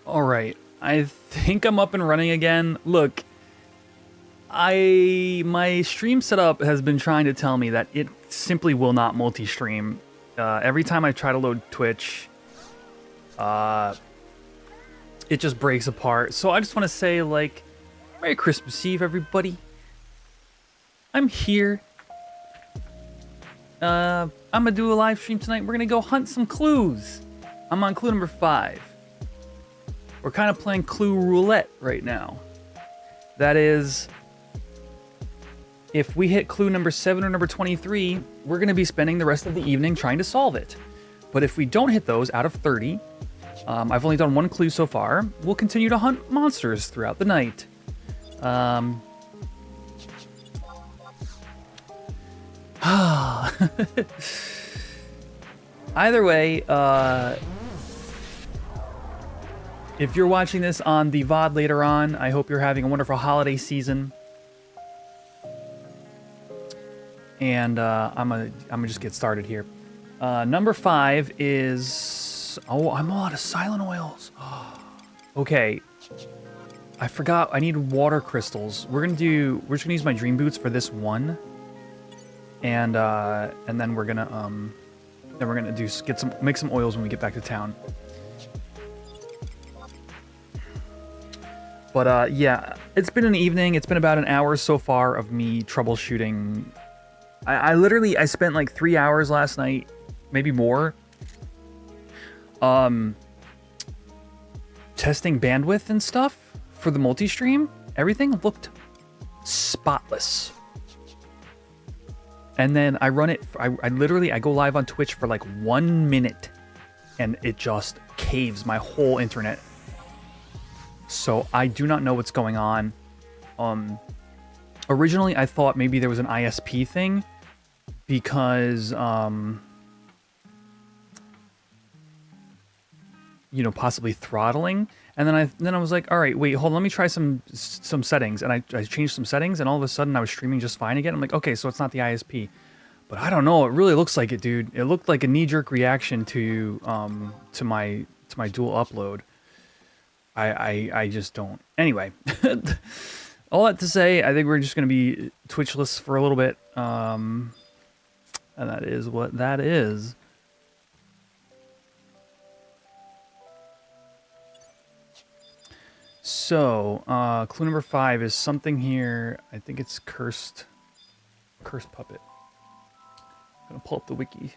All right, I think I'm up and running again. Look, my stream setup has been trying to tell me that it simply will not multi-stream. Every time I try to load Twitch, it just breaks apart. So I just want to say, like, Merry Christmas Eve, everybody. I'm here. I'm gonna do a live stream tonight. We're gonna go hunt some clues. I'm on clue number 5. We're kind of playing clue roulette right now. That is, if we hit clue number 7 or number 23, we're going to be spending the rest of the evening trying to solve it. But if we don't hit those out of 30, I've only done 1 clue so far, we'll continue to hunt monsters throughout the night. Either way, if you're watching this on the VOD later on, I hope you're having a wonderful holiday season. And I'm gonna just get started here. Number 5 is... Oh, I'm out of silent oils. Okay. I forgot, I need water crystals. We're just gonna use my dream boots for this one. And then we're gonna make some oils when we get back to town. But yeah, it's been an evening. It's been about an hour so far of me troubleshooting. I spent like 3 hours last night, maybe more, testing bandwidth and stuff for the multi-stream. Everything looked spotless. And then I run it, I go live on Twitch for like 1 minute and it just caves my whole internet. So I do not know what's going on. Originally I thought maybe there was an ISP thing because, you know, possibly throttling. And then I was like, all right, wait, hold on, let me try some settings. And I changed some settings and all of a sudden I was streaming just fine again. I'm like, okay, so it's not the ISP. But I don't know, it really looks like it, dude. It looked like a knee-jerk reaction to my dual upload. I just don't. Anyway, all that to say, I think we're just going to be Twitchless for a little bit. And that is what that is. So, clue number 5 is something here. I think it's cursed puppet. I'm going to pull up the wiki.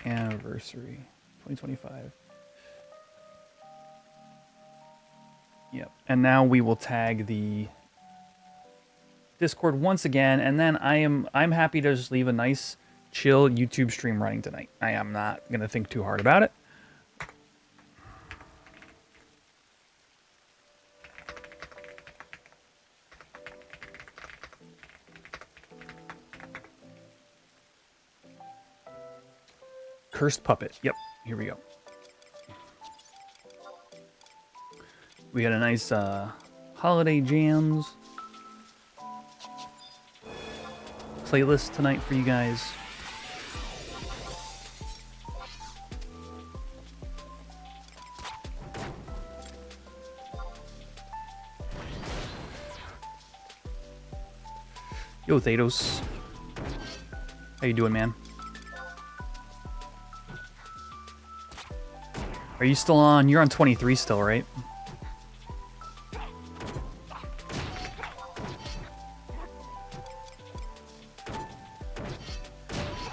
Anniversary 2025. Yep. And now we will tag the Discord once again, and then I'm happy to just leave a nice chill YouTube stream running tonight. I am not gonna think too hard about it. Cursed puppet. Yep, here we go. We got a nice holiday jams playlist tonight for you guys. Yo, Thados. How you doing, man? Are you still on? You're on 23 still, right?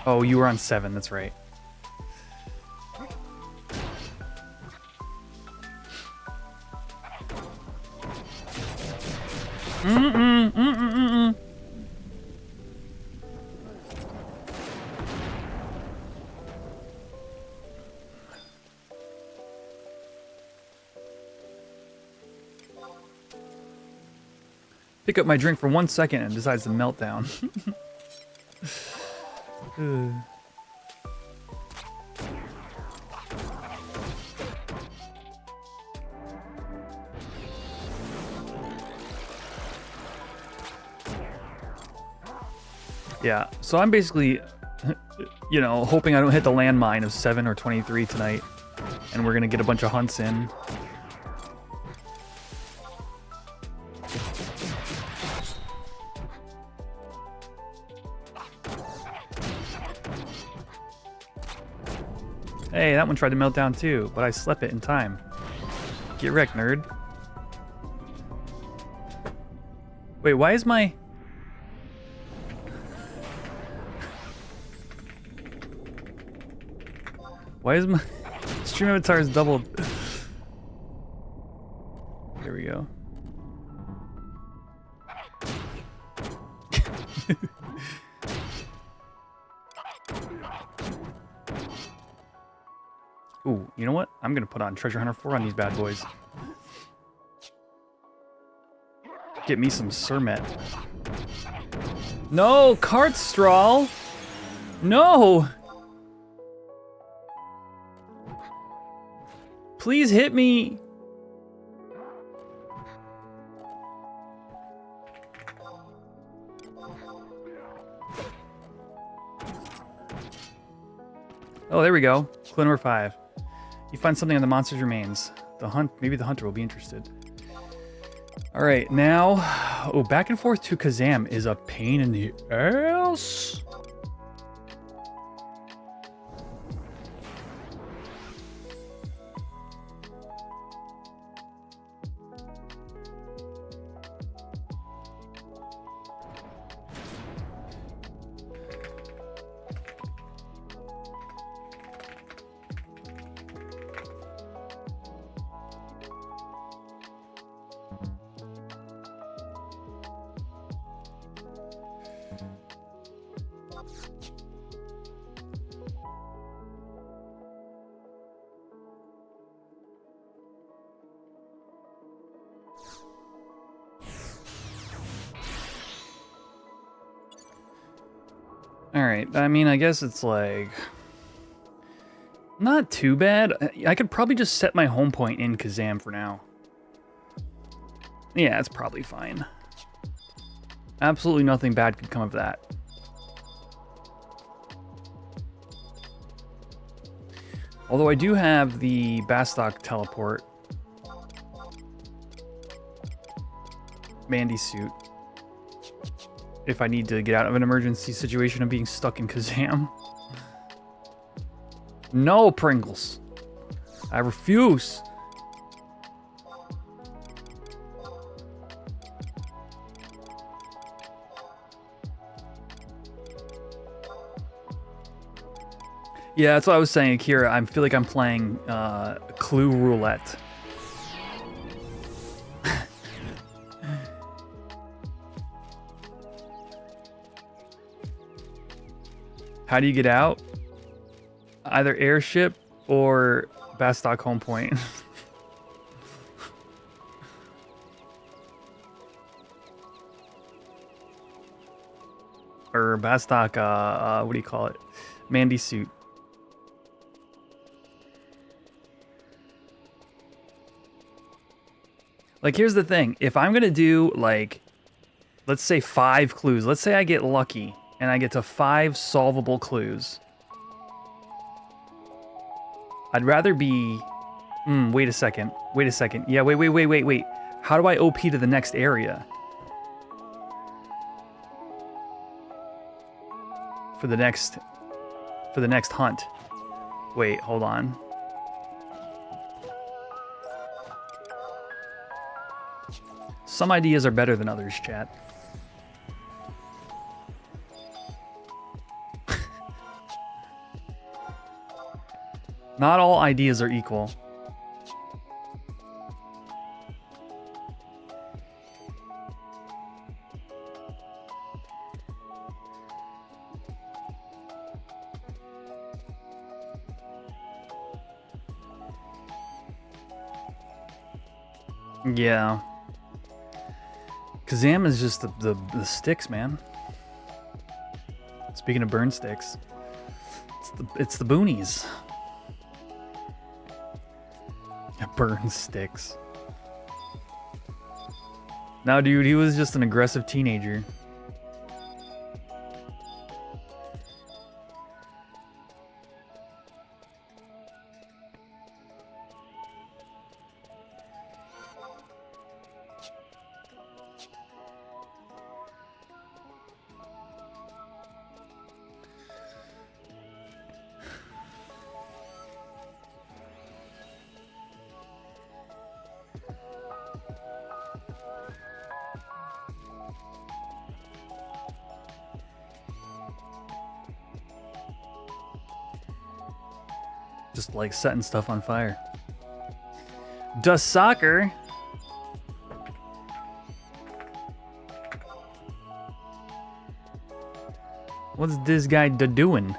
Oh, you were on 7, that's right. Pick up my drink for 1 second and decides to melt down. Yeah, so I'm basically you know, hoping I don't hit the landmine of 7 or 23 tonight. And we're gonna get a bunch of hunts in. Hey, that one tried to melt down too, but I slept it in time. Get wrecked, nerd. Wait, why is my... Why is my... Stream avatar is doubled? There we go. Ooh, you know what? I'm gonna put on Treasure Hunter 4 on these bad boys. Get me some Surmet. No, Cartstrahl! No! Please hit me! Oh, there we go. Clue number 5. You find something on the monster's remains. Maybe the hunter will be interested. All right, now, oh, back and forth to Kazam is a pain in the ass. Alright, I mean, I guess it's like... not too bad. I could probably just set my home point in Kazam for now. Yeah, it's probably fine. Absolutely nothing bad could come of that. Although I do have the Bastok teleport. Mandy suit. If I need to get out of an emergency situation of being stuck in Kazam. No, Pringles. I refuse. Yeah, that's what I was saying, Akira. I feel like I'm playing Clue Roulette. How do you get out? Either airship or Bastok home point. Or Bastok, what do you call it? Mandy suit. Like, here's the thing. If I'm gonna do, like, let's say 5 clues. Let's say I get lucky and I get to 5 solvable clues. I'd rather be... wait a second. Wait a second. Yeah, wait. How do I OP to the next area? For the next hunt. Wait, hold on. Some ideas are better than others, chat. Not all ideas are equal. Yeah. Kazam is just the sticks, man. Speaking of burn sticks, it's the boonies. Burn sticks. No, dude, he was just an aggressive teenager. Just like setting stuff on fire. Does soccer? What's this guy doing?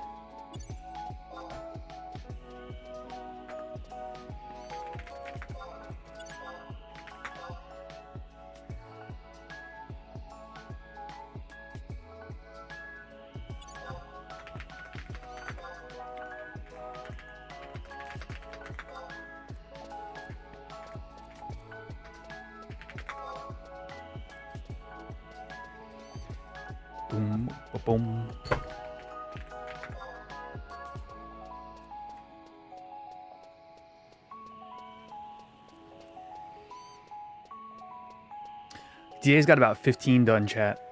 Boom, boom. DA's got about 15 done, chat.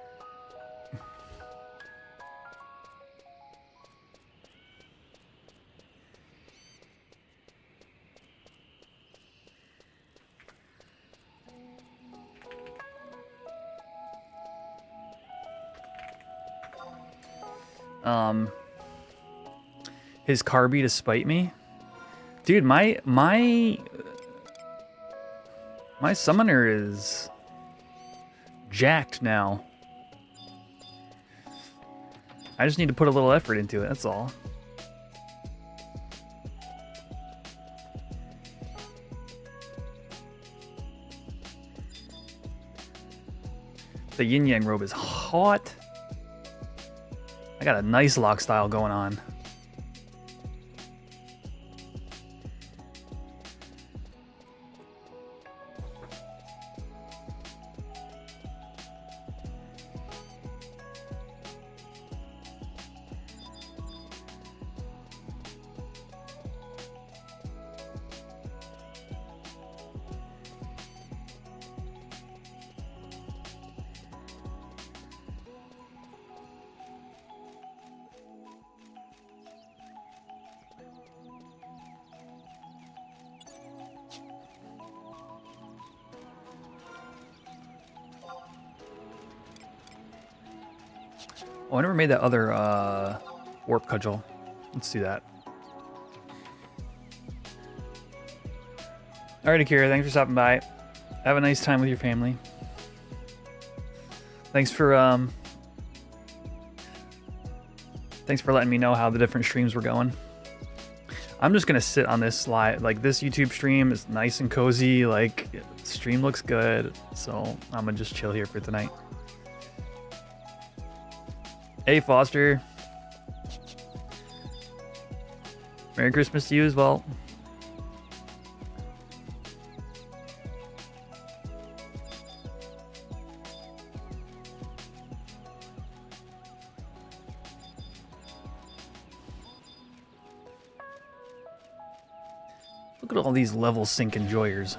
His Carby to spite me? Dude, my summoner is jacked now. I just need to put a little effort into it, that's all. The yin yang robe is hot. I got a nice lock style going on. Oh, I never made that other warp cudgel. Let's do that. All right, Akira, thanks for stopping by. Have a nice time with your family. Thanks for letting me know how the different streams were going. I'm just gonna sit on this slide. Like, this YouTube stream is nice and cozy. Like, the stream looks good, so I'm gonna just chill here for tonight. Hey, Foster. Merry Christmas to you as well. Look at all these level sync enjoyers.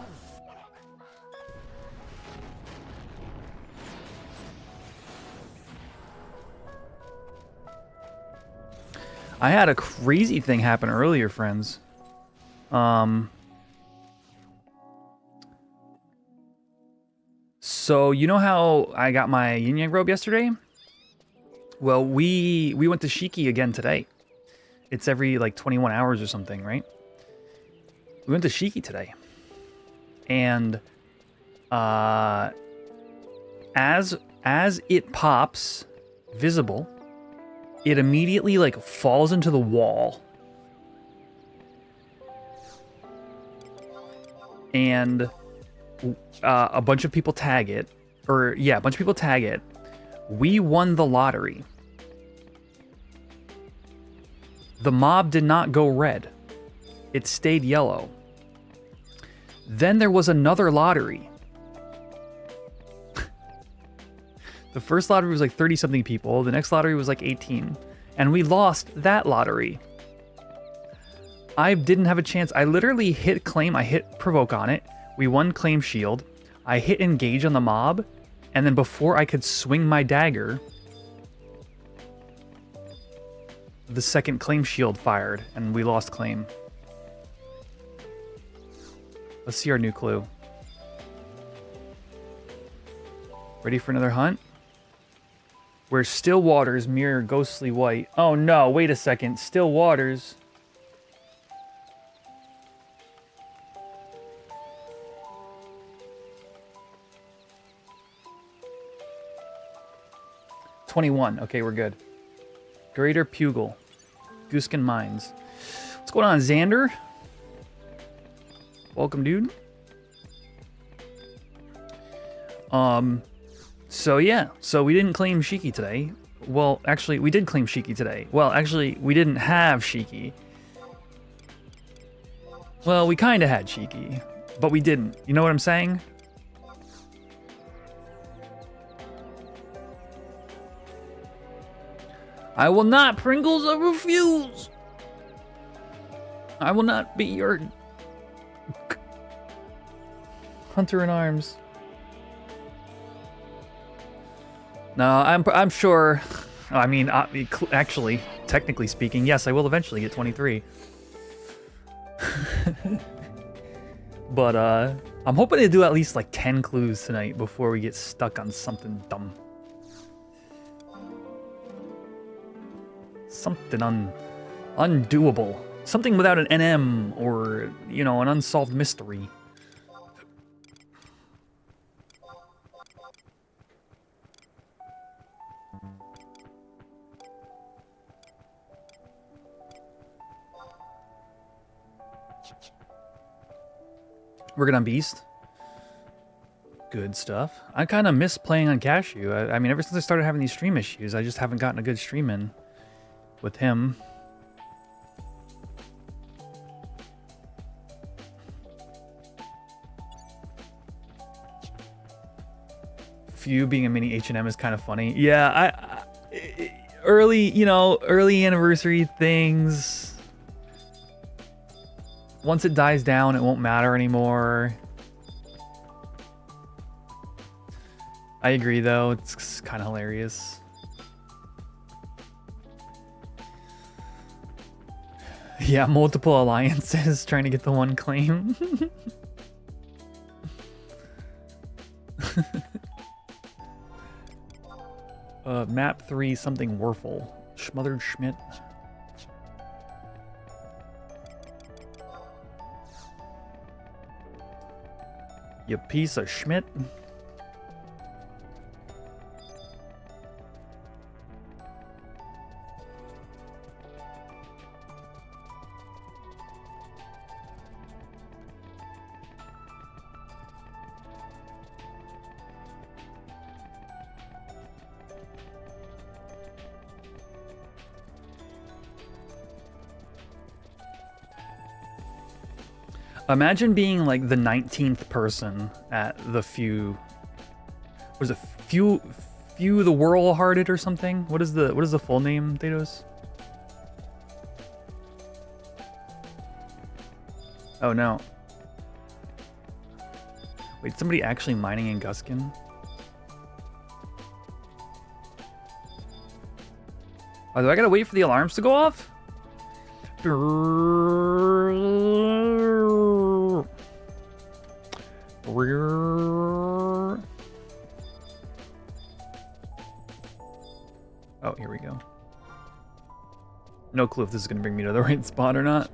I had a crazy thing happen earlier, friends. So you know how I got my yin yang robe yesterday? Well, we went to Shiki again today. It's every like 21 hours or something, right? We went to Shiki today. And as it pops visible, it immediately like falls into the wall. And a bunch of people tag it. Or yeah, a bunch of people tag it. We won the lottery. The mob did not go red. It stayed yellow. Then there was another lottery. The first lottery was like 30-something people. The next lottery was like 18. And we lost that lottery. I didn't have a chance. I literally hit claim. I hit provoke on it. We won claim shield. I hit engage on the mob. And then before I could swing my dagger, the second claim shield fired. And we lost claim. Let's see our new clue. Ready for another hunt? Where still waters mirror ghostly white. Oh no, wait a second. Still waters. 21. Okay, we're good. Greater Pugil. Gooskin Mines. What's going on, Xander? Welcome, dude. So yeah, so we didn't claim Shiki today. Well, actually, we did claim Shiki today. Well, actually, we didn't have Shiki. Well, we kind of had Shiki, but we didn't. You know what I'm saying? I will not, Pringles, I refuse. I will not be your hunter in arms. No, I'm sure. I mean, actually, technically speaking, yes, I will eventually get 23. But I'm hoping to do at least like 10 clues tonight before we get stuck on something dumb. Something undoable. Something without an NM or, you know, an unsolved mystery. Working on Beast. Good stuff. I kind of miss playing on Cashew. I mean, ever since I started having these stream issues, I just haven't gotten a good stream in with him. Few being a mini H&M is kind of funny. Yeah, early, you know, early anniversary things. Once it dies down, it won't matter anymore. I agree, though. It's kind of hilarious. Yeah, multiple alliances trying to get the one claim. Map 3, something Werfel. Schmothered Schmidt. You piece of Schmidt. Imagine being like the 19th person at the few. Was it few the Whirl Hearted or something? What is the full name, Thanos? Oh no. Wait, somebody actually mining in Guskin? Oh, do I gotta wait for the alarms to go off? Oh, here we go. No clue if this is going to bring me to the right spot or not.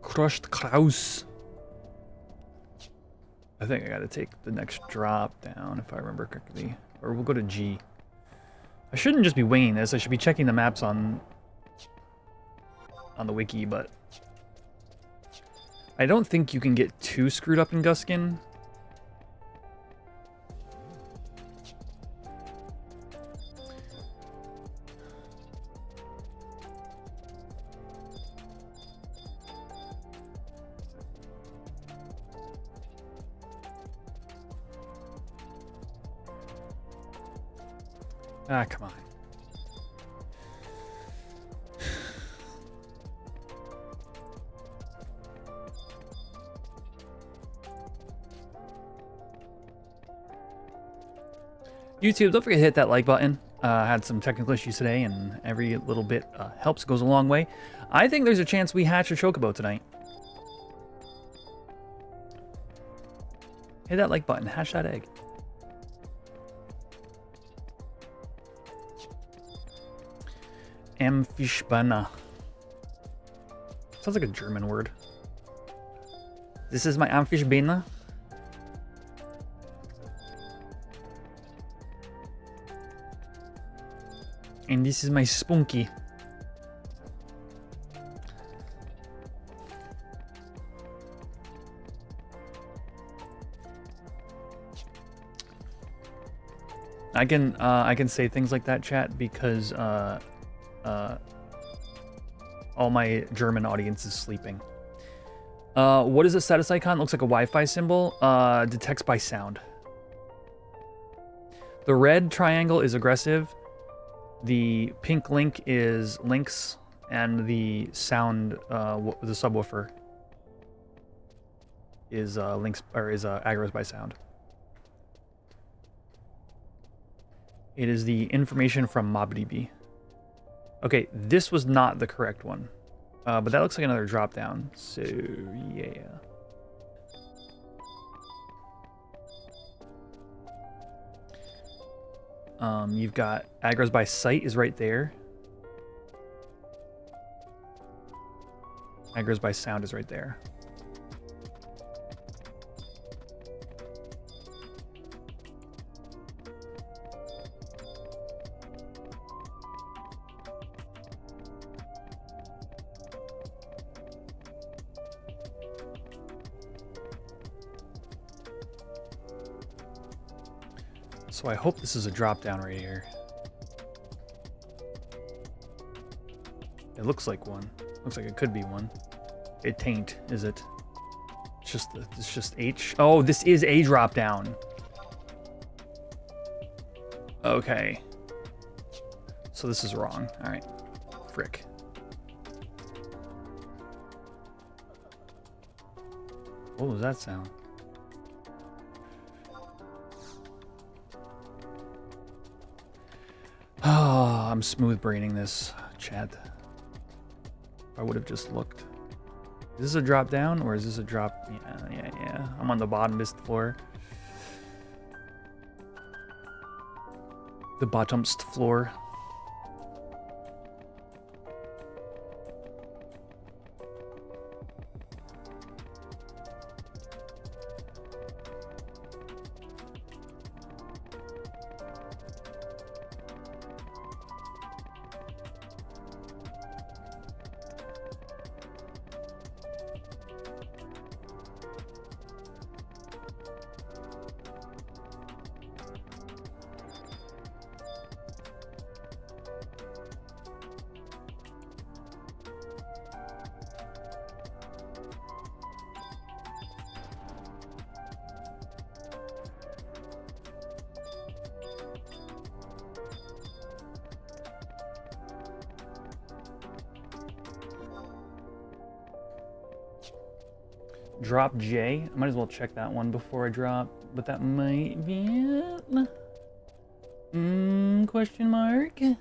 Crushed Kraus. I think I got to take the next drop down if I remember correctly. Or we'll go to G. I shouldn't just be winging this. I should be checking the maps on the wiki, but I don't think you can get too screwed up in Guskin. Ah, come on. YouTube, don't forget to hit that like button. I had some technical issues today, and every little bit helps, goes a long way. I think there's a chance we hatch a chocobo tonight. Hit that like button, hatch that egg. Amphishbana. Sounds like a German word. This is my Amphibian. And this is my Spunky. I can say things like that, chat, because all my German audience is sleeping. What is the status icon? It looks like a Wi-Fi symbol. Detects by sound. The red triangle is aggressive. The pink link is links, and the sound, the subwoofer is links or is aggro's by sound. It is the information from MobDB. Okay, this was not the correct one, but that looks like another drop down. So yeah. You've got aggro's by sight is right there. Aggro's by sound is right there. So I hope this is a drop down right here. It looks like one. Looks like it could be one. It tain't, is it? It's just H. Oh, this is a drop down. Okay. So this is wrong. All right. Frick. What was that sound? Oh, I'm smooth braining this, chat. I would have just looked. Is this a drop down or is this a drop? Yeah. I'm on the bottomest floor. The bottomst floor. Drop J. I might as well check that one before I drop, but that might be it. Question mark. It's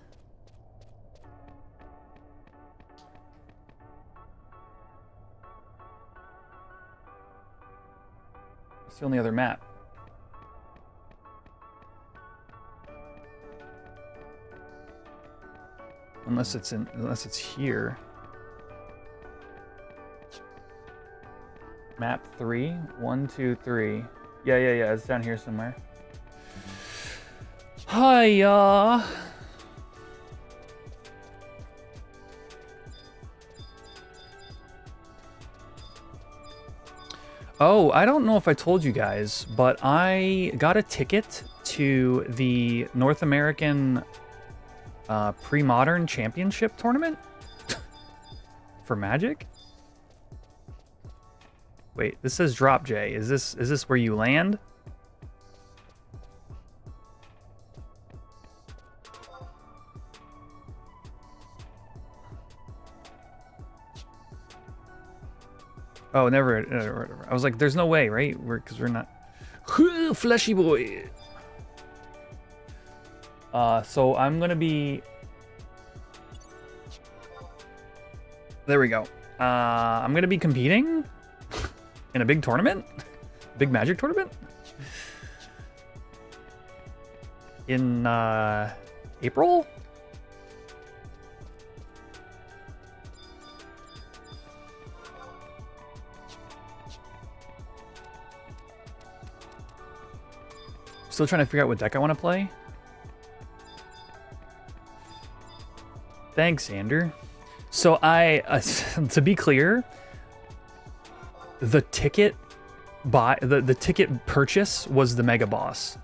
the only other map. Unless it's here. Map 3, 1, 2, 3. Yeah, it's down here somewhere. Hiya. Oh, I don't know if I told you guys, but I got a ticket to the North American Pre-Modern Championship tournament for Magic. Wait, this says drop J. Is this where you land? Oh, never. I was like, there's no way, right? Because we're not. Fleshy boy. So I'm gonna be. There we go. I'm gonna be competing in a big tournament, big Magic tournament, in April. Still trying to figure out what deck I want to play. Thanks, Xander. So to be clear, the ticket the ticket purchase was the mega boss.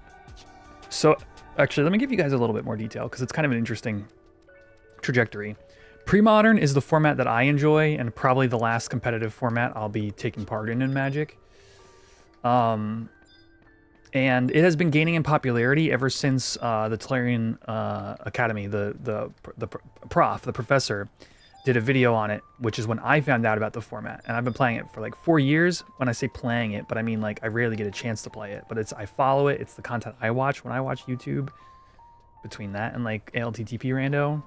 So actually, let me give you guys a little bit more detail because it's kind of an interesting trajectory. Pre-modern is the format that I enjoy and probably the last competitive format I'll be taking part in Magic. And it has been gaining in popularity ever since the Tolarian Academy, the professor, did a video on it, which is when I found out about the format. And I've been playing it for like 4 years. When I say playing it, but I mean like I rarely get a chance to play it. But I follow it. It's the content I watch when I watch YouTube. Between that and like ALTTP rando.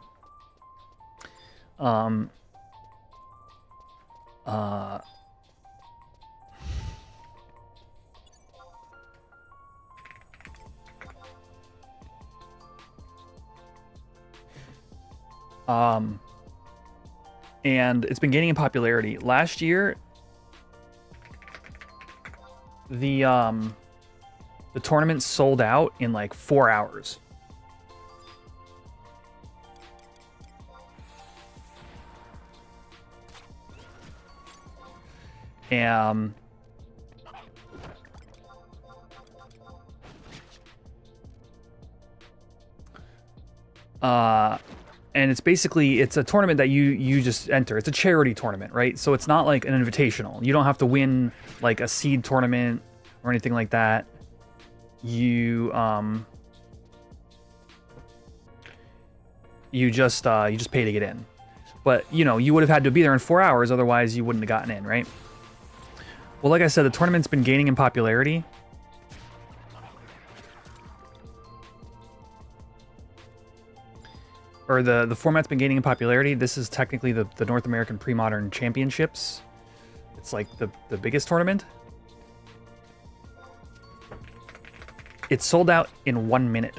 And it's been gaining in popularity. Last year, the tournament sold out in like 4 hours. And it's a tournament that you just enter. It's a charity tournament, right? So it's not like an invitational. You don't have to win like a seed tournament or anything like that. You just pay to get in. But you know, you would have had to be there in 4 hours, otherwise you wouldn't have gotten in, right? Well, like I said, the tournament's been gaining in popularity. Or the format's been gaining in popularity. This is technically the North American Pre-Modern Championships. It's like the biggest tournament. It sold out in 1 minute.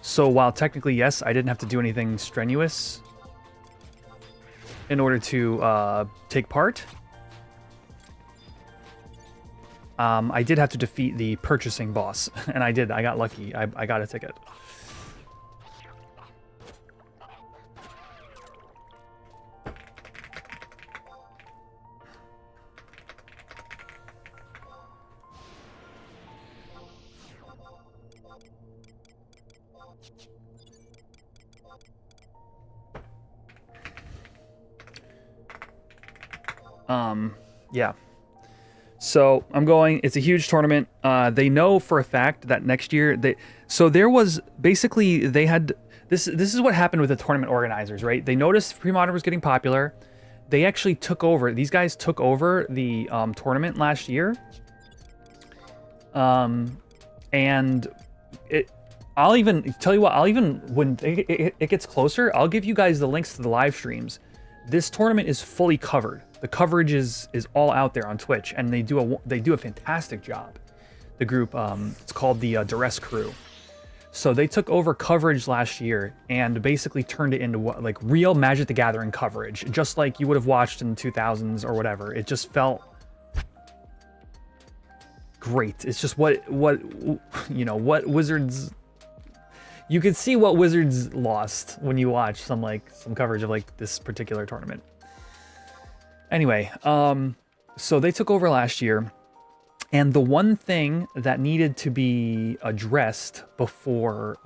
So while technically, yes, I didn't have to do anything strenuous in order to take part, I did have to defeat the purchasing boss, and I did. I got lucky. I got a ticket. Yeah. So I'm going, it's a huge tournament. They know for a fact that next year they had, this is what happened with the tournament organizers, right? They noticed Pre-Modern was getting popular. They actually took over, these guys took over the tournament last year. And I'll even tell you what, when it gets closer, I'll give you guys the links to the live streams. This tournament is fully covered. The coverage is all out there on Twitch, and they do a fantastic job. The group, it's called the Duress Crew. So they took over coverage last year and basically turned it into like real Magic the Gathering coverage, just like you would have watched in the 2000s or whatever. It just felt great. It's just what Wizards. You could see what Wizards lost when you watch some coverage of like this particular tournament. Anyway, so they took over last year, and the one thing that needed to be addressed before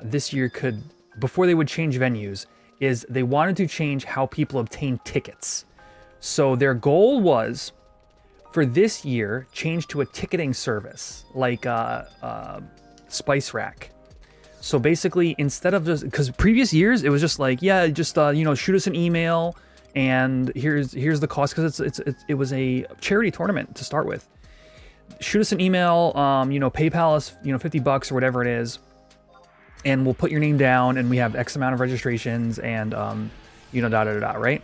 this year before they would change venues, is they wanted to change how people obtain tickets. So their goal was, for this year, change to a ticketing service like Spice Rack. So basically, instead of just, because previous years it was just like, yeah, just shoot us an email and here's the cost, because it was a charity tournament to start with. Shoot us an email, PayPal us $50 or whatever it is, and we'll put your name down, and we have X amount of registrations, and right?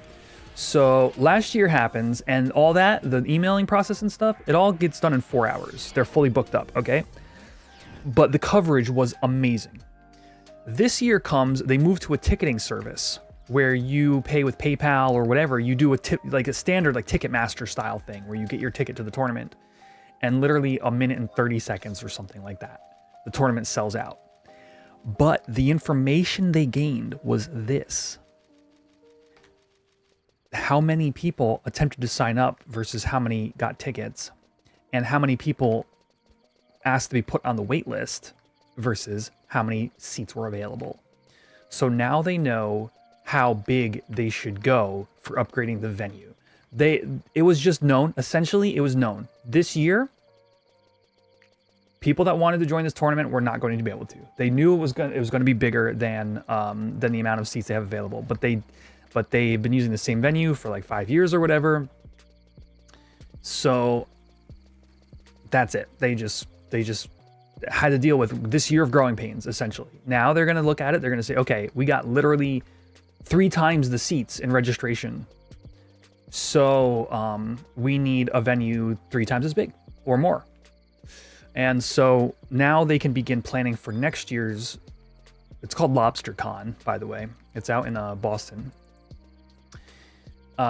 So last year happens, and all that, the emailing process and stuff, it all gets done in 4 hours. They're fully booked up, okay? But the coverage was amazing. This year comes, they move to a ticketing service where you pay with PayPal or whatever. You do like a standard like Ticketmaster style thing where you get your ticket to the tournament, and literally a minute and 30 seconds or something like that, the tournament sells out. But the information they gained was this: how many people attempted to sign up versus how many got tickets, and how many people asked to be put on the wait list versus how many seats were available. So now they know how big they should go for upgrading the venue. It was just known, essentially it was known. This year, people that wanted to join this tournament were not going to be able to. They knew it was going to be bigger than the amount of seats they have available, but they've been using the same venue for like 5 years or whatever. So that's it. They just had to deal with this year of growing pains, essentially. Now they're going to look at it. They're going to say, okay, we got literally 3 times the seats in registration. So we need a venue 3 times as big or more. And so now they can begin planning for next year's, it's called LobsterCon, by the way. It's out in Boston.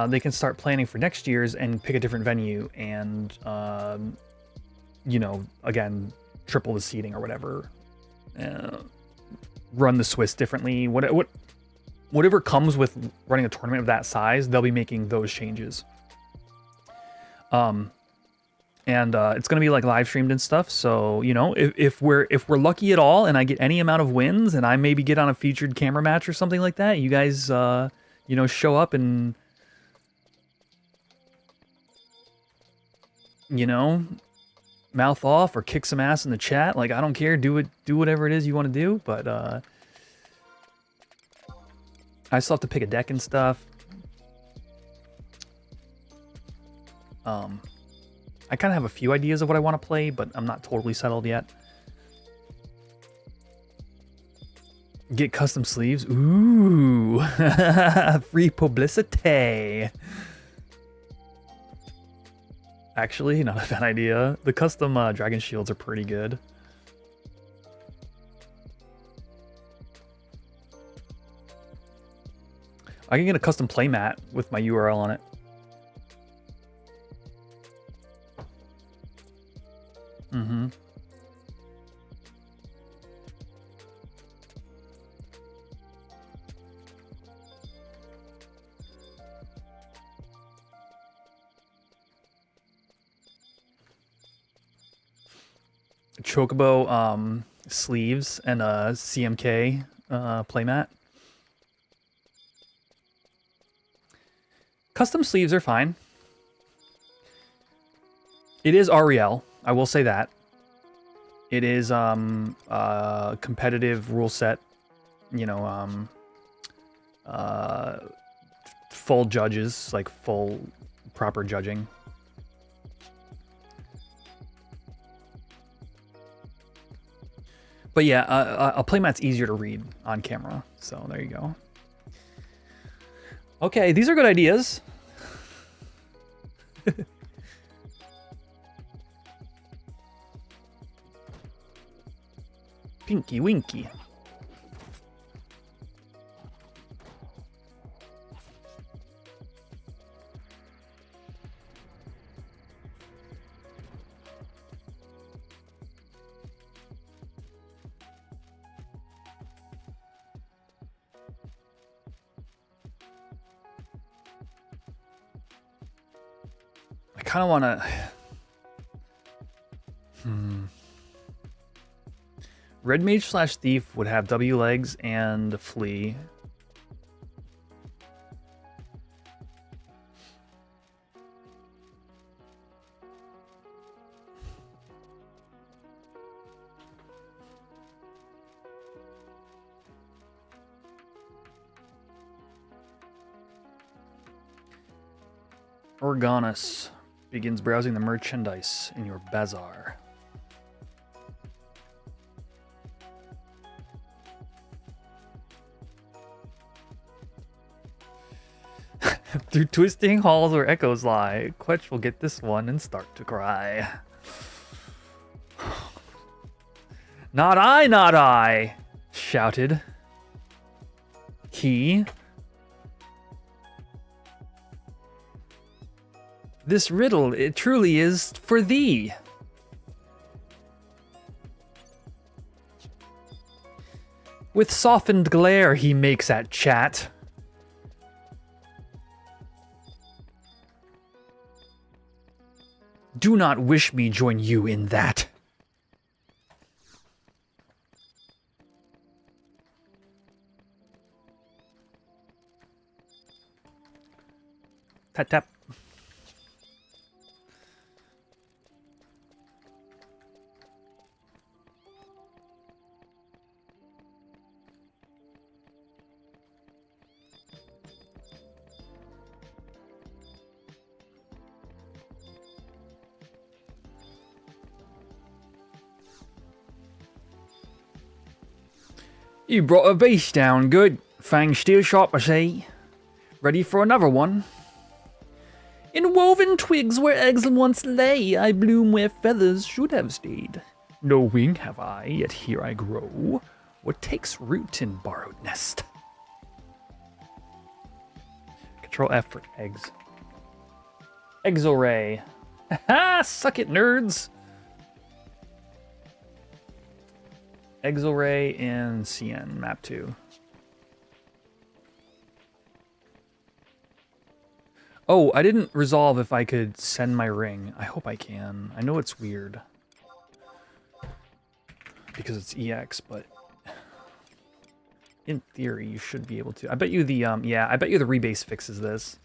They can start planning for next year's and pick a different venue and, you know, again, triple the seating or whatever. Run the Swiss differently. Whatever comes with running a tournament of that size, they'll be making those changes. And it's gonna be like live streamed and stuff. So you know, if we're lucky at all, and I get any amount of wins, and I maybe get on a featured camera match or something like that, you guys, you know, show up and, you know, mouth off or kick some ass in the chat. Like, I don't care. Do whatever it is you want to do. But I still have to pick a deck and stuff. I kind of have a few ideas of what I want to play, but I'm not totally settled yet. Get custom sleeves. Ooh, free publicity. Actually, not a bad idea. The custom dragon shields are pretty good. I can get a custom playmat with my URL on it. Mm-hmm. Chocobo sleeves and a CMK playmat. Custom sleeves are fine. It is REL, I will say that. It is competitive rule set, you know, full judges, like full proper judging. But yeah, a playmat's easier to read on camera, so there you go. Okay, these are good ideas. Pinky Winky. I kind of want to... Red Mage / Thief would have W legs and Flea. Organis begins browsing the merchandise in your bazaar. Through twisting halls where echoes lie, Quetch will get this one and start to cry. Not I, shouted. key. This riddle, it truly is for thee. With softened glare he makes at chat. Do not wish me join you in that. Tap tap. You brought a vase down, good. Fang still sharp, I say. Ready for another one? In woven twigs where eggs once lay, I bloom where feathers should have stayed. No wing have I, yet here I grow. What takes root in borrowed nest? Control F for eggs. Exoray. Ha! Suck it, nerds! Exoray in CN, map 2. Oh, I didn't resolve if I could send my ring. I hope I can. I know it's weird. Because it's EX, but... in theory, you should be able to. I bet you the, yeah, I bet you the rebase fixes this.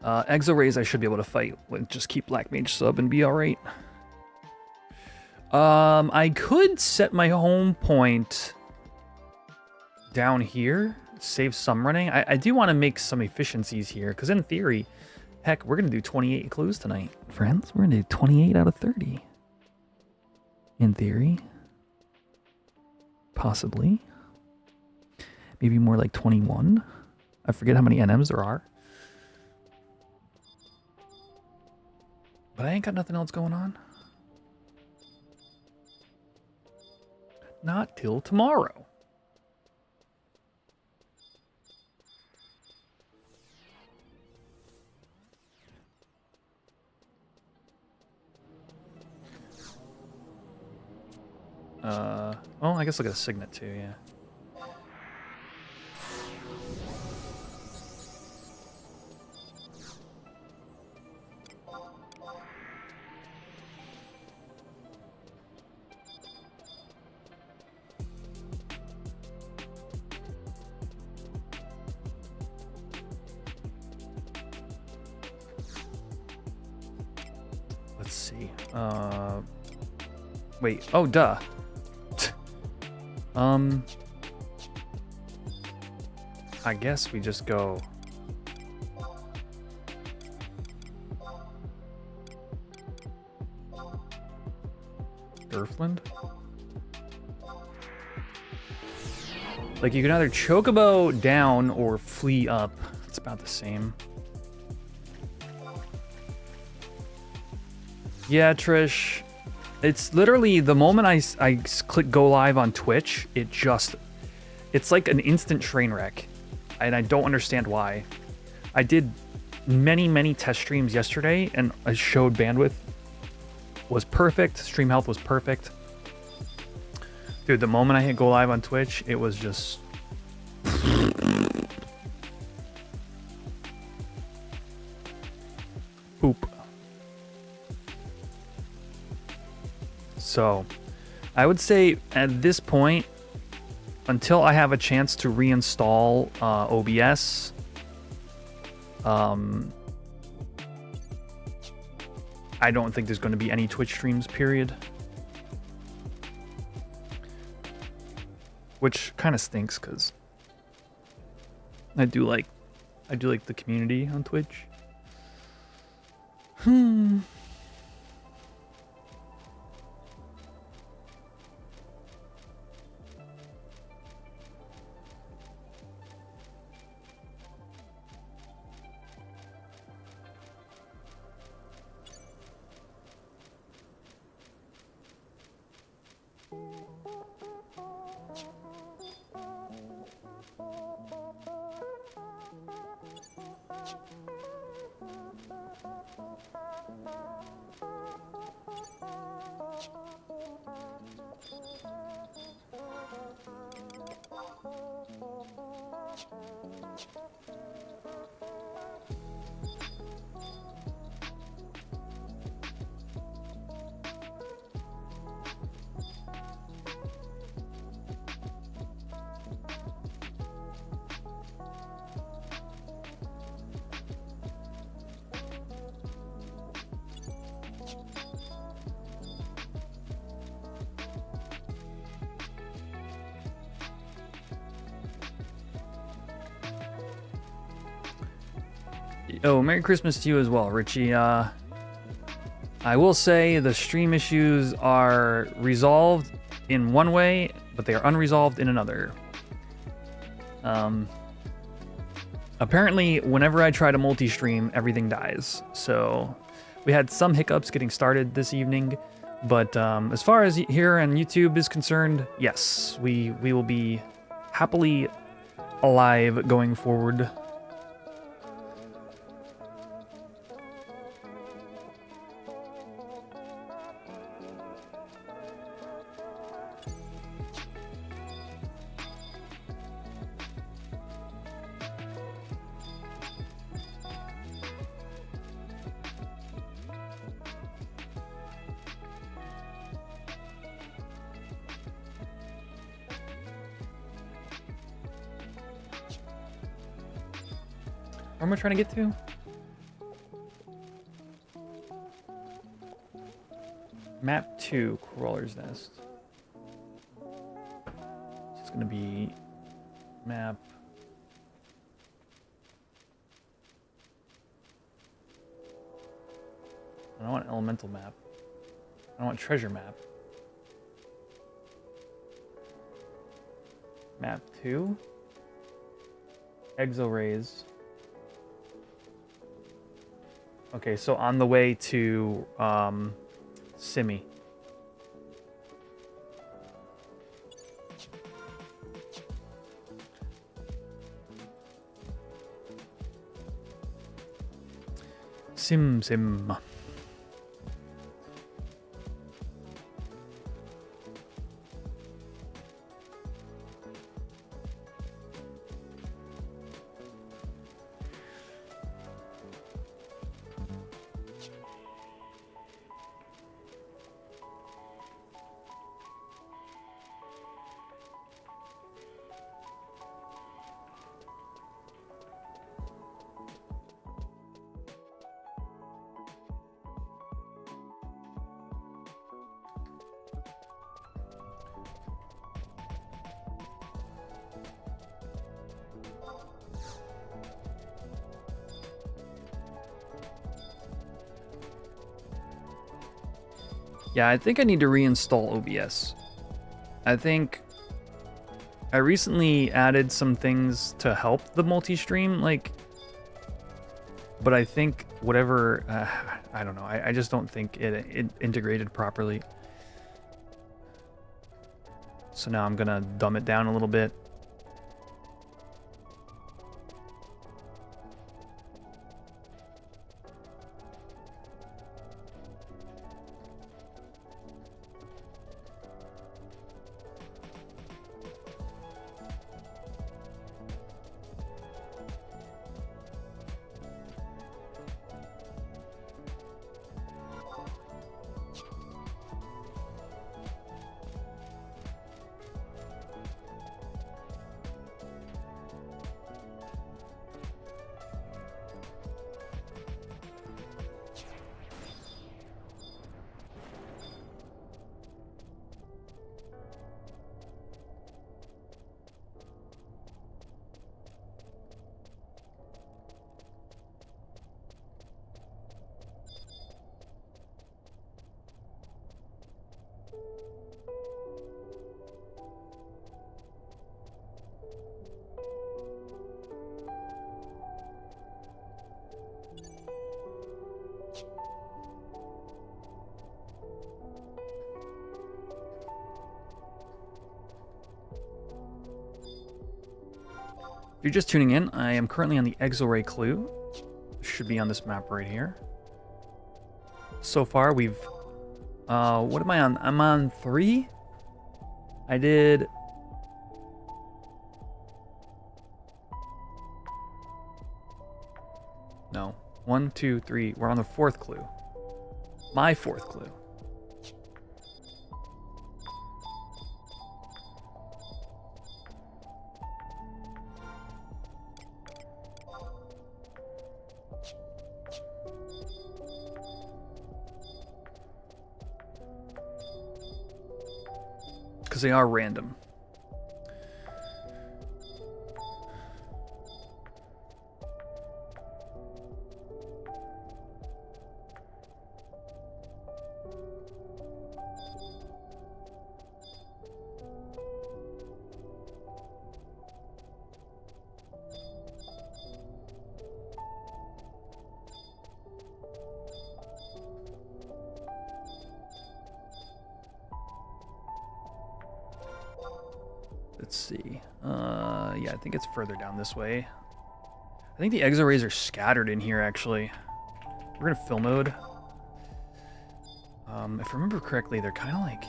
Exorays I should be able to fight. Just keep Black Mage sub and be alright. I could set my home point down here. Save some running. I do want to make some efficiencies here. Because in theory, heck, we're going to do 28 clues tonight. Friends, we're going to do 28 out of 30. In theory. Possibly. Maybe more like 21. I forget how many NMs there are. But I ain't got nothing else going on. Not till tomorrow. Oh, I guess I'll get a signet too, yeah. Let's see. Wait. Oh, duh. I guess we just go. Durfland? Like, you can either chocobo down or flee up. It's about the same. Yeah, Trish. It's literally the moment I click go live on Twitch, it's like an instant train wreck. And I don't understand why. I did many test streams yesterday and I showed bandwidth was perfect. Stream health was perfect. Dude, the moment I hit go live on Twitch, it was just... poop. So, I would say at this point, until I have a chance to reinstall OBS, I don't think there's going to be any Twitch streams, period. Which kind of stinks, because I do like the community on Twitch. Oh, Merry Christmas to you as well, Richie. I will say the stream issues are resolved in one way, but they are unresolved in another. Apparently, whenever I try to multi-stream, everything dies. So we had some hiccups getting started this evening, but as far as here on YouTube is concerned, yes, we will be happily alive going forward. Where am I trying to get to? Map 2, Crawler's Nest. It's going to be map... I don't want elemental map. I don't want treasure map. Map 2. Exorays. Okay, so on the way to Simi. Sim. Yeah, I think I need to reinstall OBS. I think I recently added some things to help the multi-stream, like, but I think whatever, I don't know, I just don't think it integrated properly. So now I'm gonna dumb it down a little bit. If you're just tuning in, I am currently on the Exoray clue. Should be on this map right here. So far, we've... what am I on? I'm on 3? I did... No. 1, 2, 3. We're on the 4th clue. My 4th clue. Because they are random. Let's see. Yeah, I think it's further down this way. I think the exo rays are scattered in here, actually. We're gonna fill mode. If I remember correctly, they're kind of like...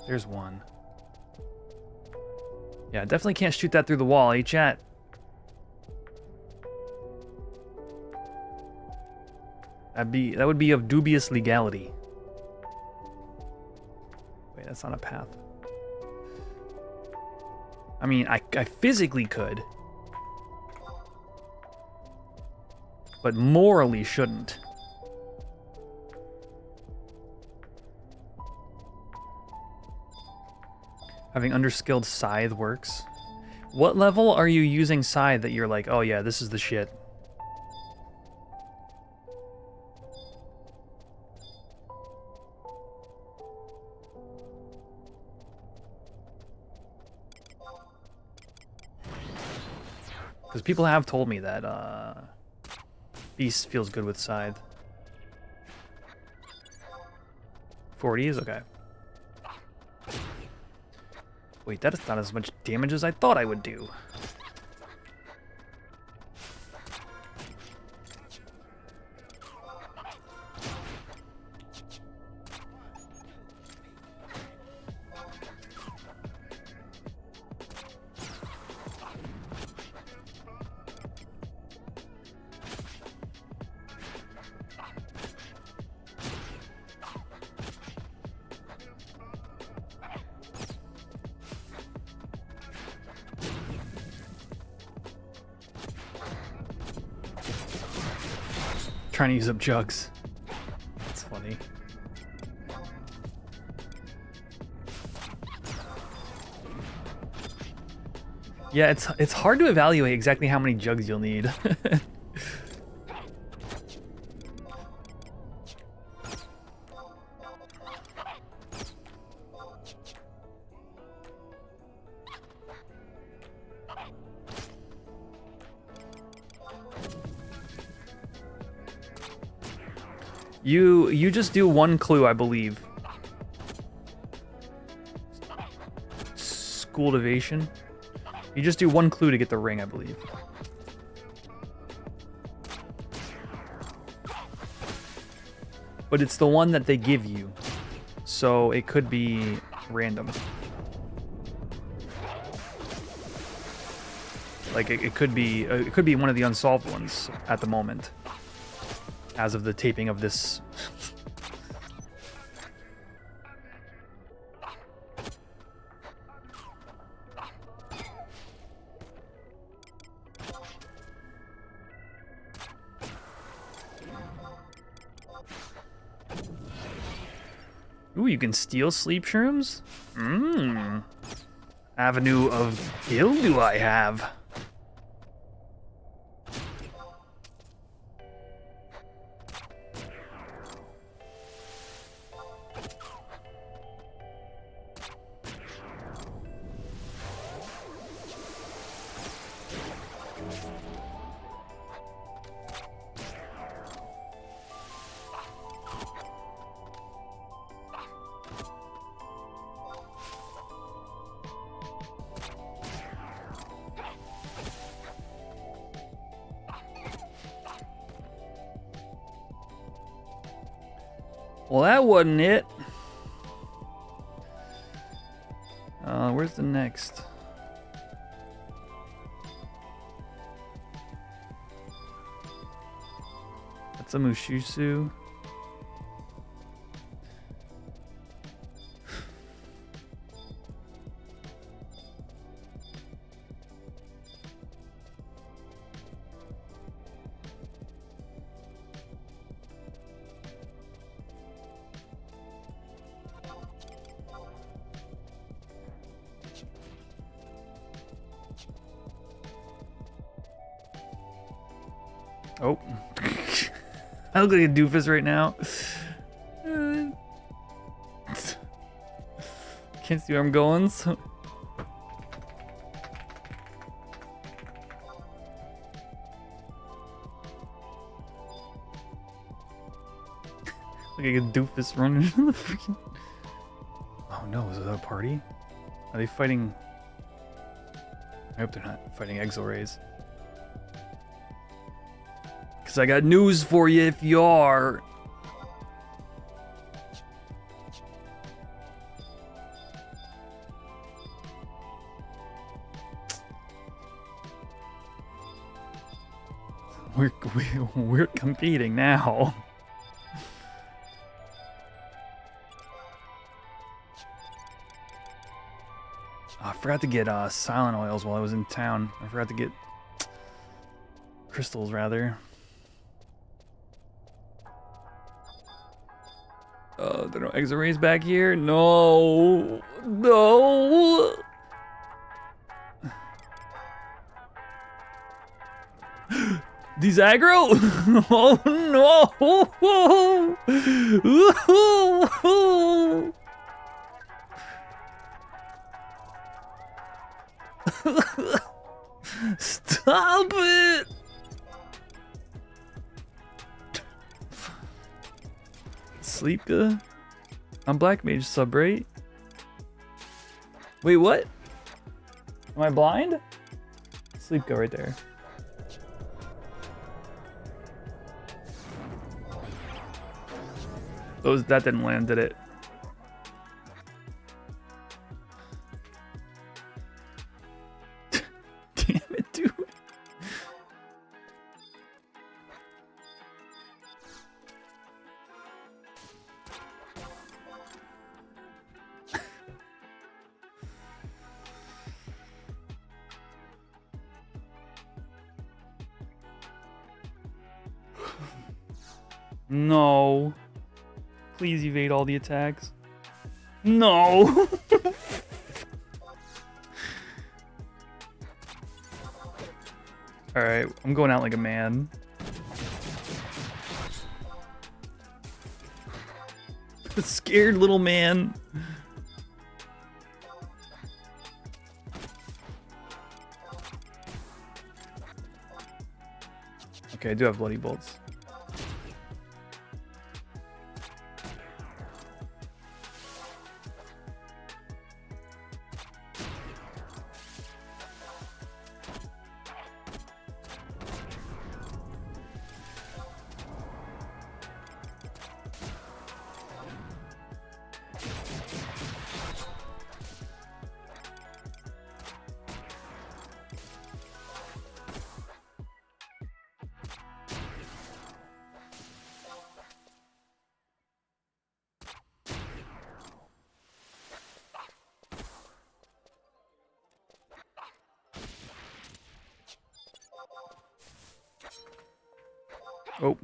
There's one. Yeah, definitely can't shoot that through the wall, eh, chat? That would be of dubious legality. Wait, that's not a path. I mean, I physically could. But morally shouldn't. Having underskilled scythe works. What level are you using scythe that you're like, oh yeah, this is the shit? Because people have told me that Beast feels good with scythe. 40 is okay. Wait, that is not as much damage as I thought I would do. Trying to use up jugs. That's funny. Yeah, it's hard to evaluate exactly how many jugs you'll need. You just do one clue, I believe. School-divation. You just do one clue to get the ring, I believe. But it's the one that they give you, so it could be random. Like it could be one of the unsolved ones at the moment. As of the taping of this. Ooh, you can steal sleep shrooms? Mmm. Avenue of ill do I have? Well, that wasn't it. Where's the next? That's a Mushisu. Oh. I look like a doofus right now. Can't see where I'm going, so... Look like a doofus running into the freaking... Oh no, is that a party? Are they fighting? I hope they're not fighting Exo Rays. Because I got news for you if you are. We're competing now. Oh, I forgot to get silent oils while I was in town. I forgot to get crystals, rather. There are no Exo Rays back here? No! No! These aggro? Oh no! Stop it! Sleepka? I'm Black Mage sub, right? Wait, what? Am I blind? Sleepka right there. That didn't land, did it? Damn it, dude. No. Please evade all the attacks. No! Alright, I'm going out like a man. Scared little man. Okay, I do have bloody bolts. Oh.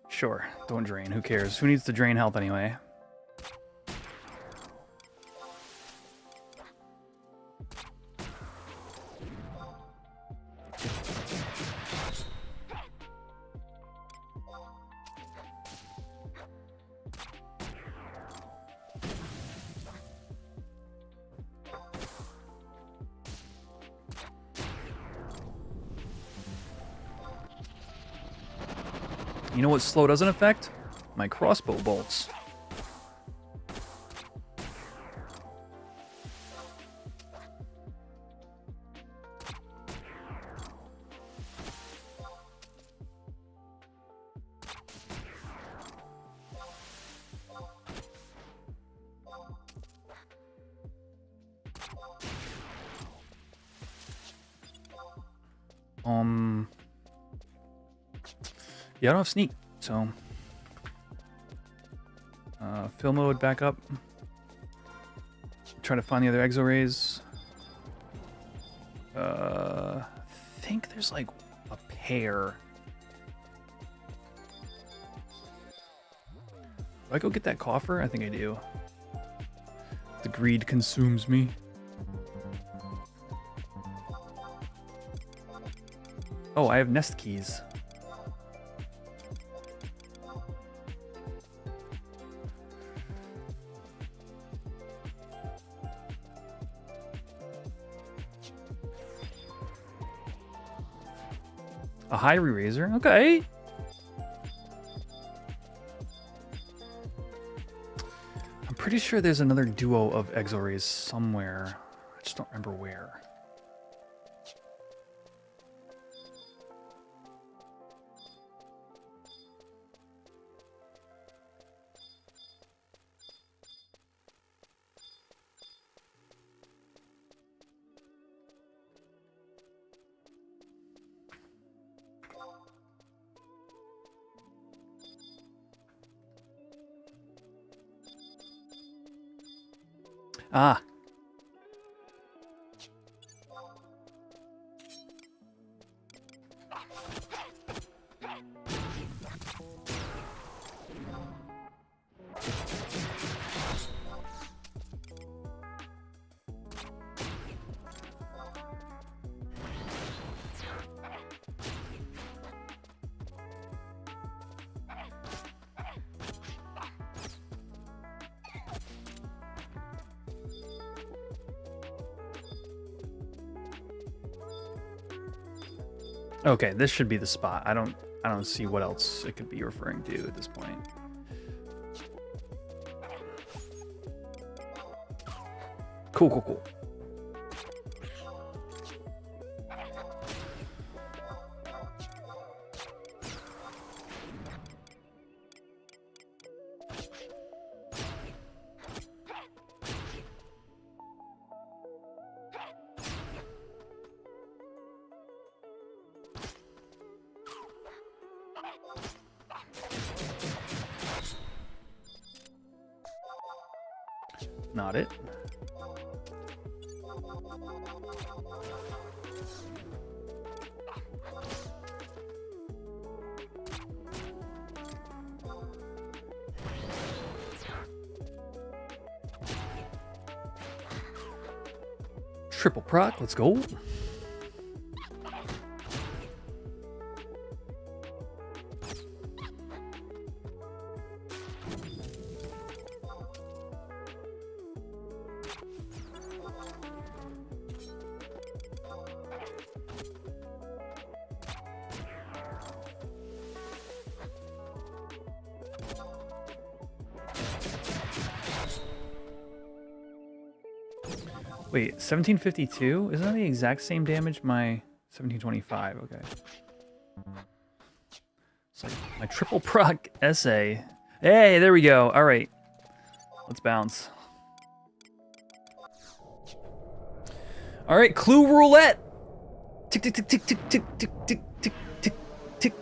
Sure, don't drain. Who cares? Who needs to drain health anyway? You know what slow doesn't affect? My crossbow bolts. Yeah, I don't have sneak, so fill mode back up. Try to find the other Exo Rays. I think there's like a pair. Do I go get that coffer? I think I do. The greed consumes me. Oh, I have nest keys. A high re-raiser. Okay. I'm pretty sure there's another duo of Exo-Rays somewhere. I just don't remember where. Ah. Okay, this should be the spot. I don't see what else it could be referring to at this point. Cool, cool, cool. Not it. Triple proc, let's go. Wait, 1752? Isn't that the exact same damage my 1725? Okay. It's like my triple proc essay. Hey, there we go. All right. Let's bounce. All right, clue roulette. Tick, tick, tick, tick, tick, tick, tick, tick, tick, tick, tick.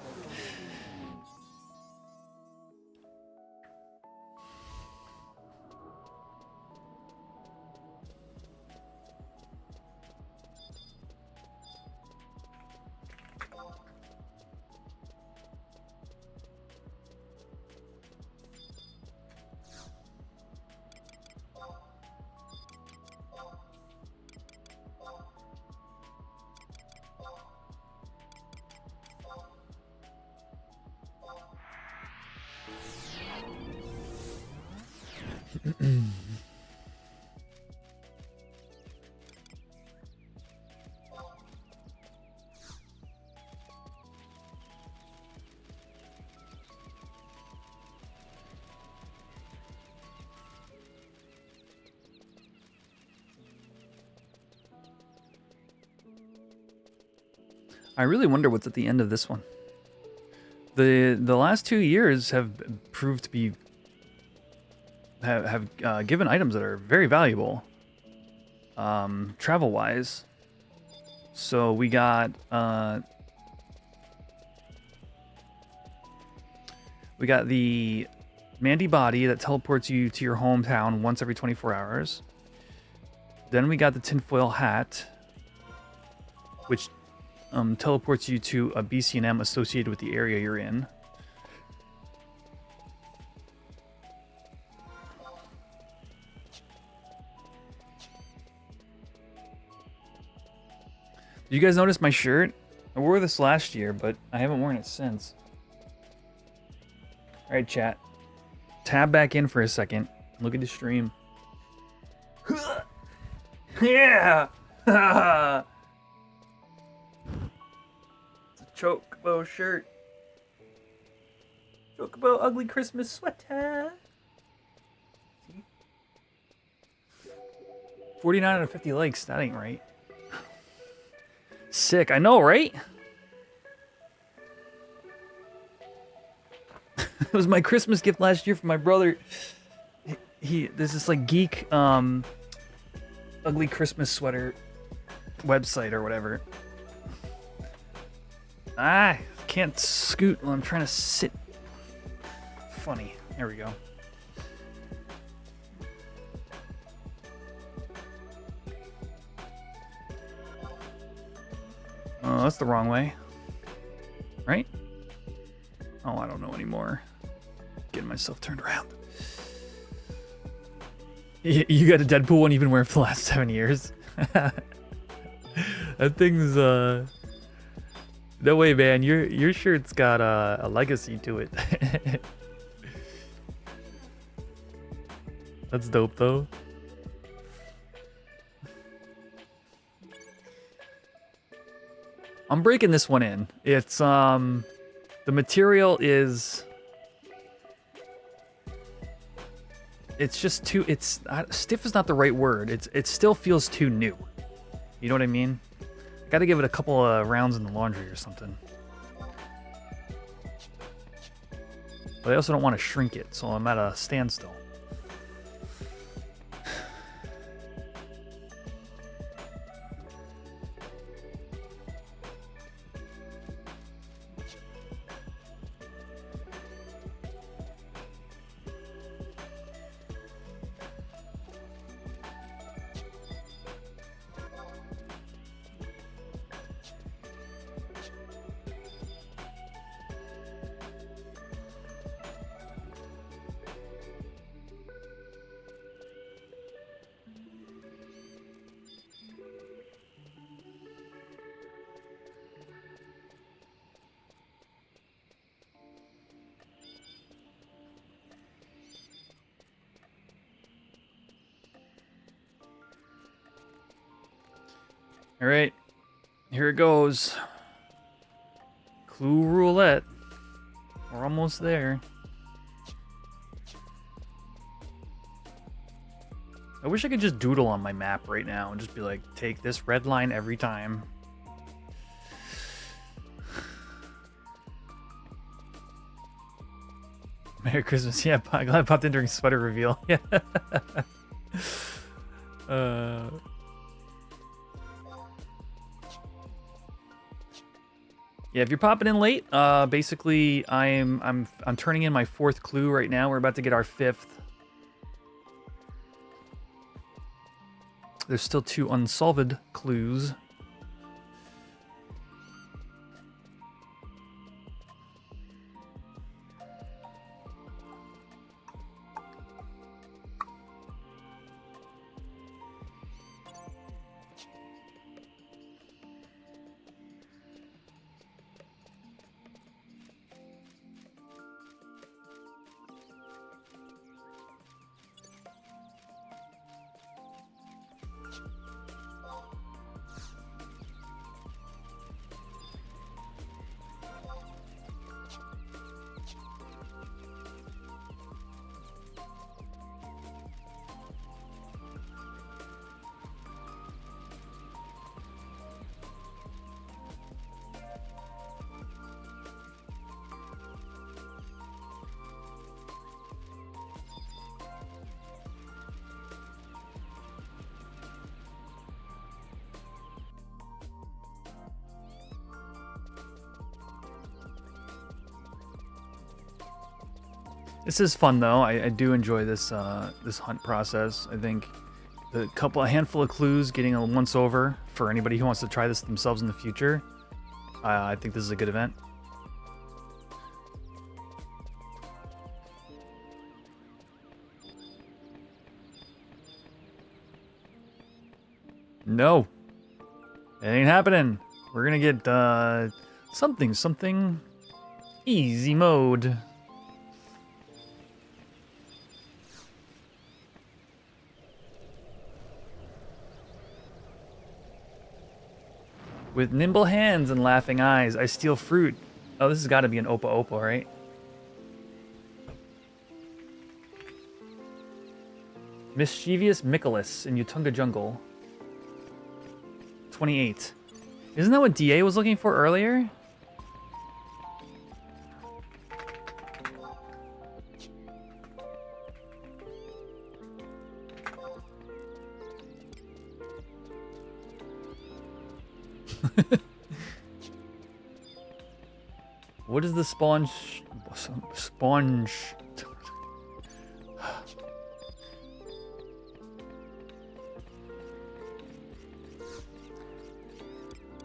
I really wonder what's at the end of this one. The last 2 years have proved to be have given items that are very valuable, travel wise. So we got the Mandy body that teleports you to your hometown once every 24 hours. Then we got the tinfoil hat, which teleports you to a BCNM associated with the area you're in. Did you guys notice my shirt? I wore this last year, but I haven't worn it since. All right, chat. Tab back in for a second. Look at the stream. Yeah! It's a choke. Chocobo shirt. Chocobo ugly Christmas sweater. See? 49 out of 50 likes. That ain't right. Sick. I know, right? It was my Christmas gift last year from my brother. There's this like geek ugly Christmas sweater website or whatever. Can't scoot while I'm trying to sit. Funny. There we go. Oh, that's the wrong way. Right? Oh, I don't know anymore. Getting myself turned around. You got a Deadpool one you've been wearing for the last 7 years? That thing's, no way, man. Your shirt's got a legacy to it. That's dope, though. I'm breaking this one in. It's, the material is... It's just too, stiff is not the right word. It still feels too new. You know what I mean? I gotta give it a couple of rounds in the laundry or something. But I also don't want to shrink it, so I'm at a standstill. All right, here it goes. Clue roulette. We're almost there. I wish I could just doodle on my map right now and just be like, take this red line every time. Merry Christmas. Yeah, glad I popped in during sweater reveal. Yeah. Yeah, if you're popping in late, basically I'm turning in my 4th clue right now. We're about to get our 5th. There's still 2 unsolved clues. This is fun though. I do enjoy this this hunt process. I think a handful of clues, getting a once over for anybody who wants to try this themselves in the future. I think this is a good event. No, it ain't happening. We're gonna get something easy mode. With nimble hands and laughing eyes, I steal fruit Oh, this has got to be an Opa Opa, right? Mischievous Nicholas in Utunga Jungle. 28. Isn't that what DA was looking for earlier? What is the sponge? Sponge.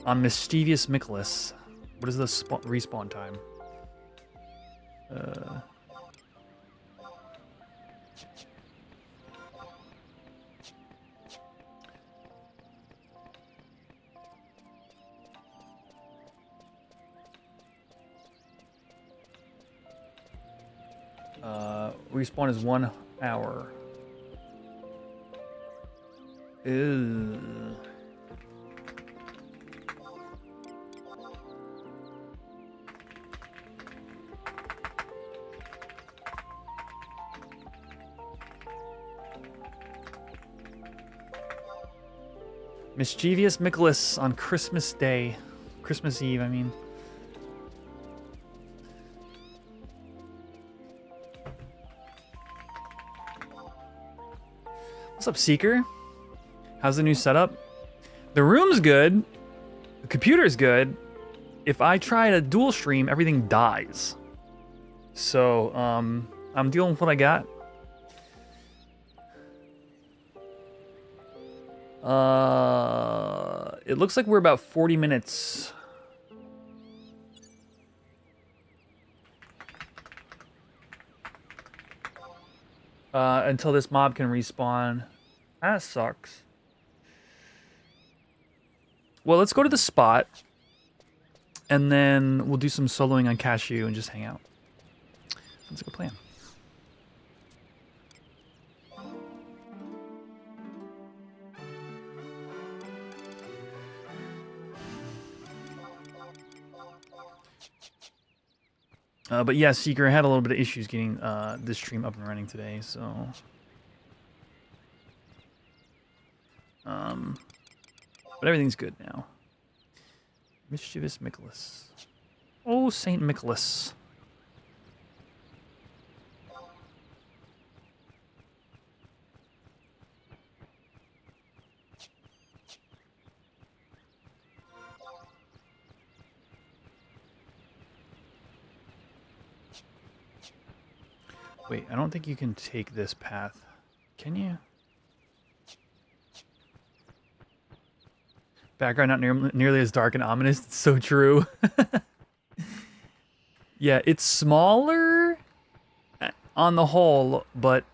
On Mischievous Nicholas. What is the respawn time? Respawn is 1 hour. Ew. Mischievous Nicholas on Christmas Day. Christmas Eve, I mean. What's up, Seeker? How's the new setup? The room's good. The computer's good. If I try to dual stream, everything dies. So, I'm dealing with what I got. It looks like we're about 40 minutes. Until this mob can respawn. That sucks. Well, let's go to the spot. And then we'll do some soloing on Cashew and just hang out. Sounds like a plan. But yeah, Seeker, I had a little bit of issues getting this stream up and running today, so... but everything's good now. Mischievous Nicholas. Oh, Saint Nicholas. Wait, I don't think you can take this path. Can you? Background not nearly as dark and ominous. It's so true. Yeah, it's smaller on the whole, but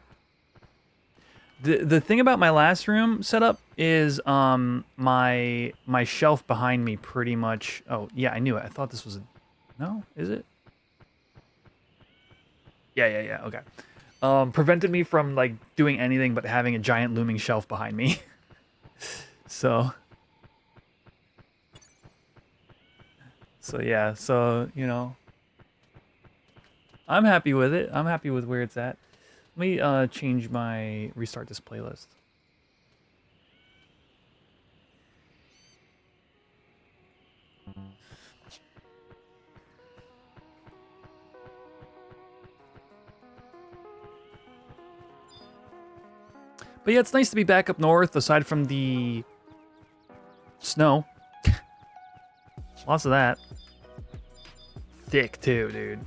the thing about my last room setup is my shelf behind me pretty much. Oh yeah, I knew it. I thought this was a. No, is it? Yeah. Okay. Prevented me from like doing anything but having a giant looming shelf behind me. So yeah, so you know, I'm happy with it. I'm happy with where it's at. Let me change my restart this playlist. But yeah, it's nice to be back up north, aside from the snow. Lots of that. Thick too, dude.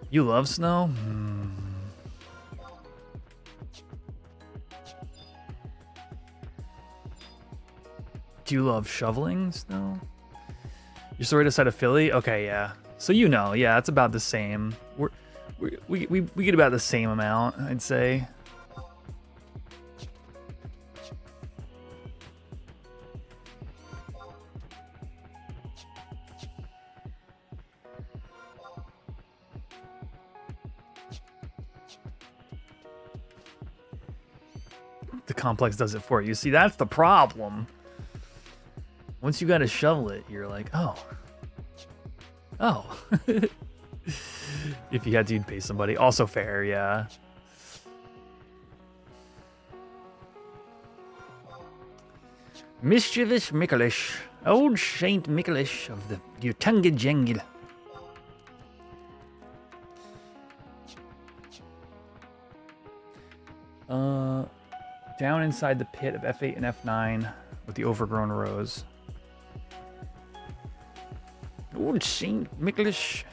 You love snow? Do you love shoveling snow? You're so right outside of Philly? Okay, yeah. So you know, yeah, it's about the same. We get about the same amount, I'd say. the complex does it for you. See, that's the problem. Once you gotta shovel it, you're like, oh. If you had to, you'd pay somebody. Also fair, yeah. Mischievous Michaelish, old Saint Michaelish of the Utunga Jengil. Down inside the pit of F8 and F9 with the overgrown rows. Old Saint Michaelish,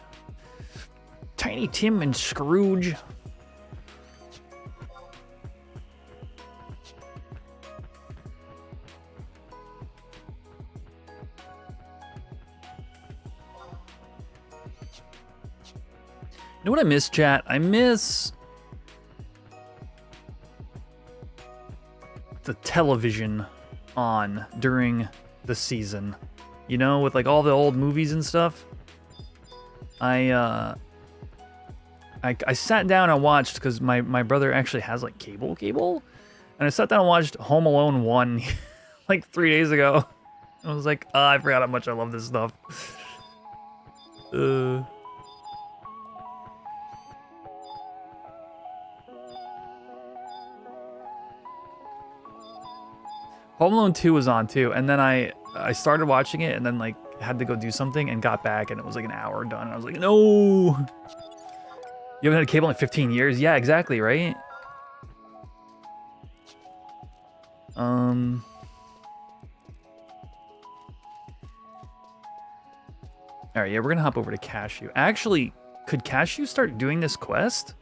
Tiny Tim and Scrooge. You know what I miss, chat? I miss the television on during the season. You know, with like all the old movies and stuff. I sat down and watched, because my brother actually has like cable, and I sat down and watched Home Alone 1 like 3 days ago. I was like, I forgot how much I love this stuff. Home Alone 2 was on too, and then I started watching it and then like had to go do something and got back and it was like an hour done. And I was like, no! You haven't had a cable in 15 years? Yeah, exactly, right? Alright, yeah, we're gonna hop over to Cashew. Actually, could Cashew start doing this quest?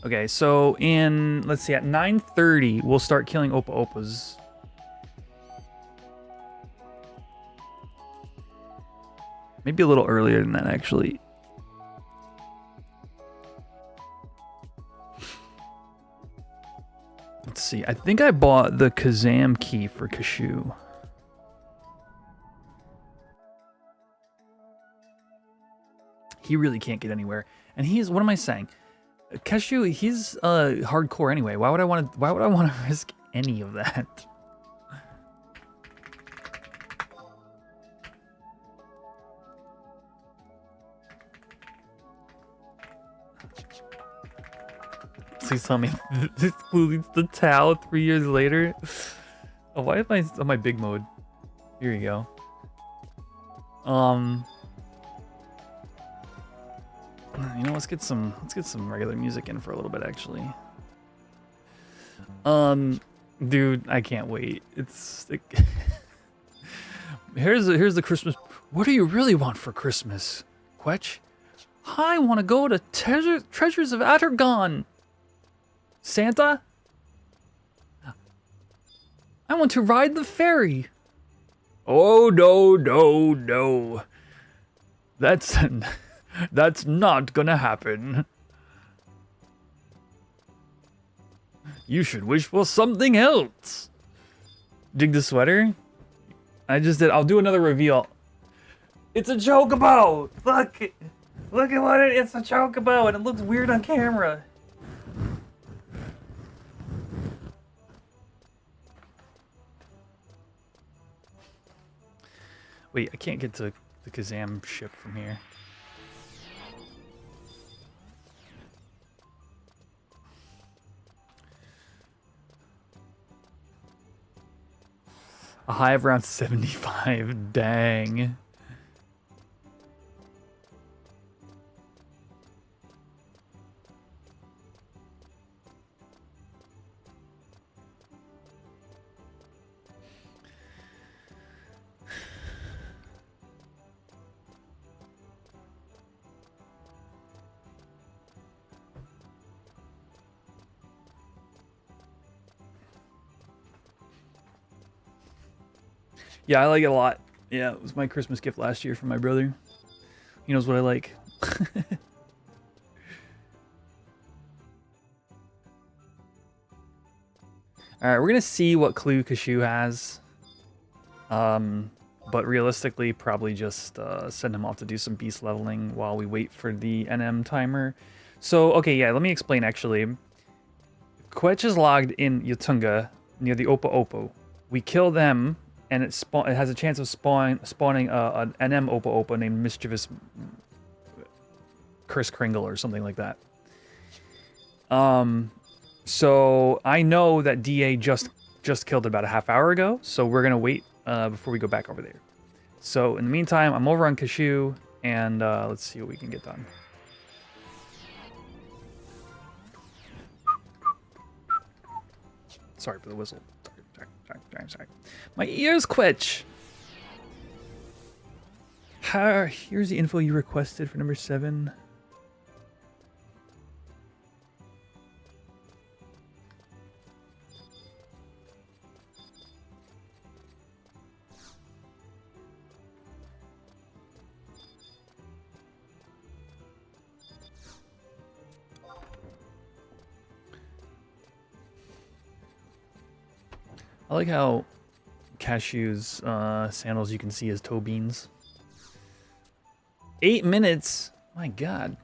Okay, so let's see, at 9:30, we'll start killing Opa Opas. Maybe a little earlier than that, actually. Let's see, I think I bought the Kazam key for Cashew. He really can't get anywhere. And what am I saying? Cashew, he's hardcore anyway. Why would I want to risk any of that? Please tell me this includes the Tau 3 years later. Oh, why am I on my big mode? Here you go. You know, let's get some regular music in for a little bit, actually. Dude, I can't wait. It's like here's the Christmas. What do you really want for Christmas, Quetch? I want to go to Treasures of Attergon. Santa? I want to ride the ferry. Oh, no. That's not gonna happen. You should wish for something else. Dig the sweater? I just did. I'll do another reveal. It's a chocobo! Look at what it's a chocobo, and it looks weird on camera. Wait, I can't get to the Kazam ship from here. A high of around 75. Dang. Yeah, I like it a lot. Yeah, it was my Christmas gift last year from my brother. He knows what I like. All right, we're gonna see what clue Kashu has. But realistically, probably just send him off to do some beast leveling while we wait for the NM timer. So, okay, yeah, let me explain actually. Quetch is logged in Yatunga near the Opa Opo. We kill them, and it has a chance of spawning an NM Opa Opa named Mischievous Chris Kringle or something like that. So I know that DA just killed it about a half hour ago, so we're gonna wait before we go back over there. So in the meantime, I'm over on Kashu, and let's see what we can get done. Sorry for the whistle. Sorry. My ears quetch. Here's the info you requested for number 7. I like how Cashew's sandals you can see as toe beans. 8 minutes? My god.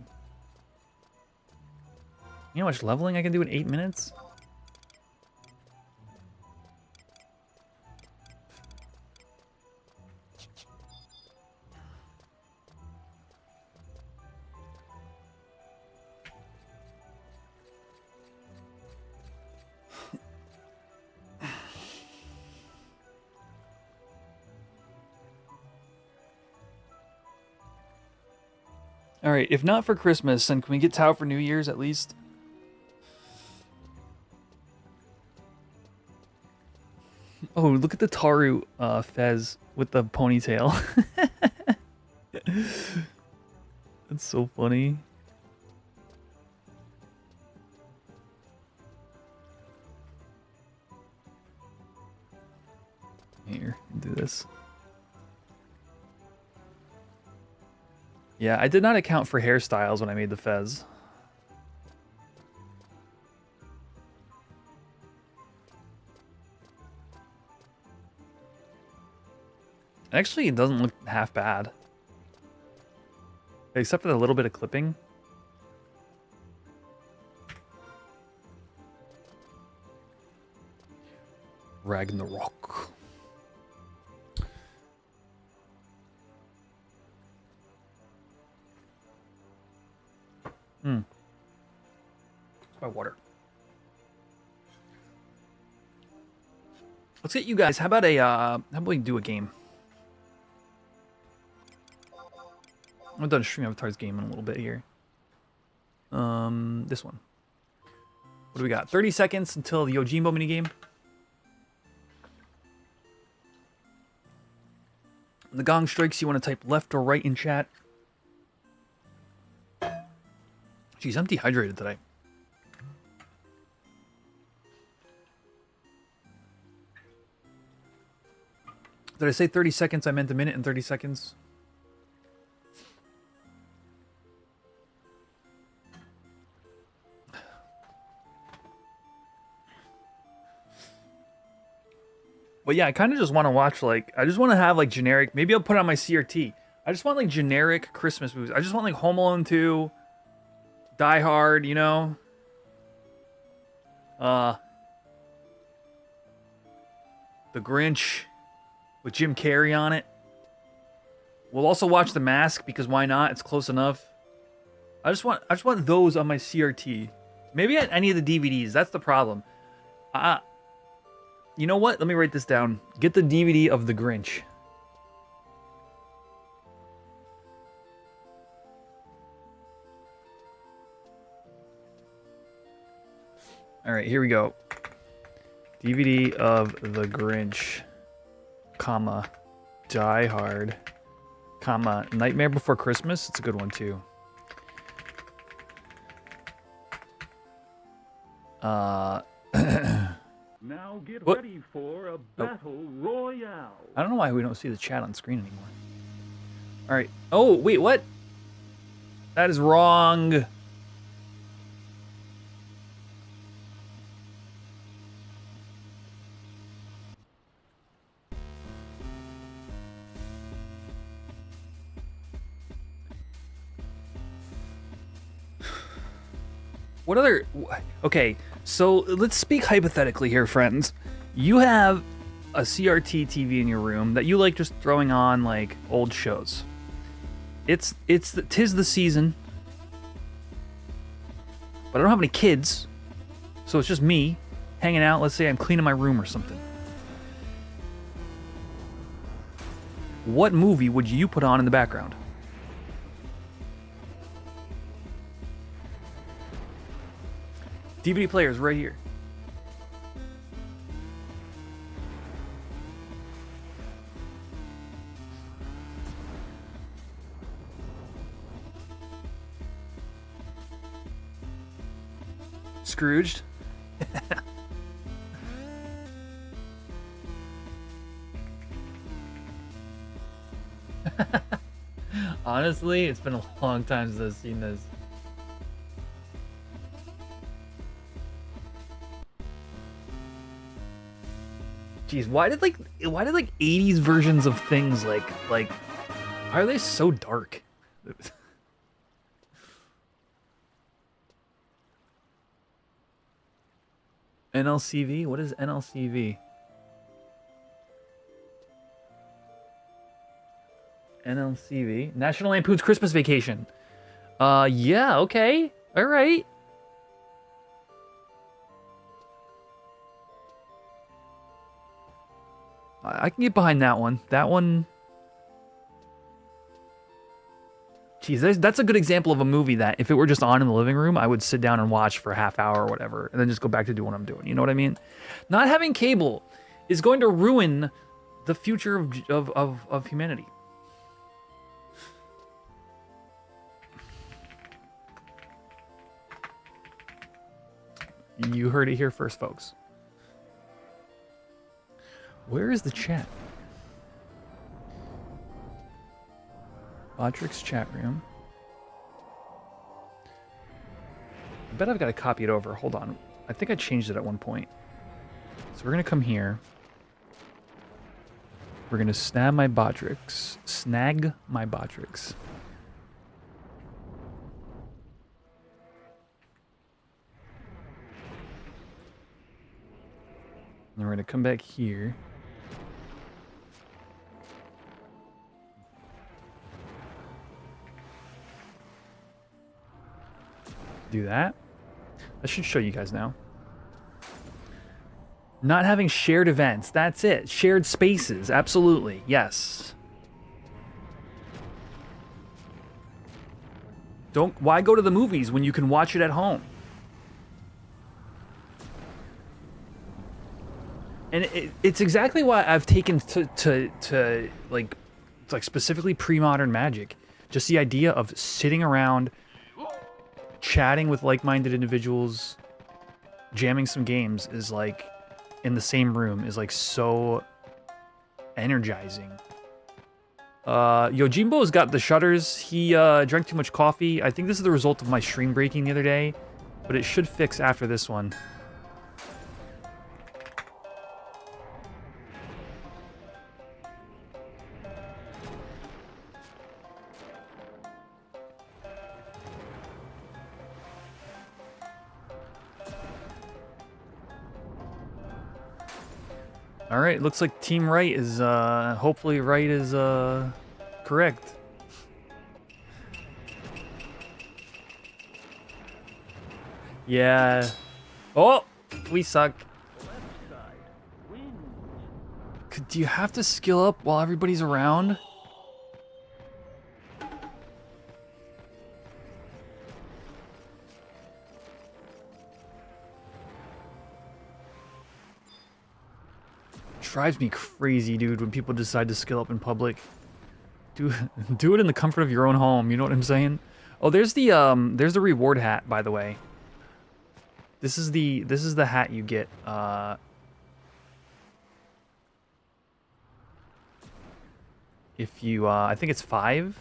You know how much leveling I can do in 8 minutes? Alright, if not for Christmas, then can we get Tau for New Year's at least? Oh, look at the Taru Fez with the ponytail. That's so funny. Here, do this. Yeah, I did not account for hairstyles when I made the Fez. Actually, it doesn't look half bad. Except for the little bit of clipping. Ragnarok. My water. Let's get you guys. How about we do a game? I'm done stream Avatar's game in a little bit here. This one. What do we got? 30 seconds until the Yojimbo minigame. When the gong strikes, you want to type left or right in chat. Jeez, I'm dehydrated today. Did I say 30 seconds? I meant a minute and 30 seconds. But yeah, I kind of just want to watch, like, I just want to have, like, generic, maybe I'll put it on my CRT. I just want, like, generic Christmas movies. I just want, like, Home Alone 2, Die Hard, you know? The Grinch with Jim Carrey on it. We'll also watch The Mask because why not? It's close enough. I just want those on my CRT. Maybe at any of the DVDs. That's the problem. You know what? Let me write this down. Get the DVD of The Grinch. All right, here we go. DVD of The Grinch, comma, Die Hard, comma, Nightmare Before Christmas. It's a good one too. Now get ready for a battle royale. I don't know why we don't see the chat on screen anymore. All right. Oh, wait, what? That is wrong. What other... Okay, so let's speak hypothetically here, friends. You have a CRT TV in your room that you like just throwing on, like, old shows. Tis the season. But I don't have any kids. So it's just me hanging out. Let's say I'm cleaning my room or something. What movie would you put on in the background? DVD player's right here. Scrooged. Honestly, it's been a long time since I've seen this. Jeez, why did like 80s versions of things like why are they so dark? NLCV? What is NLCV? NLCV? National Lampoon's Christmas Vacation. Yeah, okay. All right. I can get behind that one. That one... Jeez, that's a good example of a movie that if it were just on in the living room, I would sit down and watch for a half hour or whatever, and then just go back to doing what I'm doing. You know what I mean? Not having cable is going to ruin the future of humanity. You heard it here first, folks. Where is the chat? Audric's chat room. I bet I've got to copy it over. Hold on. I think I changed it at one point. So we're going to come here. We're going to snag my Bodrix. Snag my Bodrix. And we're going to come back here. Do that. I should show you guys now. Not having shared events. That's it. Shared spaces. Absolutely. Yes. Why go to the movies when you can watch it at home? And it's exactly why I've taken to like specifically pre-modern magic. Just the idea of sitting around, chatting with like-minded individuals, jamming some games is like in the same room is like so energizing. Yojimbo's got the shutters. He drank too much coffee. I think this is the result of my stream breaking the other day, but it should fix after this one. All right, looks like Team Right is, hopefully Right is, correct. Yeah. Oh, we suck. Do you have to skill up while everybody's around? Drives me crazy, dude, when people decide to skill up in public. Do it in the comfort of your own home, you know what I'm saying? Oh, there's the reward hat, by the way. This is the hat you get if you I think it's 5.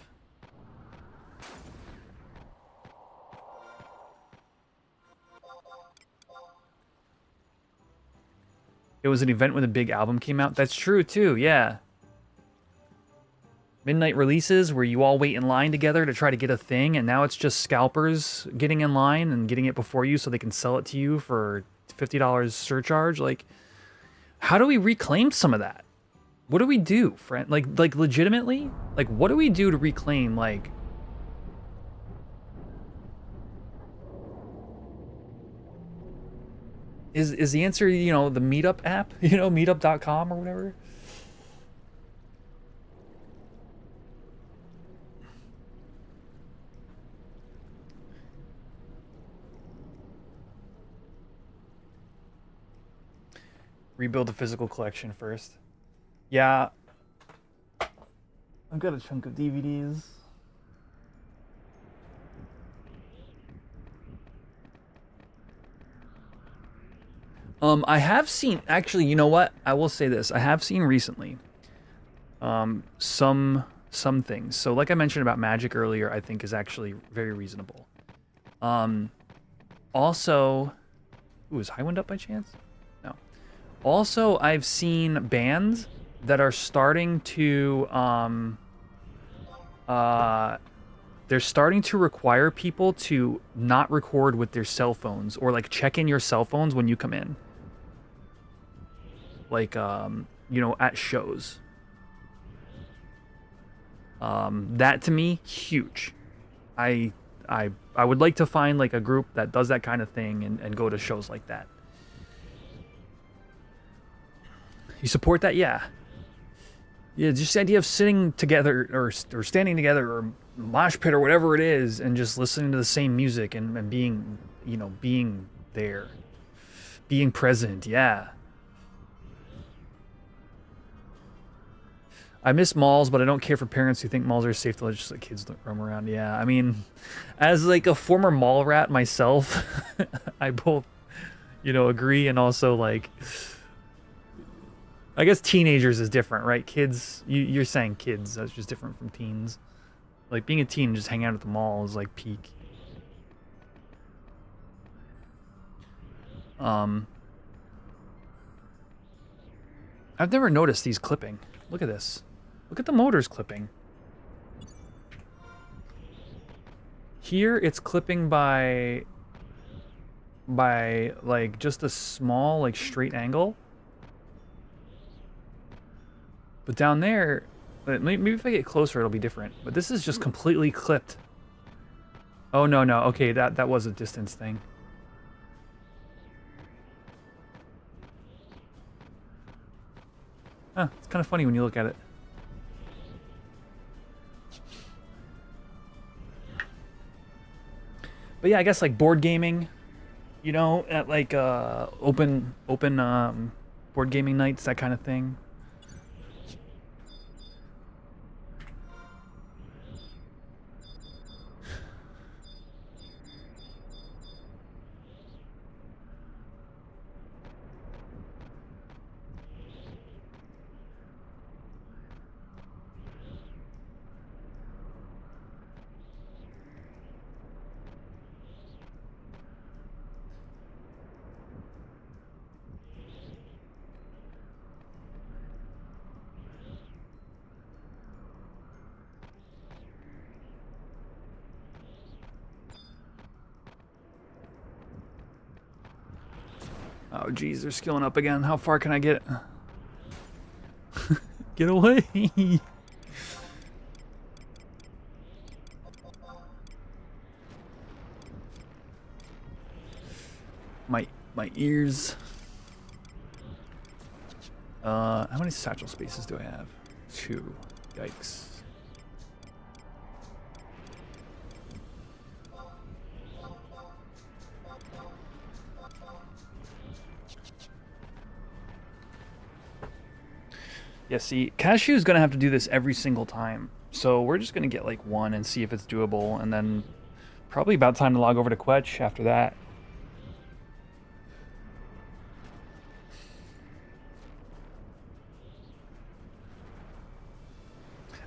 It was an event when the big album came out. That's true too, yeah. midnight releases where you all wait in line together to try to get a thing, and now it's just scalpers getting in line and getting it before you so they can sell it to you for $50 surcharge. Like, how do we reclaim some of that? What do we do, friend? Like legitimately? Like, what do we do to reclaim, like... Is the answer, you know, the Meetup app? You know, meetup.com or whatever? Rebuild the physical collection first. Yeah. I've got a chunk of DVDs. I have seen, actually, you know what? I will say this. I have seen recently some things. So like I mentioned about Magic earlier, I think is actually very reasonable. Also, ooh, is Highwind up by chance? No. Also, I've seen bands that are starting to they're starting to require people to not record with their cell phones, or like check in your cell phones when you come in. Like you know, at shows. That to me, huge. I would like to find like a group that does that kind of thing and go to shows like that. You support that? Yeah. Yeah, just the idea of sitting together or standing together or mosh pit or whatever it is and just listening to the same music and being, you know, being there. Being present, yeah. I miss malls, but I don't care for parents who think malls are safe to let just let kids roam around. Yeah, I mean, as like a former mall rat myself, I both, you know, agree, and also like, I guess teenagers is different, right? Kids, you're saying kids, that's just different from teens. Like being a teen, just hanging out at the mall is like peak. I've never noticed these clipping. Look at this. Look at the motors clipping. Here it's clipping by like just a small like straight angle. But down there, maybe if I get closer it'll be different. But this is just completely clipped. Oh no, okay, that was a distance thing. Huh, it's kind of funny when you look at it. But yeah, I guess like board gaming, you know, at like open board gaming nights, that kind of thing. Oh, geez, they're skilling up again. How far can I get? Get away! My ears. How many satchel spaces do I have? 2. Yikes. Yeah, see, Cashew's gonna have to do this every single time. So we're just gonna get like 1 and see if it's doable, and then probably about time to log over to Quetch after that.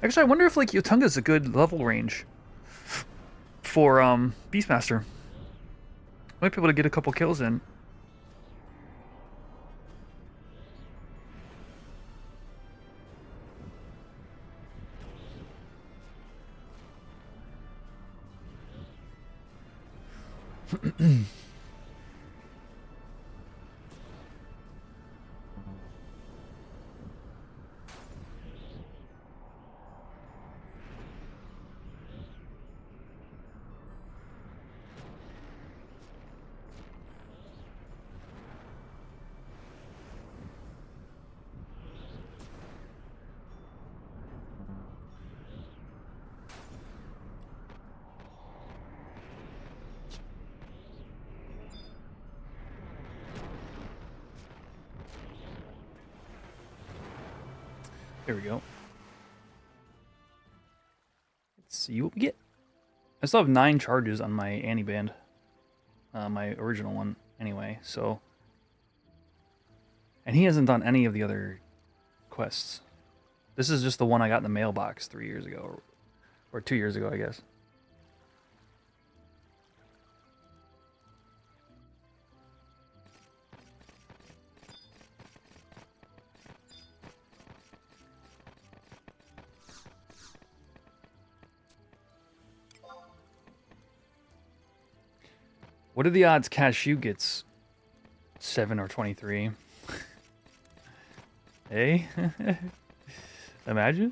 Actually, I wonder if like Yotunga's a good level range for Beastmaster. Might be able to get a couple kills in. There we go. Let's see what we get. I still have 9 charges on my anti-band. My original one, anyway, so... And he hasn't done any of the other quests. This is just the one I got in the mailbox 3 years ago. Or 2 years ago, I guess. What are the odds Cashew gets 7 or 23? Hey? Imagine?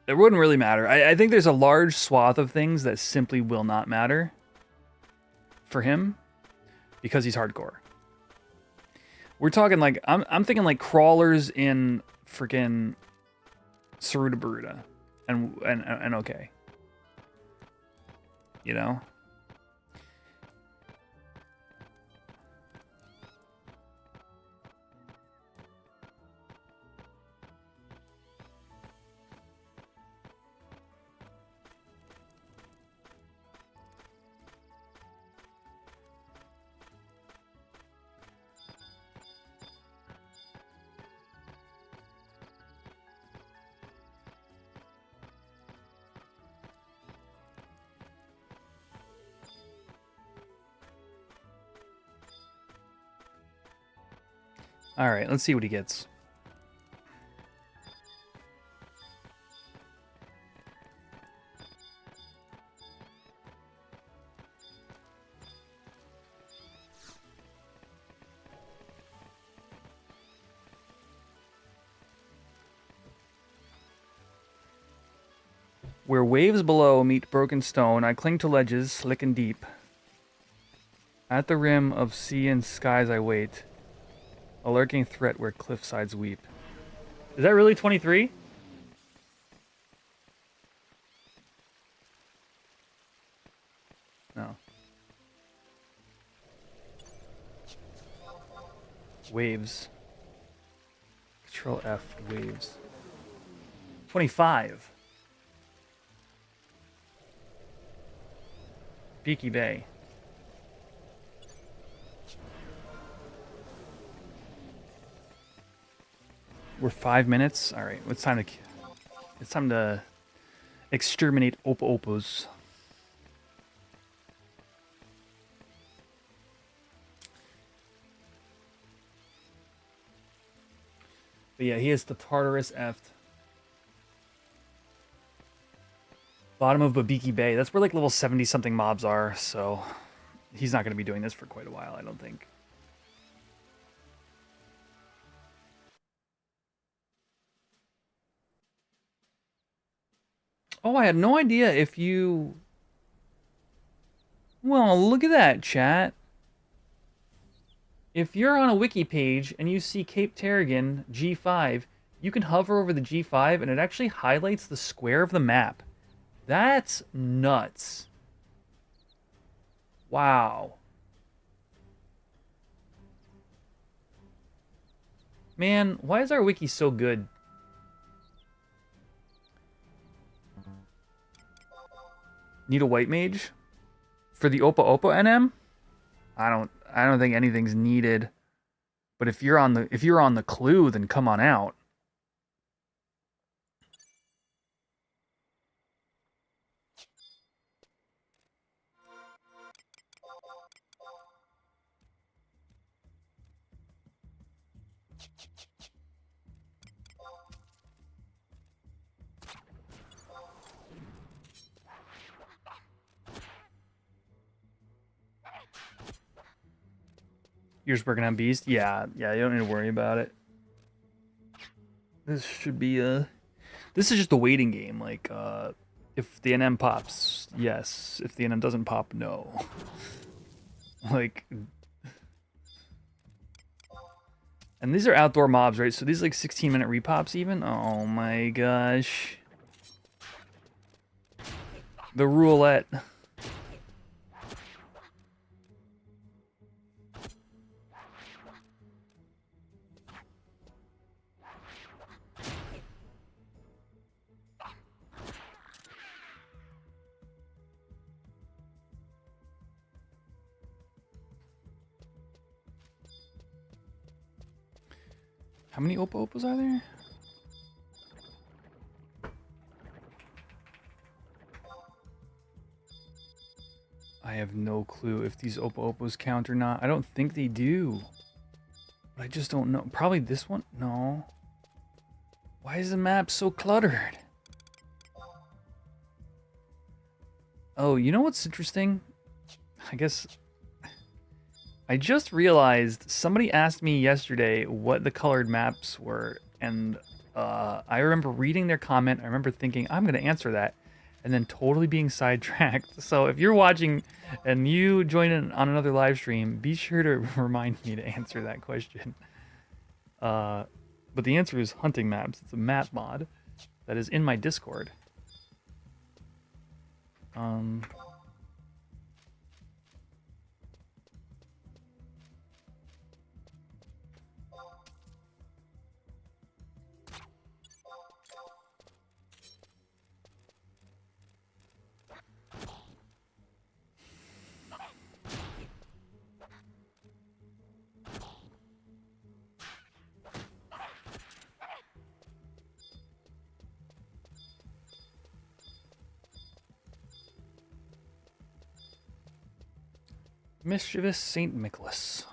It wouldn't really matter. I think there's a large swath of things that simply will not matter for him because he's hardcore. We're talking like, I'm thinking like crawlers in freaking Saruta Baruta and okay. You know? All right, let's see what he gets. Where waves below meet broken stone, I cling to ledges, slick and deep. At the rim of sea and skies I wait. A lurking threat where cliff sides weep. Is that really 23? No. Waves. Control F, waves. 25. Beaky Bay. We're 5 minutes. All right, it's time to exterminate Opa-Opos. But yeah, he is the Tartarus Eft. Bottom of Babiki Bay. That's where like level 70 something mobs are, so he's not going to be doing this for quite a while, I don't think. Oh, I had no idea if you... Well, look at that, chat. If you're on a wiki page and you see Cape Terragon G5, you can hover over the G5 and it actually highlights the square of the map. That's nuts. Wow. Man, why is our wiki so good? Need a white mage for the Opa NM? I don't think anything's needed. But if you're on the clue, then come on out. You're just working on Beast? Yeah, yeah, you don't need to worry about it. This should be a... This is just a waiting game. Like, if the NM pops, yes. If the NM doesn't pop, no. Like... And these are outdoor mobs, right? So these like 16-minute repops even? Oh my gosh. The roulette. How many Oppo Oppos are there? I have no clue if these Oppo Oppos count or not. I don't think they do. But I just don't know. Probably this one? No. Why is the map so cluttered? Oh, you know what's interesting? I guess... I just realized somebody asked me yesterday what the colored maps were, and I remember reading their comment. I remember thinking, I'm going to answer that, and then totally being sidetracked. So if you're watching and you join in on another live stream, be sure to remind me to answer that question. But the answer is hunting maps. It's a map mod that is in my Discord. Mischievous St. Nicholas.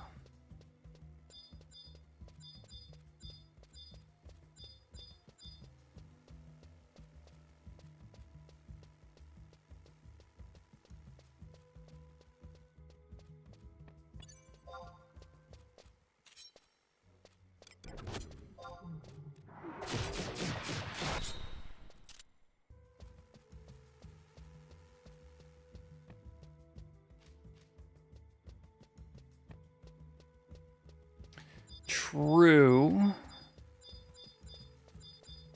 True.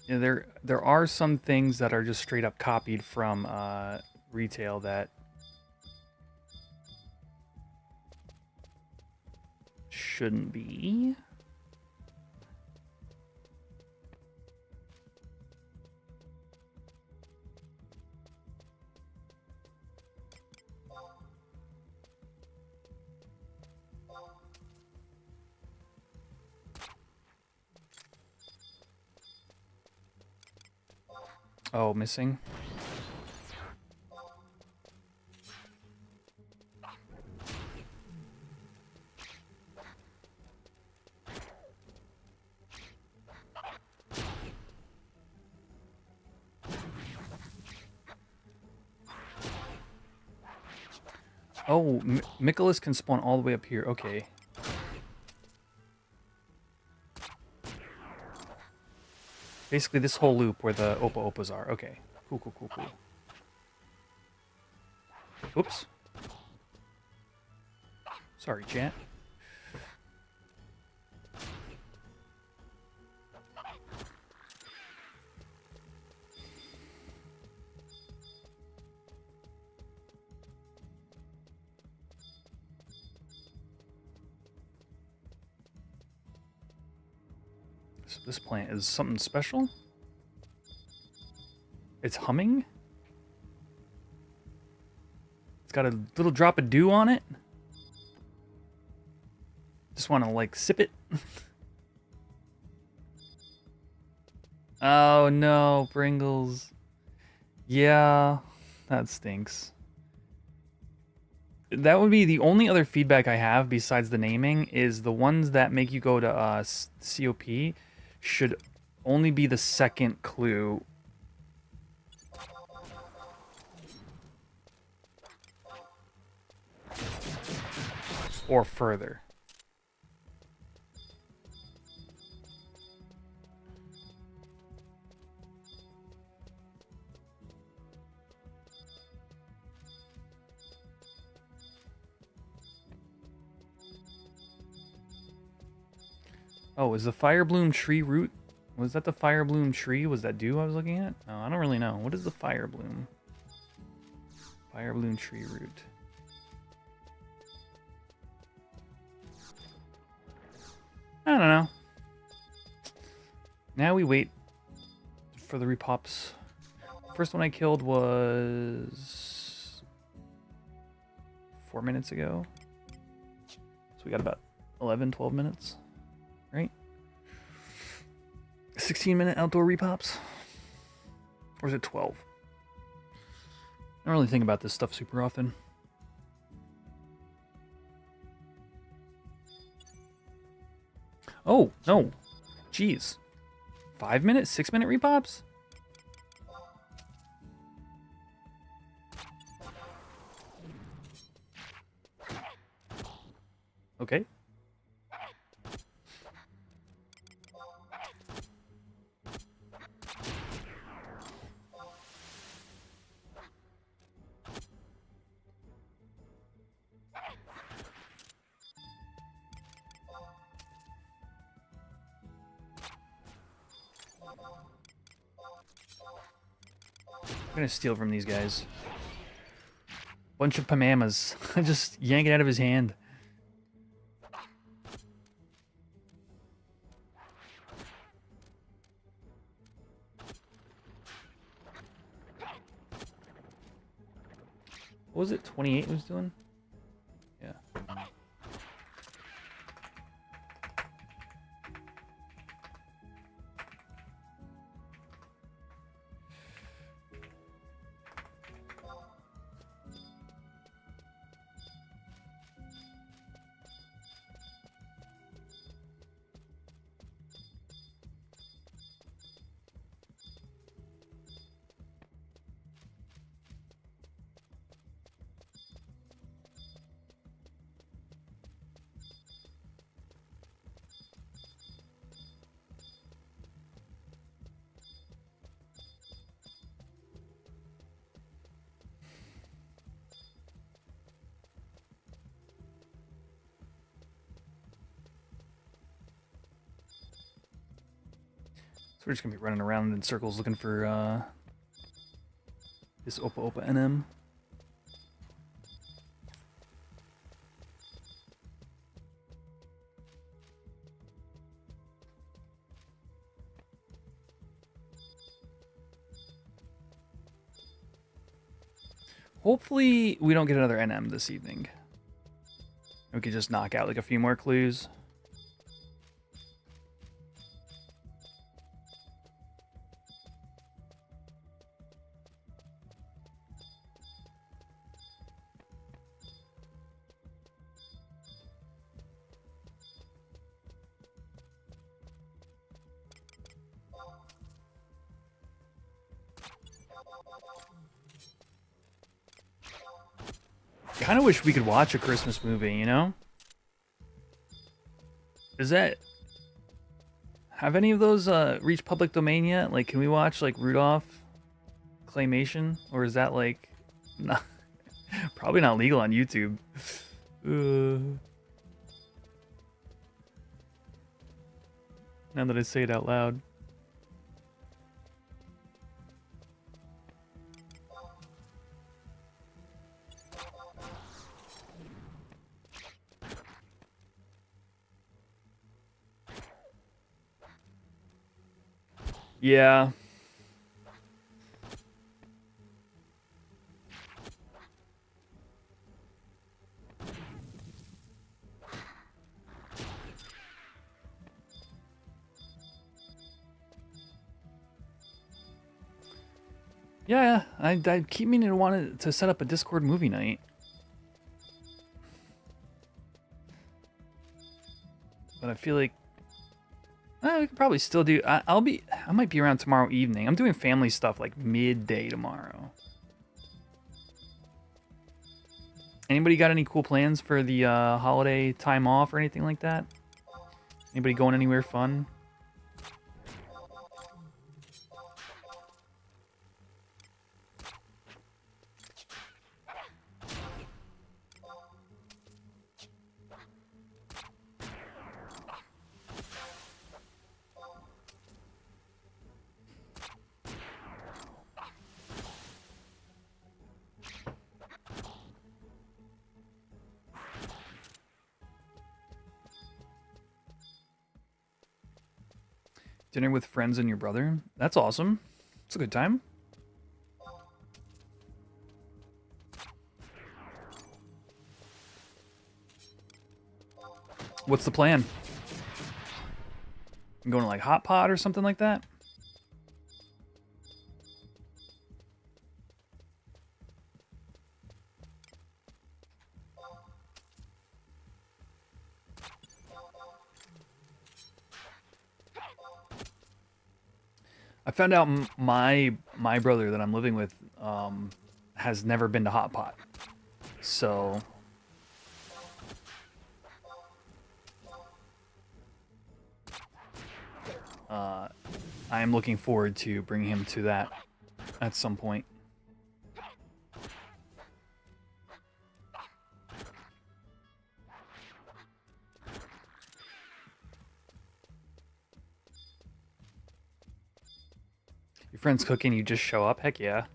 Yeah, there are some things that are just straight up copied from retail that shouldn't be. Oh, missing. Oh, Nicholas can spawn all the way up here. Okay. Basically, this whole loop where the Oppo Oppos are. Okay. Cool, cool, cool, cool. Oops. Sorry, chat. So this plant is something special? It's humming? It's got a little drop of dew on it? Just want to, like, sip it? Oh, no, Pringles. Yeah, that stinks. That would be the only other feedback I have besides the naming is the ones that make you go to COP should only be the second clue. Or further. Oh, is the fire bloom tree root? Was that the fire bloom tree? Was that dew I was looking at? No, I don't really know. What is the fire bloom? Fire bloom tree root. I don't know. Now we wait for the repops. First one I killed was 4 minutes ago. So we got about 11, 12 minutes, right? 16-minute outdoor repops? Or is it 12? I don't really think about this stuff super often. Oh, no. Jeez. 5 minutes? 6-minute repops? Okay. I'm gonna steal from these guys. Bunch of Pamamas. Just yank it out of his hand. What was it? 28 was doing? Yeah. We're just gonna be running around in circles looking for this Opa Opa NM. Hopefully we don't get another NM this evening. We could just knock out like a few more clues. Kind of wish we could watch a Christmas movie, you know? Is that... Have any of those reached public domain yet? Like, can we watch, like, Rudolph Claymation? Or is that, like... Not, probably not legal on YouTube. Now that I say it out loud. Yeah. Yeah, I keep meaning to want to set up a Discord movie night. But I feel like we could probably still do. I might be around tomorrow evening. I'm doing family stuff like midday tomorrow. Anybody got any cool plans for the holiday time off or anything like that? Anybody going anywhere fun? Dinner with friends and your brother. That's awesome. It's a good time. What's the plan? I'm going to like hot pot or something like that? I found out my brother that I'm living with has never been to hot pot. So I am looking forward to bringing him to that at some point. Your friend's cooking, you just show up? Heck yeah.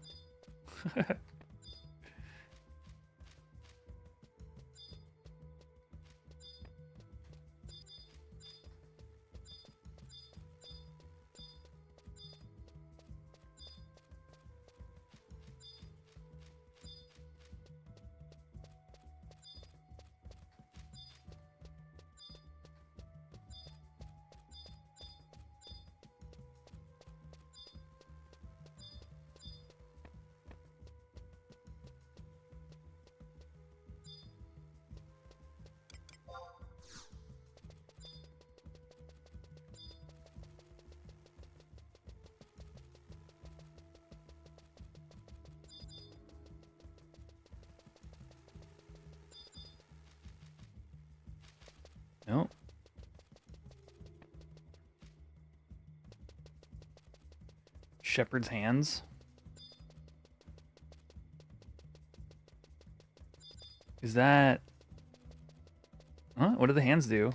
No. Shepherd's hands. Is that... Huh? What do the hands do?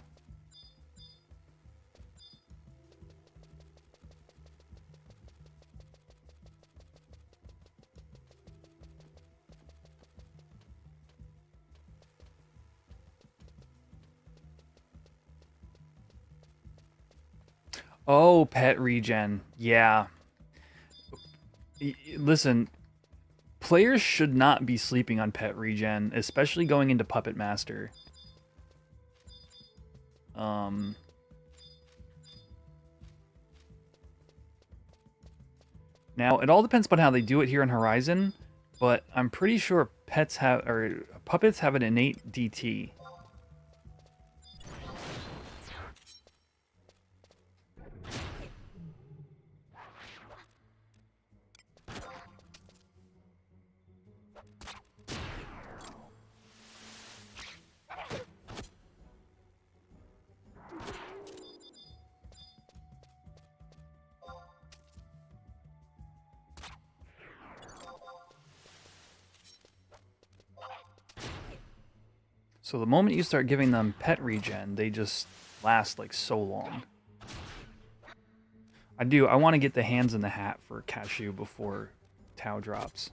Oh, pet regen. Yeah. Listen, players should not be sleeping on pet regen, especially going into Puppet Master. Now, it all depends on how they do it here in Horizon, but I'm pretty sure puppets have an innate DT. So the moment you start giving them pet regen, they just last like so long. I want to get the hands in the hat for Cashew before Tau drops.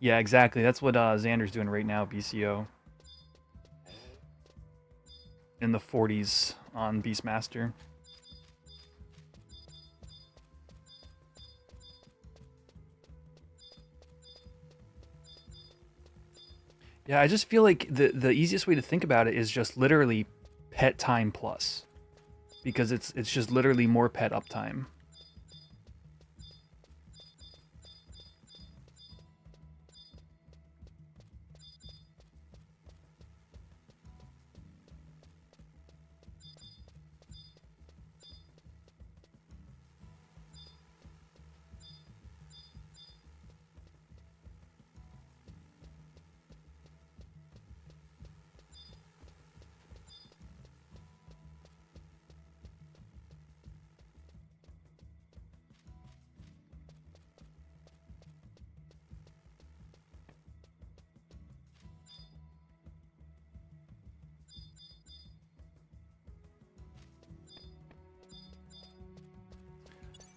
Yeah, exactly. That's what Xander's doing right now, BCO. In the 40s on Beastmaster. Yeah, I just feel like the easiest way to think about it is just literally pet time plus. Because it's just literally more pet uptime.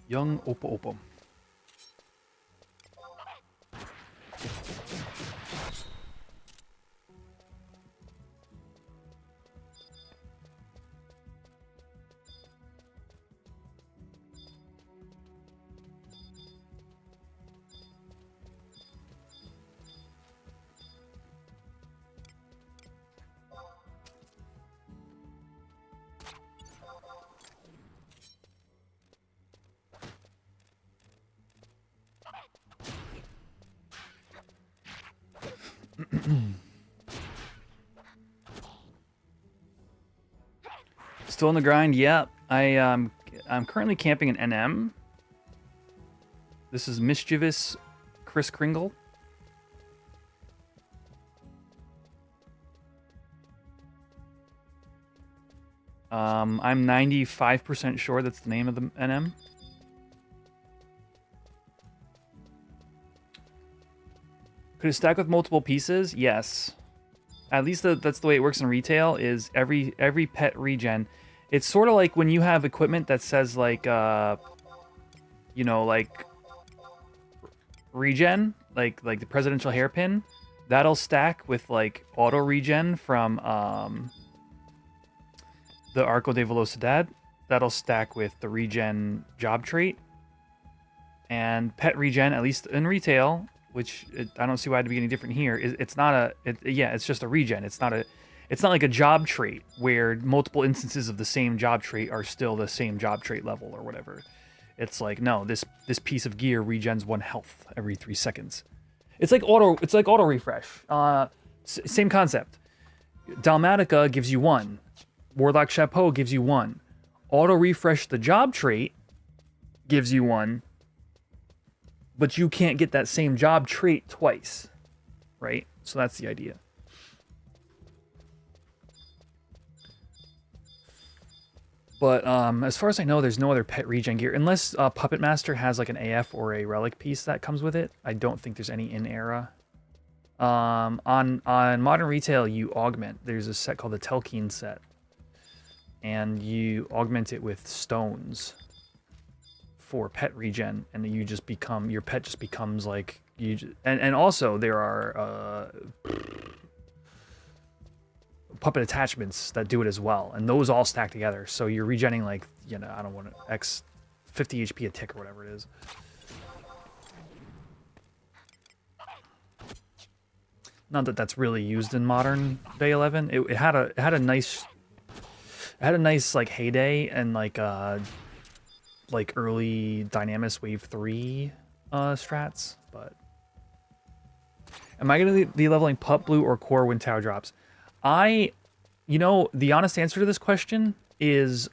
Young Opa Opa. Still in the grind? Yeah. I'm currently camping an NM. This is Mischievous Kris Kringle. I'm 95% sure that's the name of the NM. Could it stack with multiple pieces? Yes. At least that's the way it works in retail, is every pet regen. It's sort of like when you have equipment that says like, you know, like regen, like the presidential hairpin. That'll stack with like auto regen from the Arco de Velocidad. That'll stack with the regen job trait. And pet regen, at least in retail, which I don't see why it'd be any different here. It's not a, yeah, it's just a regen. It's not like a job trait where multiple instances of the same job trait are still the same job trait level or whatever. It's like, no, this piece of gear regens 1 health every 3 seconds. It's like auto refresh. Same concept. Dalmatica gives you 1. Warlock Chapeau gives you 1. Auto refresh the job trait gives you 1. But you can't get that same job trait twice, right? So that's the idea. But as far as I know, there's no other pet regen gear. Unless Puppet Master has like an AF or a relic piece that comes with it. I don't think there's any in era. On Modern Retail, you augment. There's a set called the Telkeen set. And you augment it with stones for pet regen, and you just become, your pet just becomes like, and also there are puppet attachments that do it as well, and those all stack together, so you're regenning like, you know, I don't want to, X 50 HP a tick or whatever it is. Not that that's really used in modern day 11. It had a nice like heyday and like early Dynamis Wave 3 strats, but am I going to be leveling Pup Blue or Core when Tau drops? You know, the honest answer to this question is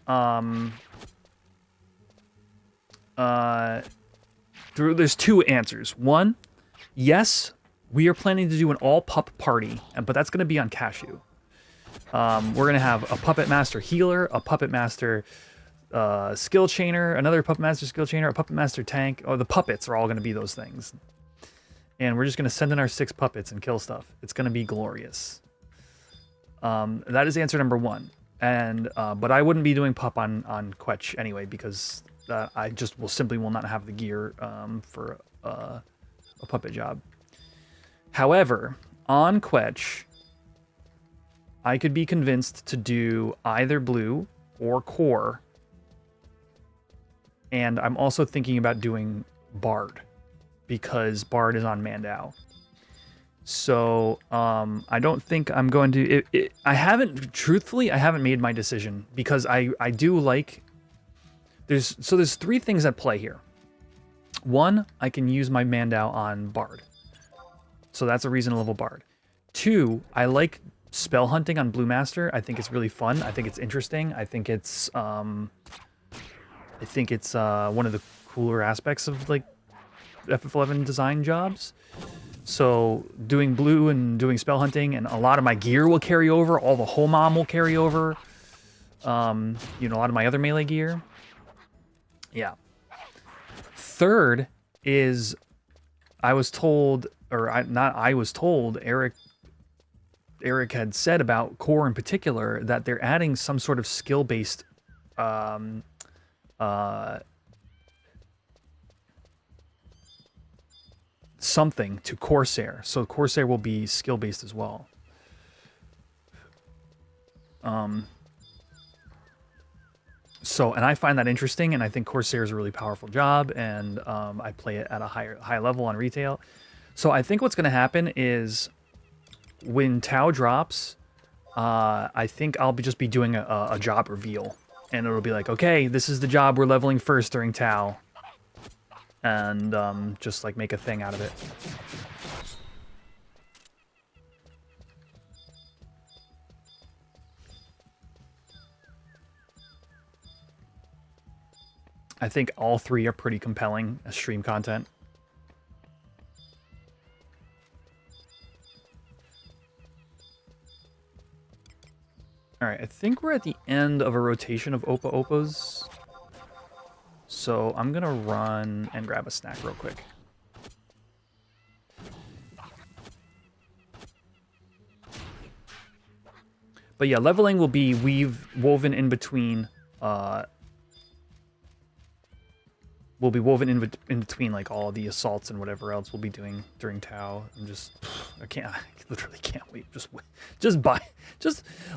there's 2 answers. One, yes, we are planning to do an all pup party, but that's going to be on Cashew. We're going to have a Puppet Master healer, a Puppet Master skill chainer, another Puppet Master skill chainer, a Puppet Master tank. Oh, the puppets are all going to be those things. And we're just going to send in our 6 puppets and kill stuff. It's going to be glorious. That is answer number 1. And but I wouldn't be doing pup on Quetch anyway, because I just will not have the gear for a puppet job. However, on Quetch, I could be convinced to do either blue or core. And I'm also thinking about doing Bard, because Bard is on Mandau. So I don't think I'm going to... I haven't made my decision, because I do like... There's 3 things at play here. 1, I can use my Mandau on Bard. So that's a reason to level Bard. 2, I like spell hunting on Blue Master. I think it's really fun. I think it's interesting. I think it's one of the cooler aspects of like FF11 design jobs. So doing blue and doing spell hunting, and a lot of my gear will carry over. All the Homam will carry over. You know, a lot of my other melee gear. Yeah. Third is, Eric had said about core in particular that they're adding some sort of skill-based something to Corsair. So Corsair will be skill-based as well. And I find that interesting, and I think Corsair is a really powerful job, and I play it at a high level on retail. So I think what's going to happen is when Tau drops, I think I'll just be doing a job reveal, and it'll be like, okay, this is the job we're leveling first during Tau, and just like make a thing out of it. I think all three are pretty compelling as stream content. All right, I think we're at the end of a rotation of Opa Opas. So I'm gonna run and grab a snack real quick. But yeah, leveling will be woven in between. Will be woven in between like all the assaults and whatever else we'll be doing during Tau. I literally can't wait. Just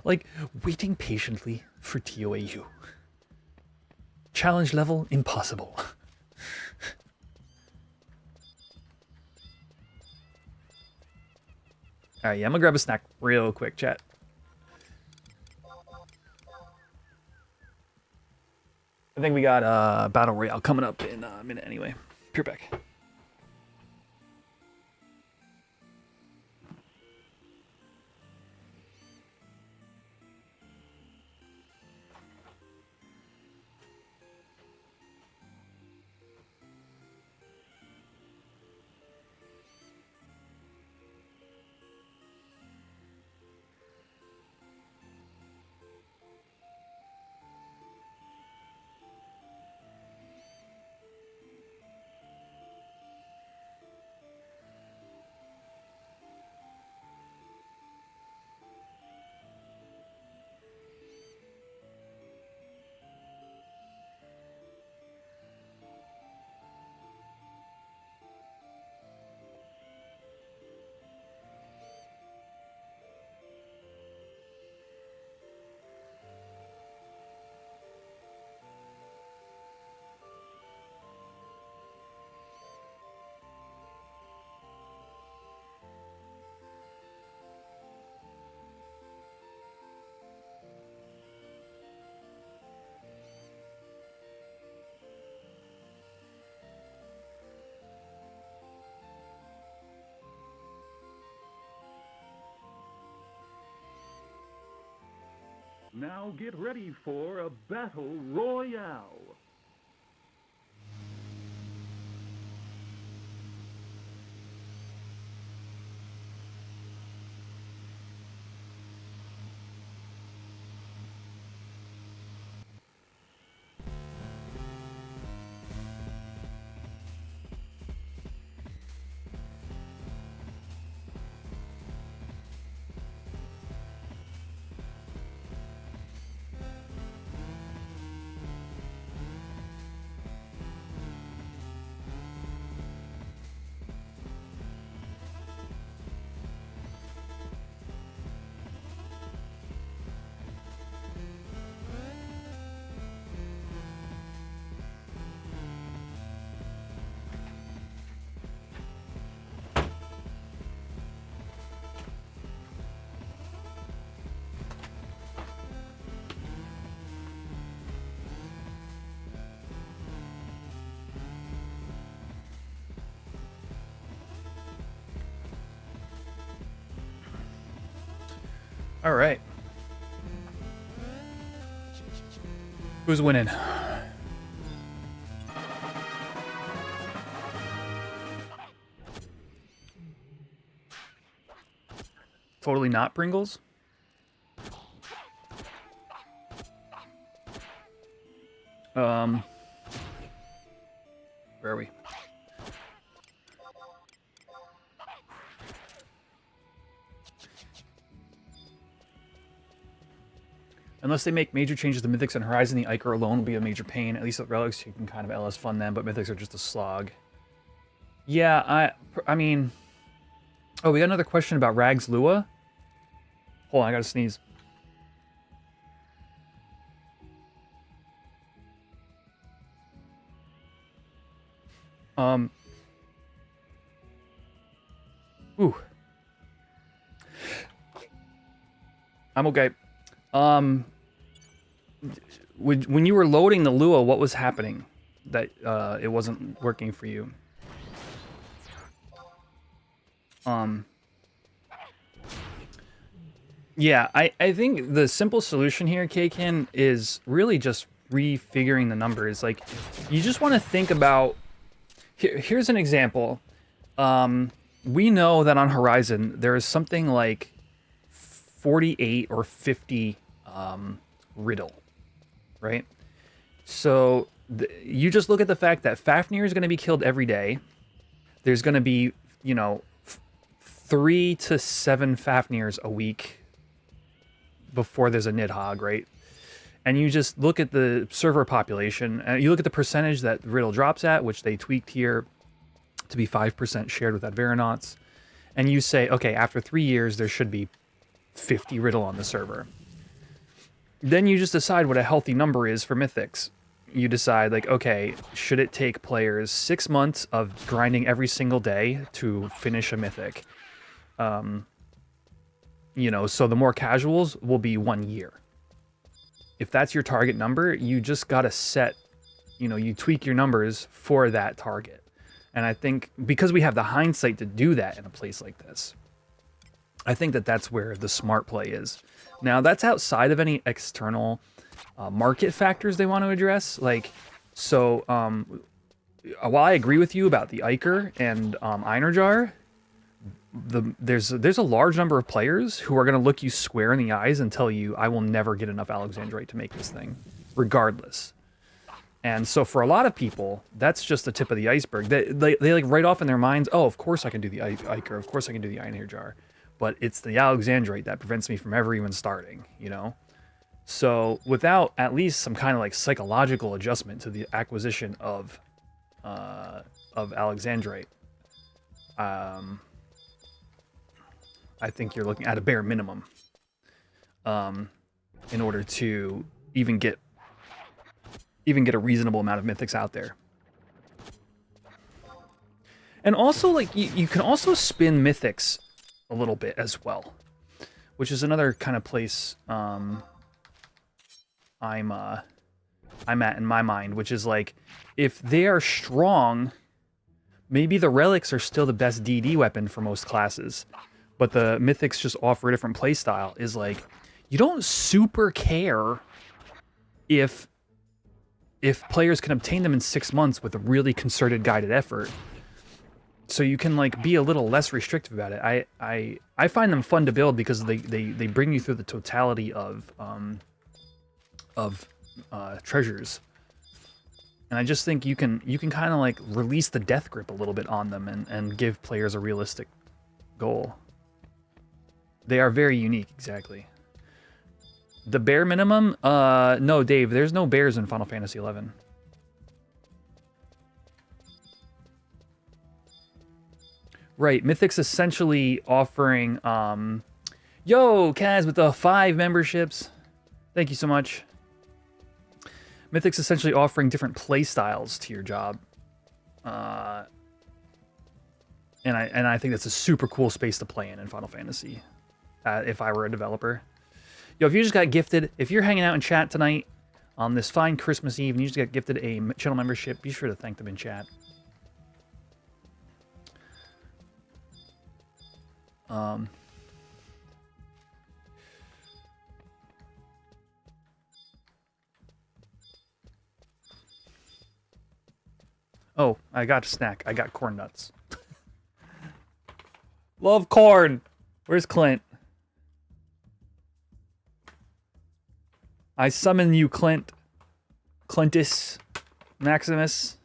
like waiting patiently for TOAU. Challenge level impossible. All right, yeah, I'm gonna grab a snack real quick, chat. I think we got Battle Royale coming up in a minute anyway. Pure back. Now get ready for a battle royale. All right. Who's winning? Totally not Pringles? Where are we? Unless they make major changes to Mythics and Horizon, the Iker alone will be a major pain. At least with Relics, you can kind of LS fund them, but Mythics are just a slog. Yeah, I mean... Oh, we got another question about Rags Lua. Hold on, I gotta sneeze. Ooh. I'm okay. When you were loading the Lua, what was happening that it wasn't working for you? Yeah, I think the simple solution here, Kaken, is really just refiguring the numbers. Like, you just want to think about. Here's an example. We know that on Horizon there is something like 48 or 50 riddle, right? So you just look at the fact that Fafnir is going to be killed every day. There's going to be, 3 to 7 Fafnirs a week before there's a Nidhogg, right? And you just look at the server population, and you look at the percentage that riddle drops at, which they tweaked here to be 5% shared with Adveronauts, and you say, okay, after 3 years, there should be 50 riddle on the server. Then you just decide what a healthy number is for Mythics. You decide, like, okay, should it take players 6 months of grinding every single day to finish a Mythic? So the more casuals will be 1 year. If that's your target number, you just gotta set, you tweak your numbers for that target. And I think because we have the hindsight to do that in a place like this, I think that that's where the smart play is. Now, that's outside of any external market factors they want to address. While I agree with you about the Iker and Einerjar, there's a large number of players who are going to look you square in the eyes and tell you, I will never get enough Alexandrite to make this thing, regardless. And so for a lot of people, that's just the tip of the iceberg. They like write off in their minds, oh, of course I can do the Iker, of course I can do the Einherjar. But it's the Alexandrite that prevents me from ever even starting, So without at least some kind of like psychological adjustment to the acquisition of Alexandrite, I think you're looking at a bare minimum in order to even get a reasonable amount of mythics out there. And also, like, you can also spin mythics a little bit as well, which is another kind of place I'm at in my mind, which is like, if they are strong, maybe the relics are still the best DD weapon for most classes, but the mythics just offer a different playstyle. Is like, you don't super care if players can obtain them in 6 months with a really concerted guided effort. So you can like be a little less restrictive about it. I find them fun to build because they bring you through the totality of treasures. And I just think you can kind of like release the death grip a little bit on them and give players a realistic goal. They are very unique, exactly. The bare minimum? No, Dave, there's no bears in Final Fantasy XI. Right, Mythic's essentially offering, yo, Kaz with the 5 memberships. Thank you so much. Mythic's essentially offering different play styles to your job. And I think that's a super cool space to play in Final Fantasy, if I were a developer. Yo, if you just got gifted, if you're hanging out in chat tonight on this fine Christmas Eve and you just got gifted a channel membership, be sure to thank them in chat. Oh, I got a snack. I got corn nuts. Love corn. Where's Clint? I summon you, Clint. Clintus. Maximus.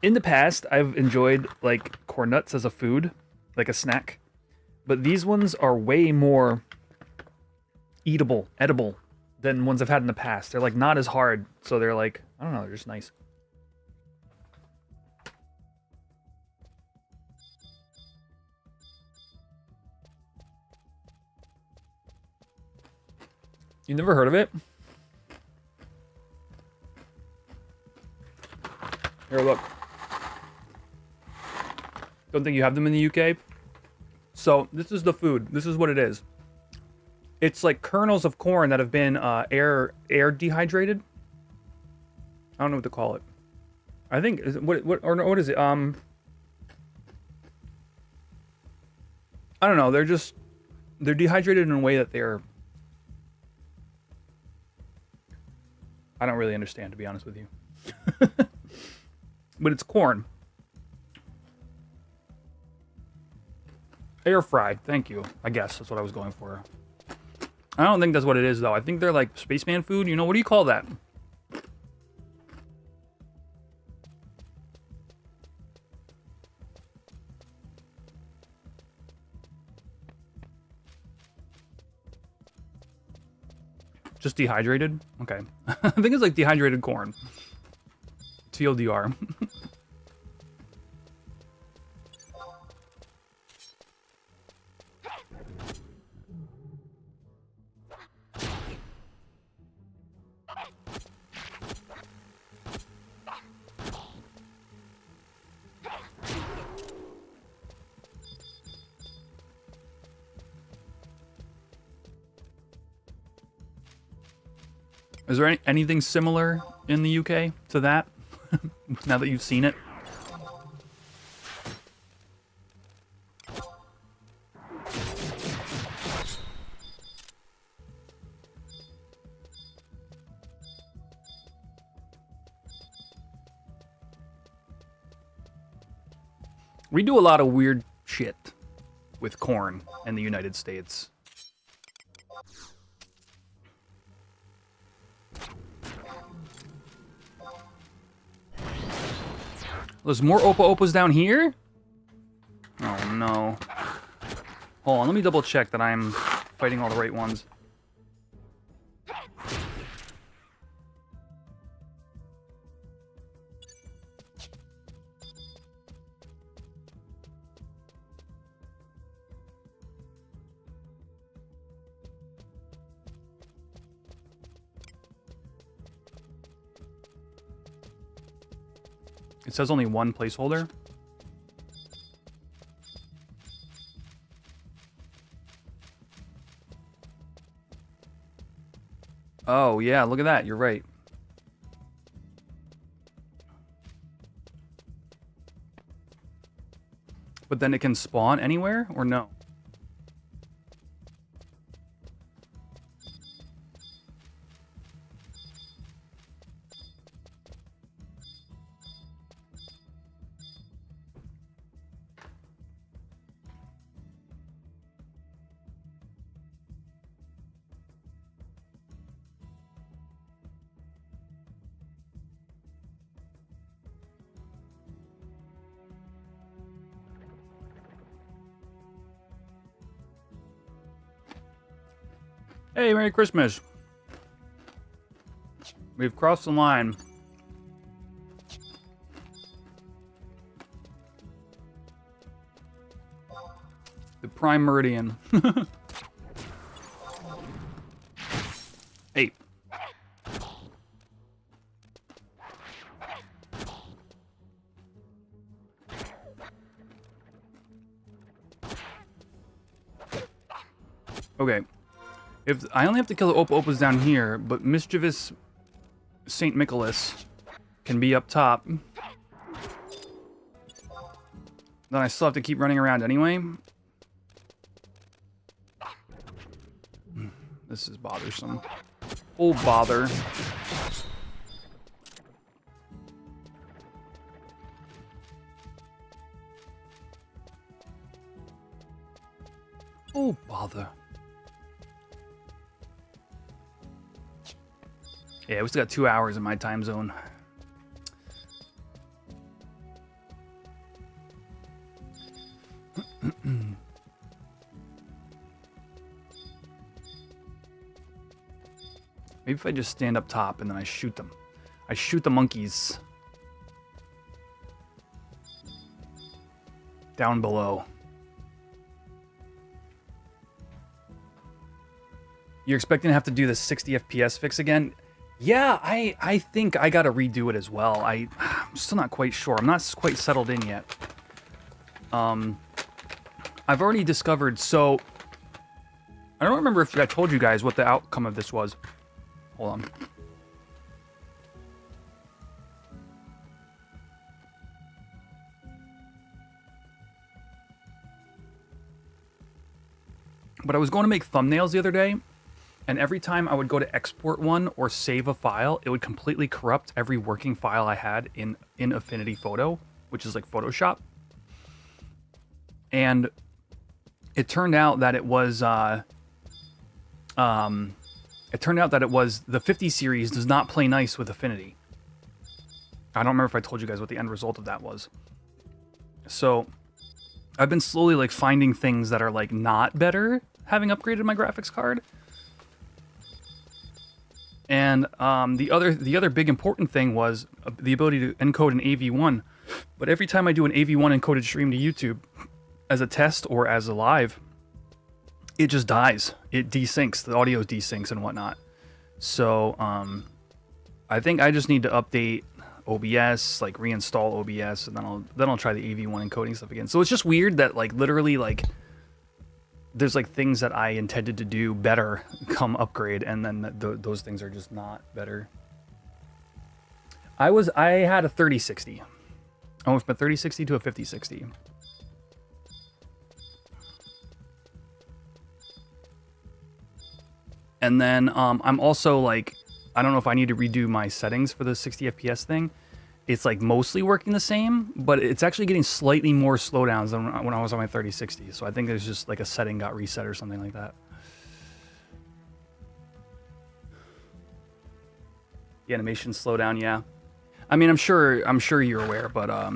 In the past, I've enjoyed, like, corn nuts as a food, like a snack. But these ones are way more edible than ones I've had in the past. They're, like, not as hard, so they're, like, I don't know, they're just nice. You never heard of it? Here, look. Don't think you have them in the UK? So, this is the food. This is what it is. It's like kernels of corn that have been air dehydrated. I don't know what to call it. I think what is it? I don't know. They're dehydrated in a way that they're. I don't really understand, to be honest with you. But it's corn. Air fried. Thank you. I guess that's what I was going for. I don't think that's what it is, though. I think they're like spaceman food. You know, what do you call that? Just dehydrated? Okay. I think it's like dehydrated corn. TLDR. Is there anything similar in the UK to that? Now that you've seen it? We do a lot of weird shit with corn in the United States. There's more Opa Opas down here? Oh no. Hold on, let me double check that I'm fighting all the right ones. It says only one placeholder. Oh, yeah, look at that. You're right. But then it can spawn anywhere, or no? Hey, Merry Christmas. We've crossed the line. The Prime Meridian. Hey. Okay. If I only have to kill the Opa Opas down here, but mischievous Saint Nicholas can be up top, then I still have to keep running around anyway. This is bothersome. Oh, bother. Oh, bother. Yeah, we still got 2 hours in my time zone. Maybe if I just stand up top and then I shoot them. I shoot the monkeys. Down below. You're expecting to have to do the 60 FPS fix again? Yeah, I think I gotta redo it as well. I'm still not quite sure. I'm not quite settled in yet. I've already discovered, so... I don't remember if I told you guys what the outcome of this was. Hold on. But I was going to make thumbnails the other day, and every time I would go to export one or save a file, it would completely corrupt every working file I had in Affinity Photo, which is like Photoshop. And it turned out that it was the 50 series does not play nice with Affinity. I don't remember if I told you guys what the end result of that was. So I've been slowly like finding things that are like not better having upgraded my graphics card. And the other big important thing was the ability to encode an AV1. But every time I do an AV1 encoded stream to YouTube as a test or as a live, it just dies. It desyncs. The audio desyncs and whatnot. So I think I just need to update OBS, like reinstall OBS, and then I'll try the AV1 encoding stuff again. So it's just weird that like literally like there's like things that I intended to do better come upgrade, and then those things are just not better. I had a 3060. I went from a 3060 to a 5060. And then I'm also like, I don't know if I need to redo my settings for the 60 FPS thing. It's like mostly working the same, but it's actually getting slightly more slowdowns than when I was on my 3060. So I think there's just like a setting got reset or something like that. The animation slowdown, yeah. I mean, I'm sure you're aware, but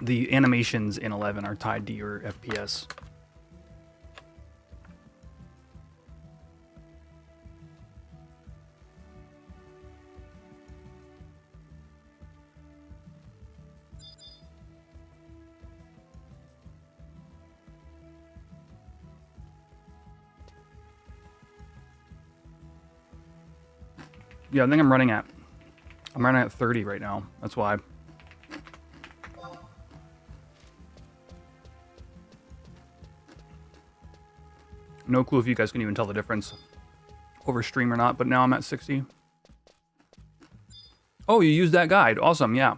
the animations in 11 are tied to your FPS. Yeah, I think I'm running at 30 right now. That's why. No clue if you guys can even tell the difference over stream or not, but now I'm at 60. Oh, you used that guide. Awesome, yeah.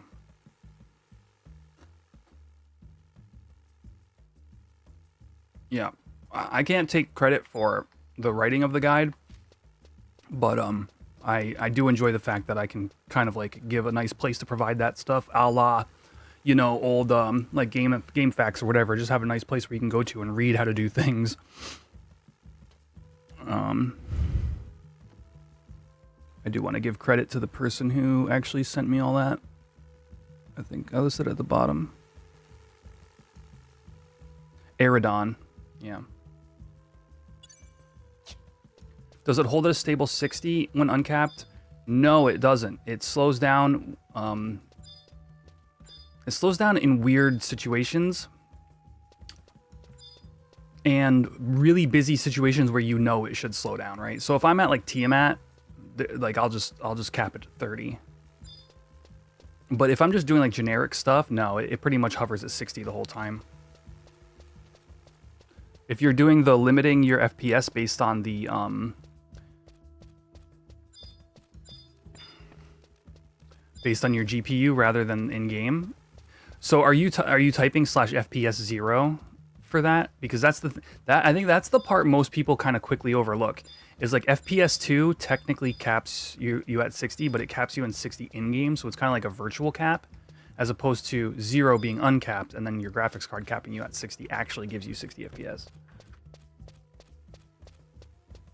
Yeah. I can't take credit for the writing of the guide, but I do enjoy the fact that I can kind of like give a nice place to provide that stuff, a la, you know, old like game facts or whatever. Just have a nice place where you can go to and read how to do things. I do want to give credit to the person who actually sent me all that. I think I listed it at the bottom. Aerodon, yeah. Does it hold at a stable 60 when uncapped? No, it doesn't. It slows down. It slows down in weird situations and really busy situations where you know it should slow down, right? So if I'm at like Tiamat, like I'll just cap it to 30. But if I'm just doing like generic stuff, no, it pretty much hovers at 60 the whole time. If you're doing the limiting your FPS based on the based on your GPU rather than in game. So are you typing /FPS 0 for that? Because that's I think that's the part most people kind of quickly overlook. Is like FPS 2 technically caps you at 60, but it caps you in 60 in game, so it's kind of like a virtual cap, as opposed to 0 being uncapped, and then your graphics card capping you at 60 actually gives you 60 FPS.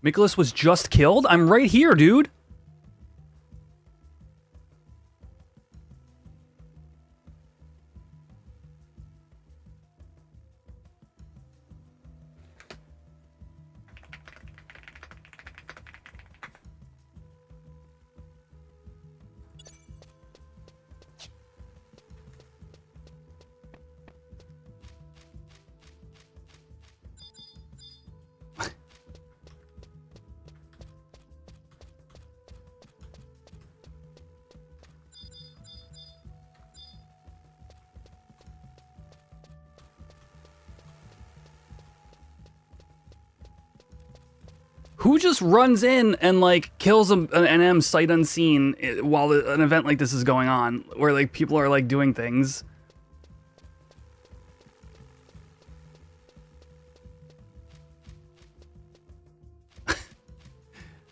Nicholas was just killed? I'm right here, dude. Who just runs in and like kills an M sight unseen while an event like this is going on, where like people are like doing things?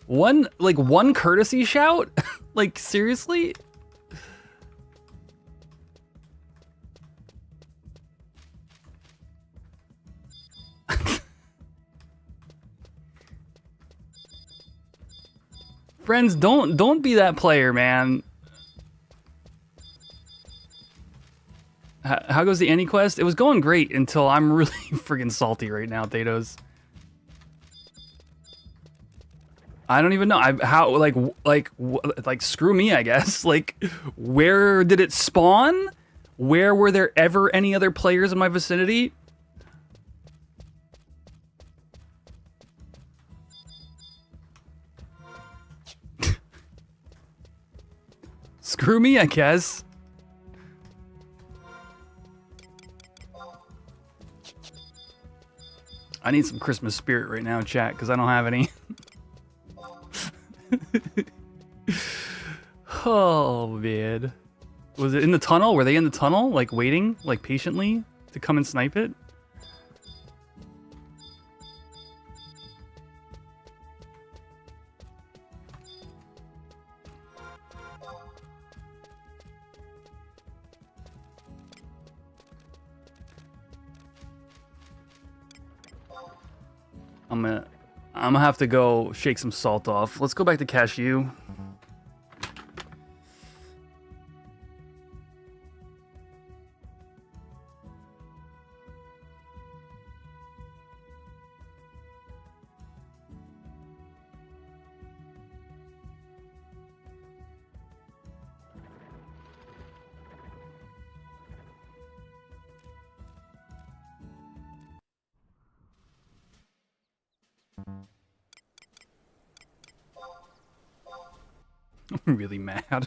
One courtesy shout? Like, seriously? Friends, don't be that player, man. How goes the AnyQuest? It was going great until I'm really friggin' salty right now, Thanos. I don't even know. Like screw me, I guess. Like, where did it spawn? Where were there ever any other players in my vicinity? Screw me, I guess. I need some Christmas spirit right now, chat, because I don't have any. Oh, man. Was it in the tunnel? Were they in the tunnel, like, waiting, like, patiently to come and snipe it? I'm gonna have to go shake some salt off. Let's go back to cashew. I'm really mad.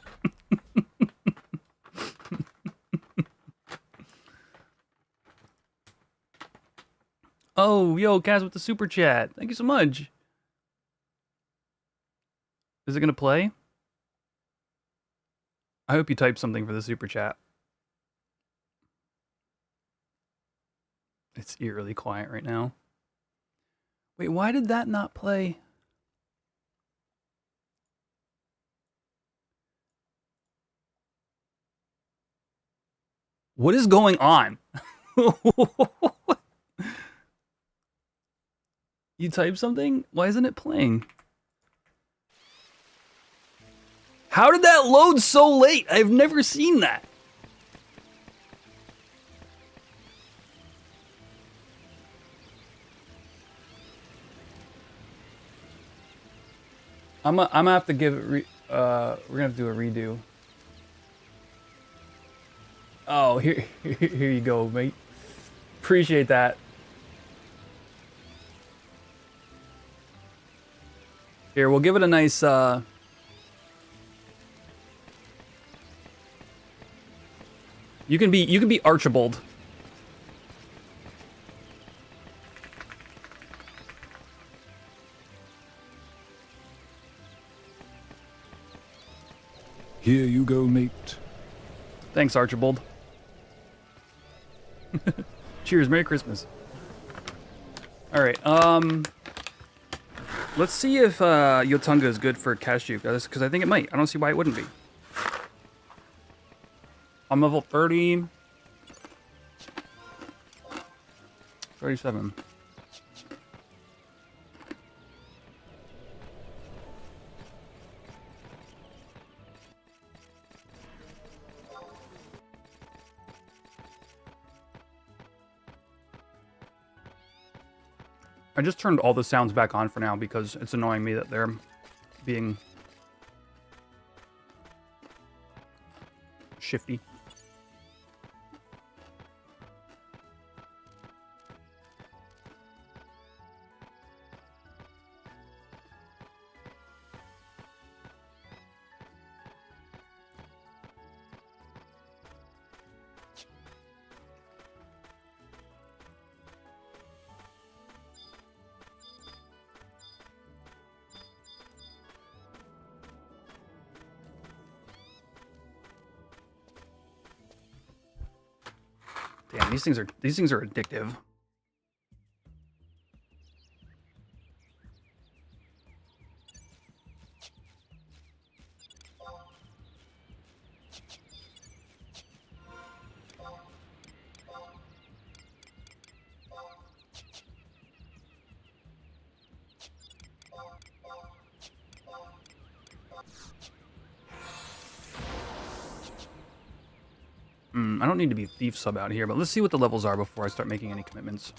Oh, yo, Kaz with the super chat. Thank you so much. Is it gonna play? I hope you type something for the super chat. It's eerily quiet right now. Wait, why did that not play? What is going on? You type something? Why isn't it playing? How did that load so late? I've never seen that. I'm gonna have to give it. We're gonna have to do a redo. Oh, here you go, mate. Appreciate that. Here, we'll give it a nice. You can be Archibald. Here you go, mate. Thanks, Archibald. Cheers, Merry Christmas. All right, let's see if Yotunga is good for cashew, because I think it might. I don't see why it wouldn't be. I'm level 30. 37. I just turned all the sounds back on for now because it's annoying me that they're being shifty. Damn, these things are addictive. I don't need to be thief sub out here, but let's see what the levels are before I start making any commitments.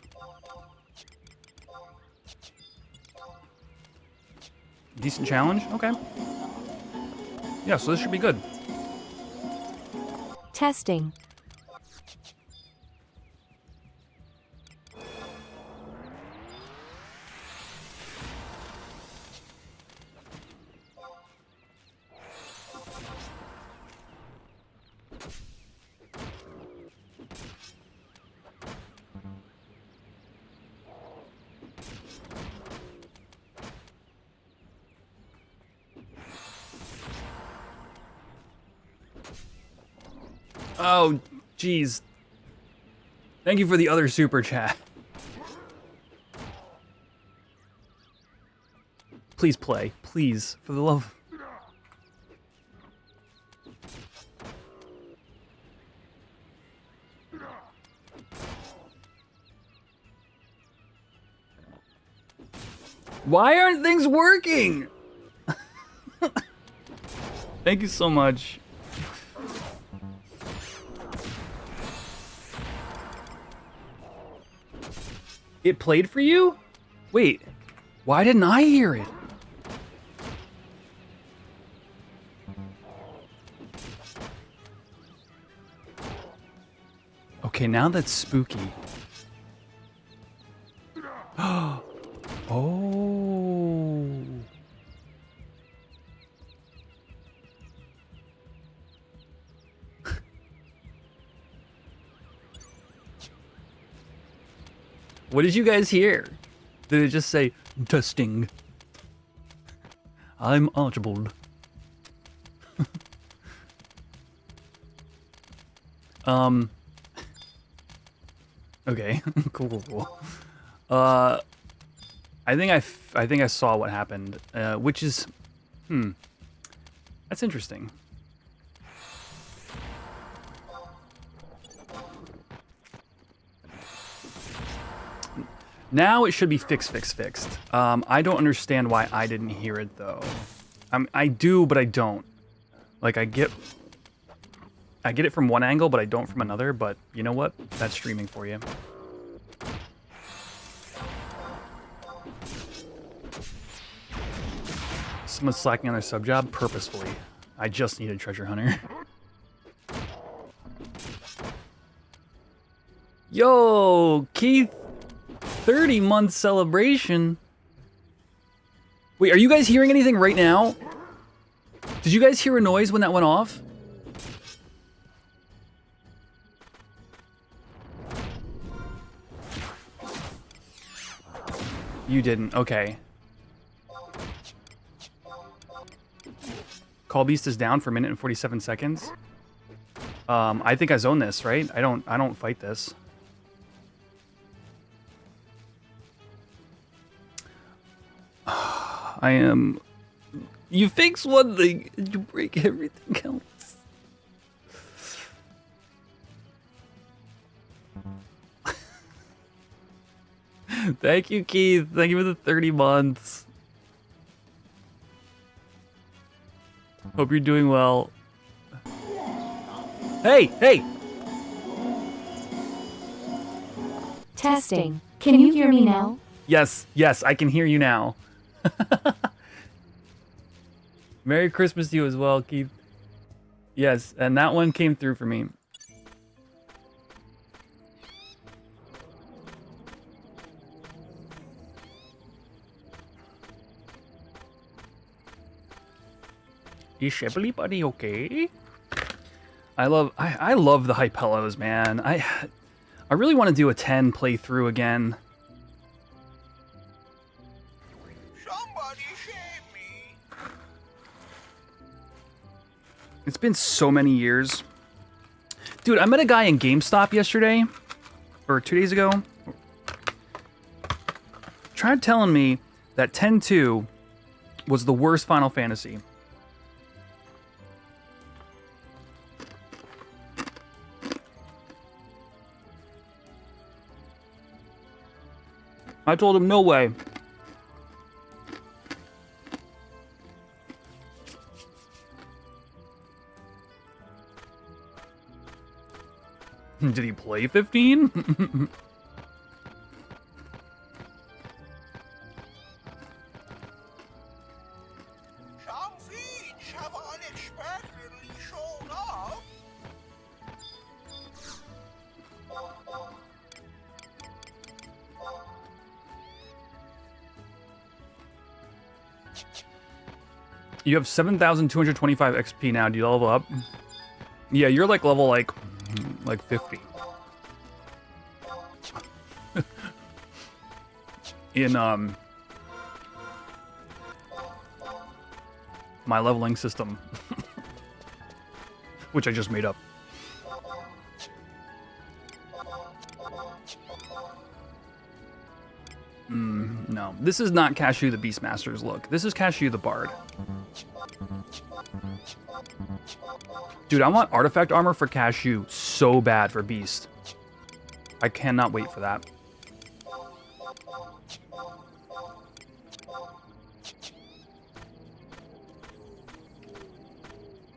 Decent challenge? Okay. Yeah, so this should be good. Testing. Oh, jeez. Thank you for the other super chat. Please play. Please. For the love. Why aren't things working? Thank you so much. It played for you? Wait, why didn't I hear it? Okay, now that's spooky. Oh. What did you guys hear? Did it just say, testing? I'm Archibald. Okay, cool. I think I saw what happened, which is, that's interesting. Now it should be fixed. I don't understand why I didn't hear it though. I do, but I don't. Like I get it from one angle, but I don't from another. But you know what? That's streaming for you. Someone's slacking on their sub job purposefully. I just needed treasure hunter. Yo, Keith. 30-month celebration. Wait, are you guys hearing anything right now? Did you guys hear a noise when that went off? You didn't. Okay. Call Beast is down for a minute and 47 seconds. I think I zone this, right? I don't fight this. I am. You fix one thing and you break everything else. Thank you, Keith. Thank you for the 30 months. Hope you're doing well. Hey! Testing. Can you hear me now? Yes, I can hear you now. Merry Christmas to you as well, Keith. Yes, and that one came through for me. Is everybody okay? I love the Hypelos, man. I really want to do a 10 playthrough again. It's been so many years. Dude, I met a guy in GameStop yesterday, or 2 days ago. Tried telling me that 10-2 was the worst Final Fantasy. I told him, no way. Did he play 15? Some feeds have unexpectedly shown up. You have 7,225 XP now. Do you level up? Yeah, you're like level like 50. In my leveling system, which I just made up. No, this is not Cashew the Beastmaster's look. This is Cashew the Bard. Dude, I want artifact armor for Cashew so bad for Beast. I cannot wait for that.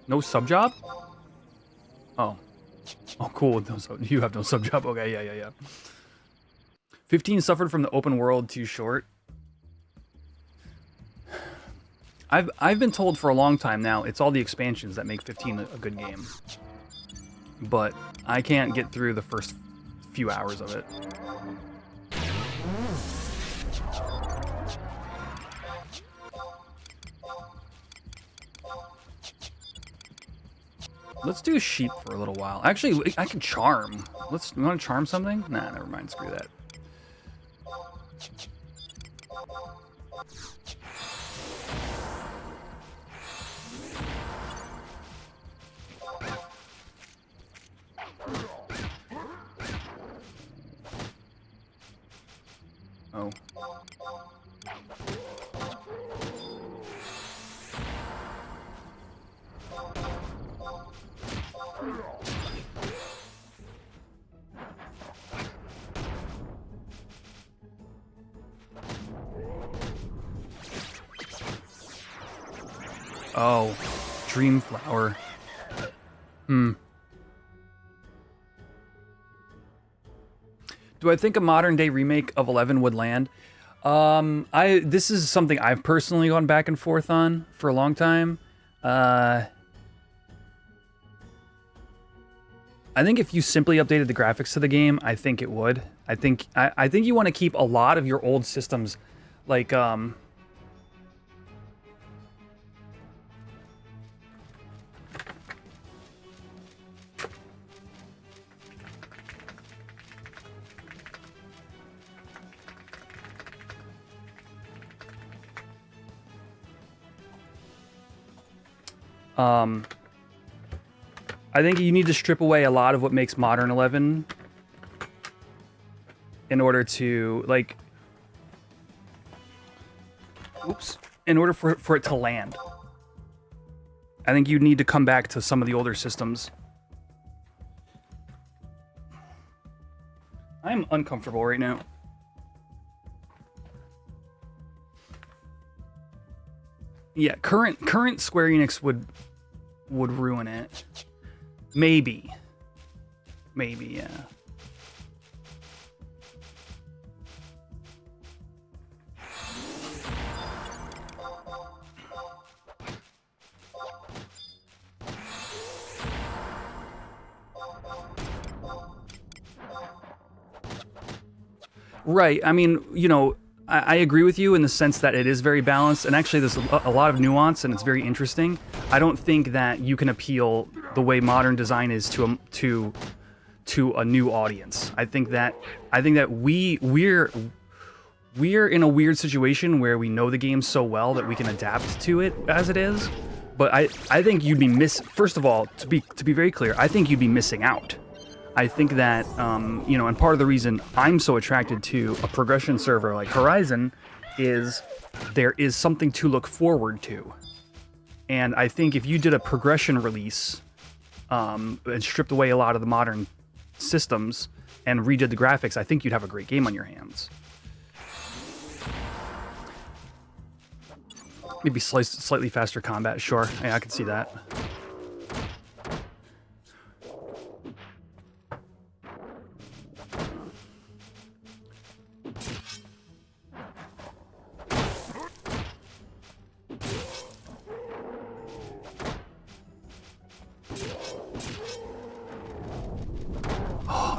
No sub job? Oh. Oh, cool. No sub, you have no sub job. Okay, yeah. 15 suffered from the open world too short. I've been told for a long time now it's all the expansions that make 15 a good game. But I can't get through the first few hours of it. Let's do sheep for a little while. Actually, I can charm. You want to charm something? Nah, never mind. Screw that. Oh. Oh, Dream Flower. Do I think a modern day remake of 11 would land? This is something I've personally gone back and forth on for a long time. I think if you simply updated the graphics to the game, I think it would. I think you want to keep a lot of your old systems, like I think you need to strip away a lot of what makes modern 11 in order to, like, in order for it to land. I think you need to come back to some of the older systems. I'm uncomfortable right now. Yeah, current Square Enix would ruin it. Maybe, yeah. Right. I mean, you know, I agree with you in the sense that it is very balanced, and actually there's a lot of nuance, and it's very interesting. I don't think that you can appeal the way modern design is to a new audience. I think that we're in a weird situation where we know the game so well that we can adapt to it as it is. But I think you'd be first of all, to be very clear, I think you'd be missing out. I think that, you know, and part of the reason I'm so attracted to a progression server like Horizon is there is something to look forward to. And I think if you did a progression release and stripped away a lot of the modern systems and redid the graphics, I think you'd have a great game on your hands. Maybe slightly faster combat, sure. Yeah, I can see that.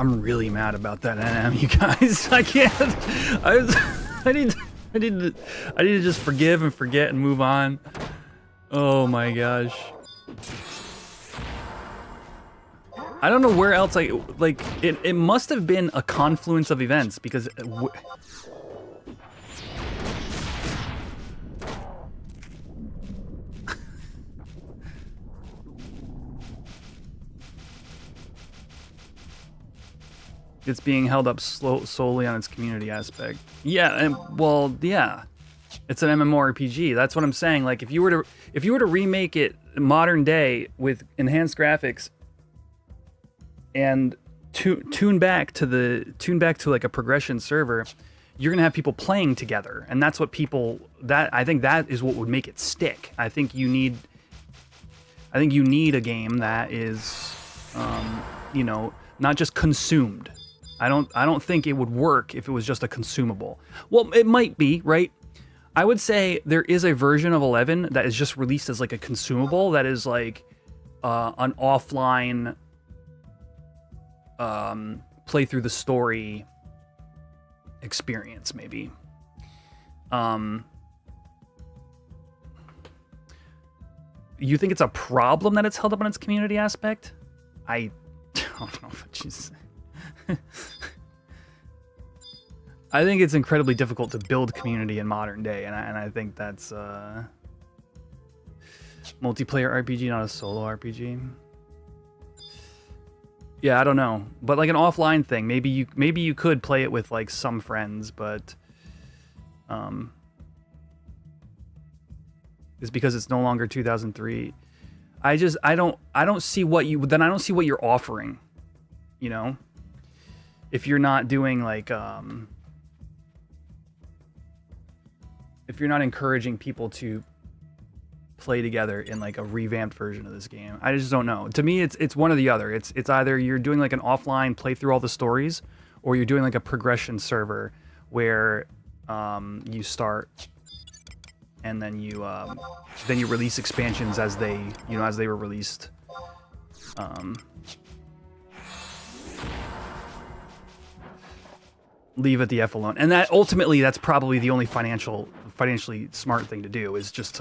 I'm really mad about that NM, you guys. I can't. I need to just forgive and forget and move on. Oh my gosh. I don't know where else it must have been a confluence of events because it's being held up solely on its community aspect. Yeah, and well, yeah. It's an MMORPG. That's what I'm saying. Like if you were to remake it modern day with enhanced graphics and tune back to like a progression server, you're gonna have people playing together, and that's what I think that is what would make it stick. I think you need a game that is, not just consumed. I don't think it would work if it was just a consumable. Well, it might be, right? I would say there is a version of 11 that is just released as like a consumable that is like an offline play through the story experience, maybe. You think it's a problem that it's held up on its community aspect? I don't know what you say. I think it's incredibly difficult to build community in modern day, and I think that's multiplayer RPG, not a solo RPG. Yeah, I don't know, but like an offline thing, maybe you could play it with like some friends, but it's because it's no longer 2003. I don't see what you're offering, you know, if you're not doing like if you're not encouraging people to play together in like a revamped version of this game. I just don't know. To me, it's one or the other. It's either you're doing like an offline play through all the stories, or you're doing like a progression server where you start and then you release expansions as they were released. Leave it the F alone. And that ultimately, that's probably the only financially smart thing to do, is just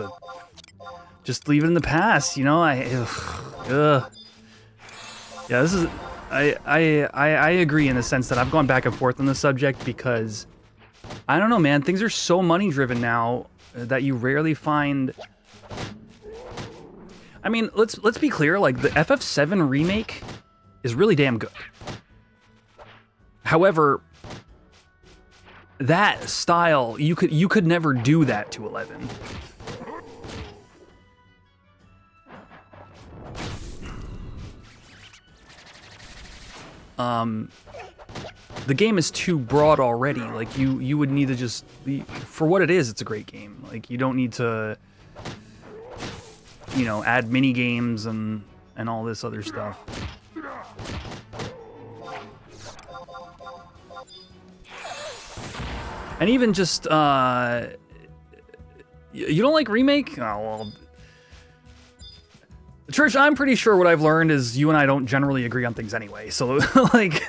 leave it in the past, you know? Yeah, this is, I agree in the sense that I've gone back and forth on the subject because, I don't know, man, things are so money driven now that you rarely find. I mean, let's be clear, like the FF7 remake is really damn good. However, that style, you could never do that to 11. The game is too broad already. Like you would need to just for what it is, it's a great game. Like you don't need to, you know, add mini games and all this other stuff. And even just, you don't like Remake? Oh, well. Church, I'm pretty sure what I've learned is you and I don't generally agree on things anyway. So, like,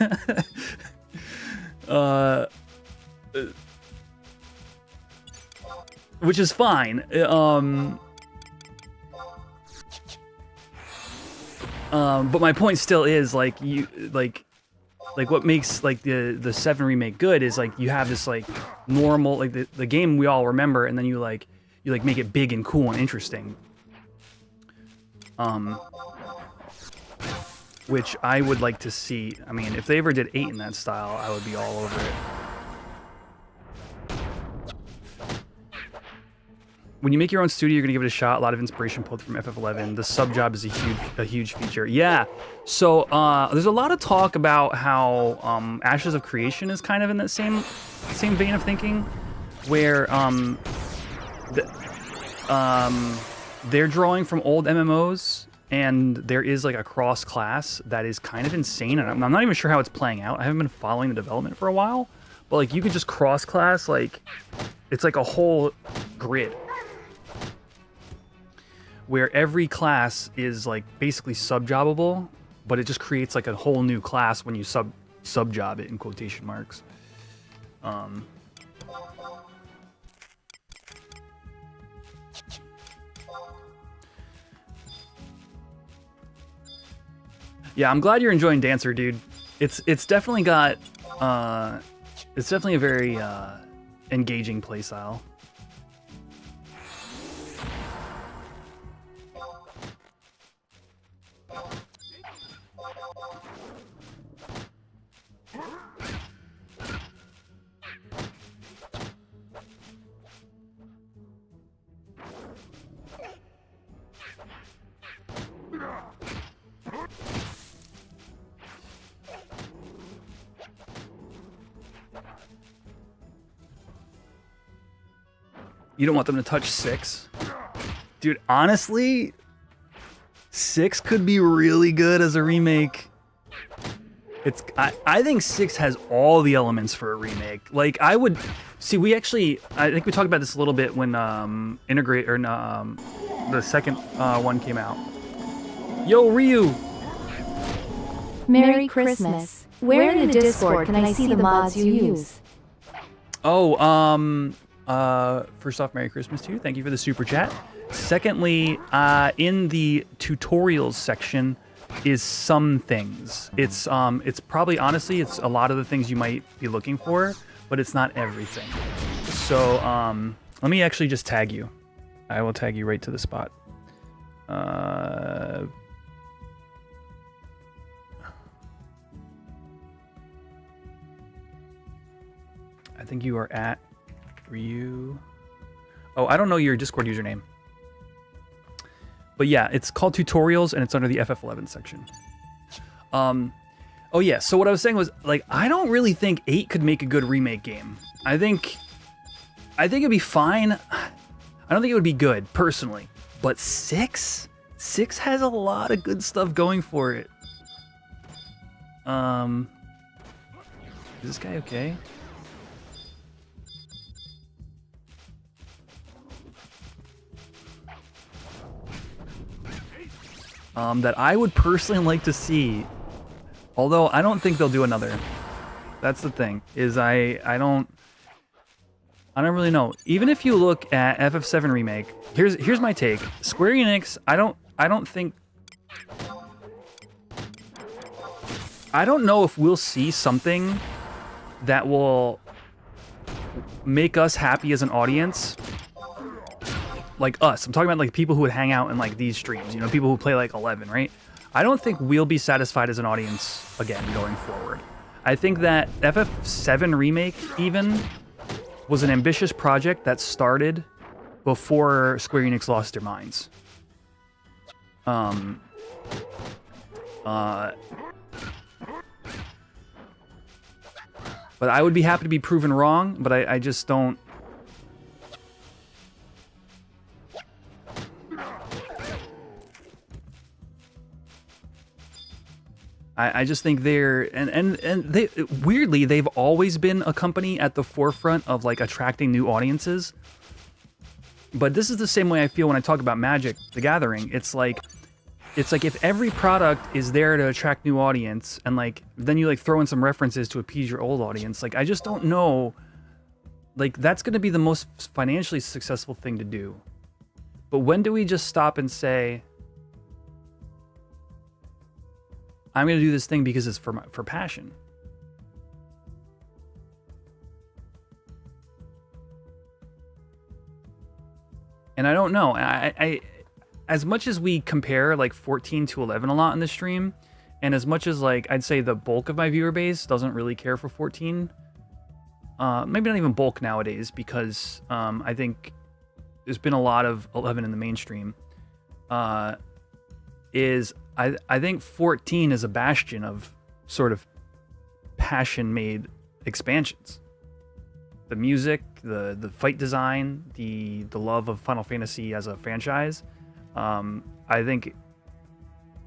which is fine. But my point still is, like, what makes like the 7 remake good is like you have this like normal, like the game we all remember, and then you make it big and cool and interesting. Which I would like to see. I mean, if they ever did 8 in that style, I would be all over it. When you make your own studio, you're gonna give it a shot. A lot of inspiration pulled from FF11. The sub job is a huge feature. Yeah. So there's a lot of talk about how Ashes of Creation is kind of in that same vein of thinking, where they're drawing from old MMOs, and there is like a cross class that is kind of insane, and I'm not even sure how it's playing out. I haven't been following the development for a while, but like you could just cross class, like it's like a whole grid where every class is like basically sub-jobbable, but it just creates like a whole new class when you sub job it in quotation marks. Yeah, I'm glad you're enjoying Dancer, dude. It's definitely got it's definitely a very engaging playstyle. You don't want them to touch 6? Dude, honestly, 6 could be really good as a remake. I think 6 has all the elements for a remake. Like, I would... See, I think we talked about this a little bit when the second one came out. Yo, Ryu! Merry Christmas. Where in the Discord can I see the mods you use? Oh, first off, Merry Christmas to you. Thank you for the super chat. Secondly, in the tutorials section is some things. It's probably, honestly, it's a lot of the things you might be looking for, but it's not everything. So, let me actually just tag you. I will tag you right to the spot. I think you are at Ryu. Oh, I don't know your Discord username. But yeah, it's called tutorials and it's under the FF11 section. Oh yeah, so what I was saying was, like, I don't really think 8 could make a good remake game. I think it'd be fine. I don't think it would be good, personally. But 6? 6 has a lot of good stuff going for it. Is this guy okay? That I would personally like to see, although I don't think they'll do another. That's the thing, is I don't really know. Even if you look at FF7 Remake, here's my take. Square Enix, I don't know if we'll see something that will make us happy as an audience. Like us, I'm talking about like people who would hang out in like these streams, you know, people who play like 11, right? I don't think we'll be satisfied as an audience again going forward. I think that FF7 Remake even was an ambitious project that started before Square Enix lost their minds. But I would be happy to be proven wrong, but I just don't. I just think they're and they weirdly they've always been a company at the forefront of like attracting new audiences. But this is the same way I feel when I talk about Magic: The Gathering. It's like if every product is there to attract new audience and like then you like throw in some references to appease your old audience, like I just don't know, like that's going to be the most financially successful thing to do. But when do we just stop and say, I'm going to do this thing because it's for passion? And I don't know. I as much as we compare like 14 to 11 a lot in the stream, and as much as like I'd say the bulk of my viewer base doesn't really care for 14, maybe not even bulk nowadays, because I think there's been a lot of 11 in the mainstream. I think 14 is a bastion of sort of passion-made expansions. The music, the fight design, the love of Final Fantasy as a franchise. I think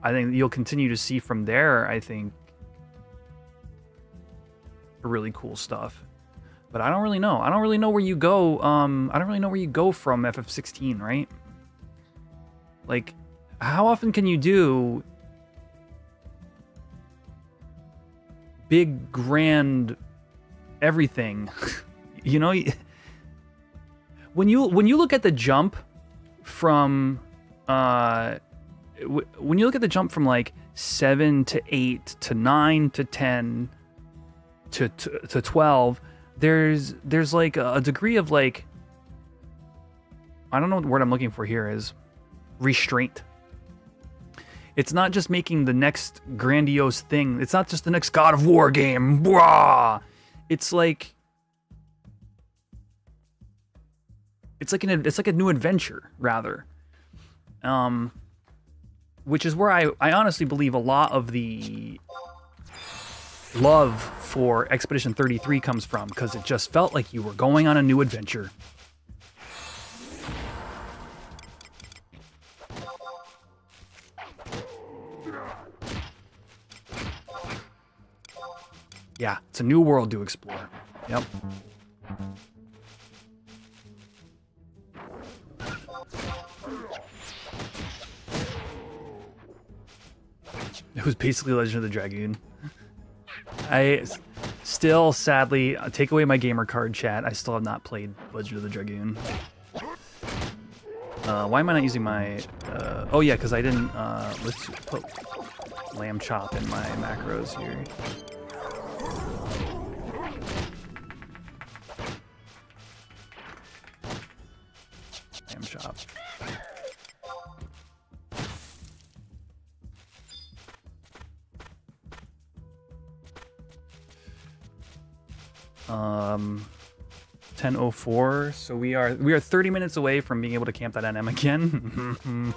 you'll continue to see from there, I think, really cool stuff. But I don't really know. I don't really know where you go. I don't really know where you go from FF16, right? Like, how often can you do big, grand everything. You know, when you look at the jump from when you look at the jump from like 7 to 8 to 9 to 10 to 12, there's like a degree of like, I don't know what the word I'm looking for here is, restraint. It's not just making the next grandiose thing. It's not just the next God of War game. Blah! It's like a new adventure, rather. Which is where I honestly believe a lot of the love for Expedition 33 comes from, because it just felt like you were going on a new adventure. Yeah, it's a new world to explore. Yep. It was basically Legend of the Dragoon. I still, sadly, take away my gamer card chat, I still have not played Legend of the Dragoon. Why am I not using my... oh yeah, because I didn't... let's put lamb chop in my macros here. Lamb chop. Um, 10:04. So we are 30 minutes away from being able to camp that NM again.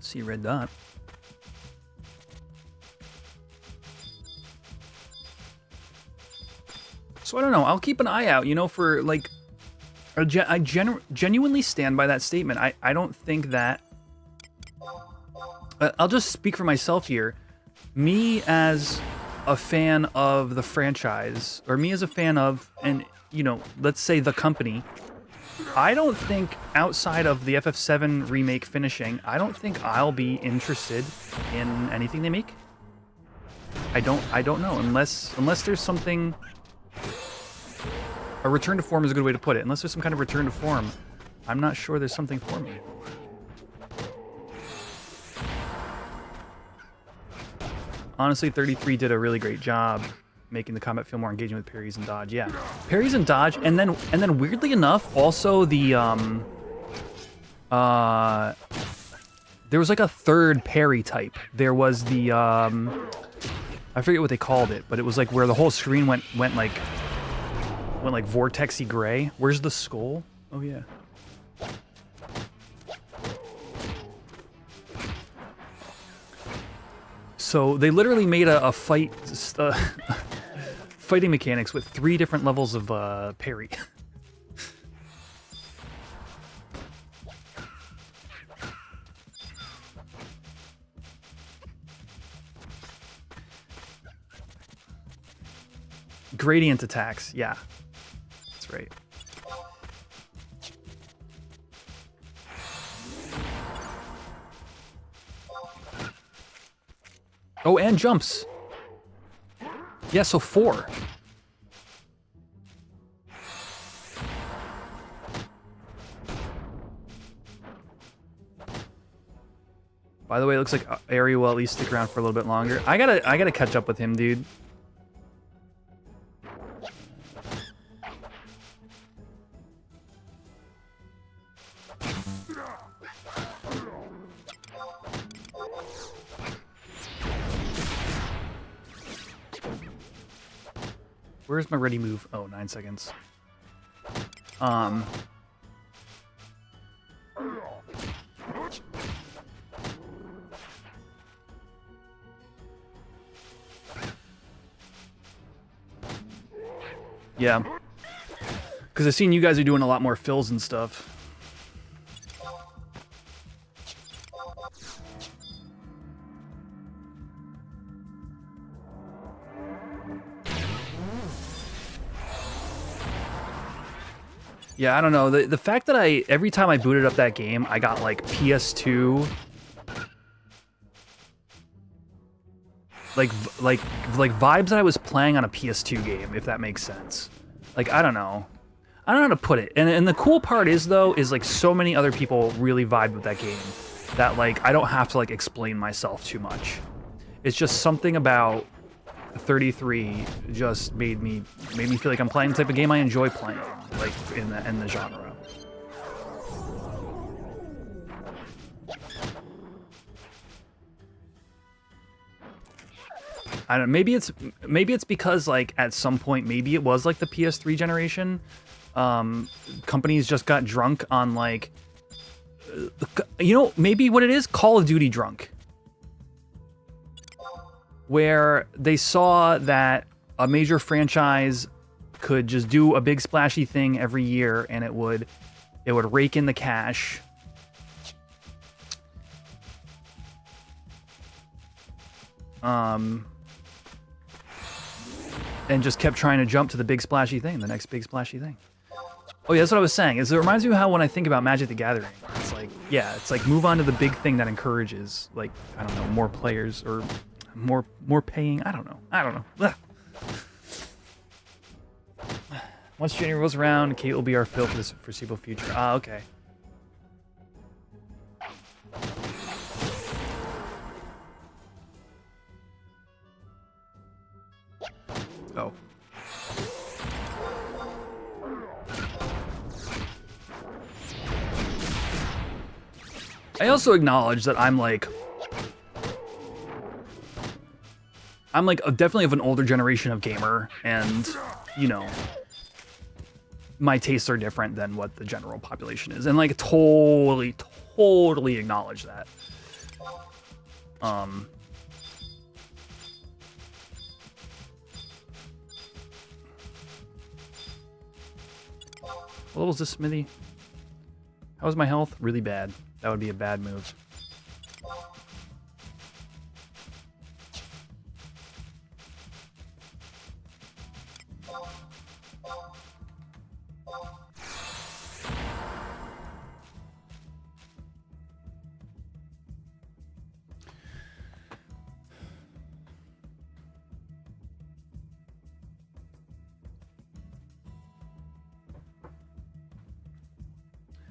See red dot. So I don't know. I'll keep an eye out, you know, for like. I genuinely stand by that statement. I don't think that. I'll just speak for myself here. Me as a fan of the franchise, or me as a fan of, and you know, let's say the company. I don't think outside of the FF7 remake finishing, I don't think I'll be interested in anything they make. I don't know unless there's something. A return to form is a good way to put it. Unless there's some kind of return to form, I'm not sure there's something for me. Honestly, 33 did a really great job making the combat feel more engaging with parries and dodge. Yeah, parries and dodge, and then weirdly enough, also the there was like a third parry type. There was the I forget what they called it, but it was like where the whole screen went like vortexy gray. Where's the skull? Oh yeah. So they literally made a fight fighting mechanics with 3 different levels of parry. Gradient attacks, yeah. That's right. Oh, and jumps. Yeah, so 4. By the way, it looks like Ari will at least stick around for a little bit longer. I gotta catch up with him, dude. Where's my ready move? Oh, 9 seconds. Yeah. Because I've seen you guys are doing a lot more fills and stuff. Yeah, I don't know. The fact that every time I booted up that game, I got like PS2, like vibes that I was playing on a PS2 game, if that makes sense. Like, I don't know. I don't know how to put it. And the cool part is though, is like so many other people really vibe with that game that like I don't have to like explain myself too much. It's just something about 33 just made me feel like I'm playing the type of game I enjoy playing, like in the genre. I don't know, maybe it's because like at some point maybe it was like the PS3 generation. Companies just got drunk on like you know, maybe what it is, Call of Duty drunk. Where they saw that a major franchise could just do a big splashy thing every year and it would rake in the cash. And just kept trying to jump to the big splashy thing, the next big splashy thing. Oh yeah, that's what I was saying. It reminds me of how when I think about Magic the Gathering, it's like, yeah, it's like move on to the big thing that encourages, like, I don't know, more players or more paying. I don't know. Ugh. Once January rolls around, Kate will be our fill for the foreseeable future. Ah, okay. Oh. I also acknowledge that I'm definitely of an older generation of gamer, and you know, my tastes are different than what the general population is, and like totally acknowledge that. What level is this, Smithy? How's my health? Really bad. That would be a bad move.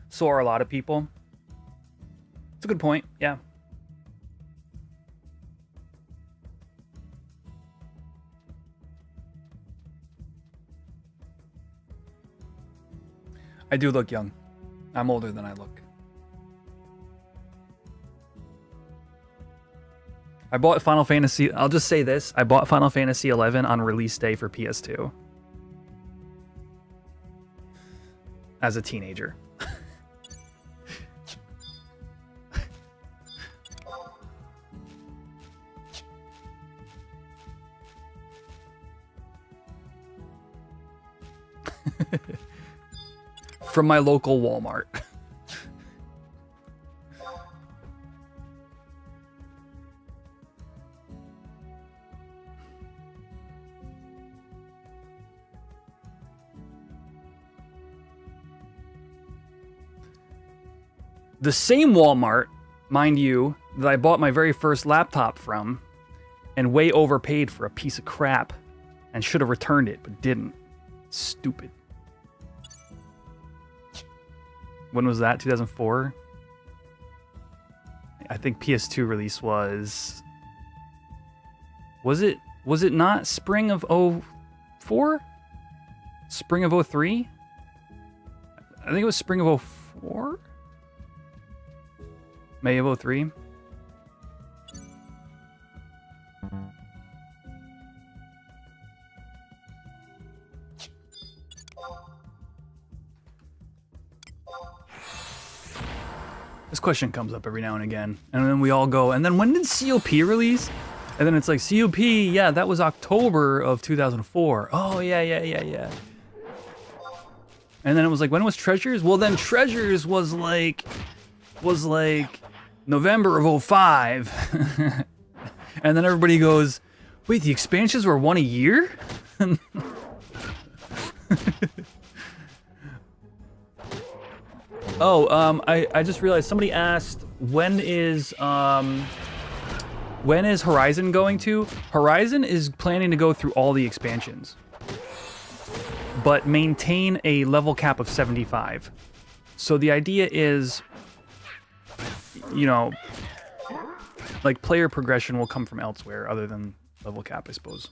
So are a lot of people. It's a good point, yeah. I do look young. I'm older than I look. I bought Final Fantasy, I'll just say this, I bought Final Fantasy 11 on release day for PS2. As a teenager. From my local Walmart. The same Walmart, mind you, that I bought my very first laptop from and way overpaid for a piece of crap and should have returned it, but didn't. Stupid. When was that? 2004? I think PS2 release was it not spring of 04? Spring of 03? I think it was spring of 04? May of 03? This question comes up every now and again, and then we all go, and then when did COP release? And then it's like, COP, yeah, that was October of 2004. Oh, yeah. And then it was like, when was Treasures? Well, then Treasures was like November of 05. And then everybody goes, wait, the expansions were one a year? Oh, I just realized somebody asked when is Horizon going to? Horizon is planning to go through all the expansions, but maintain a level cap of 75. So the idea is, you know, like player progression will come from elsewhere other than level cap, I suppose.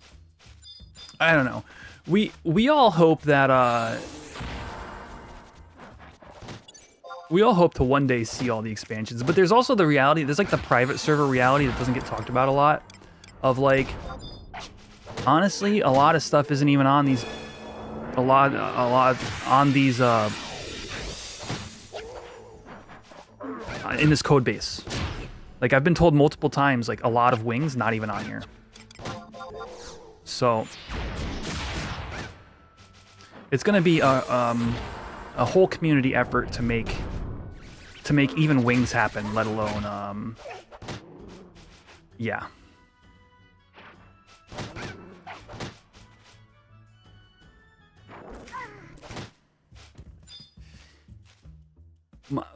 I don't know. We all hope that we all hope to one day see all the expansions, but there's also the reality, there's like the private server reality that doesn't get talked about a lot, of like, honestly, a lot of stuff isn't even on these, a lot on these, in this code base. Like, I've been told multiple times, like, a lot of wings not even on here. So, it's gonna be a whole community effort to make even wings happen, let alone, yeah.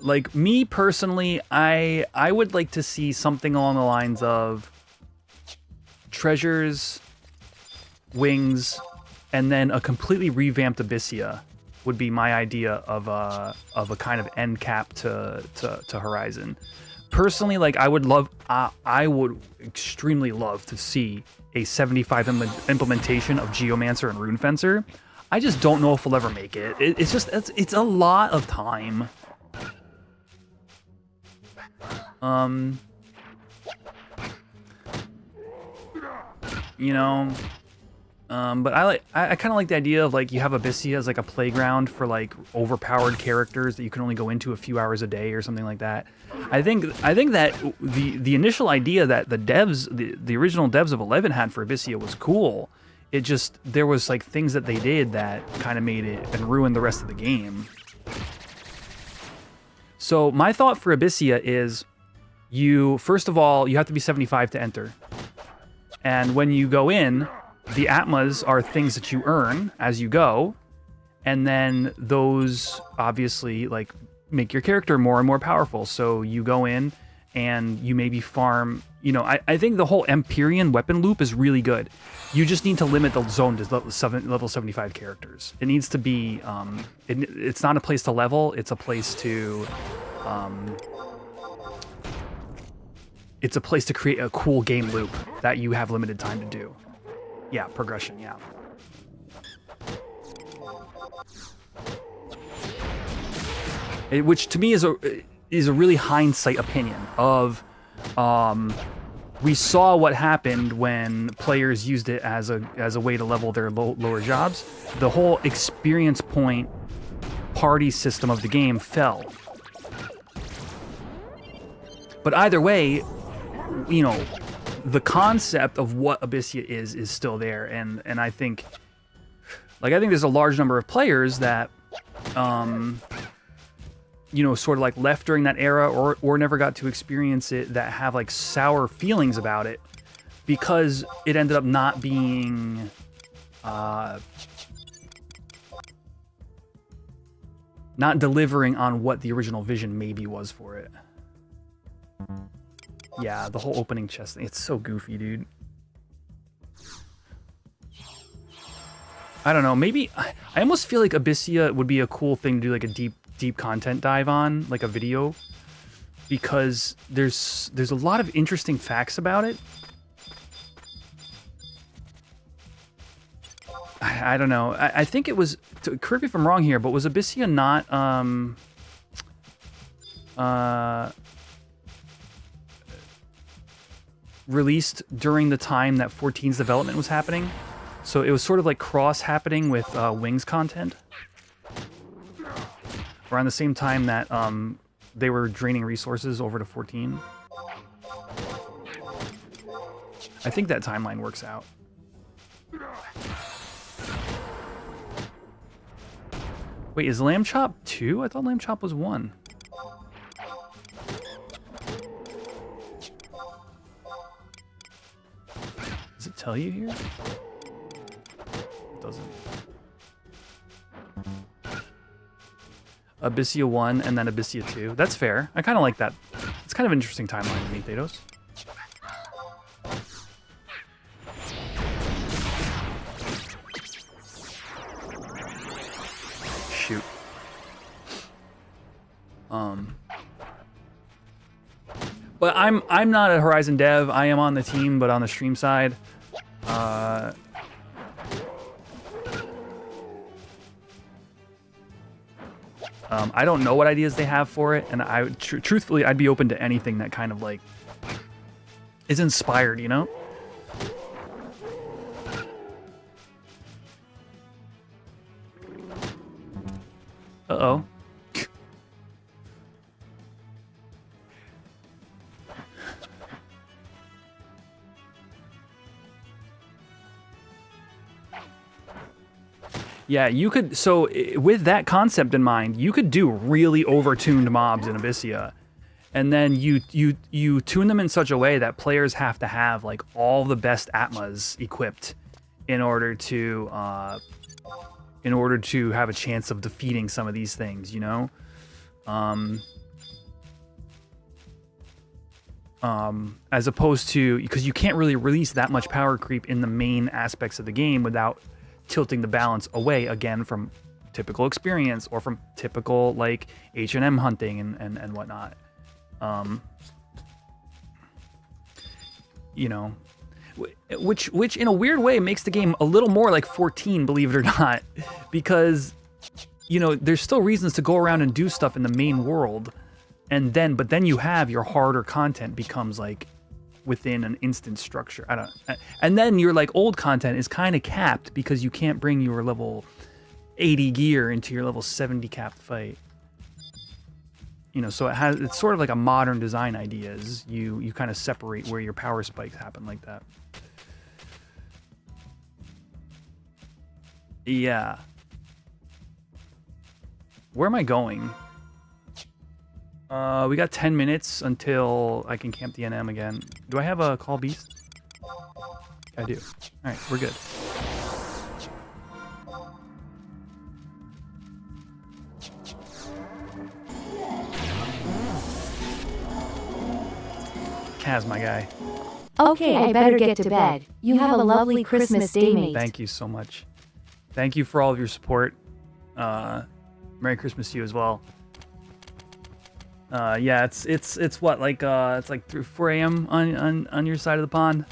Like, me personally, I would like to see something along the lines of treasures, wings, and then a completely revamped Abyssia would be my idea of a kind of end cap to Horizon. Personally, like, I would extremely love to see a 75 implementation of Geomancer and Rune Fencer. I just don't know if we'll ever make it. It's a lot of time. You know, but I kind of like the idea of, like, you have Abyssia as like a playground for like overpowered characters that you can only go into a few hours a day or something like that. I think that the initial idea that the original devs of 11 had for Abyssia was cool. It just, there was like things that they did that kind of made it and ruined the rest of the game. So my thought for Abyssia is, first of all, you have to be 75 to enter. And when you go in, the Atmas are things that you earn as you go. And then those obviously, like, make your character more and more powerful. So you go in and you maybe farm, you know, I think the whole Empyrean weapon loop is really good. You just need to limit the zone to level 75 characters. It needs to be, it's not a place to level, it's a place to, it's a place to create a cool game loop that you have limited time to do. Yeah, progression, yeah. Which to me is a really hindsight opinion of, we saw what happened when players used it as a way to level their lower jobs. The whole experience point party system of the game fell. But either way, you know, the concept of what Abyssia is still there, and I think, like, I think there's a large number of players that, you know, sort of like left during that era or never got to experience it, that have like sour feelings about it because it ended up not being, not delivering on what the original vision maybe was for it. Yeah, the whole opening chest thing, it's so goofy, dude. I don't know, maybe, I almost feel like Abyssia would be a cool thing to do, like a deep content dive on, like a video, because there's a lot of interesting facts about it. I don't know, I think it was, correct me if I'm wrong here, but was Abyssia not, released during the time that 14's development was happening? So it was sort of like cross happening with Wings content. Around the same time that they were draining resources over to 14. I think that timeline works out. Wait, is Lamb Chop 2? I thought Lamb Chop was 1. Does it tell you here? It doesn't. Abyssia 1 and then Abyssia 2. That's fair. I kind of like that. It's kind of an interesting timeline to me, Thanos. Shoot. But I'm not a Horizon dev. I am on the team, but on the stream side. I don't know what ideas they have for it, and truthfully, I'd be open to anything that kind of like is inspired, you know? Uh-oh. Yeah, you could, so with that concept in mind, you could do really overtuned mobs in Abyssia. And then you tune them in such a way that players have to have like all the best Atmas equipped in order to have a chance of defeating some of these things, you know? As opposed to, because you can't really release that much power creep in the main aspects of the game without tilting the balance away again from typical experience or from typical like H&M hunting and whatnot. You know, which in a weird way makes the game a little more like 14, believe it or not, because, you know, there's still reasons to go around and do stuff in the main world, but then you have your harder content becomes like within an instant structure. And then your like old content is kind of capped because you can't bring your level 80 gear into your level 70 capped fight. You know, so it's sort of like a modern design idea, is you kind of separate where your power spikes happen like that. Yeah. Where am I going? We got 10 minutes until I can camp the NM again. Do I have a call beast? I do. All right, we're good. Kaz, my guy. Okay, I better get to bed. You have a lovely Christmas day, mate. Thank you so much. Thank you for all of your support. Merry Christmas to you as well. Yeah, it's what, like it's like 4 a.m. on your side of the pond.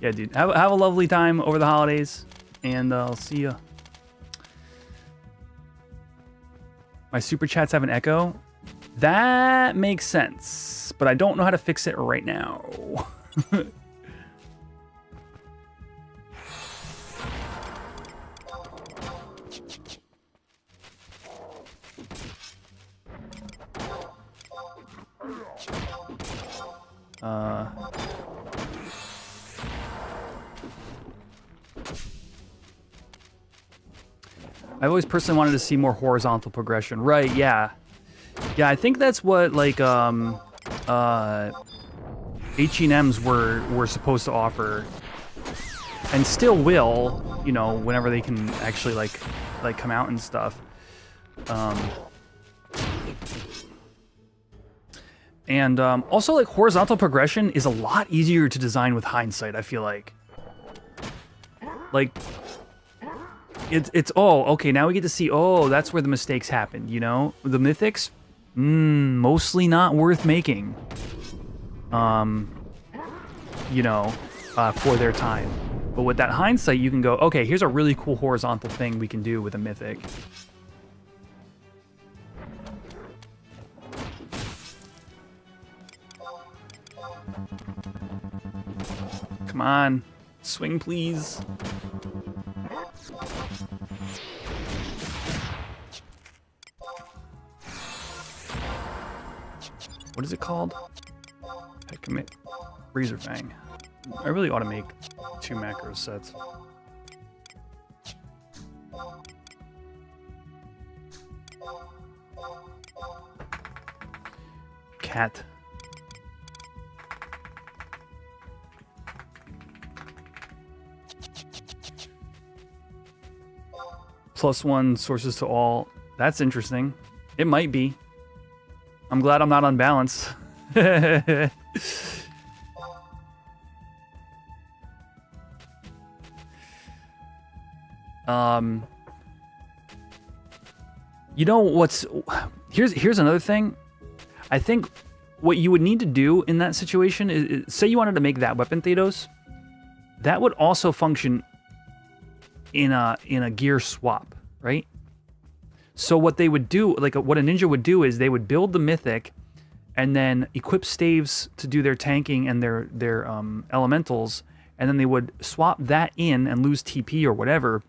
Yeah, dude. Have a lovely time over the holidays, and I'll see you. My super chats have an echo. That makes sense, but I don't know how to fix it right now. I've always personally wanted to see more horizontal progression. Right, yeah. Yeah, I think that's what, like, H&Ms were supposed to offer. And still will, you know, whenever they can actually, like come out and stuff. And also, like, horizontal progression is a lot easier to design with hindsight, I feel like. Like, it's oh, okay, now we get to see, oh, that's where the mistakes happened, you know? The mythics, mostly not worth making. You know, for their time. But with that hindsight, you can go, okay, here's a really cool horizontal thing we can do with a mythic. Come on, swing, please. What is it called? I commit Razor Fang. I really ought to make 2 macro sets. Cat. +1 sources to all. That's interesting. It might be. I'm glad I'm not unbalanced. You know what's... Here's another thing. I think what you would need to do in that situation is say you wanted to make that weapon, Thedos. That would also function in a gear swap, right? So what they would do, like what a ninja would do, is they would build the mythic, and then equip staves to do their tanking and their elementals, and then they would swap that in and lose TP or whatever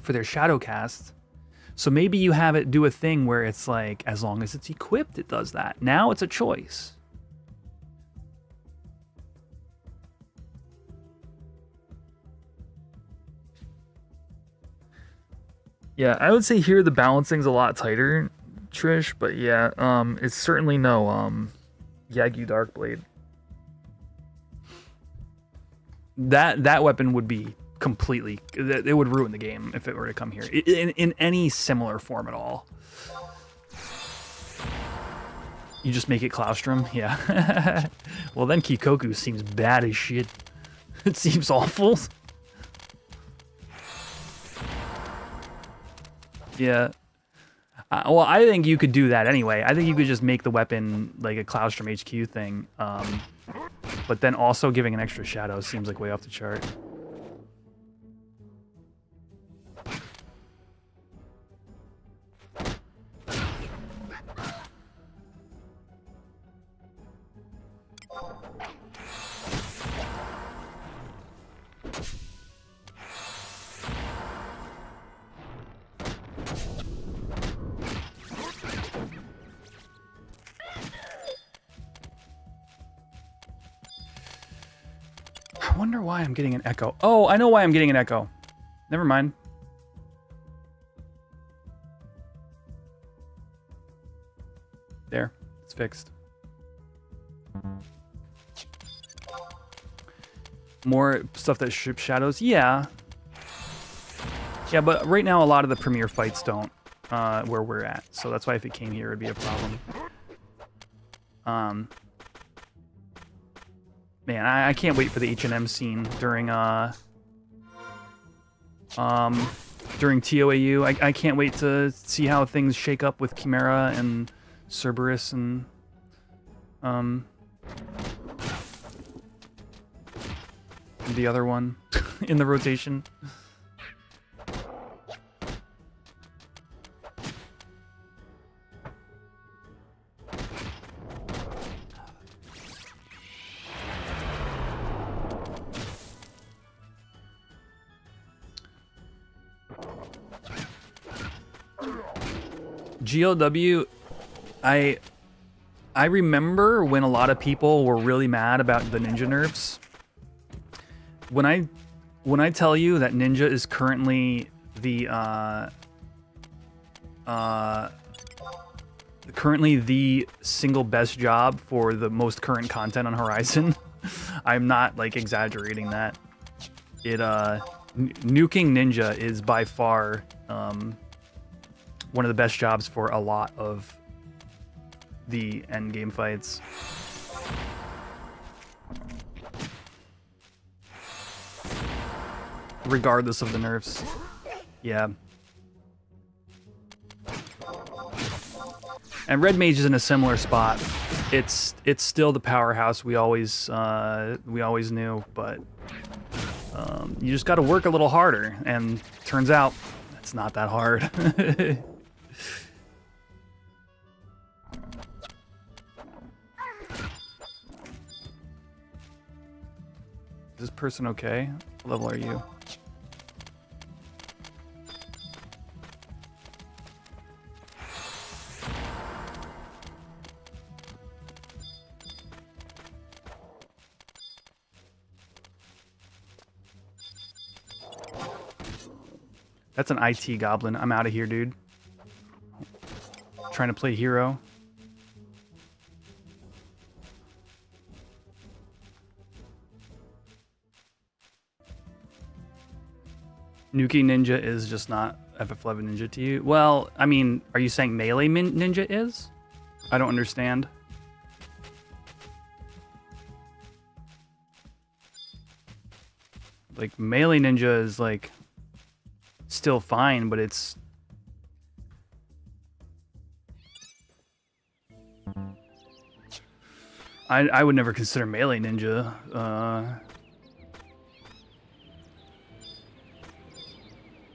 for their shadow cast. So maybe you have it do a thing where it's like, as long as it's equipped, it does that. Now it's a choice. Yeah, I would say here the balancing's a lot tighter, Trish, but yeah, it's certainly no Yagyu Darkblade. That weapon would be completely, it would ruin the game if it were to come here in any similar form at all. You just make it Claustrum, yeah. Well, then Kikoku seems bad as shit. It seems awful. Yeah. Well, I think you could do that anyway. I think you could just make the weapon like a Claustrum HQ thing, but then also giving an extra shadow seems like way off the chart. I wonder why I'm getting an echo. Oh, I know why I'm getting an echo. Never mind. There, it's fixed. More stuff that ships shadows? Yeah. Yeah, but right now a lot of the premier fights don't, where we're at. So that's why if it came here, it'd be a problem. Man, I can't wait for the H&M scene during TOAU. I can't wait to see how things shake up with Chimera and Cerberus and the other one in the rotation. GLW, I remember when a lot of people were really mad about the ninja nerfs. When I tell you that ninja is currently the single best job for the most current content on Horizon, I'm not like exaggerating that. It nuking ninja is by far one of the best jobs for a lot of the end game fights. Regardless of the nerfs. Yeah. And Red Mage is in a similar spot. It's still the powerhouse we always knew, but you just got to work a little harder, and turns out it's not that hard. Is this person okay? What level are you? That's an IT goblin. I'm out of here, dude. Trying to play hero. Nuki Ninja is just not FF11 Ninja to you? Well, I mean, are you saying Melee Ninja is? I don't understand. Like, Melee Ninja is, like, still fine, but it's... I would never consider Melee Ninja,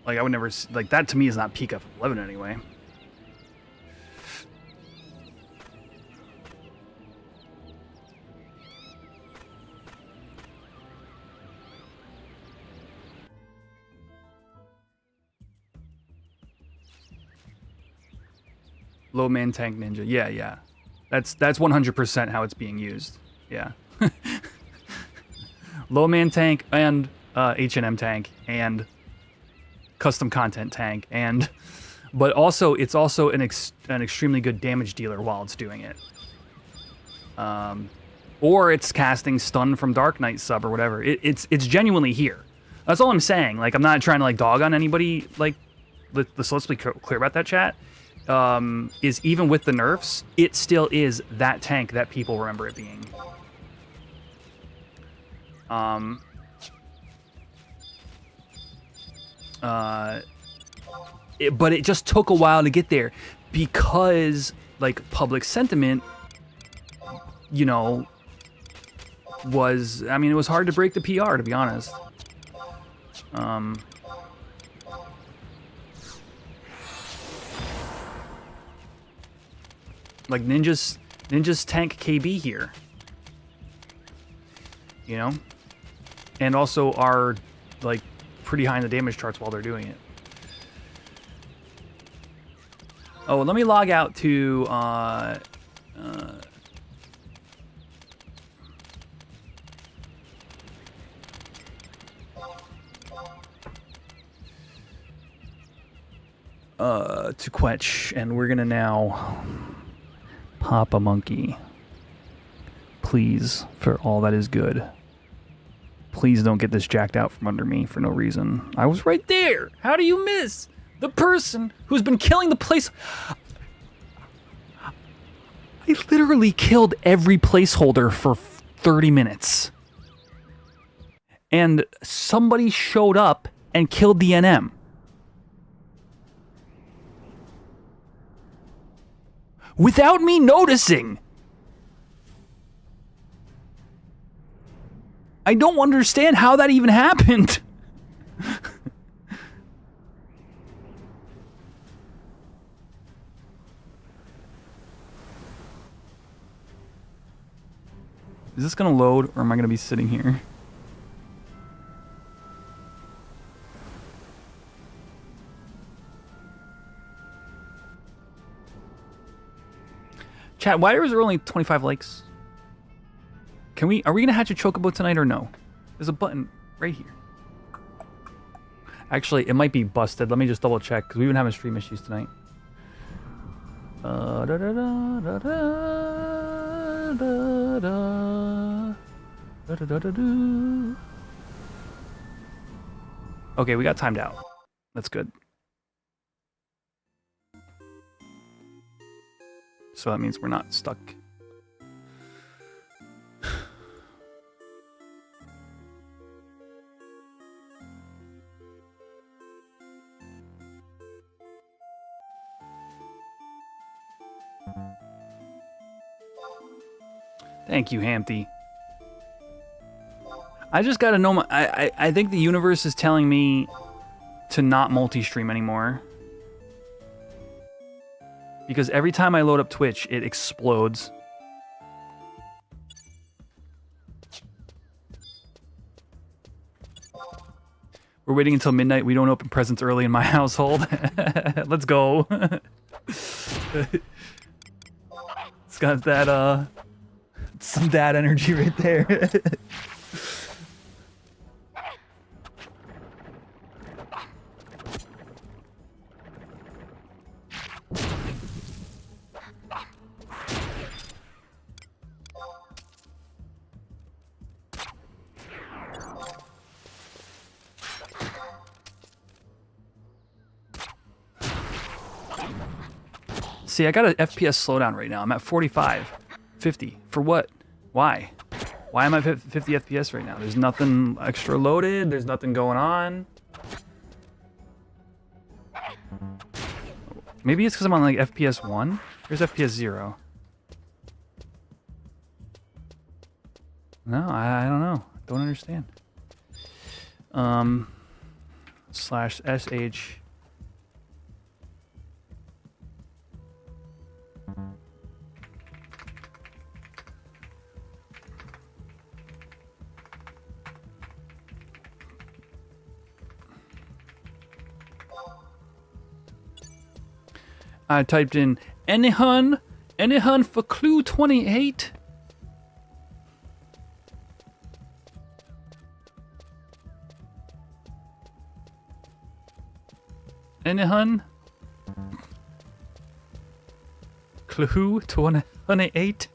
like, I would never... Like, that to me is not peak FF11 anyway. Low man tank ninja. Yeah, yeah. That's 100% how it's being used. Yeah. Low man tank and H&M tank and custom content tank, and but also it's also an extremely good damage dealer while it's doing it. Or it's casting stun from Dark Knight sub or whatever. It's genuinely here. That's all I'm saying. Like, I'm not trying to like dog on anybody. Like, let's be clear about that, chat. Is even with the nerfs, it still is that tank that people remember it being. But it just took a while to get there because, like, public sentiment, you know, was, I mean, it was hard to break the PR, to be honest. Like, Ninja's tank KB here, you know, and also are, like, pretty high in the damage charts while they're doing it. Oh, let me log out to Quetch, and we're gonna now pop a monkey. Please, for all that is good. Please don't get this jacked out from under me for no reason. I was right there. How do you miss the person who's been killing the place? I literally killed every placeholder for 30 minutes. And somebody showed up and killed the NM. Without me noticing. I don't understand how that even happened. Is this gonna load, or am I gonna be sitting here? Chat, why is there only 25 likes? Are we gonna hatch a chocobo tonight or no? There's a button right here. Actually, it might be busted. Let me just double check, because we've been having stream issues tonight. Okay, we got timed out. That's good. So that means we're not stuck. Thank you, Hampty. I just gotta know I think the universe is telling me to not multi-stream anymore. Because every time I load up Twitch, it explodes. We're waiting until midnight. We don't open presents early in my household. Let's go. It's got that, some dad energy right there. See, I got an FPS slowdown right now. I'm at 45, 50. For what? Why? Why am I at 50 FPS right now? There's nothing extra loaded. There's nothing going on. Maybe it's because I'm on like FPS 1. Here's FPS 0. No, I don't know. Don't understand. /sh. I typed in anyhun for clue 28. Anyhun? Clue 28.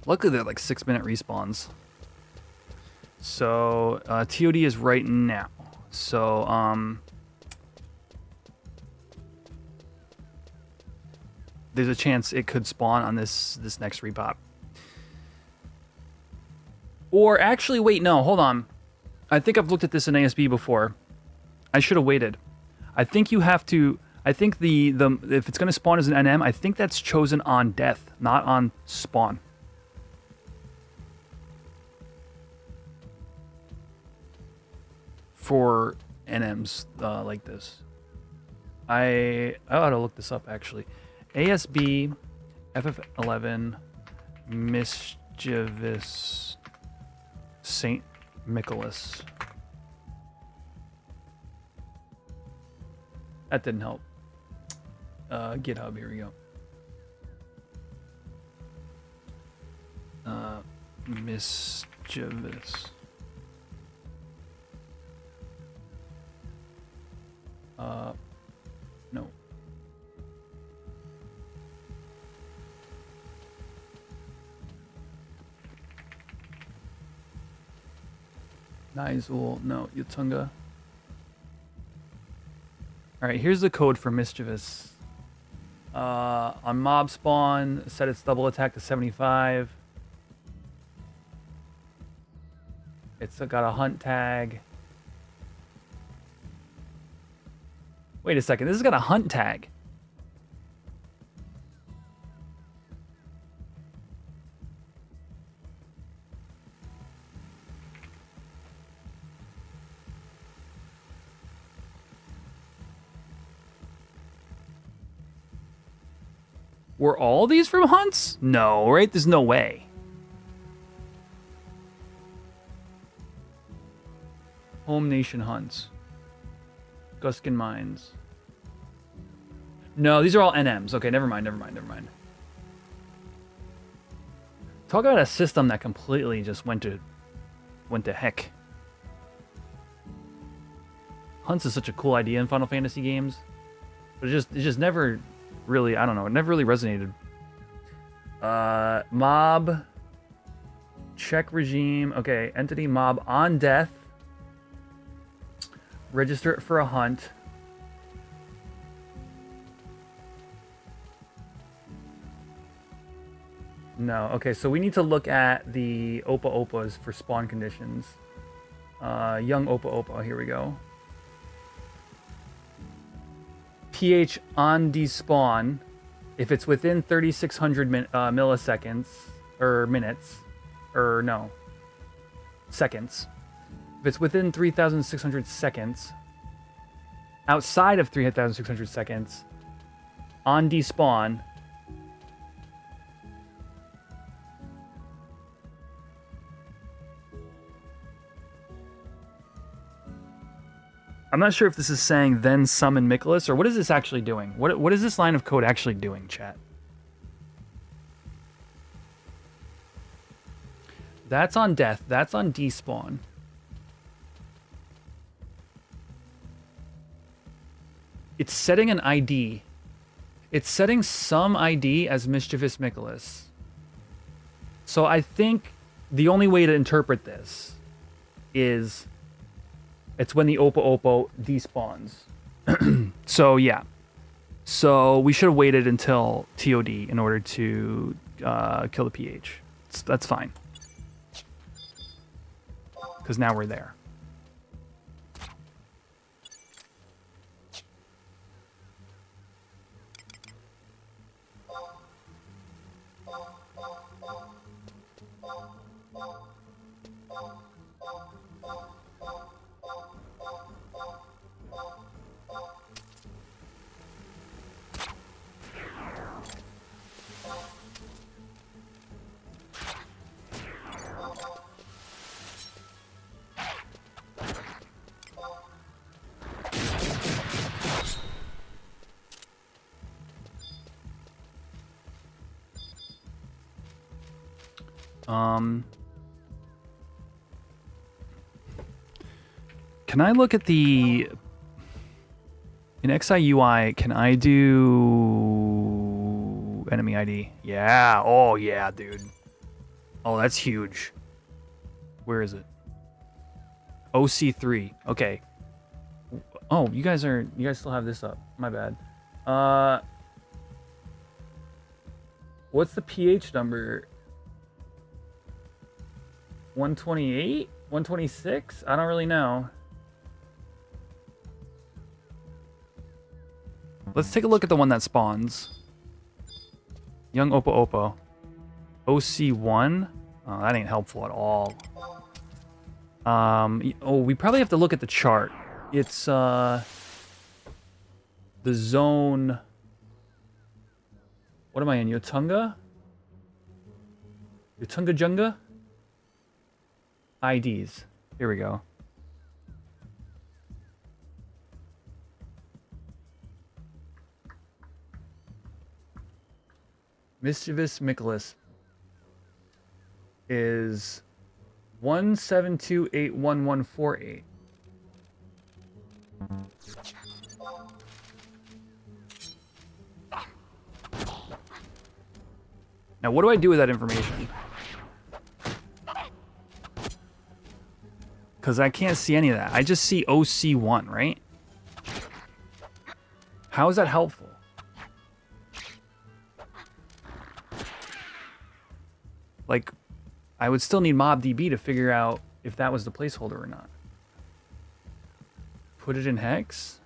Luckily, they're like 6-minute respawns. So, TOD is right now. So, there's a chance it could spawn on this next repop. Or actually, wait, no, hold on. I think I've looked at this in ASB before. I should have waited. I think you have to. I think the if it's going to spawn as an NM, I think that's chosen on death, not on spawn. For NMs like this. I ought to look this up actually. ASB FF11 mischievous Saint Nicholas. That didn't help. GitHub, here we go. Mischievous. No. Nizul, no, Yatunga. Alright, here's the code for Mischievous. On mob spawn, set its double attack to 75. It's got a hunt tag. Wait a second, this has got a hunt tag. Were all these from hunts? No, right? There's no way. Home Nation hunts. Guskin Mines. No, these are all NMs. Okay, never mind. Talk about a system that completely just went to heck. Hunts is such a cool idea in Final Fantasy games, but it just never really, I don't know, it never really resonated. Mob. Check regime. Okay, entity mob on death. Register it for a hunt. No. Okay, so we need to look at the Opa Opas for spawn conditions. Young Opa Opa, here we go. pH on despawn, if it's within 3600 milliseconds, or minutes, or no, seconds. If it's within 3600 seconds, outside of 3600 seconds, on despawn, I'm not sure if this is saying then summon Nicholas, or what is this actually doing? What is this line of code actually doing, chat? That's on death. That's on despawn. It's setting an ID. It's setting some ID as Mischievous Nicholas. So I think the only way to interpret this is it's when the Oppo despawns. So yeah. So we should have waited until TOD in order to kill the PH. That's fine. Because now we're there. Can I look at the... In XIUI, can I do... enemy ID? Yeah. Oh, yeah, dude. Oh, that's huge. Where is it? OC3. Okay. Oh, you guys still have this up. My bad. What's the PH number? 128? 126? I don't really know. Let's take a look at the one that spawns. Young Oppo. OC1? Oh, that ain't helpful at all. We probably have to look at the chart. It's, the zone... What am I in? Yotunga? Yotunga Junga? IDs. Here we go. Mischievous Nicholas is 172811148. Now, what do I do with that information? Because I can't see any of that. I just see OC1, right? How is that helpful? Like, I would still need MobDB to figure out if that was the placeholder or not. Put it in hex?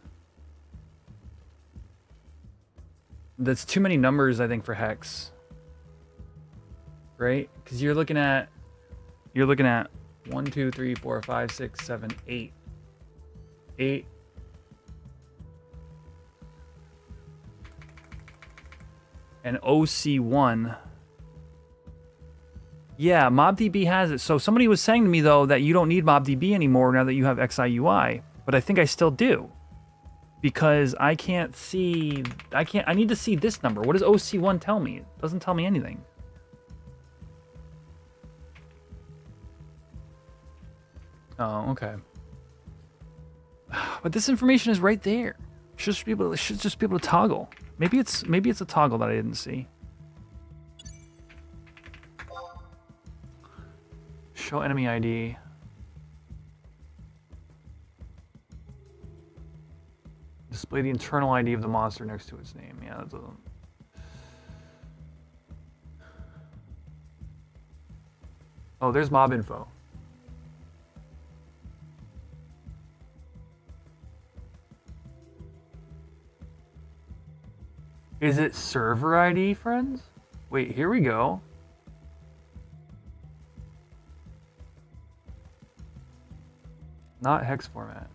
That's too many numbers, I think, for hex. Right? Because you're looking at 1, 2, 3, 4, 5, 6, 7, 8. 8. And OC1. Yeah, MobDB has it. So somebody was saying to me, though, that you don't need MobDB anymore now that you have XIUI. But I think I still do. Because I can't see... I need to see this number. What does OC1 tell me? It doesn't tell me anything. Oh, okay. But this information is right there. Should just be able to toggle. Maybe it's a toggle that I didn't see. Show enemy ID. Display the internal ID of the monster next to its name. Yeah, that doesn't. Oh, there's mob info. Is it server ID, friends? Wait, here we go. Not hex format.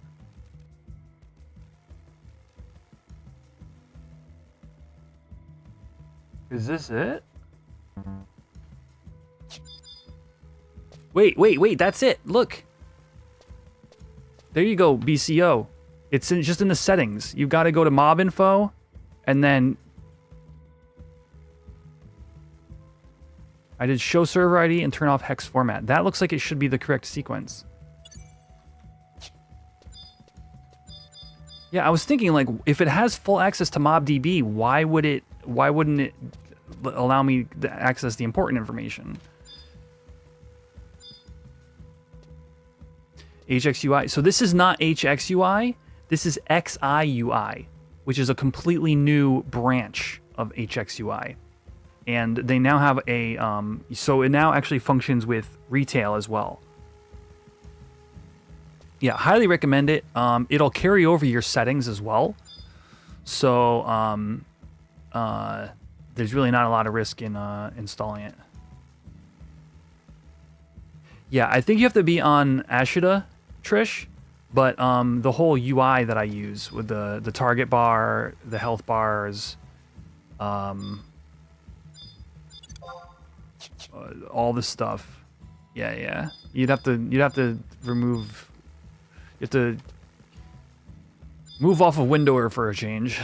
Is this it? Wait, that's it. Look. There you go, BCO. It's just in the settings. You've got to go to mob info, and then I did show server ID and turn off hex format. That looks like it should be the correct sequence. Yeah, I was thinking, like, if it has full access to MobDB, why wouldn't it allow me to access the important information? HXUI. So this is not HXUI. This is XIUI, which is a completely new branch of HXUI. And they now have a, so it now actually functions with retail as well. Yeah, highly recommend it. It'll carry over your settings as well. So there's really not a lot of risk in installing it. Yeah, I think you have to be on Ashita, Trish. But the whole UI that I use with the target bar, the health bars, all this stuff. Yeah. You'd have to remove. You have to move off of Windower for a change.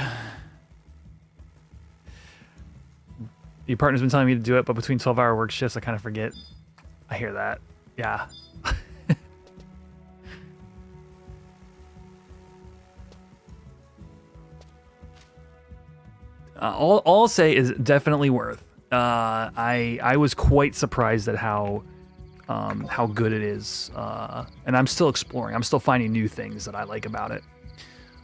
Your partner's been telling me to do it, but between 12-hour work shifts, I kind of forget. I hear that. Yeah. All I'll say is definitely worth. I was quite surprised at how good it is, and I'm still exploring. I'm still finding new things that I like about it.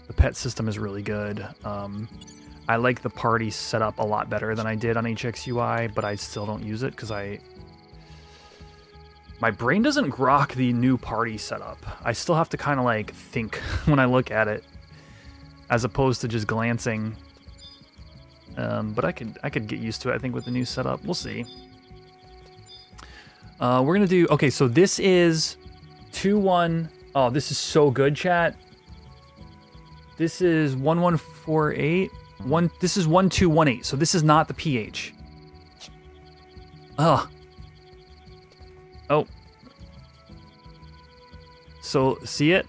The pet system is really good. I like the party setup a lot better than I did on HXUI, but I still don't use it because my brain doesn't grok the new party setup. I still have to kind of like think when I look at it, as opposed to just glancing. But I could get used to it, I think, with the new setup. We'll see. We're gonna do, okay, so this is 2-1. Oh, this is so good, chat. This is 1148. This is 1218. So this is not the PH. Ugh. Oh. So see it?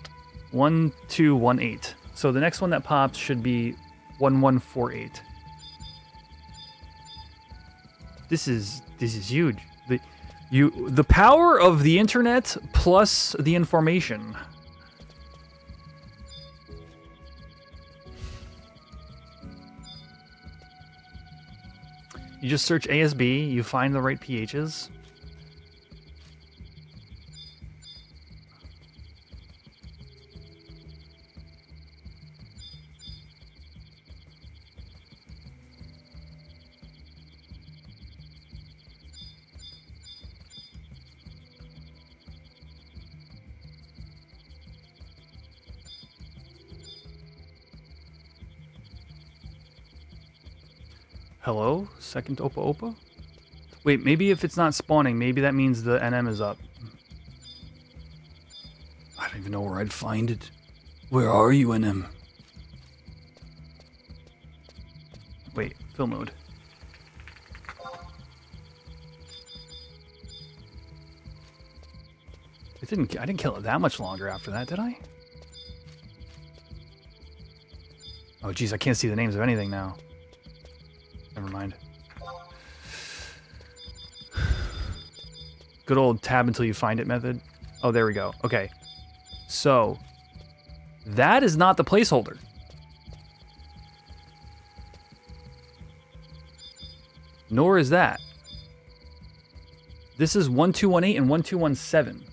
1218. So the next one that pops should be 1148. This is huge. The power of the internet plus the information. You just search ASB, you find the right PHs. Hello? Second Opa Opa? Wait, maybe if it's not spawning, maybe that means the NM is up. I don't even know where I'd find it. Where are you, NM? Wait, fill mode. I didn't kill it that much longer after that, did I? Oh geez, I can't see the names of anything now. Never mind. Good old tab until you find it method. Oh, there we go. Okay. So, that is not the placeholder. Nor is that. This is 1218 and 1217.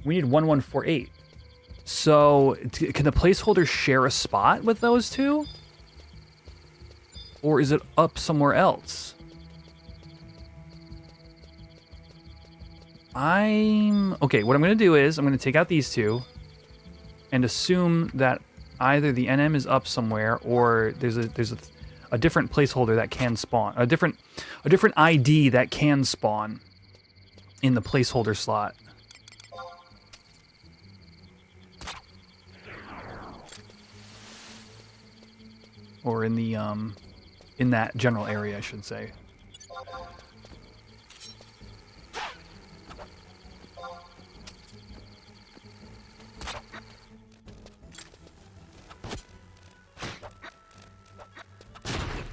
We need 1148. So, can the placeholder share a spot with those two? Or is it up somewhere else? Okay, what I'm going to do is I'm going to take out these two and assume that either the NM is up somewhere or there's a different placeholder that can spawn, a different ID that can spawn in the placeholder slot. Or in the in that general area, I should say.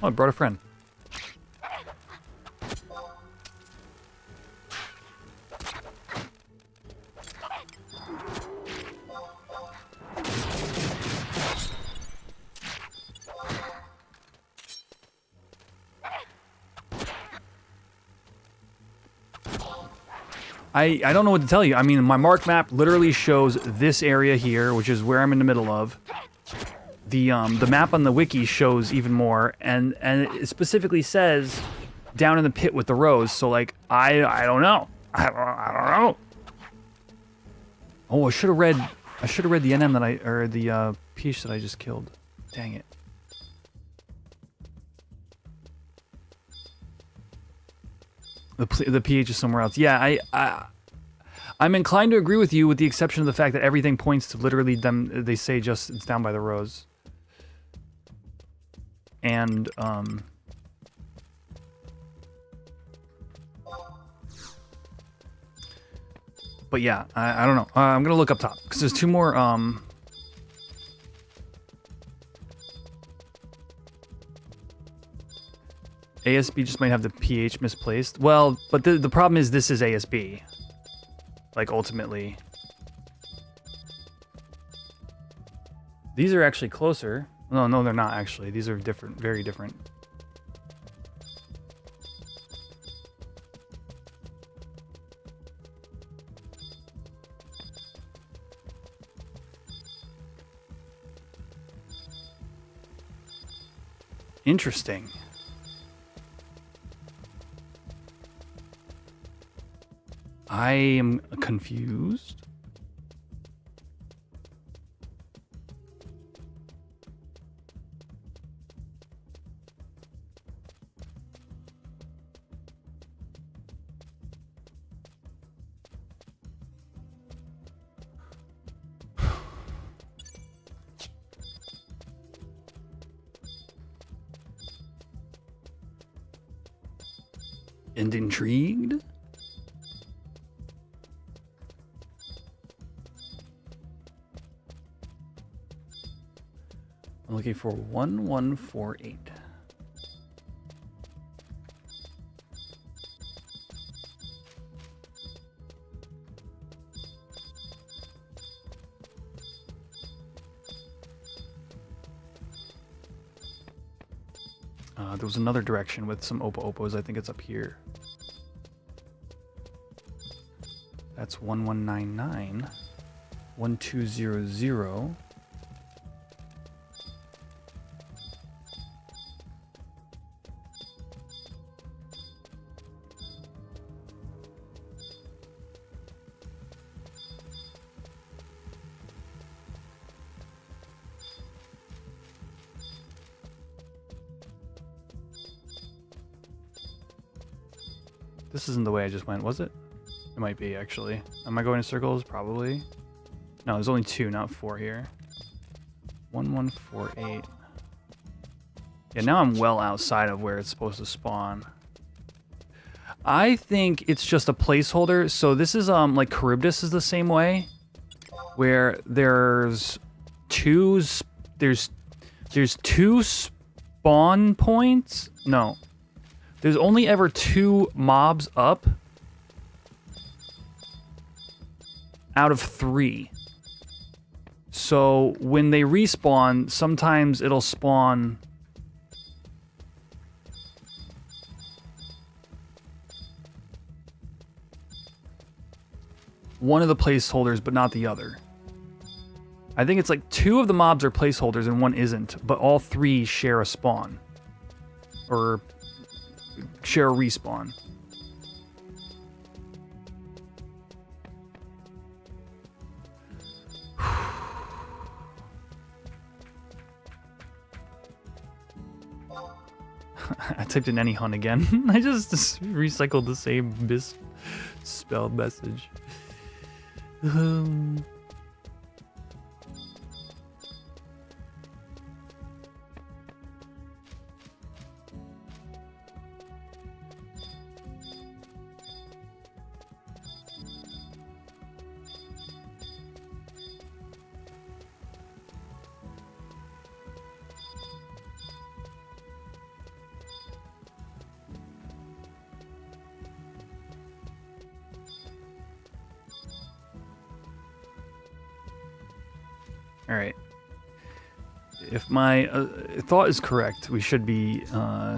Oh, I brought a friend. I don't know what to tell you. I mean, my mark map literally shows this area here, which is where I'm in the middle of. The map on the wiki shows even more, and it specifically says down in the pit with the rows. So like, I don't know. I don't know. Oh, I should have read the NM that or the PH that I just killed. Dang it. The PH is somewhere else. Yeah, I'm inclined to agree with you, with the exception of the fact that everything points to literally them. They say just it's down by the rows. And but yeah, I don't know. I'm gonna look up top because there's two more. ASB just might have the PH misplaced. Well, but the problem is this is ASB. Like, ultimately. These are actually closer. No, they're not actually. These are different, very different. Interesting. I am confused. And intrigued? I'm looking for 1148. There was another direction with some Opos. I think it's up here. That's 1199. 1200. This isn't the way I just went, was it? It might be, actually. Am I going in circles? Probably. No, there's only 2, not 4 here. 1148. Yeah, now I'm well outside of where it's supposed to spawn. I think it's just a placeholder. So this is, like Charybdis is the same way. Where there's two spawn points? No. There's only ever 2 mobs up out of 3. So when they respawn, sometimes it'll spawn one of the placeholders, but not the other. I think it's like 2 of the mobs are placeholders and 1 isn't, but all 3 share a spawn. Or share a respawn. I typed in any hunt again. I just recycled the same misspelled message. All right. If my thought is correct, we should be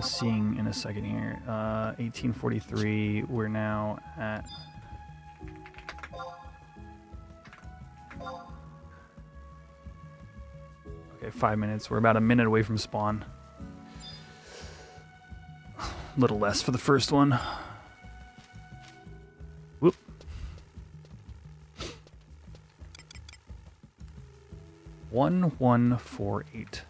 seeing in a second here. 1843. We're now at. Okay, 5 minutes. We're about a minute away from spawn. A little less for the first one. Whoop. One 148.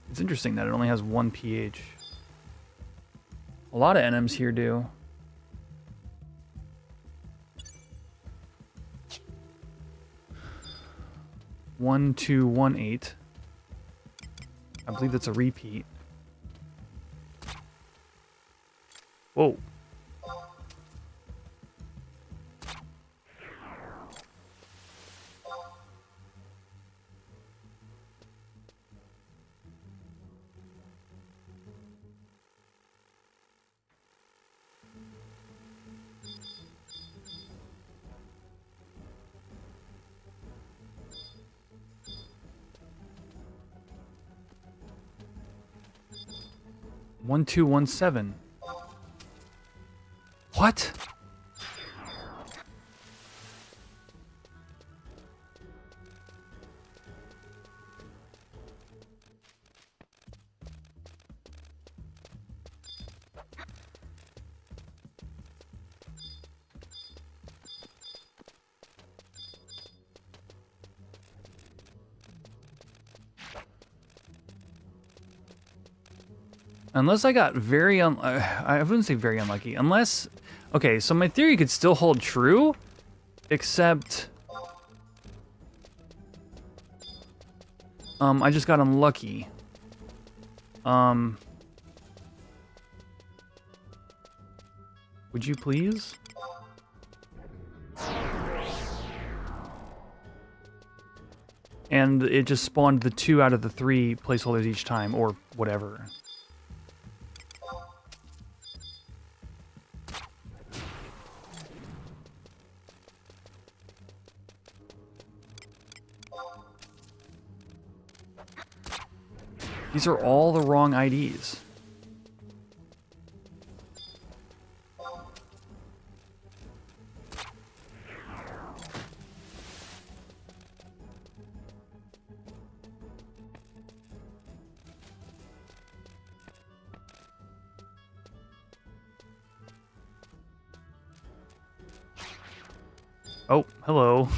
It's interesting that it only has one pH. A lot of NMs here do. One, 2, 1, 8. I believe that's a repeat. Whoa. One, 2, 1, 7. What? Unless I got very I wouldn't say very unlucky. Unless, okay, so my theory could still hold true, except I just got unlucky. Would you please? And it just spawned the 2 out of the 3 placeholders each time, or whatever. These are all the wrong IDs. Oh, hello.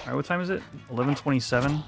Alright, what time is it? 11:27.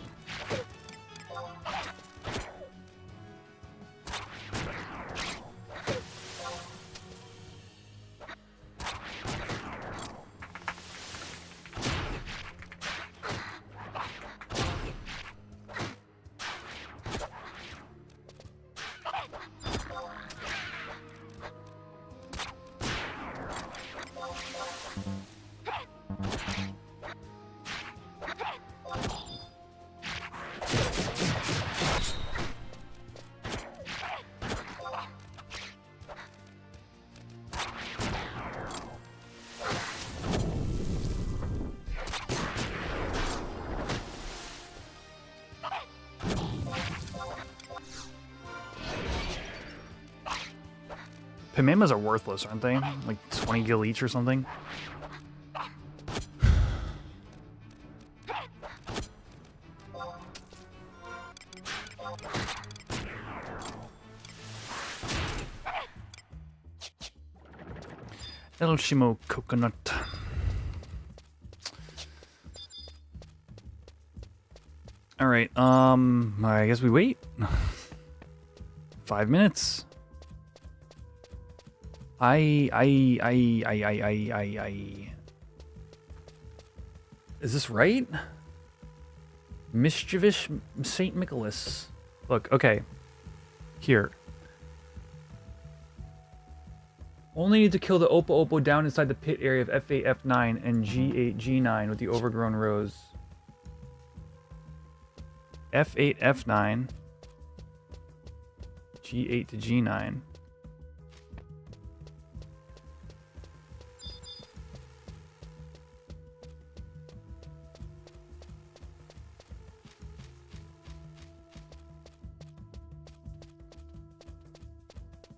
Pimemas are worthless, aren't they? Like 20 gil each or something? El Shimo coconut. All right. I guess we wait. 5 minutes. I. Is this right? Mischievous Saint Nicholas. Look, okay. Here. Only need to kill the Oppo Oppo down inside the pit area of F8, F9 and G8, G9 with the overgrown rows. F8, F9. G8 to G9.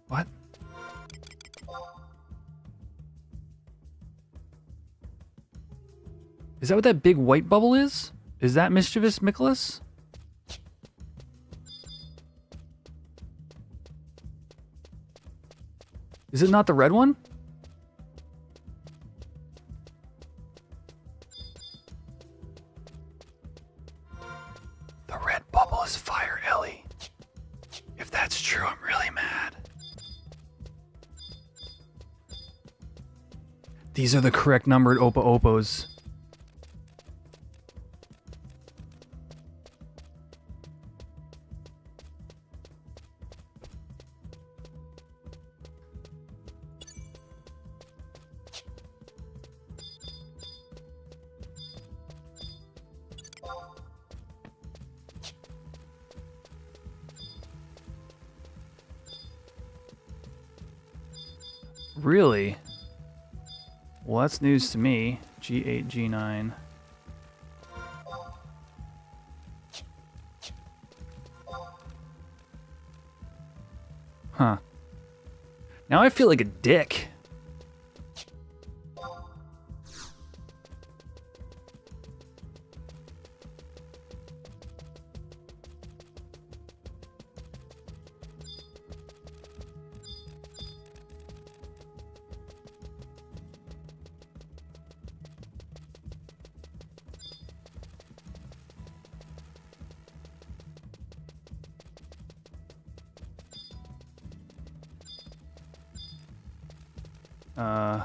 What? Is that what that big white bubble is? Is that Mischievous Nicholas? Is it not the red one? The red bubble is Fire Ellie. If that's true, I'm really mad. These are the correct numbered Oppo Oppos. Really? Well, that's news to me. G8, G9. Huh. Now I feel like a dick. Uh...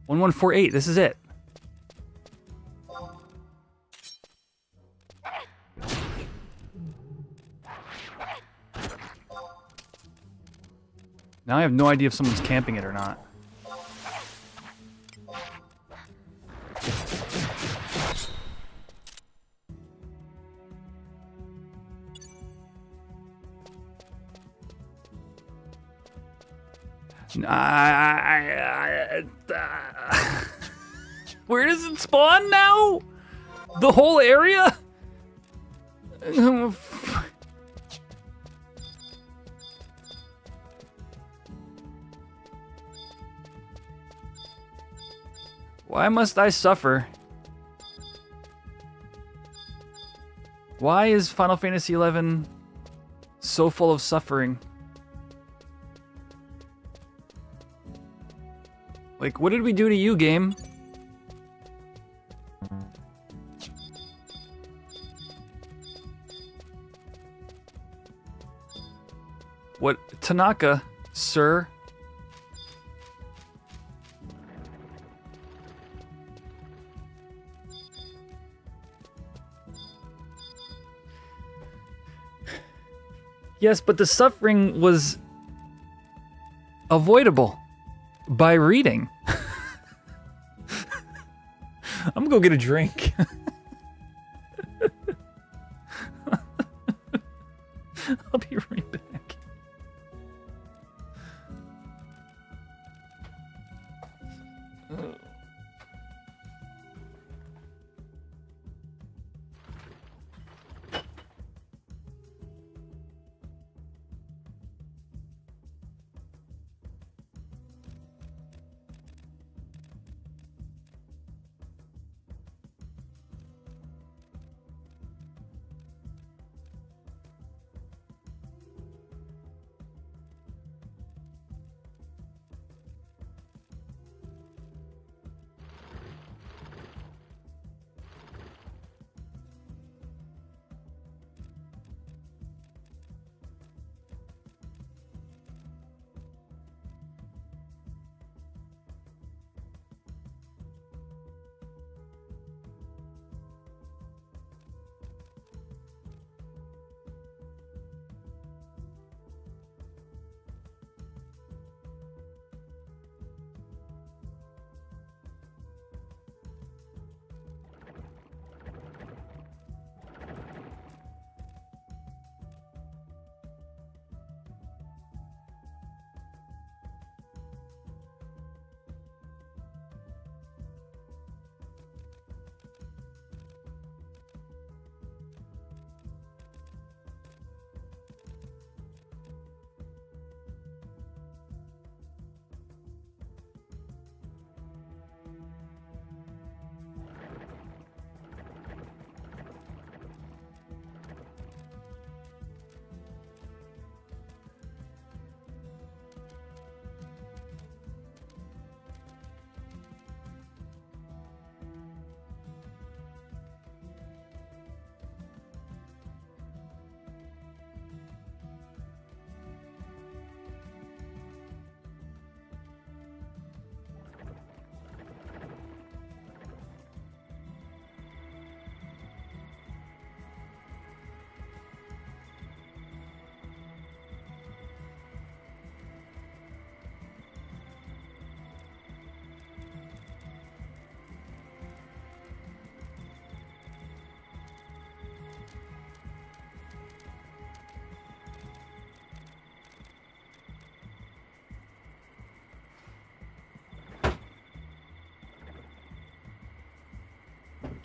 1148, this is it. Now I have no idea if someone's camping it or not. Where does it spawn now? The whole area? Why must I suffer? Why is Final Fantasy XI so full of suffering? Like, what did we do to you, game? What, Tanaka, sir? Yes, but the suffering was avoidable by reading. I'm gonna go get a drink. I'll be right back.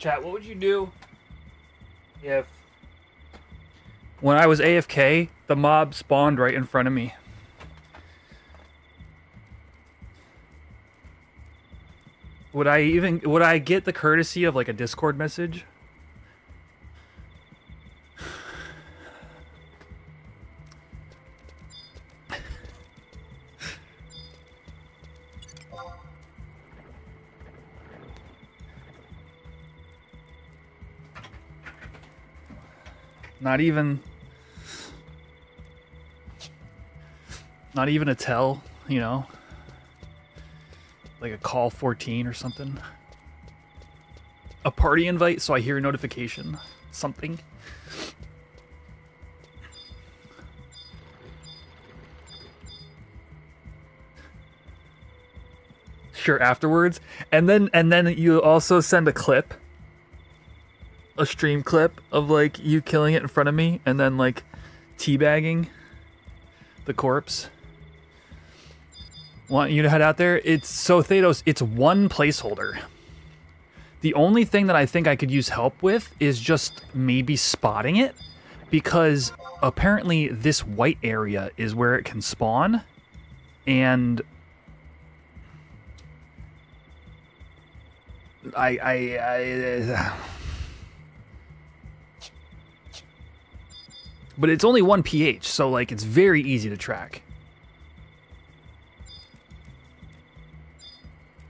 Chat, what would you do if when I was AFK, the mob spawned right in front of me? Would I get the courtesy of like a Discord message? Not even a tell, you know? Like a call 14 or something. A party invite so I hear a notification. Something. Sure, afterwards. And then you also send a clip. A stream clip of like you killing it in front of me and then like teabagging the corpse. Want you to head out there? It's so Thanos, it's one placeholder. The only thing that I think I could use help with is just maybe spotting it, because apparently this white area is where it can spawn, and but it's only 1 pH, so like it's very easy to track.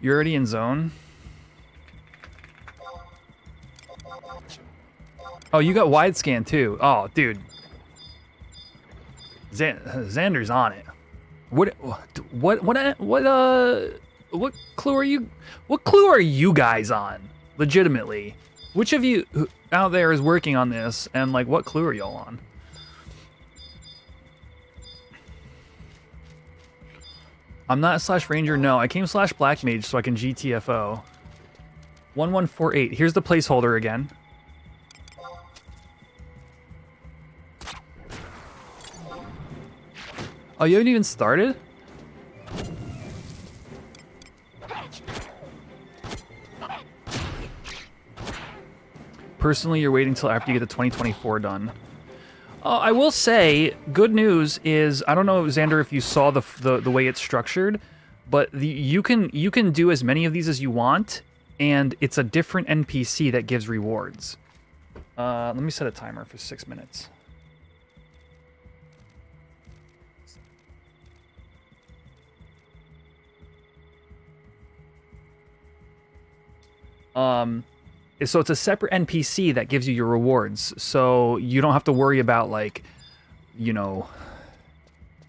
You're already in zone? Oh, you got wide scan too. Oh, dude. Xander's on it. What clue are you? What clue are you guys on? Legitimately, which of you out there is working on this, and like, what clue are y'all on? I'm not slash ranger. No, I came slash black mage so I can GTFO. 1148. Here's the placeholder again. Oh, you haven't even started? Personally, you're waiting till after you get the 2024 done. I will say, good news is, I don't know, Xander, if you saw the way it's structured, but you can do as many of these as you want, and it's a different NPC that gives rewards. Let me set a timer for 6 minutes. So it's a separate NPC that gives you your rewards, so you don't have to worry about, like, you know,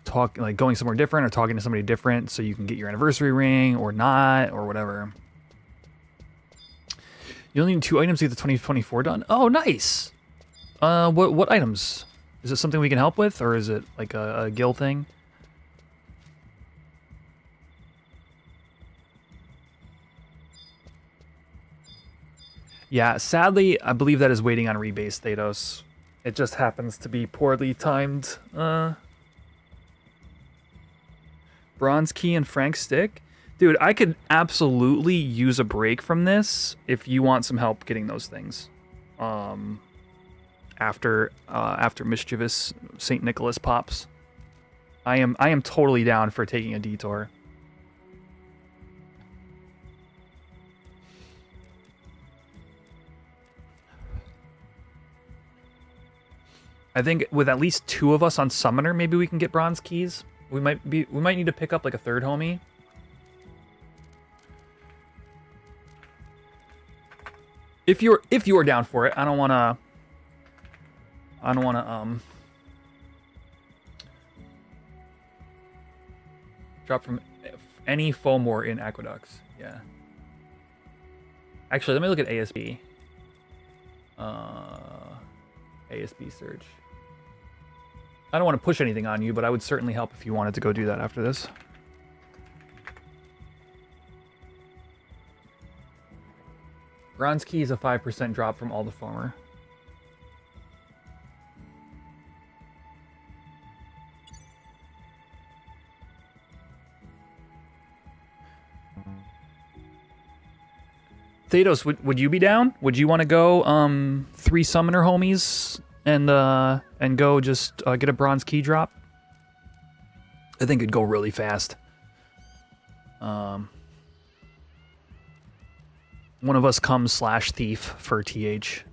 going somewhere different or talking to somebody different so you can get your anniversary ring or not or whatever. You only need 2 items to get the 2024 done. Oh, nice. What items? Is it something we can help with, or is it like a guild thing? Yeah, sadly, I believe that is waiting on rebase, Thanos. It just happens to be poorly timed. Bronze key and Frank stick? Dude, I could absolutely use a break from this if you want some help getting those things. After mischievous St. Nicholas pops. I am totally down for taking a detour. I think with at least 2 of us on Summoner, maybe we can get bronze keys. We might need to pick up like a 3rd homie. If you're down for it, I don't wanna drop from any Fomor in Aqueducts. Yeah. Actually, let me look at ASB. ASB search. I don't want to push anything on you, but I would certainly help if you wanted to go do that after this. Bronze key is a 5% drop from all the former. Thanos, would you be down? Would you want to go 3 summoner homies and go just get a bronze key drop? I think it'd go really fast. One of us comes /thief for TH.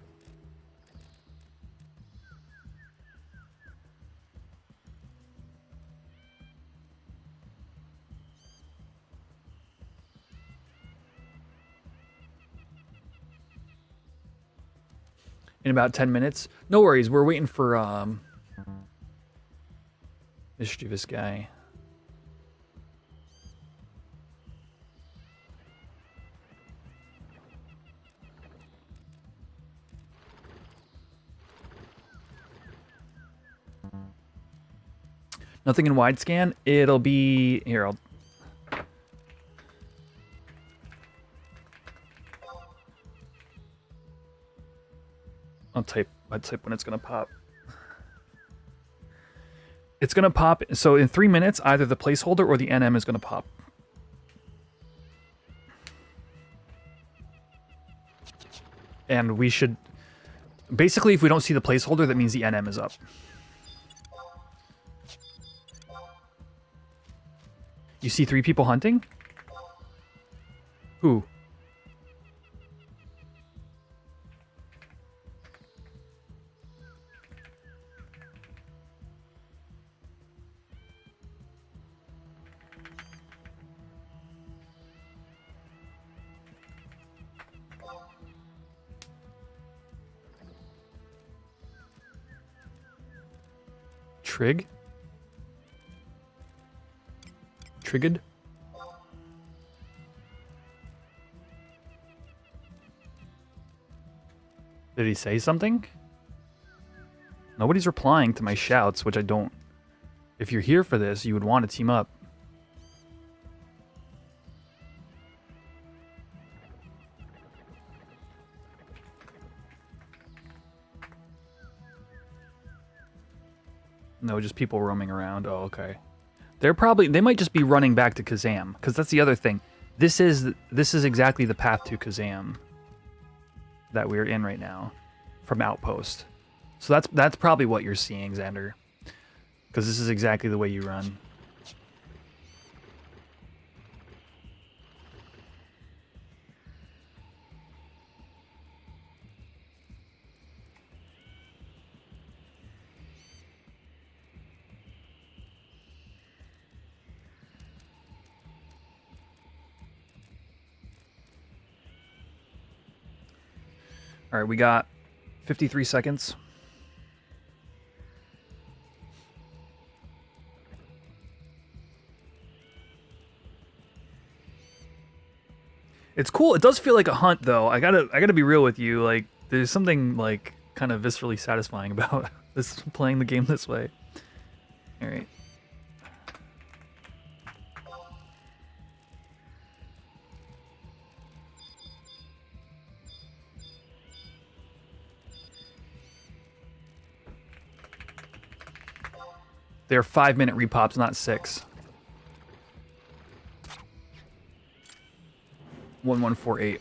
In about 10 minutes. No worries, we're waiting for mischievous guy. Nothing in wide scan. It'll be here. I'll type when it's gonna pop. It's gonna pop. So in 3 minutes, either the placeholder or the NM is gonna pop. And we should basically, if we don't see the placeholder, that means the NM is up. You see 3 people hunting? Who? Trig? Triggered? Did he say something? Nobody's replying to my shouts, which I don't... If you're here for this, you would want to team up. No, just people roaming around. Oh, okay. They might just be running back to Kazam, because that's the other thing. This is exactly the path to Kazam that we're in right now from Outpost. So that's probably what you're seeing, Xander, because this is exactly the way you run. All right, we got 53 seconds. It's cool. It does feel like a hunt, though. I gotta be real with you. Like, there's something like kind of viscerally satisfying about this playing the game this way. All right. They're 5-minute repops, not 6. 1148.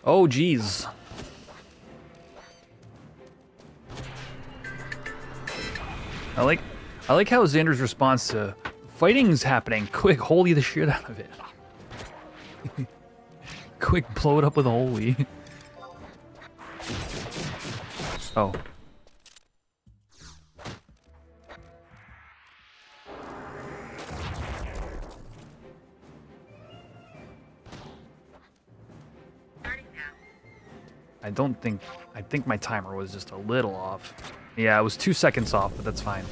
Oh, geez. I like how Xander's response to fighting's happening. Quick, holy the shit out of it. Quick, blow it up with a holy. Oh. I think my timer was just a little off. Yeah, it was 2 seconds off, but that's fine.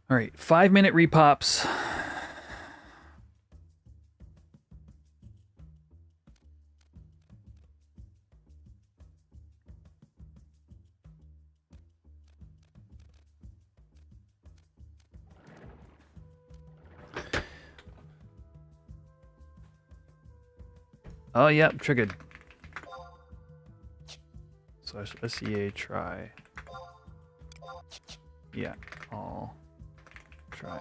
All right, 5-minute repops. Oh, yeah, triggered. So SEA try. Yeah, I'll try.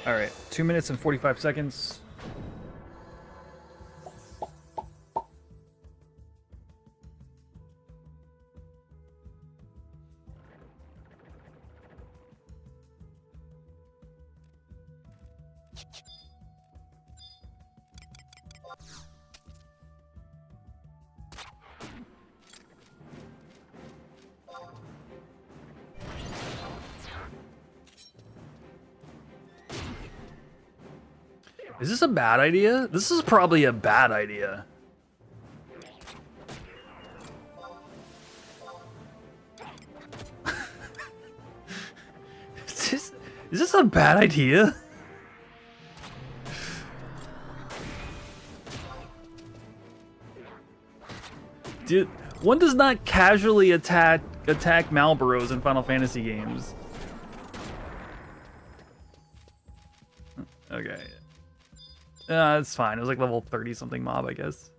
All right, 2 minutes and 45 seconds. Is this a bad idea? This is probably a bad idea. Is this a bad idea? Dude, one does not casually attack Malboros in Final Fantasy games. Okay. It's fine. It was like level 30 something mob, I guess.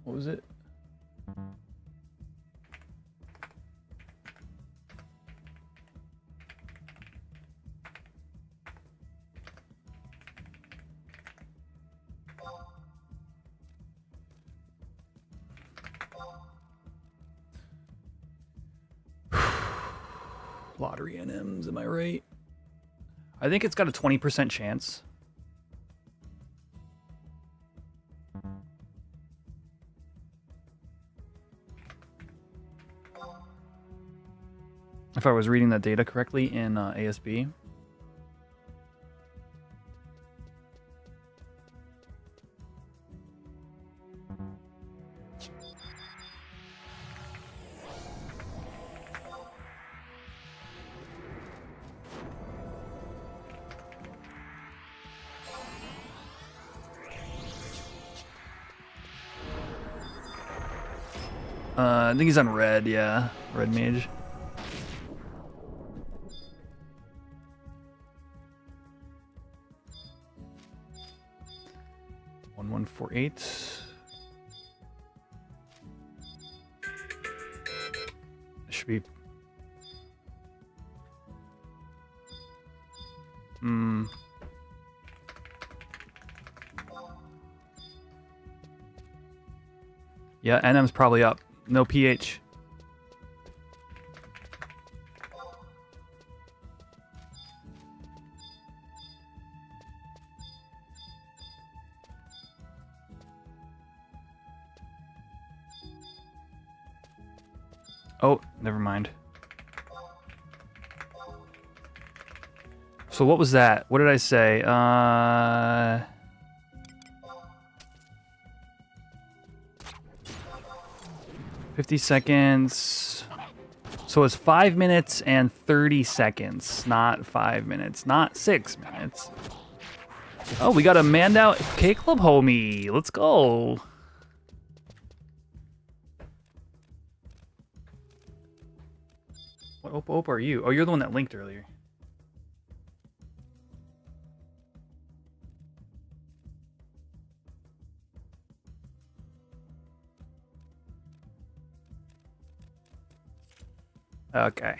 What was it? Lottery NMs, am I right? I think it's got a 20% chance. If I was reading that data correctly in ASB. I think he's on red, yeah. Red mage. Eight. Should be. Yeah, NM's probably up. No PH. Oh, never mind. So what was that? What did I say? 50 seconds. So it's 5 minutes and 30 seconds, not 5 minutes, not 6 minutes. Oh, we got a manned out K-Club homie. Let's go. What Opa are you? Oh, you're the one that linked earlier. Okay.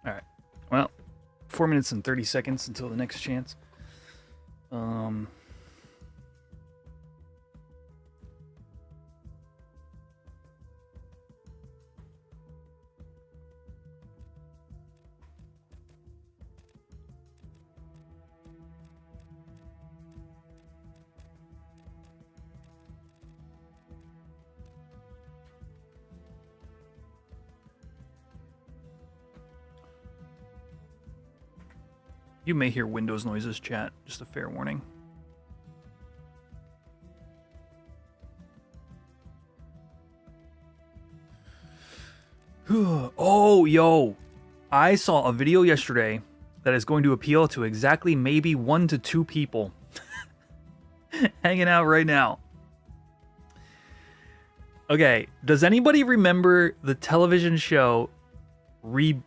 All right. Well, 4 minutes and 30 seconds until the next chance. You may hear Windows noises, chat. Just a fair warning. Oh, yo. I saw a video yesterday that is going to appeal to exactly maybe 1 to 2 people hanging out right now. Okay, does anybody remember the television show Reboot?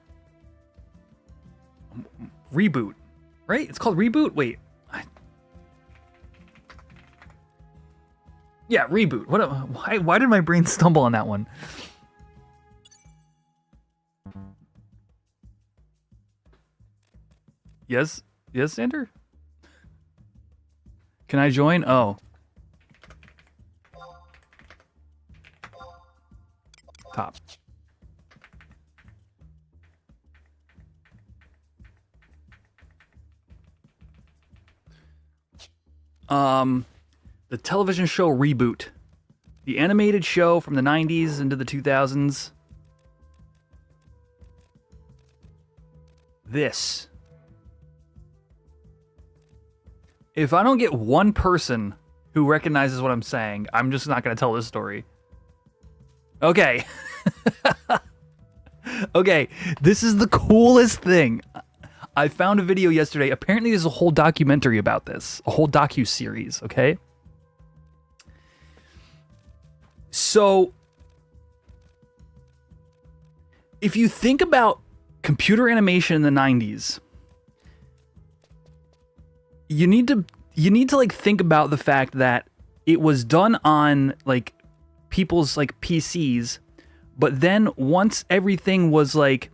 Right? It's called Reboot? Wait. Yeah, Reboot. Why did my brain stumble on that one? Yes? Yes, Sander? Can I join? Oh. Top. The television show Reboot. The animated show from the 90s into the 2000s. This. If I don't get one person who recognizes what I'm saying, I'm just not going to tell this story. Okay. Okay, this is the coolest thing. I found a video yesterday. Apparently there's a whole documentary about this. A whole docu-series, okay? So, if you think about computer animation in the 90s, you need to like think about the fact that it was done on like people's like PCs, but then once everything was like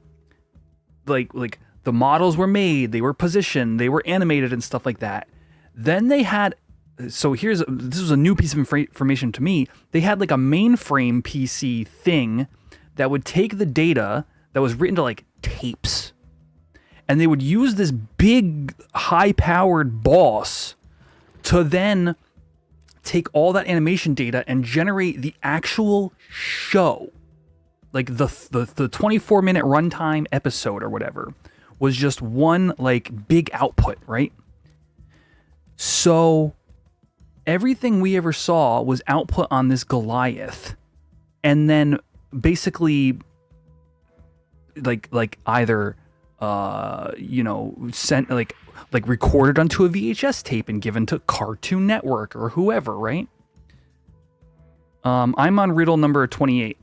the models were made, they were positioned, they were animated and stuff like that. Then they had, so this was a new piece of information to me. They had like a mainframe PC thing that would take the data that was written to like tapes, and they would use this big high-powered boss to then take all that animation data and generate the actual show. Like the 24-minute runtime episode or whatever was just one like big output, right? So everything we ever saw was output on this Goliath, and then basically like either sent like recorded onto a VHS tape and given to Cartoon Network or whoever, right? I'm on riddle number 28.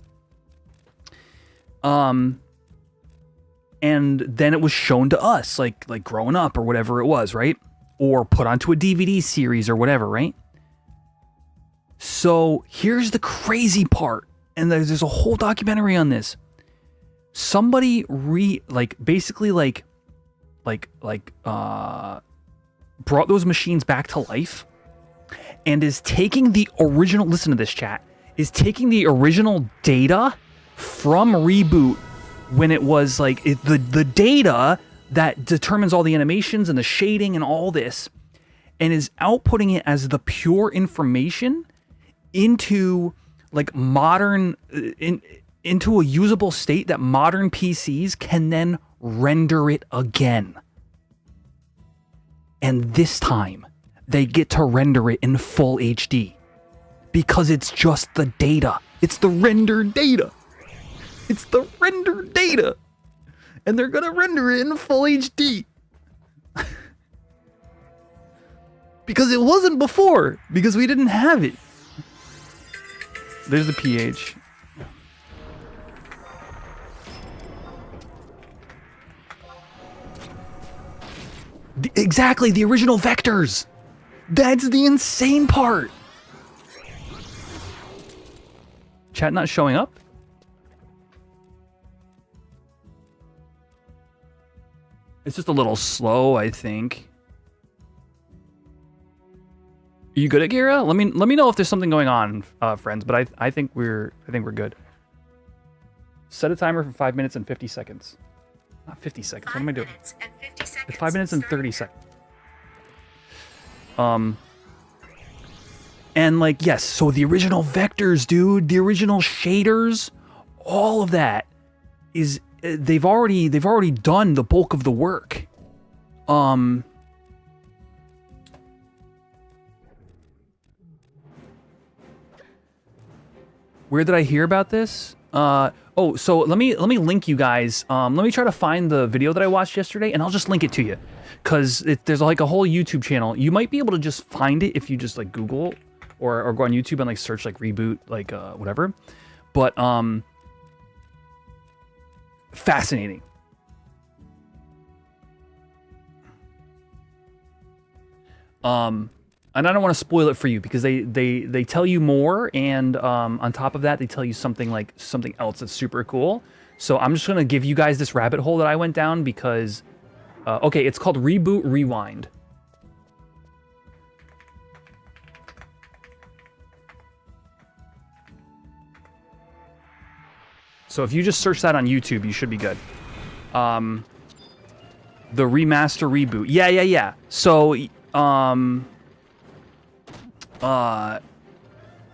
and then it was shown to us, like growing up or whatever it was, right? Or put onto a DVD series or whatever, right? So here's the crazy part, and there's a whole documentary on this. Somebody brought those machines back to life, and is taking the original. Listen to this, chat. Is taking the original data from Reboot when it was like the data that determines all the animations and the shading and all this, and is outputting it as the pure information into like modern into a usable state that modern PCs can then render it again. And this time they get to render it in full HD because it's just the data. It's the rendered data. It's the rendered data. And they're going to render it in full HD. Because it wasn't before. Because we didn't have it. There's the pH. Exactly, the original vectors. That's the insane part. Chat not showing up? It's just a little slow, I think. Are you good at Gira? Let me know if there's something going on, friends. But I think we're good. Set a timer for 5 minutes and 50 seconds. Not 50 seconds. What am I doing? It's 5 minutes and 30 seconds. And like, yes, so the original vectors, dude, the original shaders, all of that is they've already done the bulk of the work. Where did I hear about this? Oh, so let me link you guys. Let me try to find the video that I watched yesterday, and I'll just link it to you, because there's like a whole YouTube channel. You might be able to just find it if you just like Google or go on YouTube and like search like Reboot, like whatever. But fascinating. And I don't want to spoil it for you because they tell you more, and on top of that, they tell you something else that's super cool. So I'm just gonna give you guys this rabbit hole that I went down because, okay, it's called Reboot Rewind. So if you just search that on YouTube, you should be good. The remaster reboot. Yeah. So,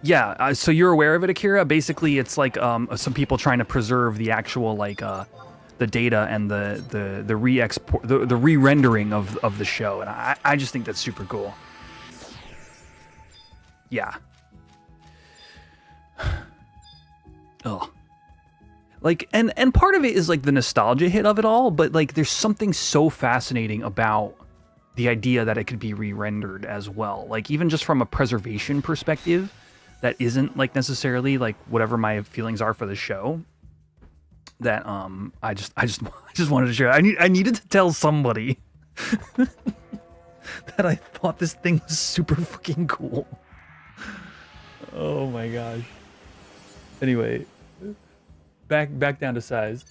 yeah, so you're aware of it, Akira? Basically, it's like some people trying to preserve the actual like the data and the re-export, the re-rendering of the show, and I just think that's super cool. Yeah. Oh. Like, and part of it is like the nostalgia hit of it all, but like there's something so fascinating about the idea that it could be re-rendered as well. Like even just from a preservation perspective, that isn't like necessarily like whatever my feelings are for the show. That I just wanted to share. I needed to tell somebody that I thought this thing was super fucking cool. Oh my gosh. Anyway, back down to size.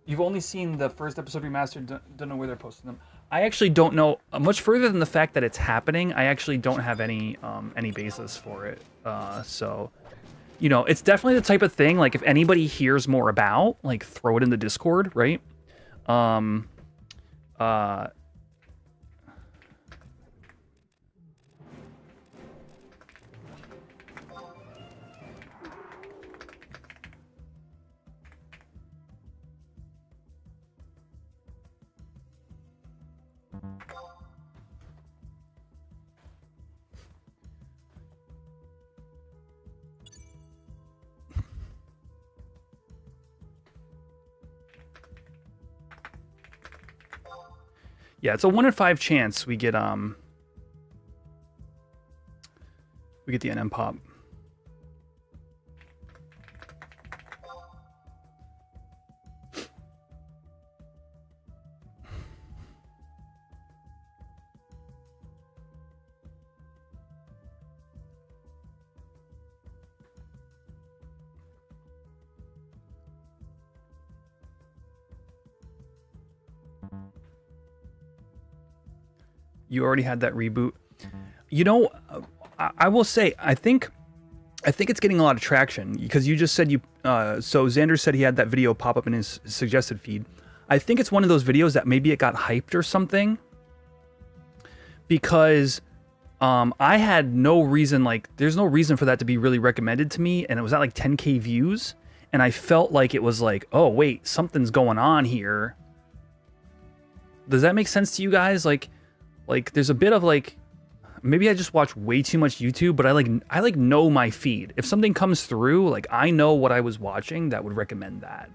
You've only seen the first episode remastered, don't know where they're posting them. I actually don't know much further than the fact that it's happening. I actually don't have any basis for it. So, you know, it's definitely the type of thing, like if anybody hears more about, like throw it in the Discord, right? Yeah, it's a 1 in 5 chance we get the NM pop. You already had that reboot. You know, I will say, I think it's getting a lot of traction because you just said you. So Xander said he had that video pop up in his suggested feed. I think it's one of those videos that maybe it got hyped or something. Because I had no reason, like, there's no reason for that to be really recommended to me, and it was at like 10K views, and I felt like it was like, oh wait, something's going on here. Does that make sense to you guys? Like there's a bit of like, maybe I just watch way too much YouTube, but I like know my feed. If something comes through, like I know what I was watching that would recommend that.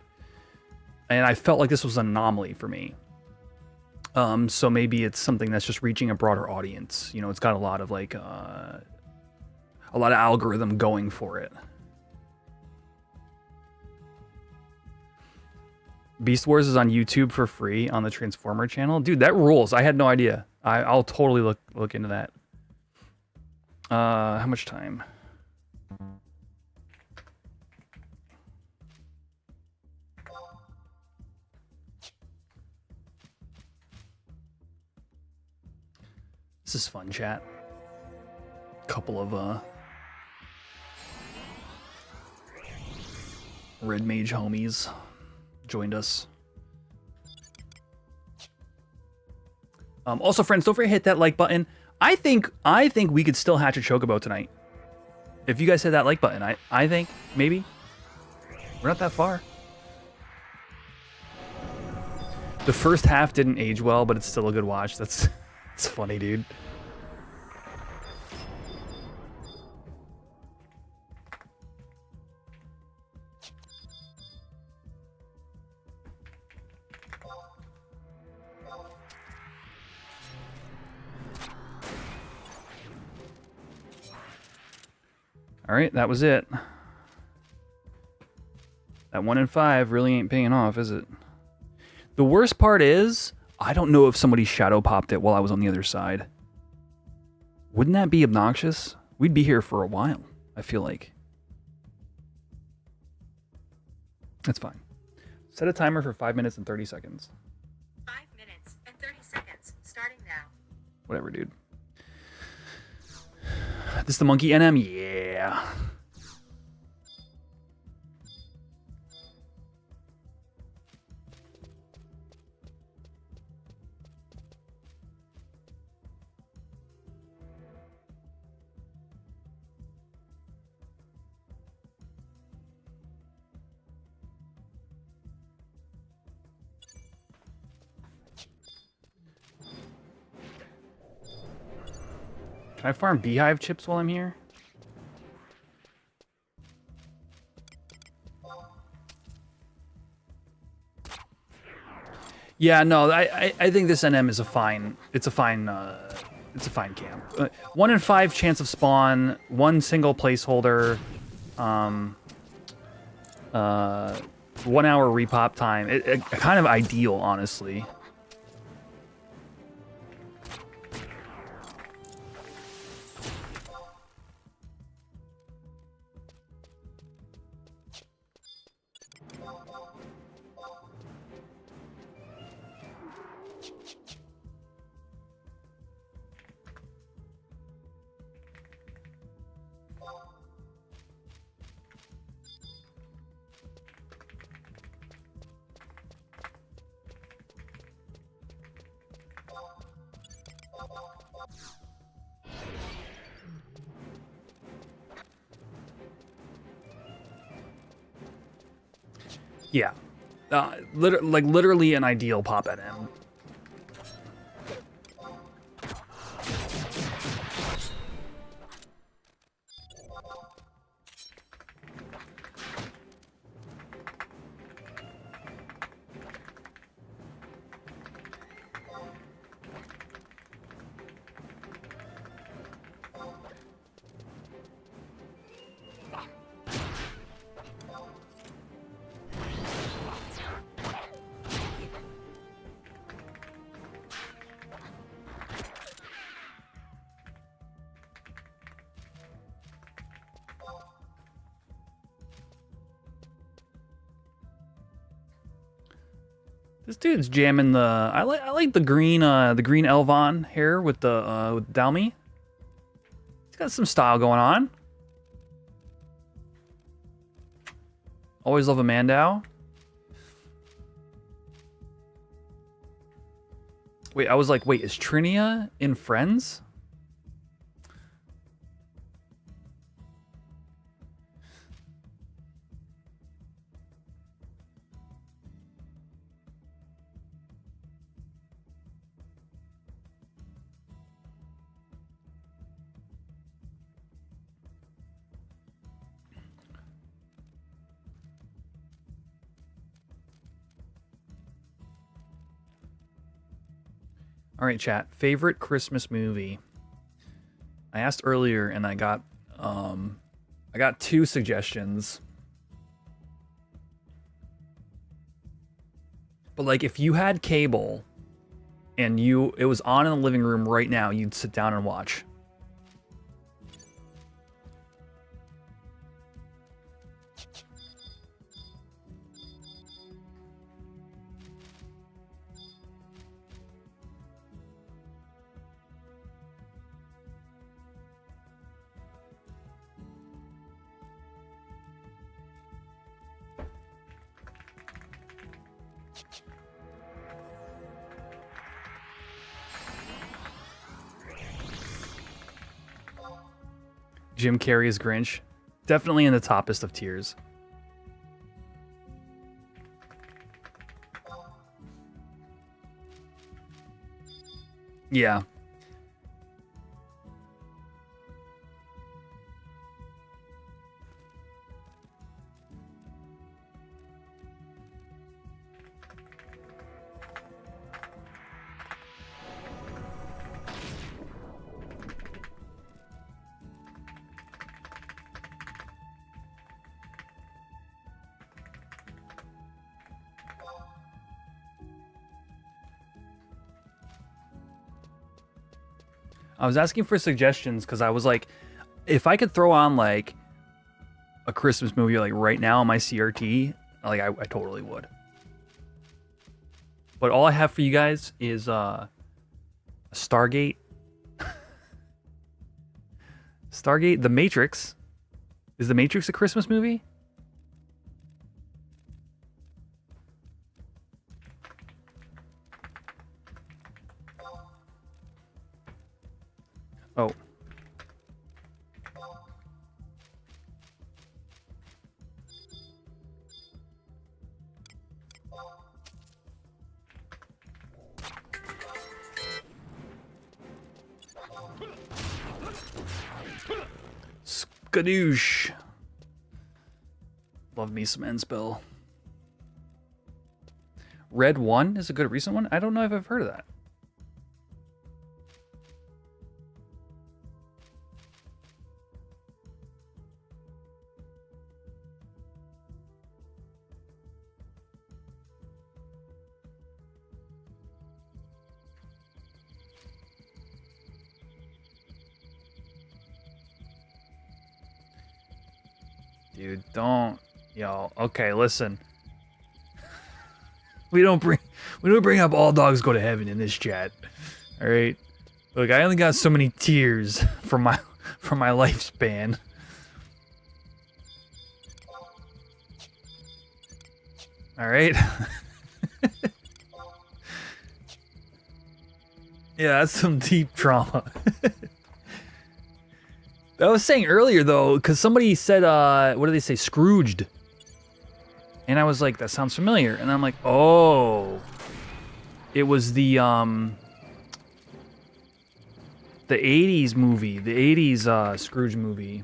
And I felt like this was an anomaly for me. So maybe it's something that's just reaching a broader audience. You know, it's got a lot of like, a lot of algorithm going for it. Beast Wars is on YouTube for free on the Transformer channel. Dude, that rules. I had no idea. I'll totally look into that. How much time? This is fun, chat. Couple of Red Mage homies joined us. Also, friends, don't forget to hit that like button. I think we could still hatch a chocobo tonight. If you guys hit that like button, I think maybe we're not that far. The first half didn't age well, but it's still a good watch. That's funny, dude. All right, that was it. That 1 in 5 really ain't paying off, is it? The worst part is, I don't know if somebody shadow popped it while I was on the other side. Wouldn't that be obnoxious? We'd be here for a while, I feel like. That's fine. Set a timer for 5 minutes and 30 seconds. 5 minutes and 30 seconds, starting now. Whatever, dude. This the monkey NM? Yeah. Can I farm beehive chips while I'm here? Yeah, no, I think this NM is a fine. It's a fine camp. 1 in 5 chance of spawn, 1 single placeholder, 1 hour repop time. Kind of ideal, honestly. Yeah, literally an ideal pop at him. This dude's jamming the. I like the green Elvon hair with the with Dalmy. He's got some style going on. Always love a Mandow. Wait, I was like, wait, is Trinia in Friends? All right, chat. Favorite Christmas movie? I asked earlier, and I got 2 suggestions. But like, if you had cable, and it was on in the living room right now, you'd sit down and watch. Jim Carrey's Grinch. Definitely in the toppest of tiers. Yeah. I was asking for suggestions because I was like, if I could throw on like a Christmas movie like right now on my CRT, like I totally would. But all I have for you guys is Stargate. Stargate, The Matrix. Is The Matrix a Christmas movie? Oh. Skadoosh. Love me some Endspell. Red 1 is a good recent one? I don't know if I've heard of that. Dude, don't, yo. Okay, listen. We don't bring up all dogs go to heaven in this chat. All right. Look, I only got so many tears from my lifespan. All right. Yeah, that's some deep trauma. I was saying earlier though, because somebody said, what did they say, Scrooged, and I was like, that sounds familiar, and I'm like, oh, it was the 80s movie, the 80s Scrooge movie.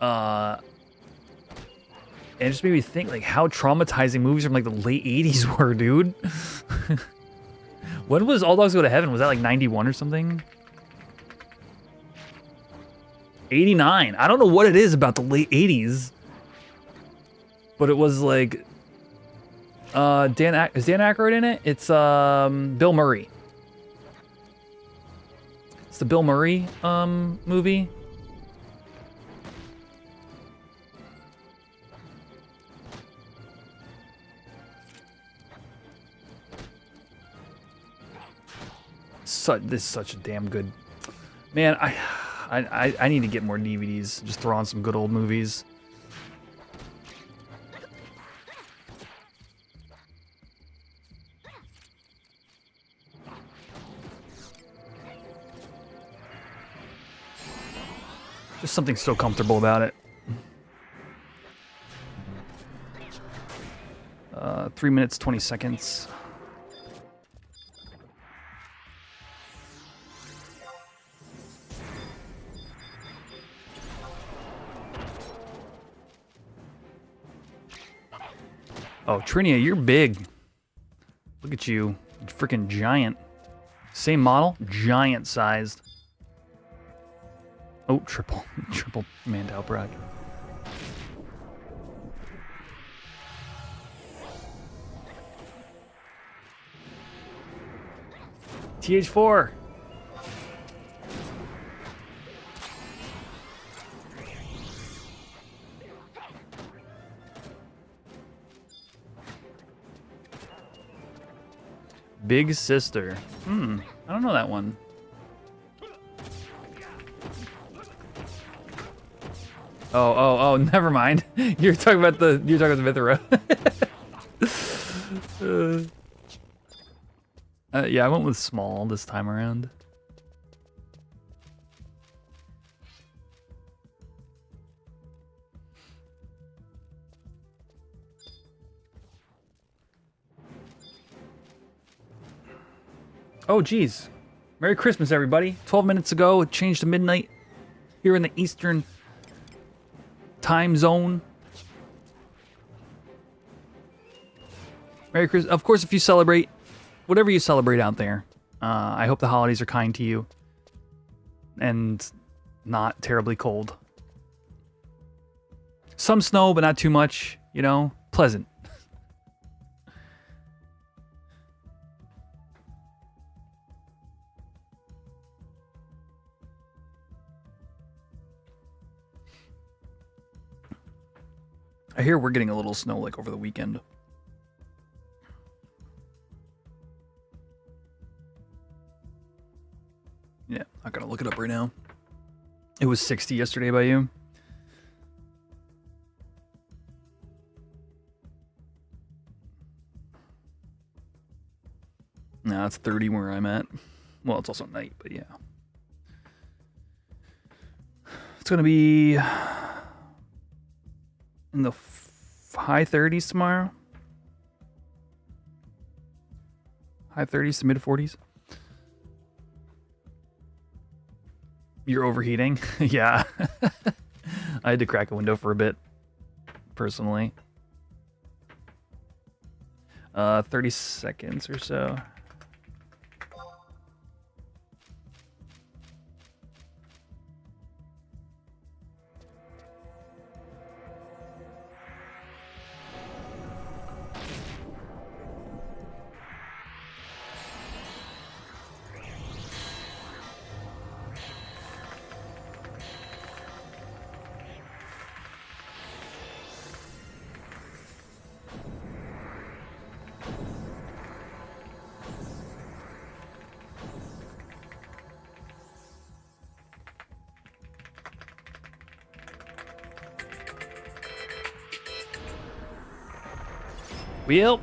And it just made me think like how traumatizing movies from like the late 80s were, dude. When was All Dogs Go to Heaven? Was that like 91 or something? 89. I don't know what it is about the late 80s, but it was like is Dan Aykroyd in it? It's Bill Murray. It's the Bill Murray movie. This is such a damn good. Man, I need to get more DVDs. Just throw on some good old movies. Just something so comfortable about it. 3 minutes, 20 seconds. Oh, Trinia, you're big. Look at you. You're freaking giant. Same model, giant sized. Oh, triple Mandau Brag. TH4. Big Sister. I don't know that one. Oh, never mind. You're talking about the Mithra. Yeah, I went with small this time around. Oh, geez. Merry Christmas, everybody. 12 minutes ago, it changed to midnight here in the Eastern time zone. Merry Christmas. Of course, if you celebrate, whatever you celebrate out there, I hope the holidays are kind to you and not terribly cold. Some snow, but not too much, you know, pleasant. I hear we're getting a little snow like over the weekend. Yeah, I gotta look it up right now. It was 60 yesterday by you. No, it's 30 where I'm at. Well, it's also night, but yeah. It's gonna be in the high 30s tomorrow. High 30s to mid 40s. You're overheating? Yeah. I had to crack a window for a bit, personally. 30 seconds or so. Well.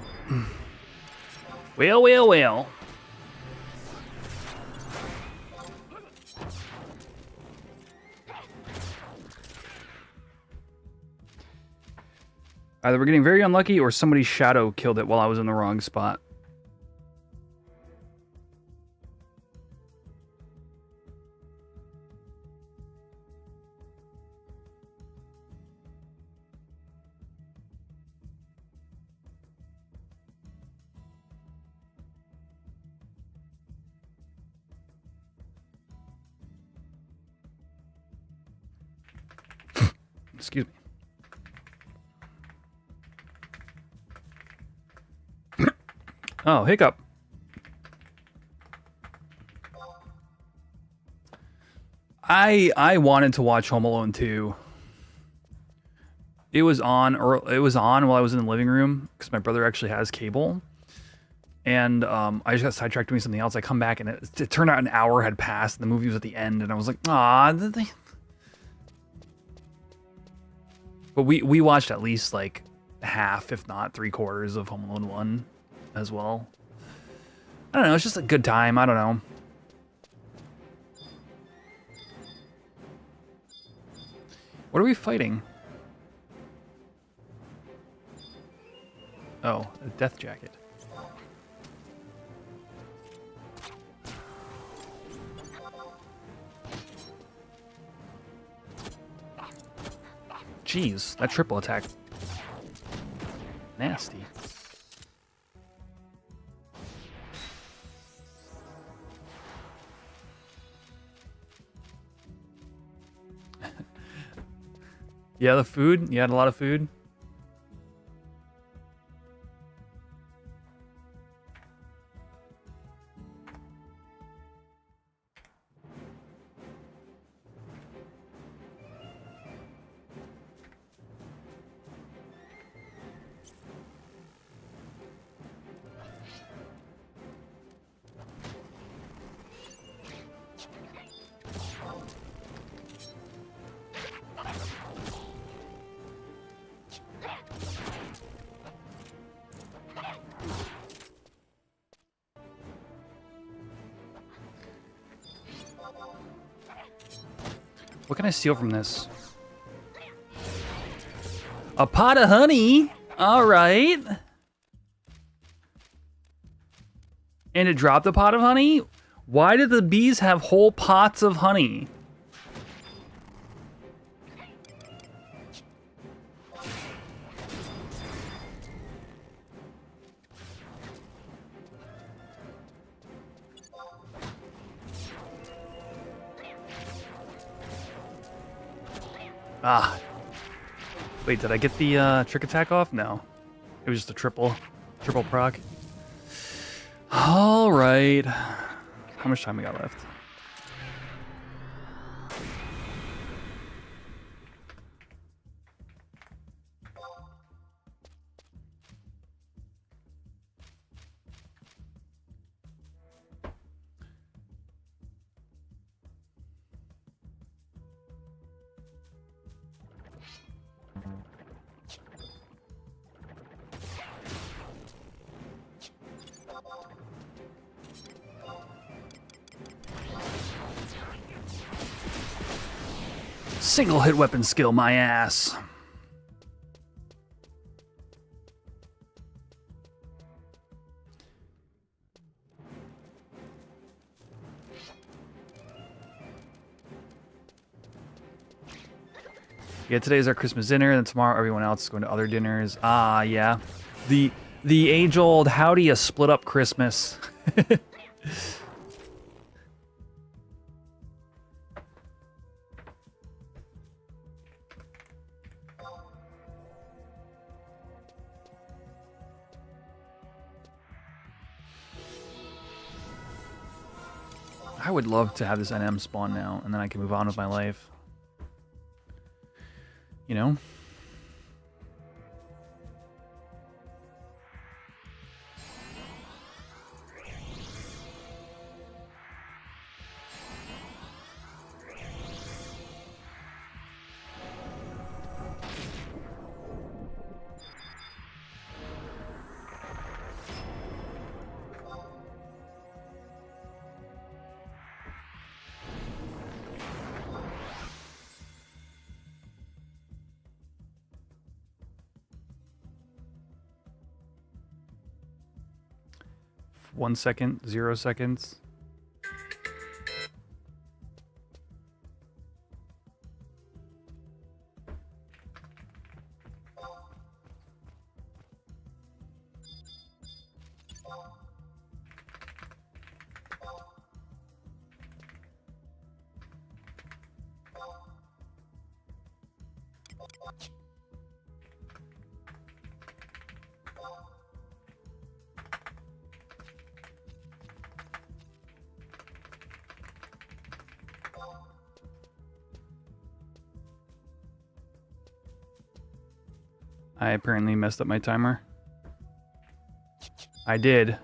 Either we're getting very unlucky or somebody's shadow killed it while I was in the wrong spot. Excuse me. Oh, hiccup. I wanted to watch Home Alone 2. It was on while I was in the living room because my brother actually has cable. And I just got sidetracked doing something else. I come back and it turned out an hour had passed and the movie was at the end and I was like, ah. But we watched at least like half, if not 3/4 of Home Alone 1 as well. I don't know, it's just a good time. I don't know. What are we fighting? Oh, a death jacket. Jeez, that triple attack. Nasty. Yeah, the food. You had a lot of food. What can I steal from this? A pot of honey. All right. And it dropped a pot of honey? Why did the bees have whole pots of honey? Ah. Wait, did I get the trick attack off? No. It was just a triple proc. All right. How much time we got left? Single hit weapon skill, my ass. Yeah, today's our Christmas dinner, and tomorrow everyone else is going to other dinners. Ah, yeah. The age-old how do you split up Christmas? I would love to have this NM spawn now, and then I can move on with my life. You know? One second, 0 seconds. I apparently messed up my timer. I did.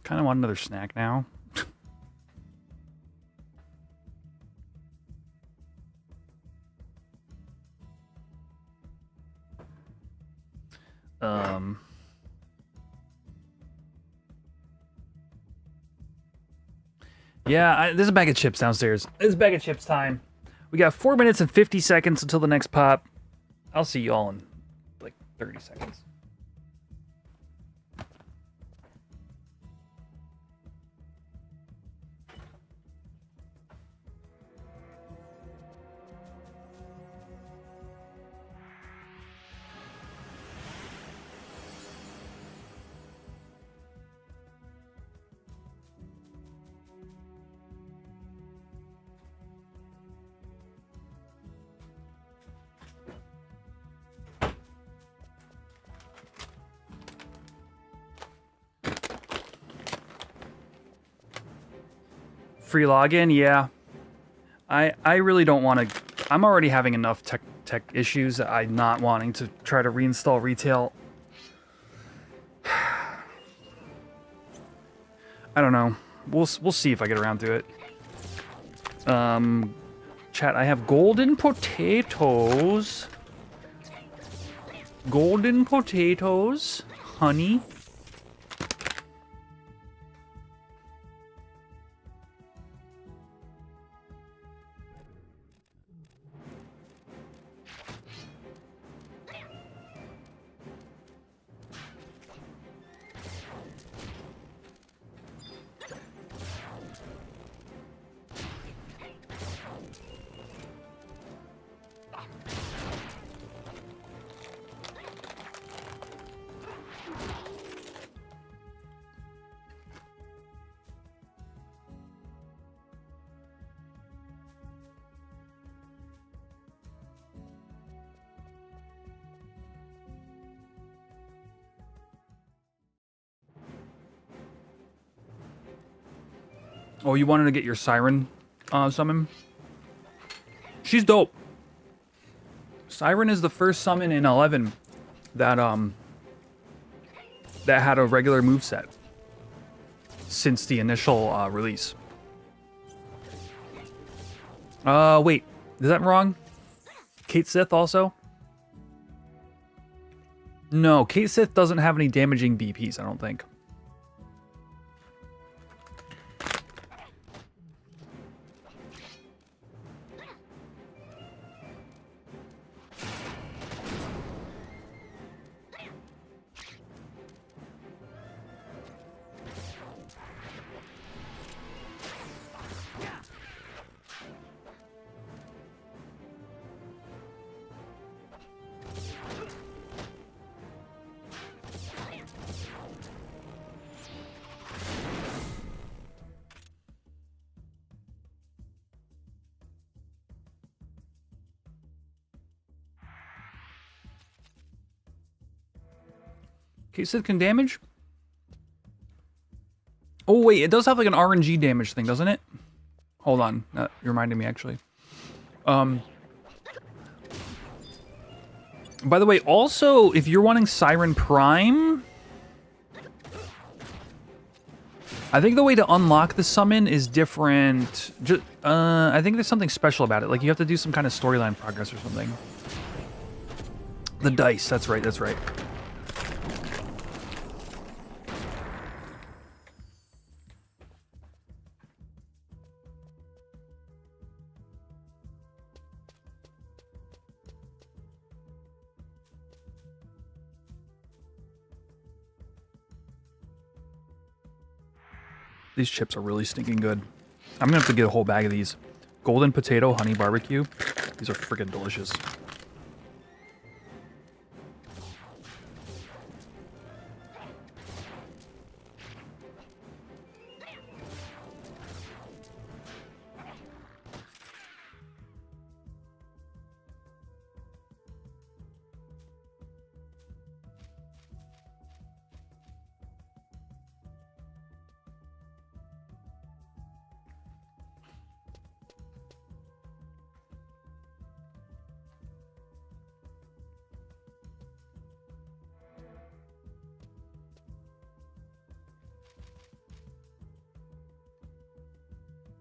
Kind of want another snack now. Yeah, there's a bag of chips downstairs. It's a bag of chips time. We got 4 minutes and 50 seconds until the next pop. I'll see you all in like 30 seconds. Free login, yeah. I really don't want to. I'm already having enough tech issues. I'm not wanting to try to reinstall retail. I don't know. We'll see if I get around to it. Chat. I have golden potatoes. Golden potatoes, honey. Oh, you wanted to get your Siren summon? She's dope. Siren is the first summon in 11 that that had a regular moveset since the initial release. Wait, is that wrong? Kate Sith also? No, Kate Sith doesn't have any damaging BPs, I don't think. Kate Sith can damage? Oh, wait, it does have like an RNG damage thing, doesn't it? Hold on. That reminded me, actually. By the way, also, if you're wanting Siren Prime, I think the way to unlock the summon is different. I think there's something special about it. Like, you have to do some kind of storyline progress or something. The dice, that's right, that's right. These chips are really stinking good. I'm gonna have to get a whole bag of these. Golden potato honey barbecue. These are freaking delicious.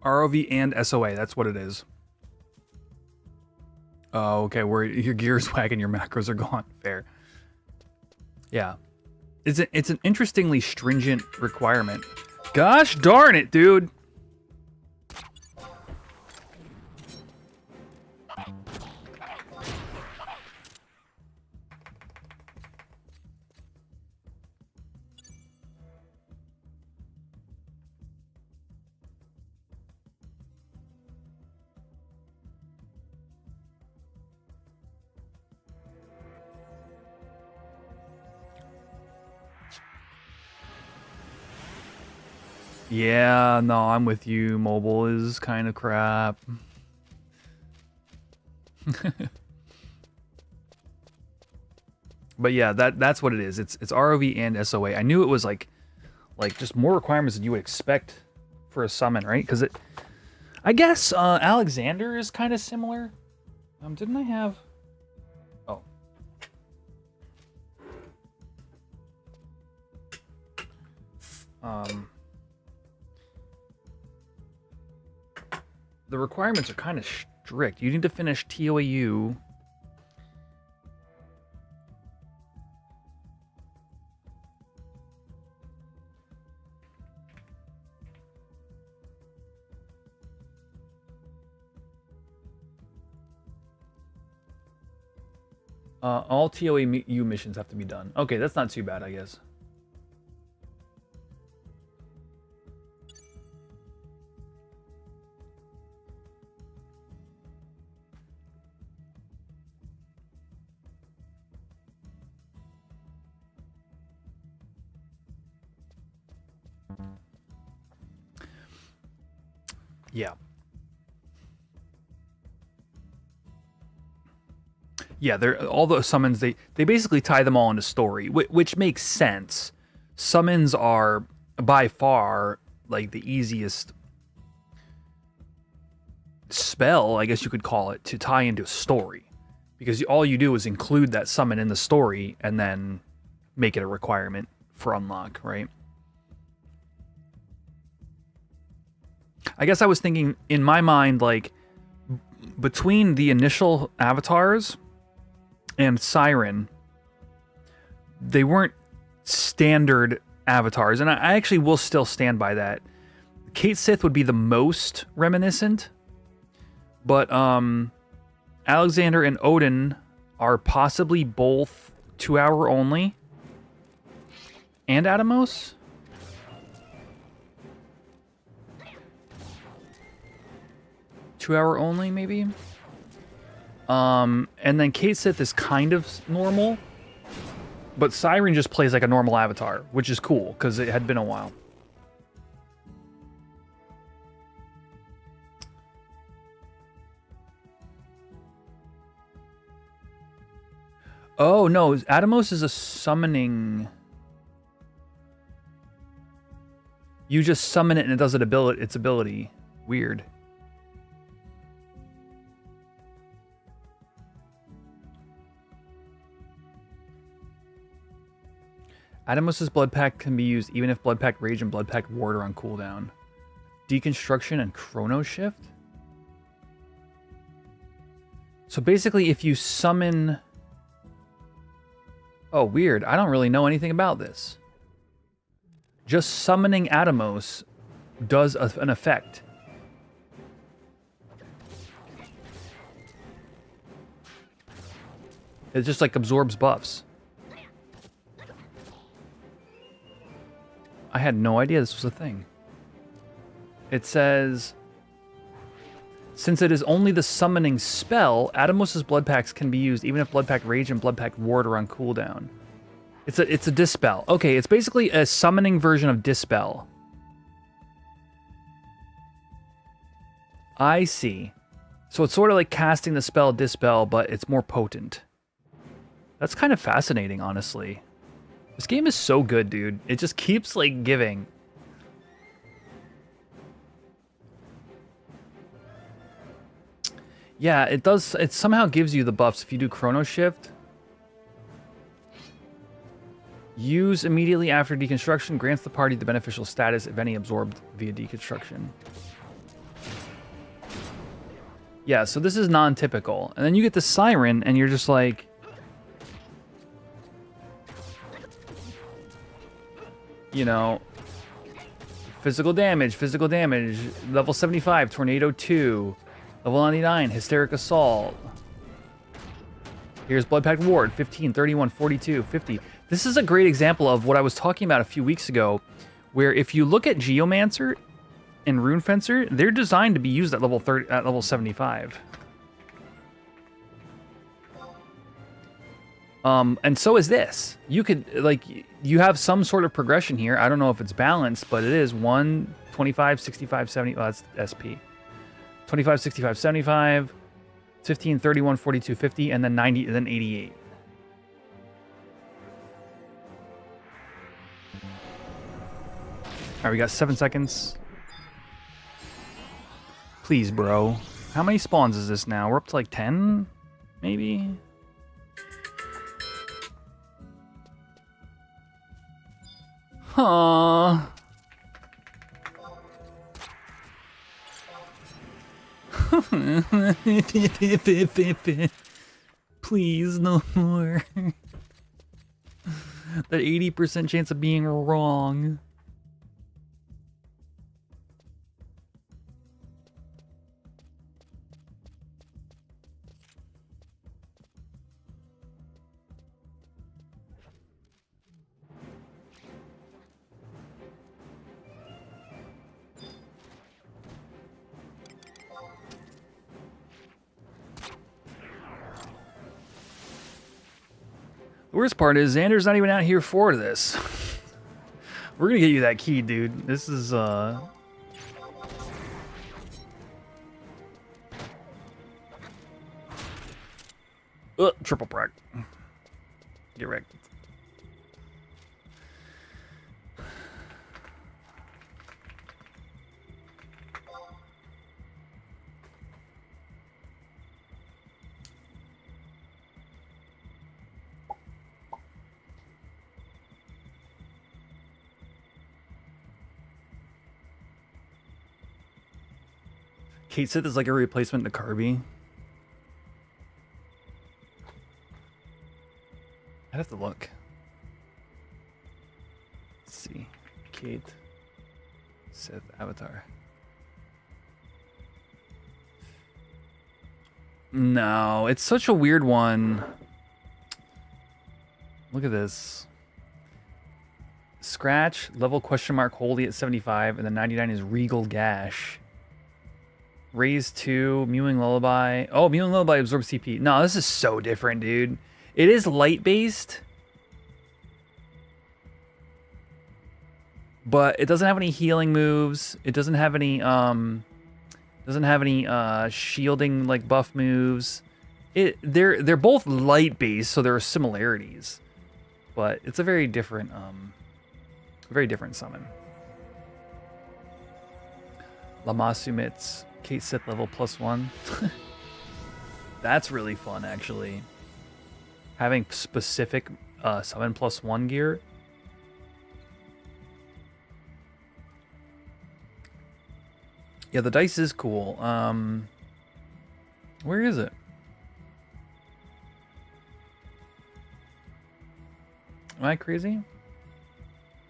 ROV and SOA, that's what it is. Oh, okay, where your gear's wagging, your macros are gone. Fair. Yeah. It's an interestingly stringent requirement. Gosh darn it, dude. Yeah, no, I'm with you. Mobile is kind of crap. But yeah, that's what it is. It's ROV and SOA. I knew it was like just more requirements than you would expect for a summon, right? Because I guess Alexander is kind of similar. Didn't I have? Oh. The requirements are kind of strict. You need to finish TOAU. All TOAU missions have to be done. Okay, that's not too bad, I guess. Yeah. Yeah, they're all the summons. They basically tie them all into story, which makes sense. Summons are by far like the easiest spell, I guess you could call it, to tie into a story, because all you do is include that summon in the story and then make it a requirement for unlock, right? I guess I was thinking in my mind, like, between the initial avatars and Siren, they weren't standard avatars, and I actually will still stand by that. Kate Sith would be the most reminiscent, but Alexander and Odin are possibly both 2-hour only, and Atomos. Two-hour only, maybe. And then Kate Sith is kind of normal, but Siren just plays like a normal avatar, which is cool because it had been a while. Oh no, Atomos is a summoning. You just summon it and it does its ability. Weird. Atomos' Blood Pact can be used even if Blood Pact Rage and Blood Pact Ward are on cooldown. Deconstruction and Chrono Shift? So basically if you summon... Oh, weird. I don't really know anything about this. Just summoning Atomos does an effect. It just like absorbs buffs. I had no idea this was a thing. It says, since it is only the summoning spell, Atomos' Blood Pacts can be used even if Blood Pact Rage and Blood Pact Ward are on cooldown. It's a Dispel. Okay, it's basically a summoning version of Dispel. I see. So it's sort of like casting the spell Dispel, but it's more potent. That's kind of fascinating, honestly. This game is so good, dude. It just keeps, like, giving. Yeah, it does. It somehow gives you the buffs if you do Chrono Shift. Use immediately after deconstruction. Grants the party the beneficial status if any absorbed via deconstruction. Yeah, so this is non-typical. And then you get the Siren, and you're just like... You know... Physical damage, level 75, Tornado 2, level 99, Hysteric Assault. Here's Blood Pact Ward, 15, 31, 42, 50. This is a great example of what I was talking about a few weeks ago, where if you look at Geomancer and Rune Fencer, they're designed to be used at level 30, at level 75. And so is this. You could, like, you have some sort of progression here. I don't know if it's balanced, but it is 1, 25, 65, 70. Oh, that's SP. 25, 65, 75, 15, 31, 42, 50, and then 90, and then 88. All right, we got 7 seconds. Please, bro. How many spawns is this now? We're up to like 10, maybe? Huh. Please, no more. That 80% chance of being wrong. The worst part is Xander's not even out here for this. We're gonna get you that key, dude. This is triple prac. Get wrecked. Kate Sith is like a replacement to Kirby. I'd have to look. Let's see. Kate Sith Avatar. No, it's such a weird one. Look at this. Scratch, level question mark, Holy at 75, and then 99 is Regal Gash. Raise 2, Mewing Lullaby. Oh, Mewing Lullaby absorbs CP. No, this is so different, dude. It is light-based, but it doesn't have any healing moves. It doesn't have any shielding like buff moves. They're both light-based, so there are similarities, but it's a very different summon. Lamasumit's Kate Sith level +1. That's really fun, actually. Having specific summon +1 gear. Yeah, the dice is cool. Where is it? Am I crazy?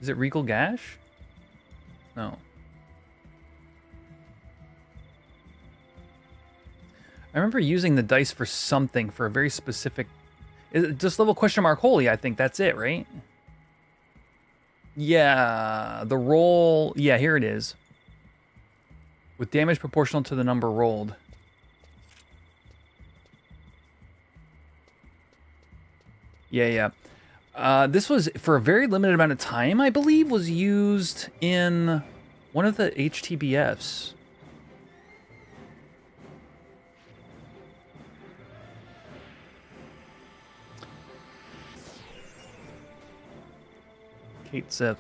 Is it Regal Gash? No. I remember using the dice for something, for a very specific... Is it just level question mark Holy, I think that's it, right? Yeah, the roll... Yeah, here it is. With damage proportional to the number rolled. Yeah. This was, for a very limited amount of time, I believe, was used in one of the HTBFs. Kate Sith.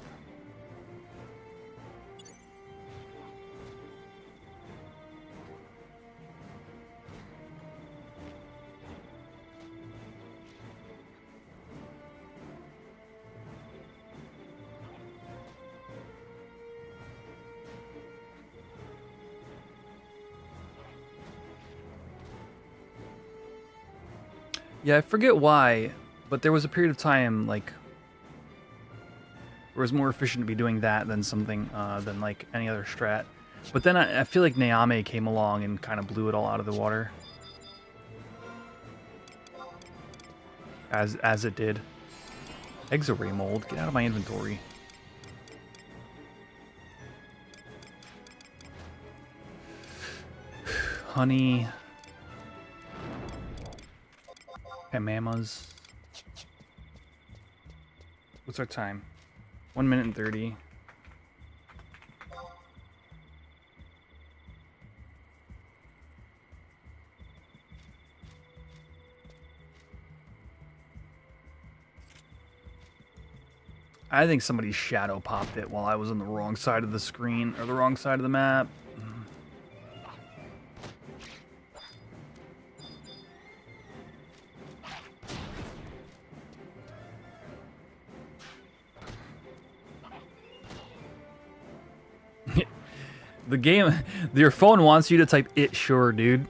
Yeah, I forget why, but there was a period of time like it was more efficient to be doing that than something than like any other strat. But then I feel like Naame came along and kind of blew it all out of the water. As it did. Exarray mold, get out of my inventory. Honey. Hamamas. What's our time? 1 minute and 30. I think somebody shadow popped it while I was on the wrong side of the screen, or the wrong side of the map. The game, your phone wants you to type "it sure," dude.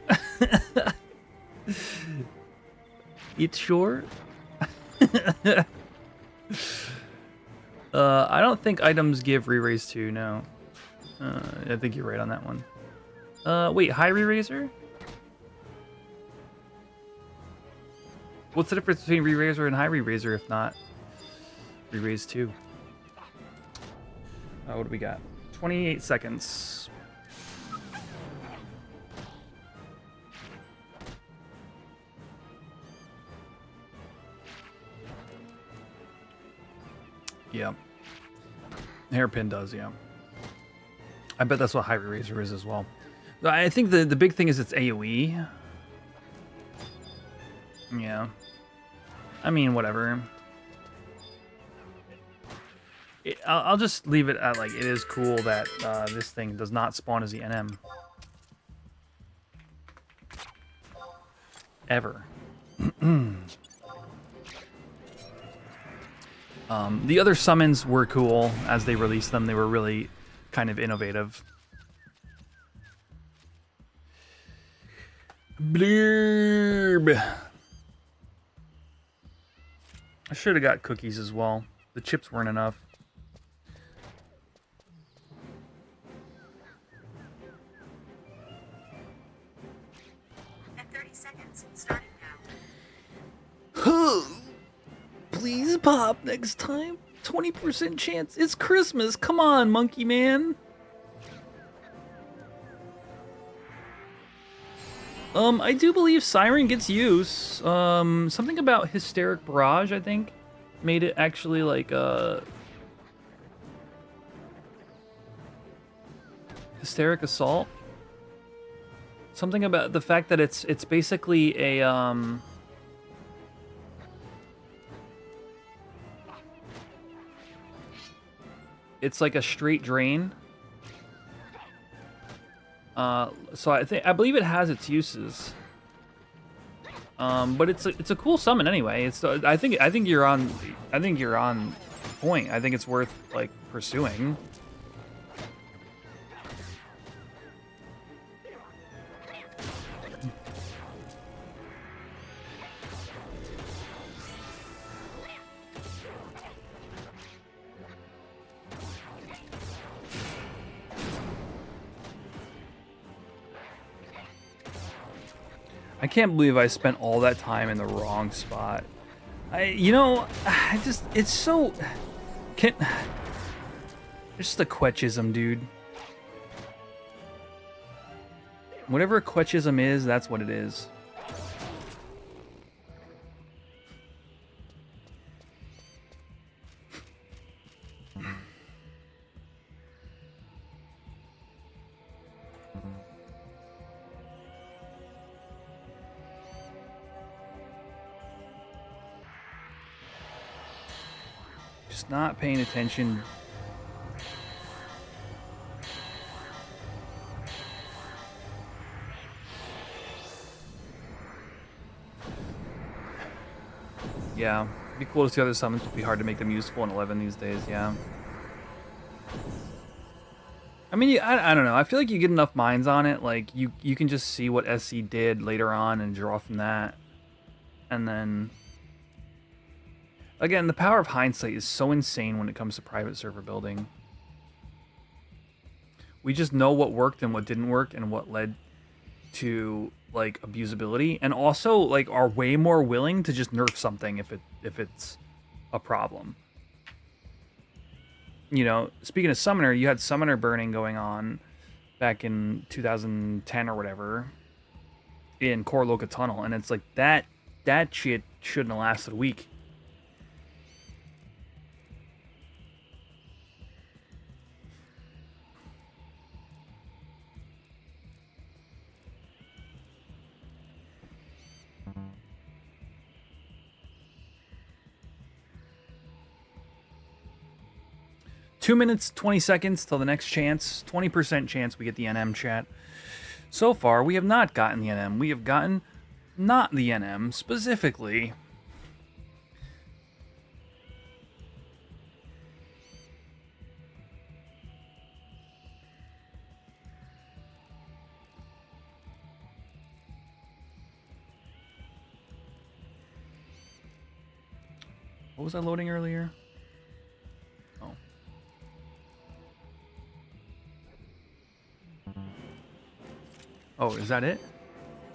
It sure? I don't think items give re-raise to, no. I think you're right on that one. Wait, high re-raiser? What's the difference between re-raiser and high re-raiser if not re-raise 2? What do we got? 28 seconds. Yeah. Hairpin does, yeah. I bet that's what high re-raiser is as well. I think the big thing is it's AoE. Yeah. I mean, whatever. I'll just leave it at, like, it is cool that this thing does not spawn as the NM. Ever. The other summons were cool as they released them. They were really kind of innovative. Blurb. I should have got cookies as well. The chips weren't enough. At 30 seconds, starting now. Please pop next time. 20% chance. It's Christmas. Come on, monkey man. I do believe Siren gets use. Something about Hysteric Barrage, I think, made it actually like Hysteric Assault. Something about the fact that it's basically a it's like a straight drain. So I believe it has its uses. But it's a cool summon anyway. It's I think you're on point. I think it's worth like pursuing. I can't believe I spent all that time in the wrong spot. It's so... It's just a Quetchism, dude. Whatever a Quetchism is, that's what it is. Just not paying attention. Yeah, it'd be cool to see other summons. It'd be hard to make them useful in 11 these days, yeah. I mean, I don't know. I feel like you get enough mines on it, like, you can just see what SC did later on and draw from that. And then, again, the power of hindsight is so insane when it comes to private server building. We just know what worked and what didn't work and what led to like abusability, and also like are way more willing to just nerf something if it's a problem. You know, speaking of Summoner, you had Summoner burning going on back in 2010 or whatever in Core Loca Tunnel, and it's like that shit shouldn't have lasted a week. Two minutes, 20 seconds till the next chance. 20% chance we get the NM chat. So far, we have not gotten the NM. We have gotten not the NM specifically. What was I loading earlier? Oh. Oh, is that it?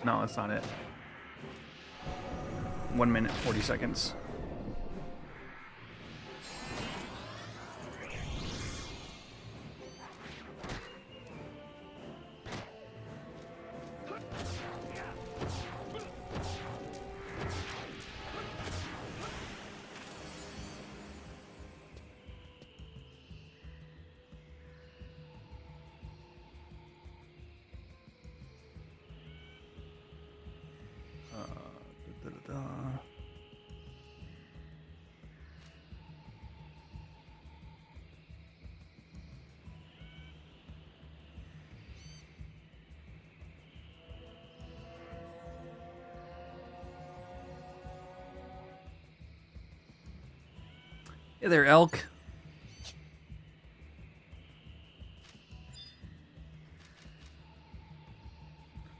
No, that's not it. 1 minute, 40 seconds. Hey there, Elk.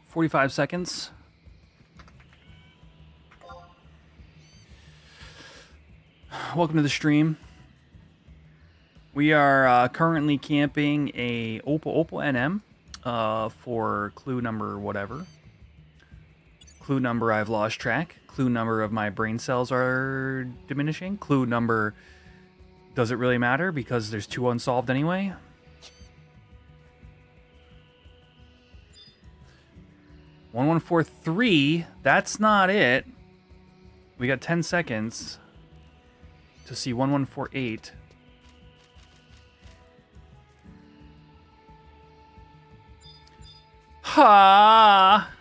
"45 seconds. Welcome to the stream. We are currently camping a Opal NM for clue number whatever. Clue number I've lost track. Clue number of my brain cells are diminishing. Clue number does it really matter because there's 2 unsolved anyway. "1143, that's not it. We got 10 seconds to see 1148. Ha!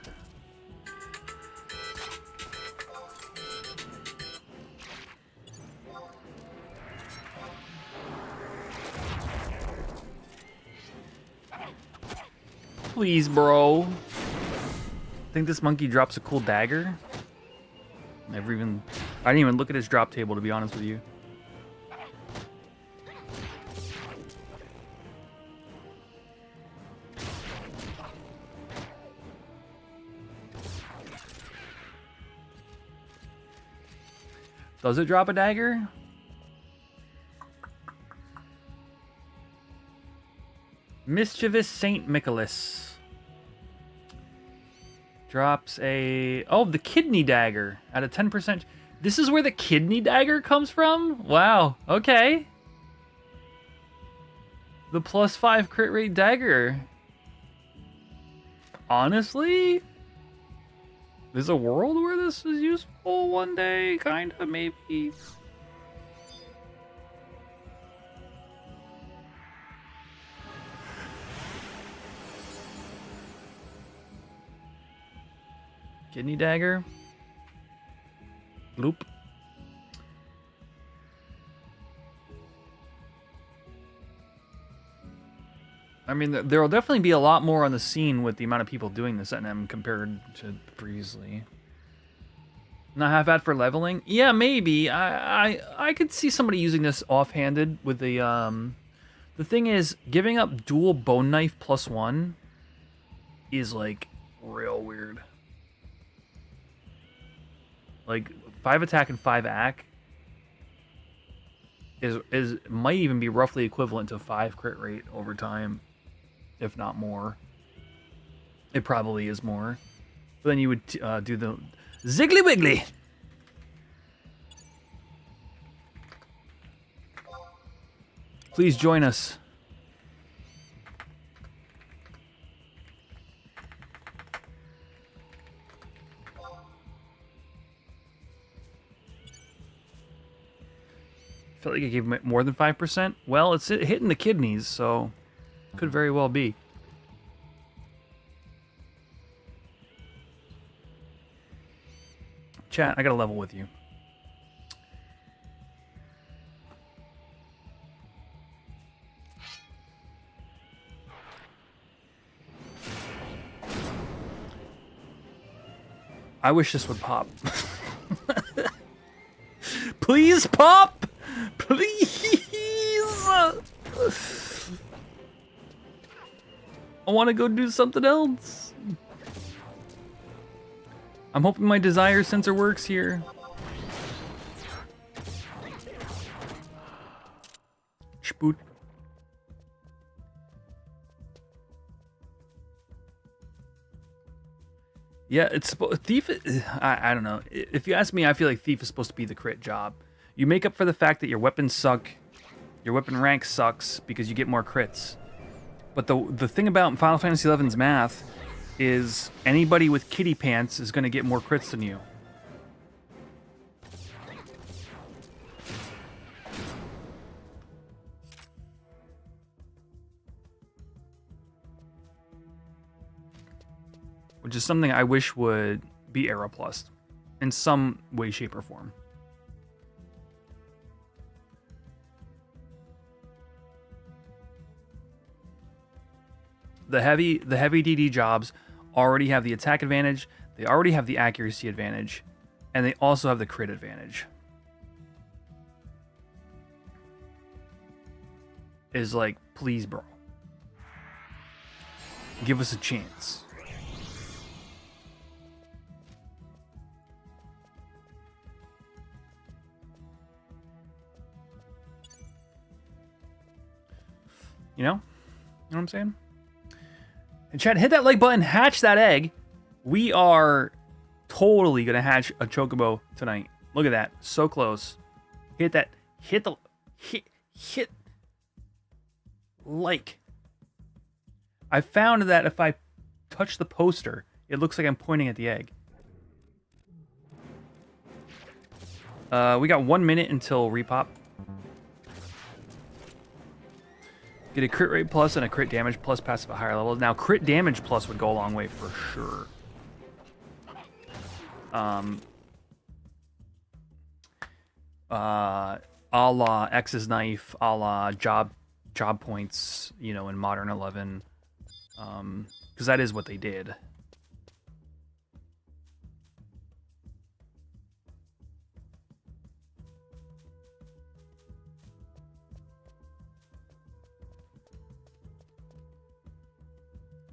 Please, bro. Think this monkey drops a cool dagger? I didn't even look at his drop table, to be honest with you. Does it drop a dagger? Mischievous Saint Nicholas drops a... Oh, the kidney dagger at a 10%. This is where the kidney dagger comes from? Wow, okay. The +5 crit rate dagger. Honestly? There's a world where this is useful one day, kinda, maybe. Kidney dagger. Loop. I mean, there will definitely be a lot more on the scene with the amount of people doing this NM compared to previously. Not half bad for leveling? Yeah, maybe. I could see somebody using this offhanded with the thing is, giving up dual bone knife +1 is like real weird. Like 5 attack and 5 ac is might even be roughly equivalent to 5 crit rate over time, if not more. It probably is more. But then you would do the Ziggly Wiggly. Please join us. Felt like it gave him more than 5%. Well, it's hitting the kidneys, so could very well be. Chat, I gotta level with you. I wish this would pop. Please pop! Please! I want to go do something else. I'm hoping my desire sensor works here. Spoot. Yeah, it's Thief. I don't know. If you ask me, I feel like Thief is supposed to be the crit job. You make up for the fact that your weapons suck, your weapon rank sucks because you get more crits. But the thing about Final Fantasy XI's math is anybody with kitty pants is going to get more crits than you. Which is something I wish would be Era Plus in some way, shape, or form. The heavy DD jobs already have the attack advantage, they already have the accuracy advantage, and they also have the crit advantage. Is like, please, bro. Give us a chance. You know? You know what I'm saying? And chat, hit that like button, hatch that egg. We are totally gonna hatch a chocobo tonight. Look at that, so close. Hit that, hit like. I found that if I touch the poster, it looks like I'm pointing at the egg. We got 1 minute until repop. Get a crit rate plus and a crit damage plus passive at higher levels. Now, crit damage plus would go a long way for sure. A la X's knife, a la job points, you know, in Modern 11. Because that is what they did.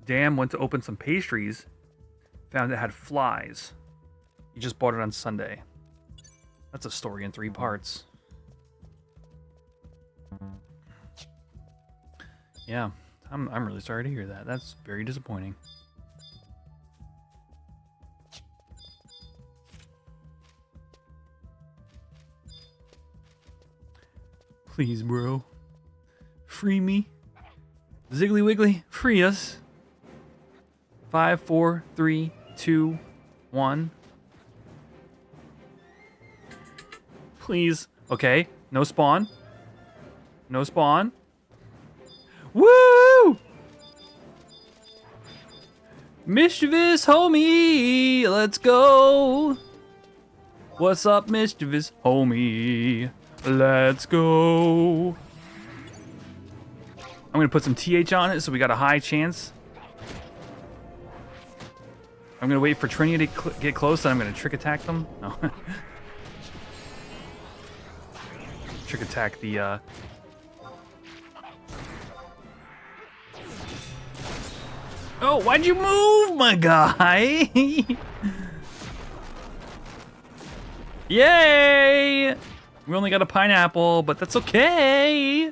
Damn, went to open some pastries. Found it had flies. You just bought it on Sunday. That's a story in 3 parts. Yeah, I'm really sorry to hear that. That's very disappointing. Please, bro. Free me. Ziggly Wiggly, free us. 5, 4, 3, 2, 1. Please. Okay. No spawn. No spawn. Woo! Mischievous homie. Let's go. What's up, mischievous homie? Let's go. I'm going to put some TH on it so we got a high chance. I'm going to wait for Trinity to get close, and I'm going to trick attack them. No. Trick attack the... Oh, why'd you move, my guy? Yay! We only got a pineapple, but that's okay.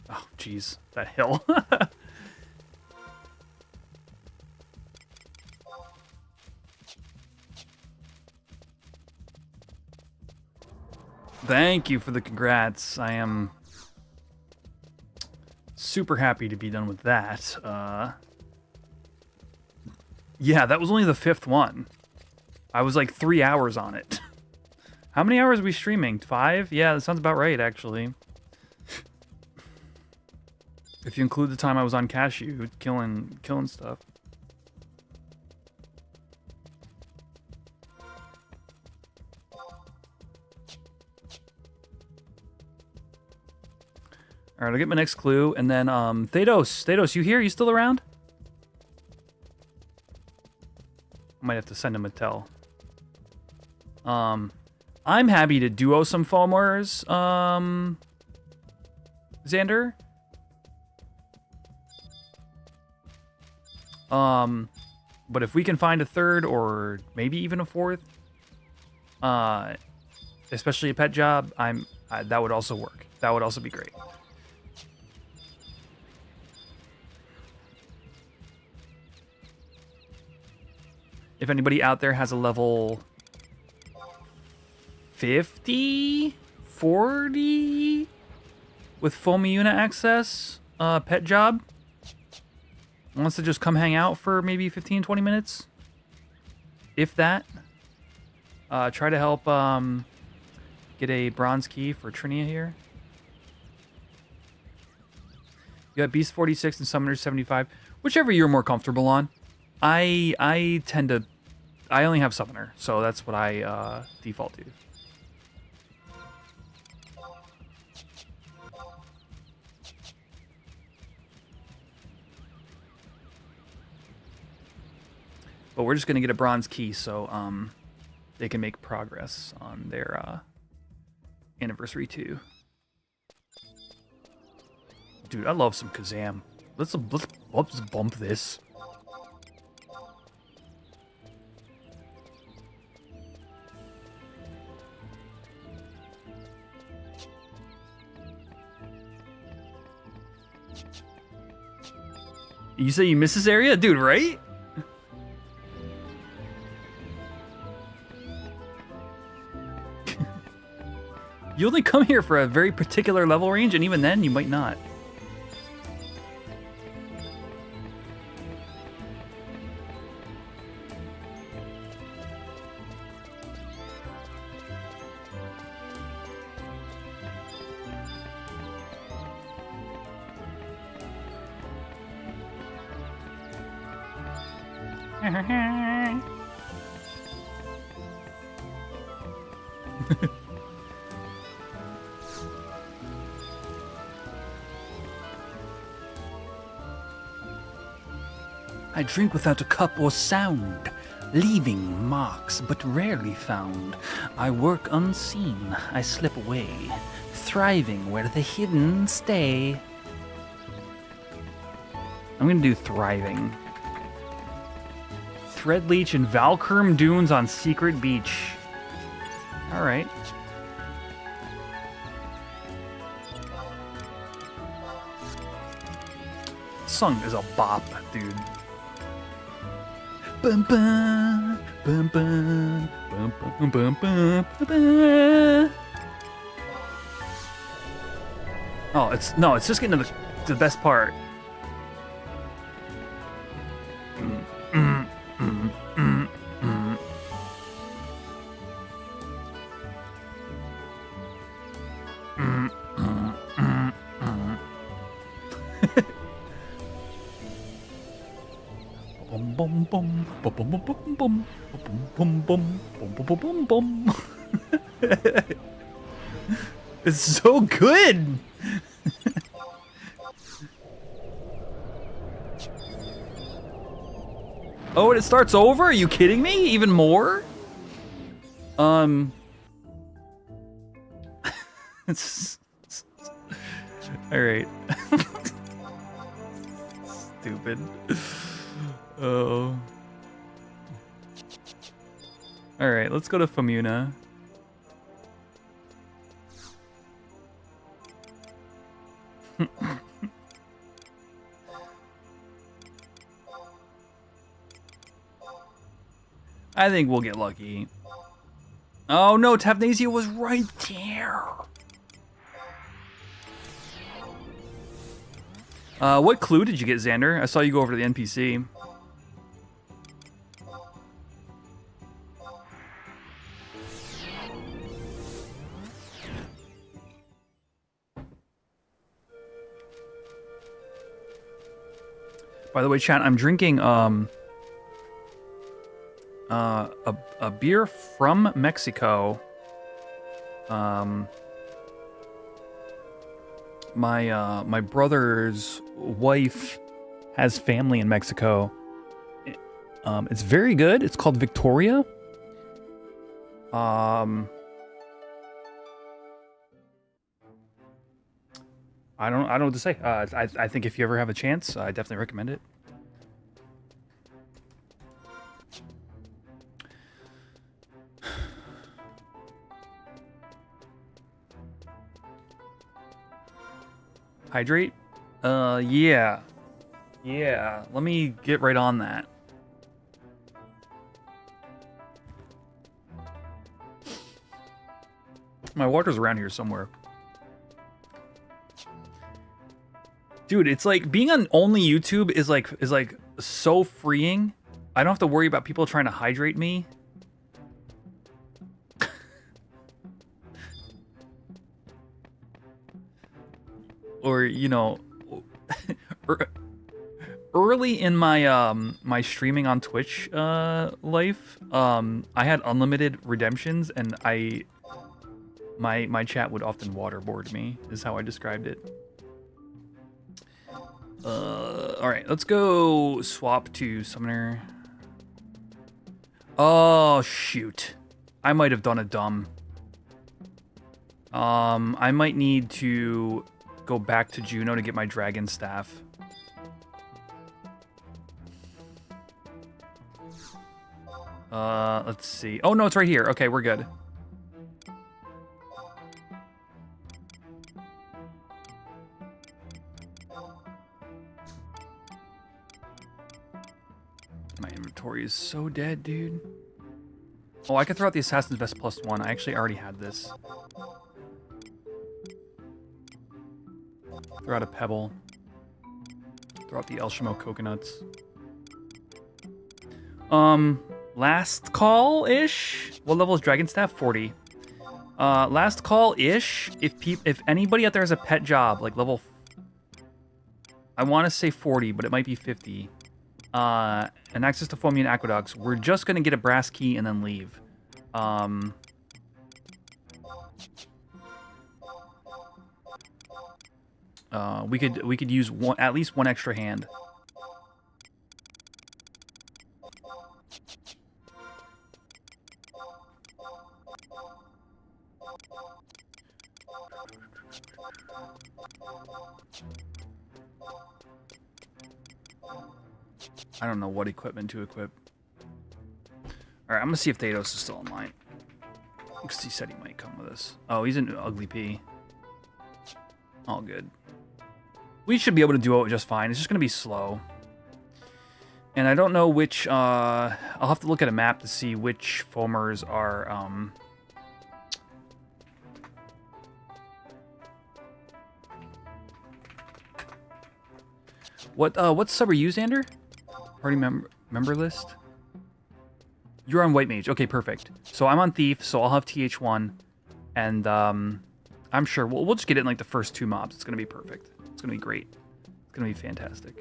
Oh, jeez, that hill. Thank you for the congrats. I am super happy to be done with that. Yeah, that was only the 5th one. I was like 3 hours on it. How many hours are we streaming? 5? Yeah, that sounds about right, actually. If you include the time I was on Cashew, killing stuff. All right, I'll get my next clue, and then Thados, you here? You still around? I might have to send him a tell. I'm happy to duo some foamers, Xander. But if we can find a 3rd or maybe even a 4th, especially a pet job, that would also work. That would also be great. If anybody out there has a level 50, 40 with Foamiuna access, pet job, wants to just come hang out for maybe 15, 20 minutes, if that, try to help get a bronze key for Trinia here. You got Beast 46 and Summoner 75, whichever you're more comfortable on. I tend to, I only have Summoner, so that's what I default to. But we're just gonna get a bronze key, so they can make progress on their anniversary too. Dude, I love some Kazam. Let's bump this. You say you miss this area? Dude, right? You only come here for a very particular level range, and even then, you might not. I drink without a cup or sound, leaving marks but rarely found. I work unseen, I slip away, thriving where the hidden stay. I'm gonna do thriving. Threadleech and Valkyrum Dunes on Secret Beach. Alright. Song is a bop, dude. Bum, bum, bum, bum, bum, bum, bum, bum, bum. Oh, it's just getting to the best part. It's so good. Oh, and it starts over? Are you kidding me? Even more? It's... Alright. Stupid. Oh. Alright, let's go to Famuna. I think we'll get lucky. Oh no, Tavnasia was right there. What clue did you get, Xander? I saw you go over to the NPC. By the way, chat, I'm drinking a beer from Mexico. My brother's wife has family in Mexico. It's very good. It's called Victoria. I don't know what to say. I think if you ever have a chance, I definitely recommend it. Hydrate? Yeah. Yeah, let me get right on that. My water's around here somewhere. Dude, it's like being on only YouTube is like so freeing. I don't have to worry about people trying to hydrate me. Or, you know, early in my my streaming on Twitch life, I had unlimited redemptions, and my chat would often waterboard me, is how I described it. All right, let's go swap to Summoner. Oh shoot, I might have done a dumb. I might need to go back to Juno to get my dragon staff. Let's see. Oh no, it's right here. Okay, we're good. My inventory is so dead, dude. Oh, I could throw out the Assassin's Vest +1. I actually already had this. Throw out a Pebble. Throw out the El Shamo coconuts. Last call-ish? What level is Dragon Staff? 40. Last call-ish. If anybody out there has a pet job, like level... I want to say 40, but it might be 50. And access to Foamian Aqueducts, we're just going to get a brass key and then leave. We could use at least one extra hand. I don't know what equipment to equip. Alright, I'm gonna see if Thanos is still online. Because he said he might come with us. Oh, he's an ugly pea. All good. We should be able to do it just fine. It's just gonna be slow. And I don't know which, I'll have to look at a map to see which foamers are, What sub are you, Xander? Party member list? You're on White Mage. Okay, perfect. So I'm on Thief, so I'll have TH1. And, I'm sure we'll just get it in, like, the first 2 mobs. It's gonna be perfect. It's gonna be great. It's gonna be fantastic.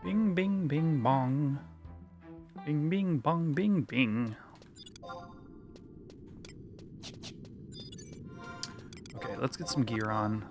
Bing, bing, bing, bong. Bing, bing, bong, bing, bing. Okay, let's get some gear on.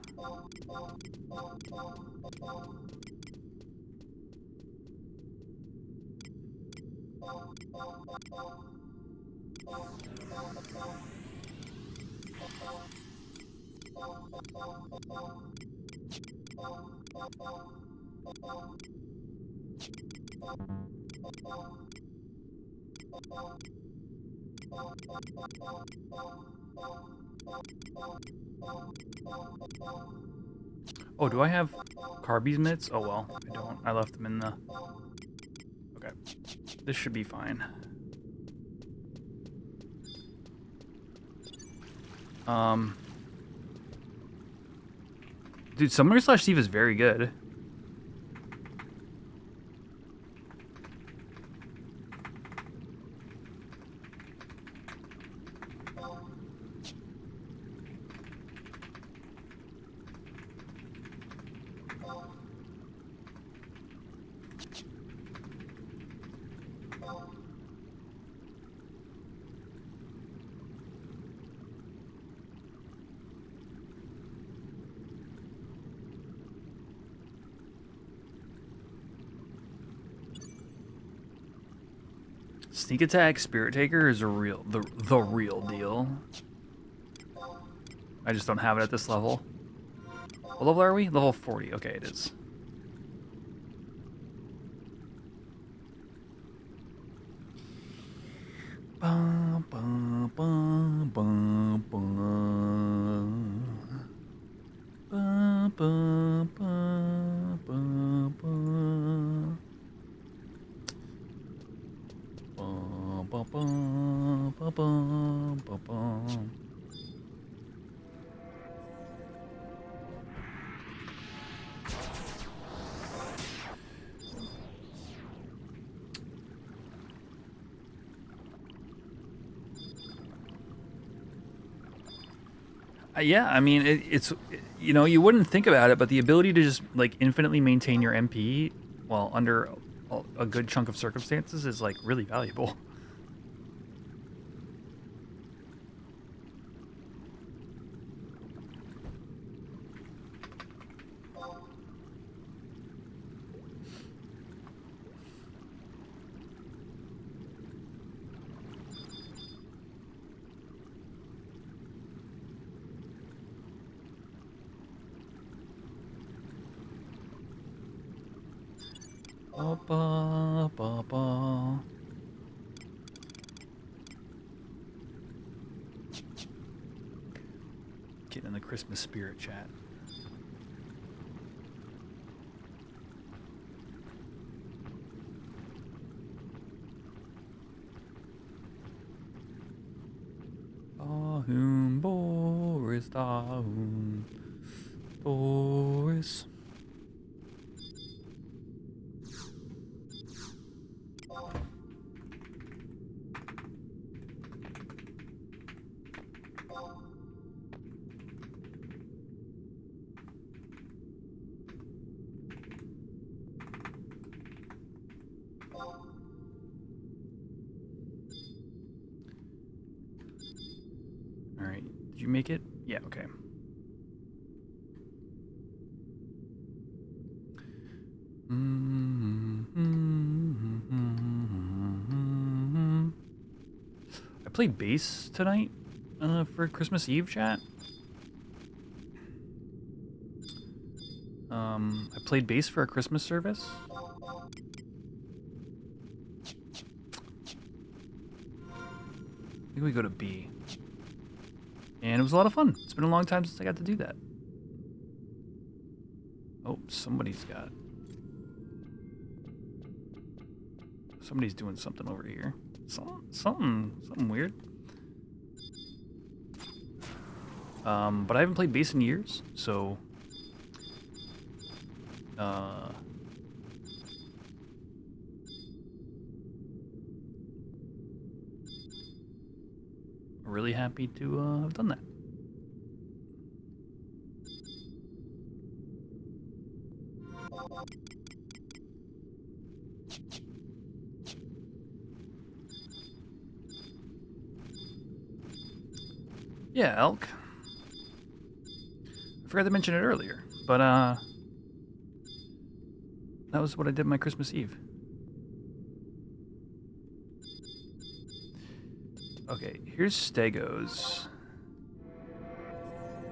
Oh, do I have Carby's mitts? Oh well, I don't. I left them in the... Okay. This should be fine. Dude, Summoner slash Thief is very good. Sneak attack, Spirit Taker is the real deal. I just don't have it at this level. What level are we? Level 40. Okay, it is. Bum, bum, bum, bum, bum. Bum, bum, bum, bum, bum. Bum, bum, bum, bum, bum, bum, bum. Yeah, I mean, it's, you know, you wouldn't think about it, but the ability to just, like, infinitely maintain your MP while under a good chunk of circumstances is, like, really valuable. Ba, ba, ba, ba. Getting in the Christmas spirit chat. Dahum Boris, Dahum Boris. All right, did you make it? Yeah, okay. I played bass tonight for Christmas Eve chat. I played bass for a Christmas service. I think we go to B. And it was a lot of fun. It's been a long time since I got to do that. Oh, somebody's doing something over here. Something weird. But I haven't played bass in years, so really happy to have done that. Yeah, elk. I forgot to mention it earlier, but that was what I did my Christmas Eve. Okay, here's Stegos.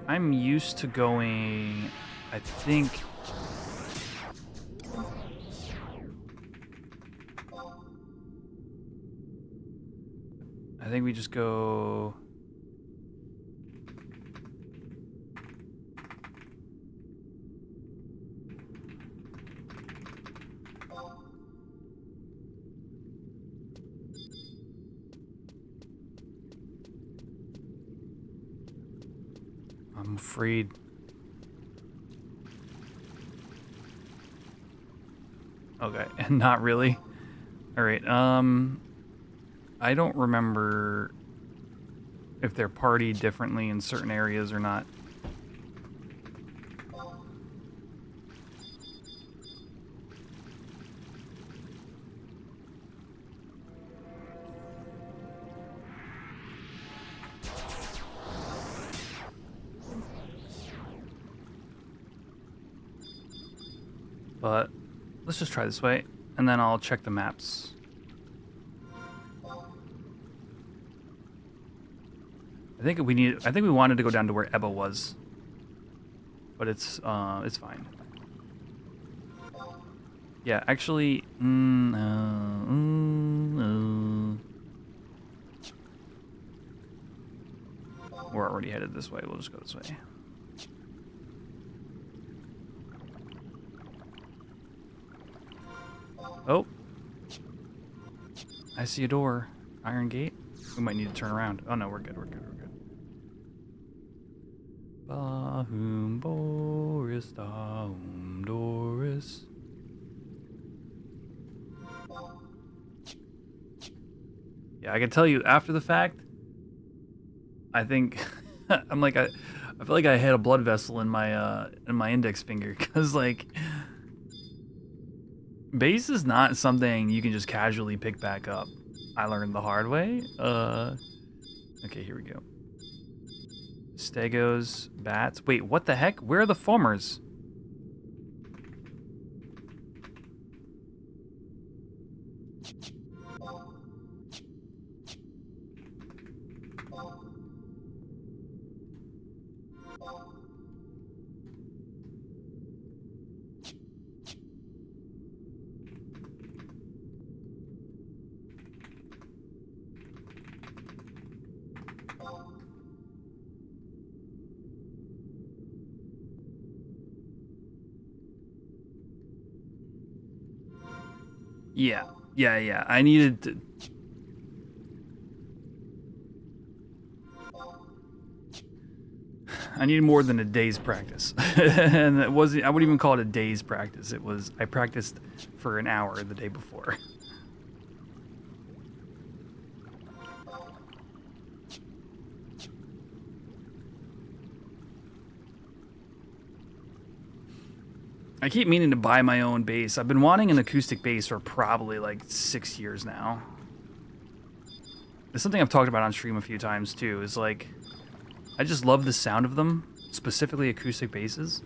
I'm used to going, I think... I think we just go... I'm afraid. Okay, not really. All right. I don't remember if they're partied differently in certain areas or not. But let's just try this way, and then I'll check the maps. I think we wanted to go down to where Ebba was, but it's fine. Yeah, actually, we're already headed this way. We'll just go this way. Oh, I see a door. Iron gate. We might need to turn around. Oh no, we're good. We're good. We're good. Bahum Boris, Dahum Doris. Yeah, I can tell you after the fact. I think I'm like I feel like I had a blood vessel in my index finger because like. Base is not something you can just casually pick back up. I learned the hard way. Okay, here we go. Stegos, bats. Wait, what the heck? Where are the foamers? Yeah. I needed to... I needed more than a day's practice. And it wasn't, I wouldn't even call it a day's practice. It was, I practiced for an hour the day before. I keep meaning to buy my own bass. I've been wanting an acoustic bass for probably like 6 years now. It's something I've talked about on stream a few times too, is like, I just love the sound of them, specifically acoustic basses.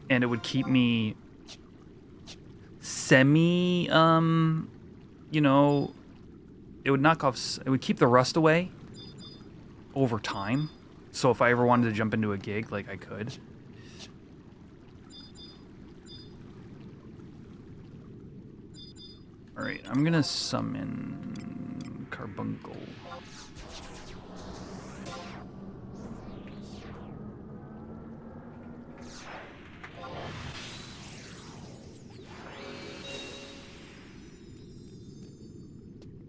And it would keep me semi, you know, it would keep the rust away over time. So if I ever wanted to jump into a gig, like I could. Alright, I'm gonna summon Carbuncle.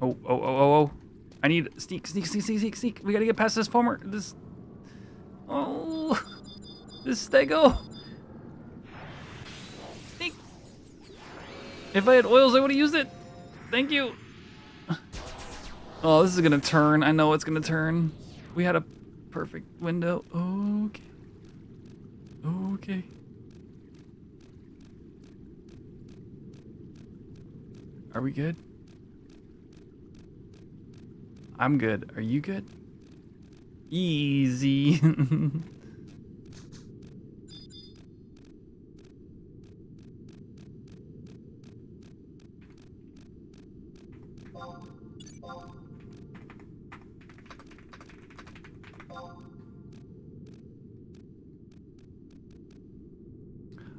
Oh. I need sneak. We gotta get past this foamer. This stego. Sneak. If I had oils, I would have used it. Thank you. Oh, this is gonna turn. I know it's gonna turn. We had a perfect window. Okay. Are we good? I'm good. Are you good? Easy.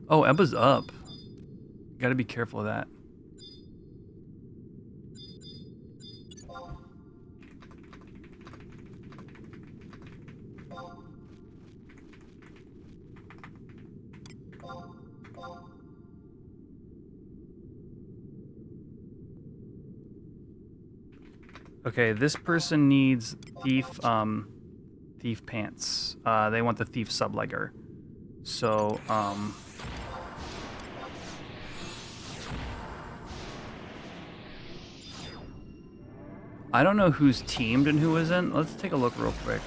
Oh, Ebba's up. Gotta be careful of that. Okay, this person needs thief pants. They want the thief sublegger. So, I don't know who's teamed and who isn't. Let's take a look real quick.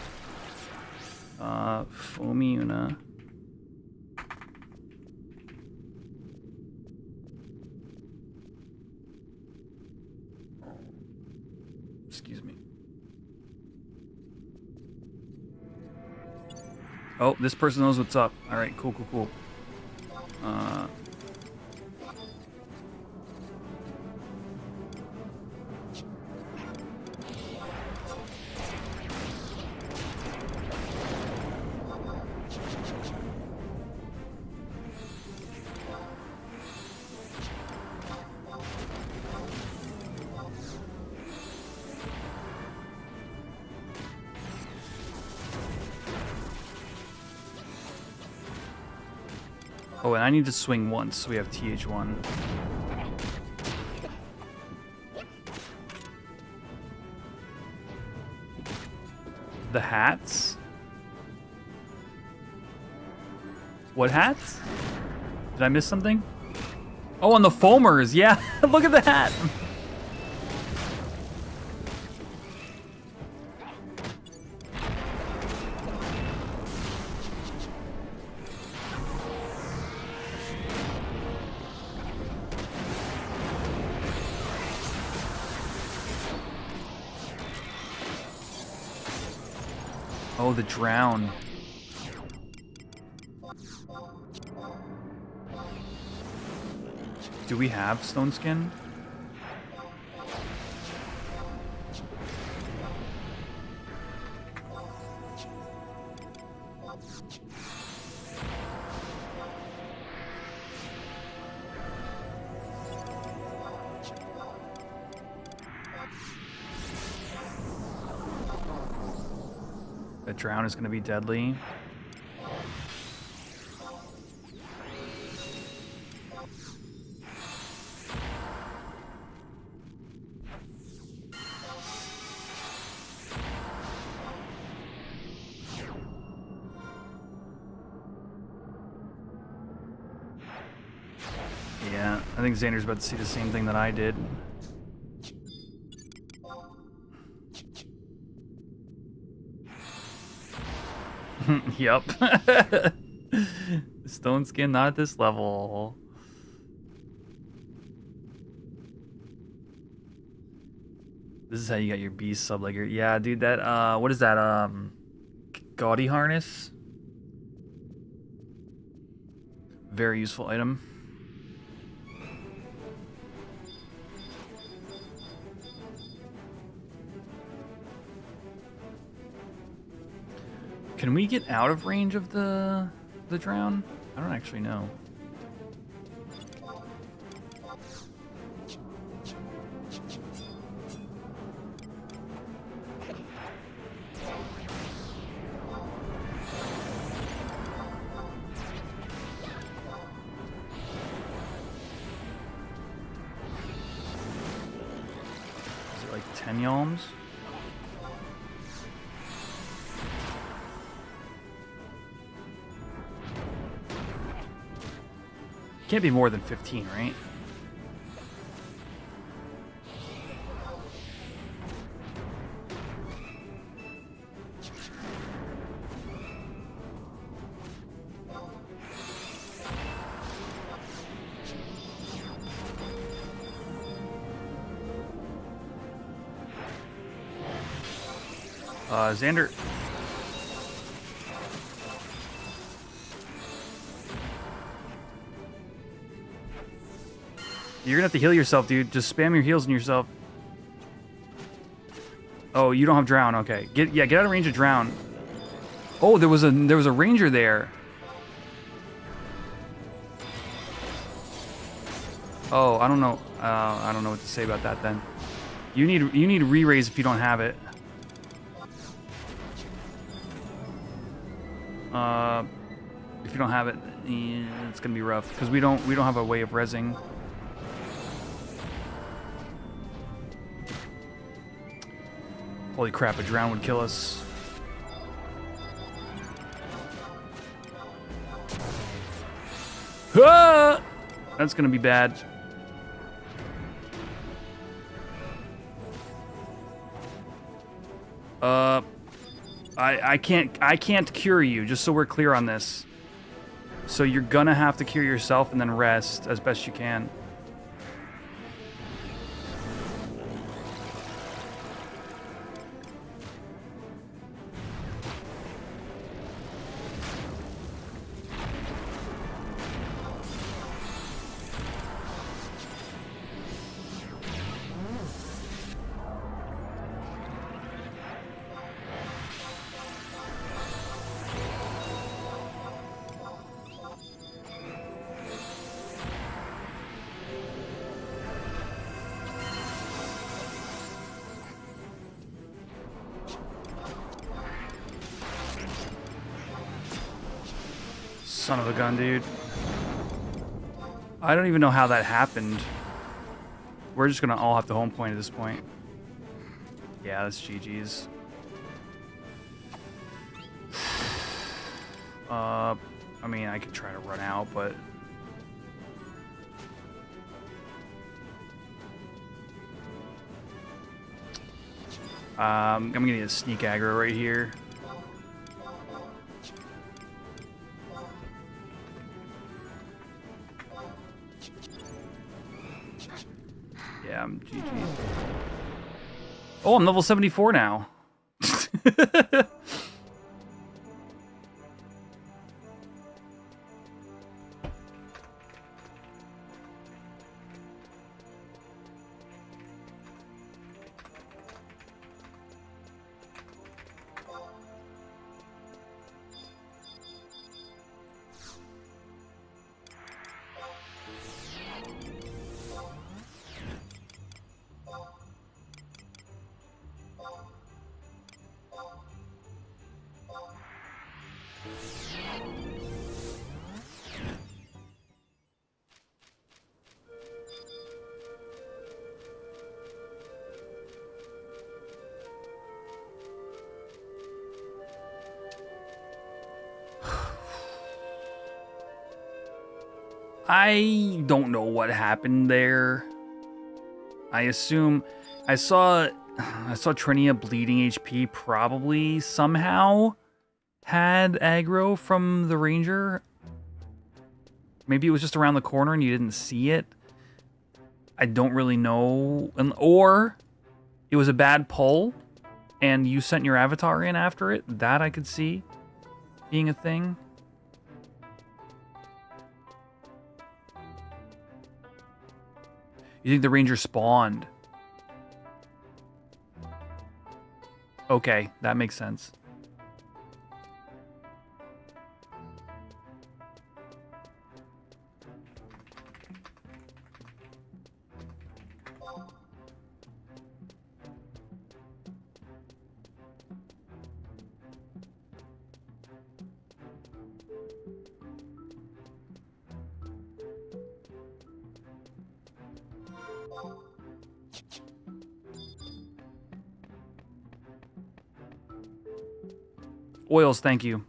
Fomiuna. Excuse me. Oh, this person knows what's up. All right, cool, cool, cool. Oh, and I need to swing once, so we have TH1. The hats? What hats? Did I miss something? Oh, on the foamers, yeah. Look at the hat. Oh, the drown. Do we have stone skin? The drown is going to be deadly. Yeah, I think Xander's about to see the same thing that I did. Yup. Stone skin not at this level. This is how you got your beast sublegger. Yeah, dude, that what is that? Gaudy harness. Very useful item. Can we get out of range of the drown? I don't actually know. Is it like 10 yalms? Can't be more than 15, right? Xander. You're gonna have to heal yourself, dude. Just spam your heals on yourself. Oh, you don't have drown. Okay, get out of range of drown. Oh, there was a ranger there. Oh, I don't know. I don't know what to say about that then. You need re-raise if you don't have it. If you don't have it, it's gonna be rough because we don't have a way of rezzing. Holy crap! A drown would kill us. Ah! That's gonna be bad. I can't cure you, just so we're clear on this. So you're gonna have to cure yourself and then rest as best you can. Son of a gun, dude. I don't even know how that happened. We're just gonna all have to home point at this point. Yeah, that's GG's. I mean, I could try to run out, but... I'm gonna need a sneak aggro right here. Yeah, I'm GG. Oh, I'm level 74 now. I don't know what happened there. I assume I saw Trinia bleeding HP probably somehow had aggro from the ranger. Maybe it was just around the corner and you didn't see it. I don't really know. Or it was a bad pull and you sent your avatar in after it. That I could see being a thing. You think the ranger spawned? Okay, that makes sense. Oils, thank you.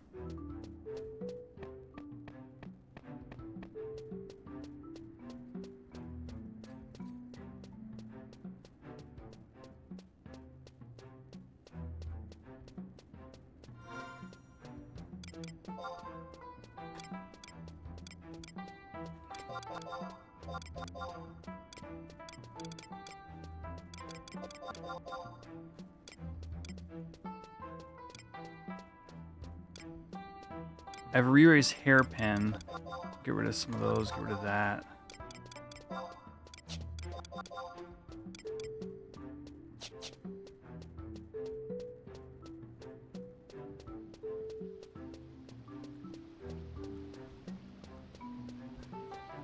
I have a re-raise hairpin. Get rid of some of those. Get rid of that.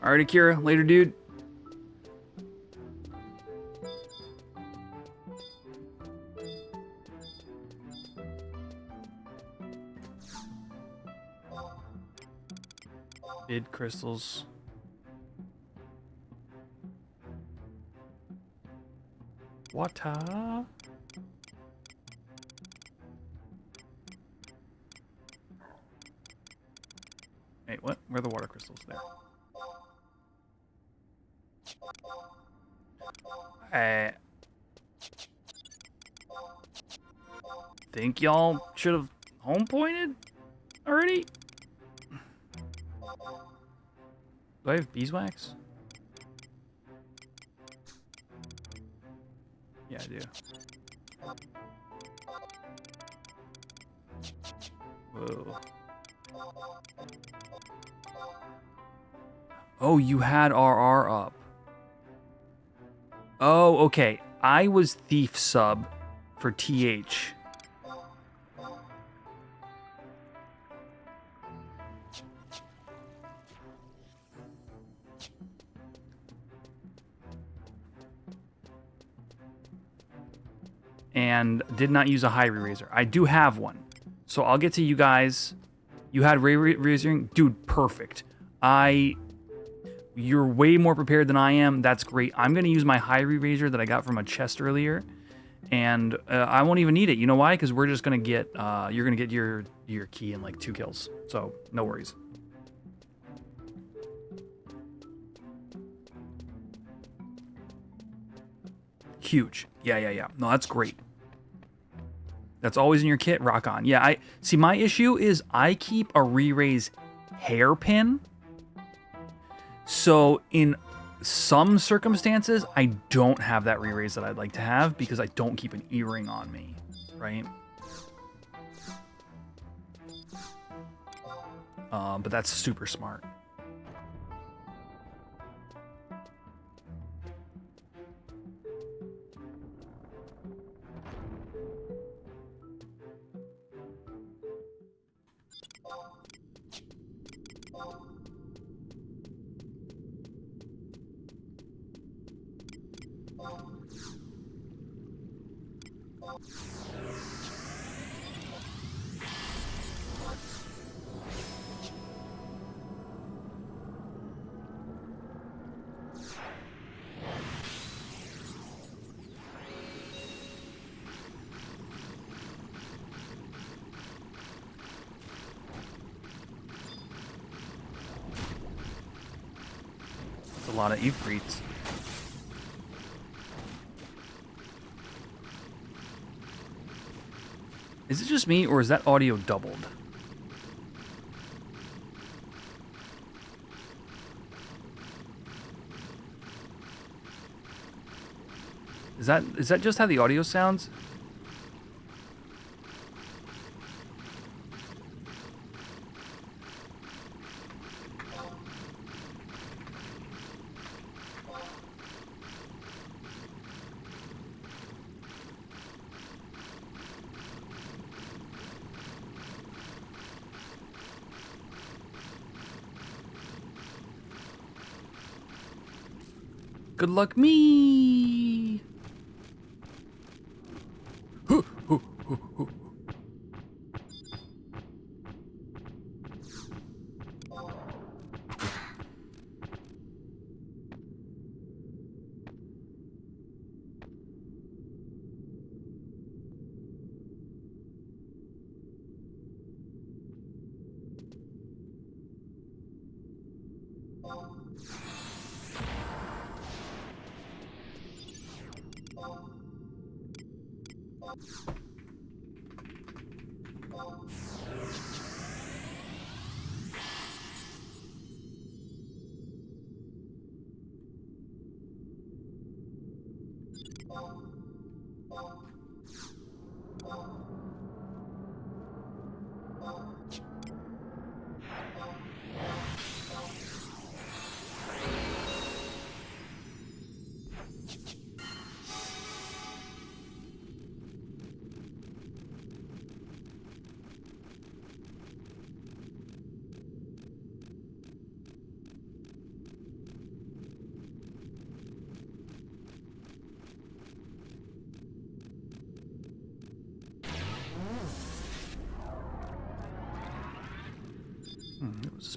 All right, Akira. Later, dude. Bid crystals. Water. Wait, what? Where are the water crystals? There. I think y'all should have home pointed already. Do I have beeswax? Yeah, I do. Whoa. Oh, you had RR up. Oh, okay. I was thief sub for TH. And did not use a high re-raiser. I do have one. So I'll get to you guys. You had re-raising? Dude, perfect. You're way more prepared than I am. That's great. I'm going to use my high re-raiser that I got from a chest earlier. And I won't even need it. You know why? Because we're just going to get, you're going to get your key in like 2 kills. So no worries. Huge. Yeah. No, that's great. That's always in your kit. Rock on. Yeah, see, my issue is I keep a re-raise hairpin. So in some circumstances, I don't have that re-raise that I'd like to have because I don't keep an earring on me, right? But that's super smart. That's a lot of Ifrits. Is it just me, or is that audio doubled? Is that just how the audio sounds? Good luck me.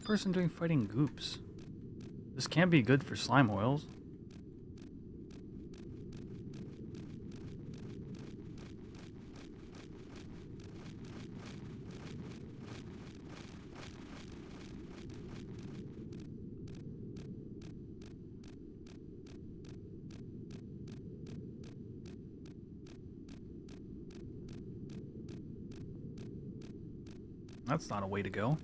this person doing fighting goops? This can't be good for slime oils. That's not a way to go.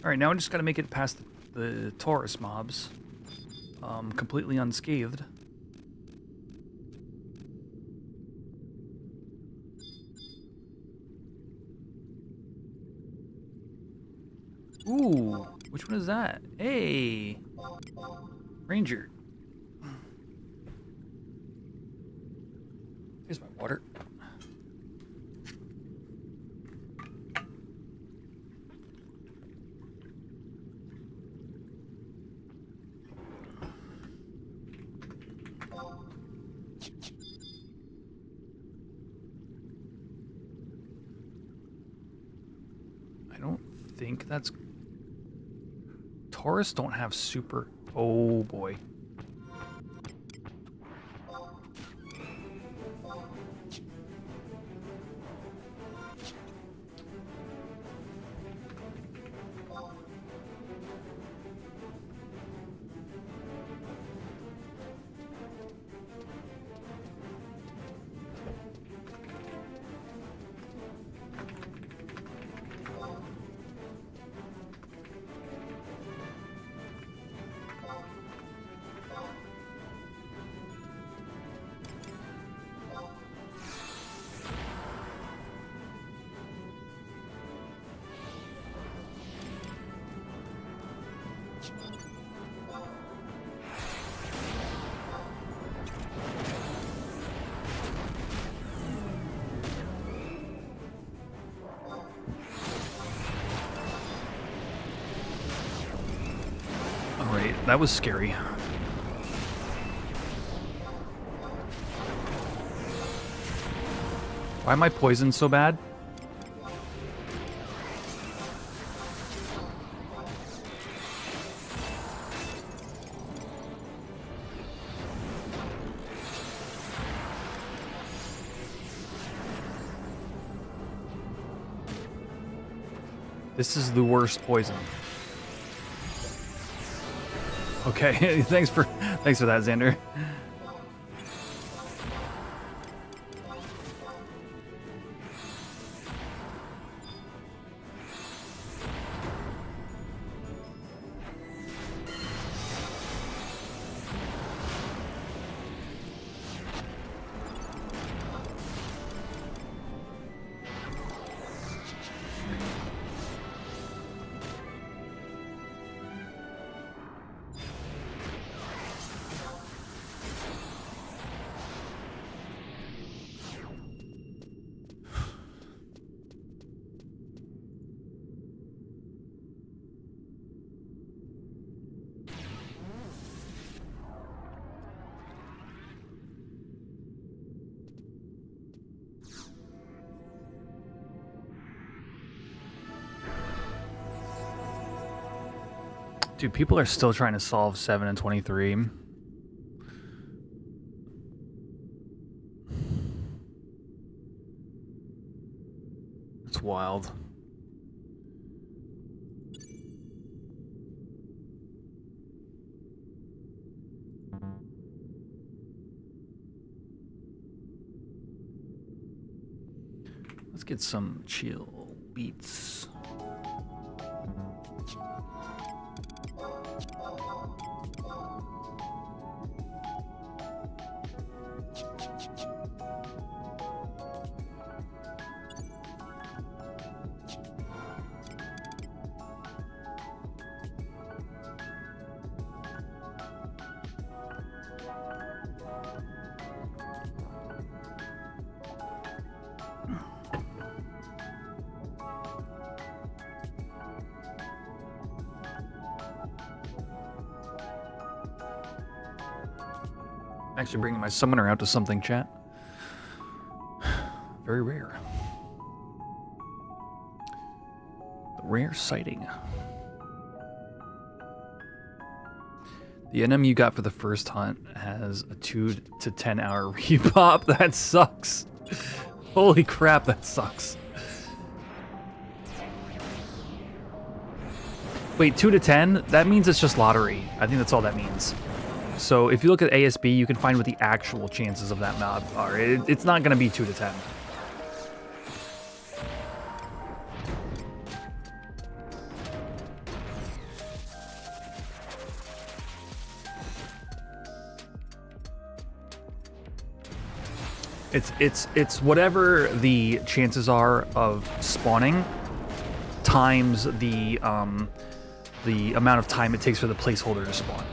Alright, now I just gotta make it past the Taurus mobs. Completely unscathed. Ooh, which one is that? Hey! Ranger. Here's my water. I don't think that's... Taurus don't have super... Oh boy. Alright, that was scary. Why am I poisoned so bad? This is the worst poison. Okay, thanks for that, Xander. Dude, people are still trying to solve 7 and 23. It's wild. Let's get some chill beats. Actually bringing my summoner out to something, chat. Very rare. The rare sighting. The NM you got for the first hunt has a 2 to 10 hour repop. That sucks. Holy crap, that sucks. Wait, 2 to 10? That means it's just lottery. I think that's all that means. So if you look at ASB, you can find what the actual chances of that mob are. It's not going to be 2 to 10. It's whatever the chances are of spawning times the amount of time it takes for the placeholder to spawn.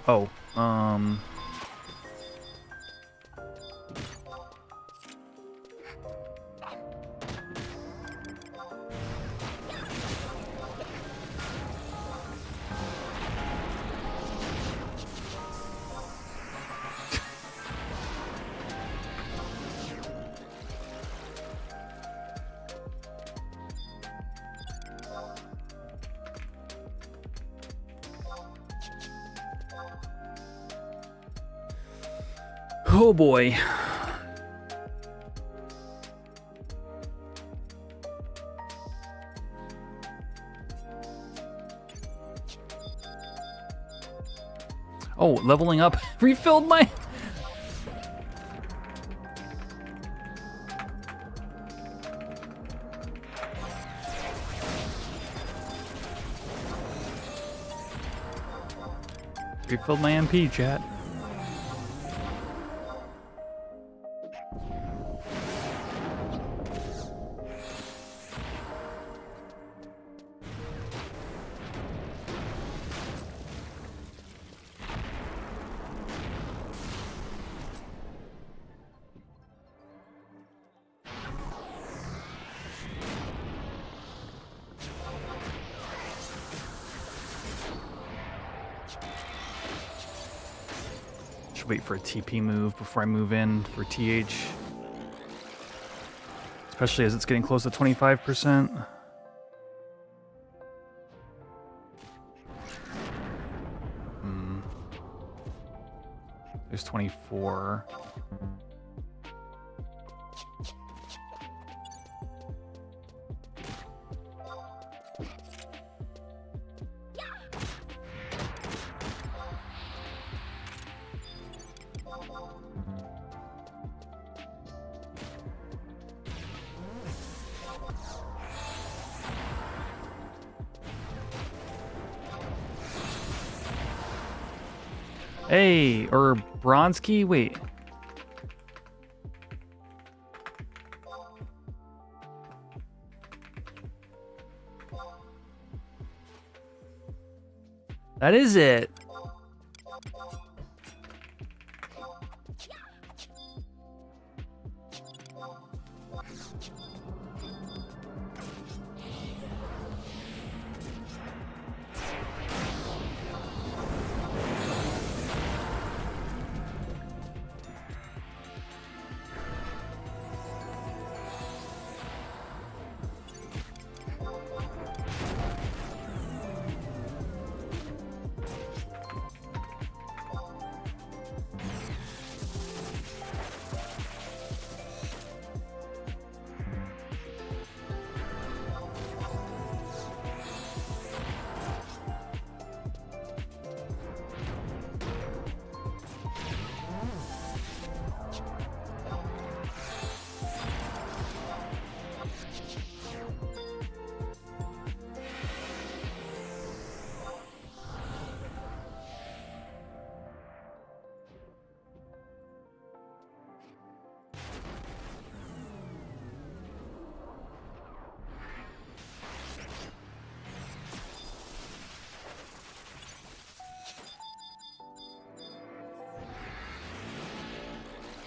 Oh, oh boy. Oh, leveling up refilled my... refilled my MP, chat. Wait for a TP move before I move in for TH. Especially as it's getting close to 25%. There's 24. Hey, or Bronski? Wait. That is it.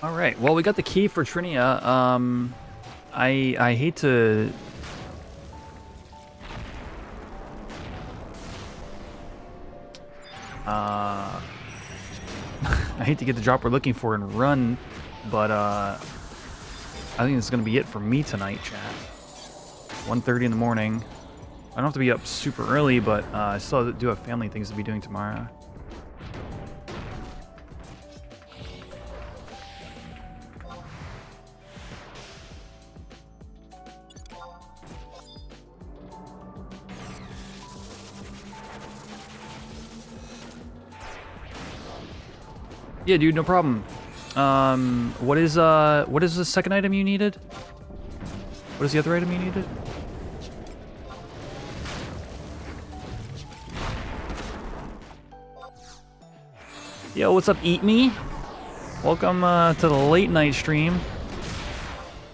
All right. Well, we got the key for Trinia. I hate to. I hate to get the drop we're looking for and run, but I think this is gonna be it for me tonight, chat. 1:30 in the morning. I don't have to be up super early, but I still do have family things to be doing tomorrow. Yeah, dude, no problem. What is the second item you needed? What is the other item you needed? Yo, what's up, Eat Me? Welcome to the late night stream.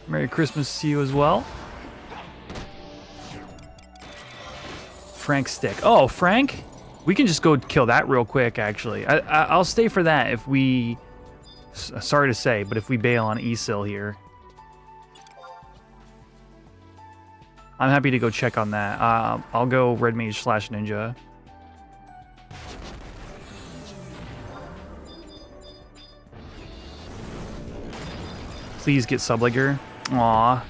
Merry Christmas to you as well. Frank stick. Oh, Frank? We can just go kill that real quick, actually. I'll stay for that if we... Sorry to say, but if we bail on Esil here. I'm happy to go check on that. I'll go Red Mage / Ninja. Please get Subligger. Aw.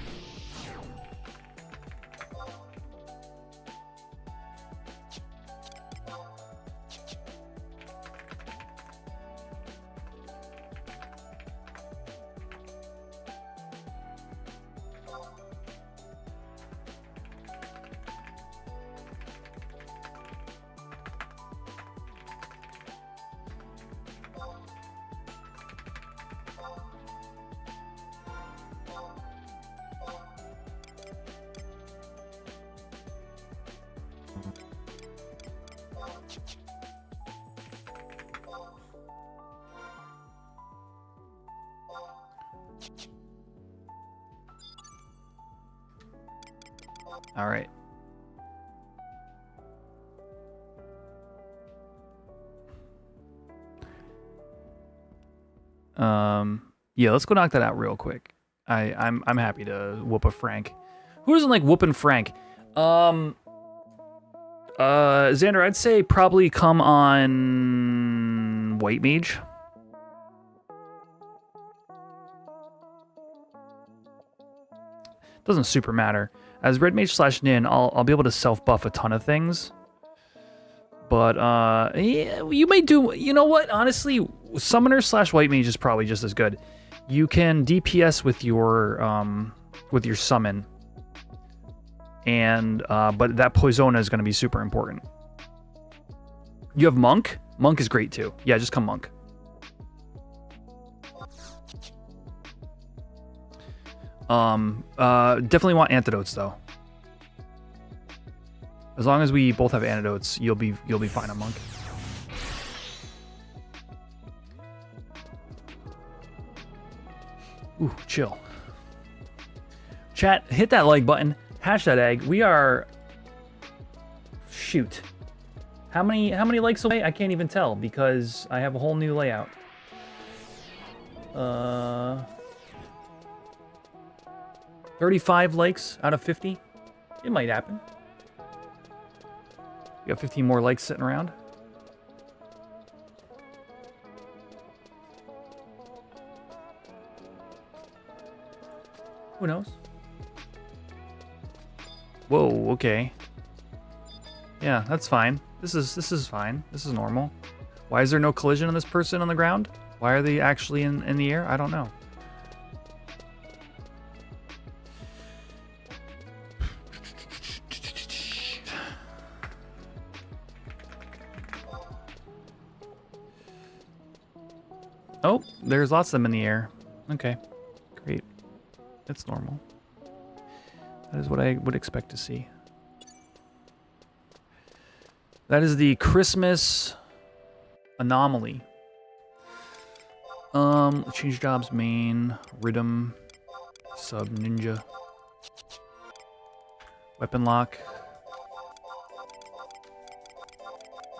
All right. Yeah, let's go knock that out real quick. I'm happy to whoop a Frank. Who doesn't like whooping Frank? Xander, I'd say probably come on White Mage. Doesn't super matter. As Red Mage / Nin, I'll be able to self-buff a ton of things. But, yeah, you may do... You know what? Honestly, Summoner / White Mage is probably just as good. You can DPS with your summon. And, but that Poisona is going to be super important. You have Monk? Monk is great, too. Yeah, just come Monk. Definitely want antidotes though. As long as we both have antidotes, you'll be fine on Monk. Ooh, chill. Chat, hit that like button. Hash that egg. We are... Shoot. How many likes away? I can't even tell because I have a whole new layout. 35 likes out of 50. It might happen. We got 15 more likes sitting around. Who knows? Whoa, okay. Yeah, that's fine. This is fine. This is normal. Why is there no collision on this person on the ground? Why are they actually in the air? I don't know. Oh, there's lots of them in the air. Okay, great. That's normal. That is what I would expect to see. That is the Christmas anomaly. Change jobs, main, rhythm, sub, ninja, weapon lock,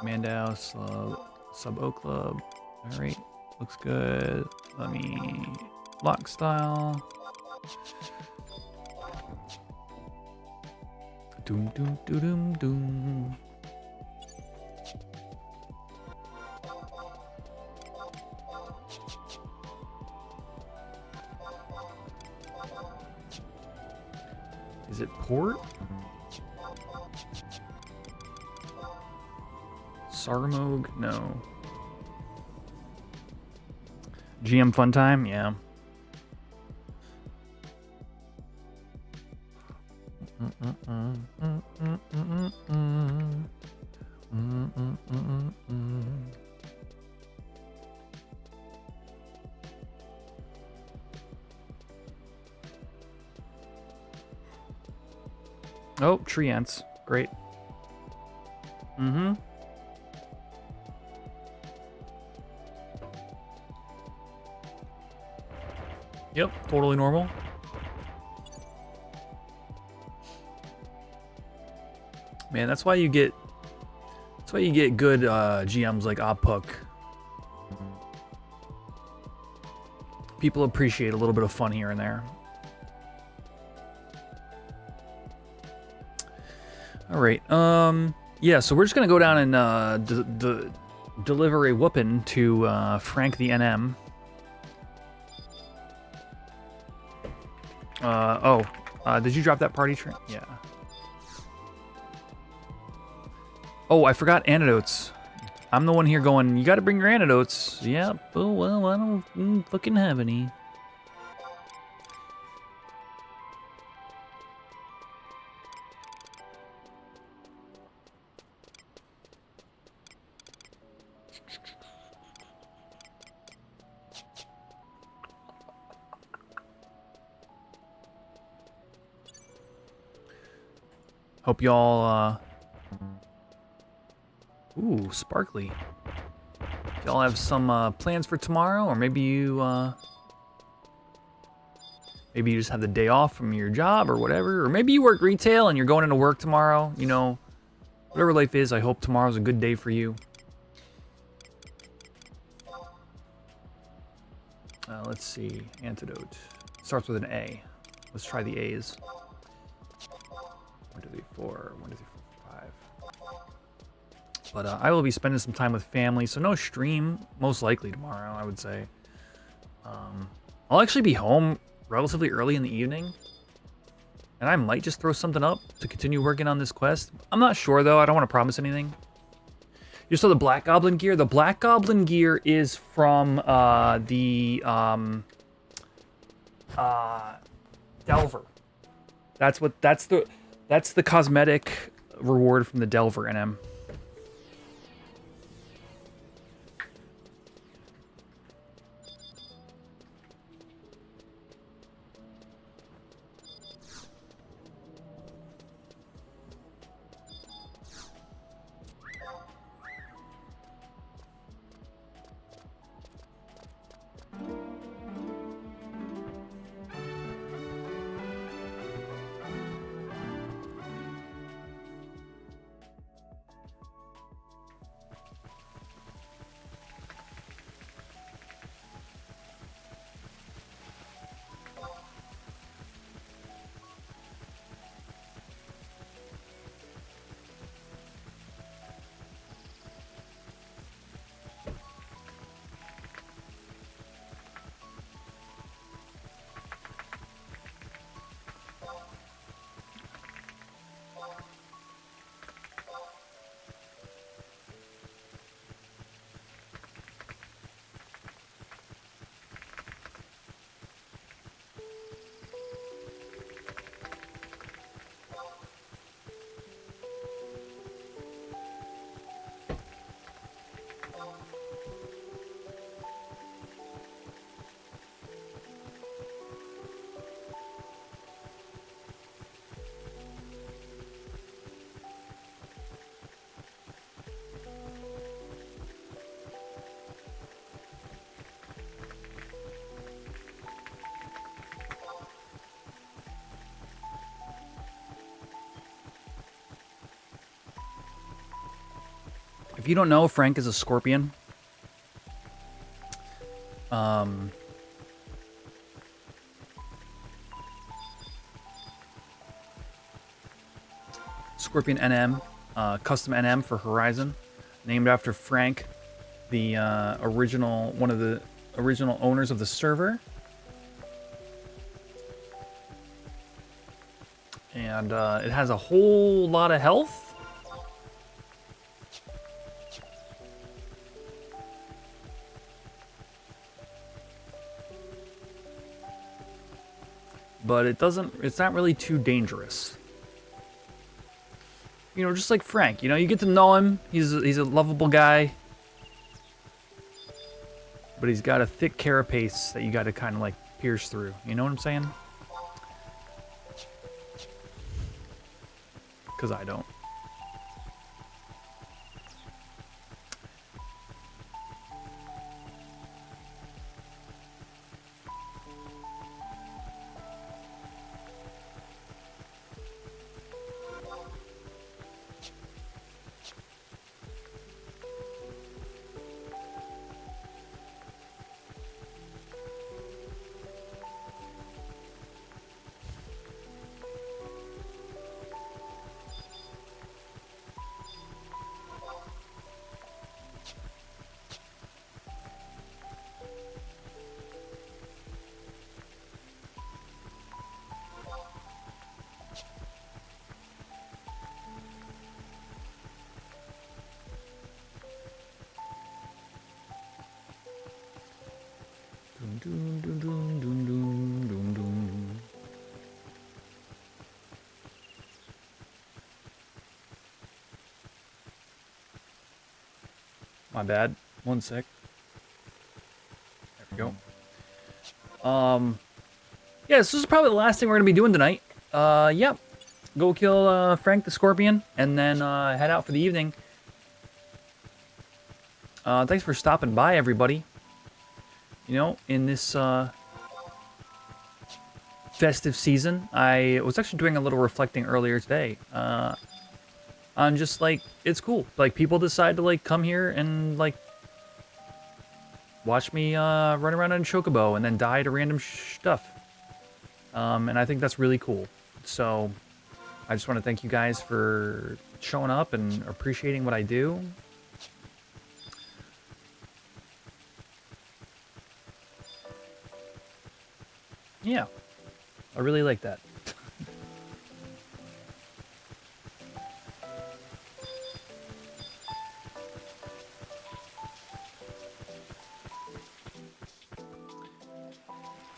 Mandow, sub O club. All right. Looks good. Let me Lock style. Doom doom doom doom doom. Is it port? Sarmog? No. GM fun time? Yeah. Oh, tree ants. Great. Mm-hmm. Yep, totally normal. Man, that's why you get good GMs like Oppuck. People appreciate a little bit of fun here and there. All right. Yeah, so we're just gonna go down and deliver a whooping to Frank the NM. Did you drop that party train? Yeah. Oh, I forgot antidotes. I'm the one here going, you gotta bring your antidotes. Yeah, oh, well, I don't fucking have any. Hope y'all, ooh, sparkly. Y'all have some plans for tomorrow, or maybe you just have the day off from your job or whatever, or maybe you work retail and you're going into work tomorrow. You know, whatever life is, I hope tomorrow's a good day for you. Let's see, antidote. Starts with an A. Let's try the A's. 1, 2, 3, 4. 1, 2, 3, 4, 5. But I will be spending some time with family, so no stream, most likely tomorrow, I would say. I'll actually be home relatively early in the evening, and I might just throw something up to continue working on this quest. I'm not sure, though. I don't want to promise anything. You saw the Black Goblin gear? The Black Goblin gear is from Delver. That's the cosmetic reward from the Delver NM. If you don't know, Frank is a scorpion. Scorpion NM, custom NM for Horizon, named after Frank, the one of the original owners of the server. And it has a whole lot of health. But it's not really too dangerous. You know, just like Frank, you know, you get to know him. He's a lovable guy. But he's got a thick carapace that you got to kind of like pierce through. You know what I'm saying? Because I don't. Dun, dun, dun, dun, dun, dun, dun. My bad. One sec. There we go. Yeah, this is probably the last thing we're gonna be doing tonight. Yeah. Go kill Frank the Scorpion and then head out for the evening. Thanks for stopping by, everybody. You know, in this festive season, I was actually doing a little reflecting earlier today on just like, it's cool. Like, people decide to like come here and like watch me run around on Chocobo and then die to random stuff. And I think that's really cool. So I just want to thank you guys for showing up and appreciating what I do. Yeah, I really like that.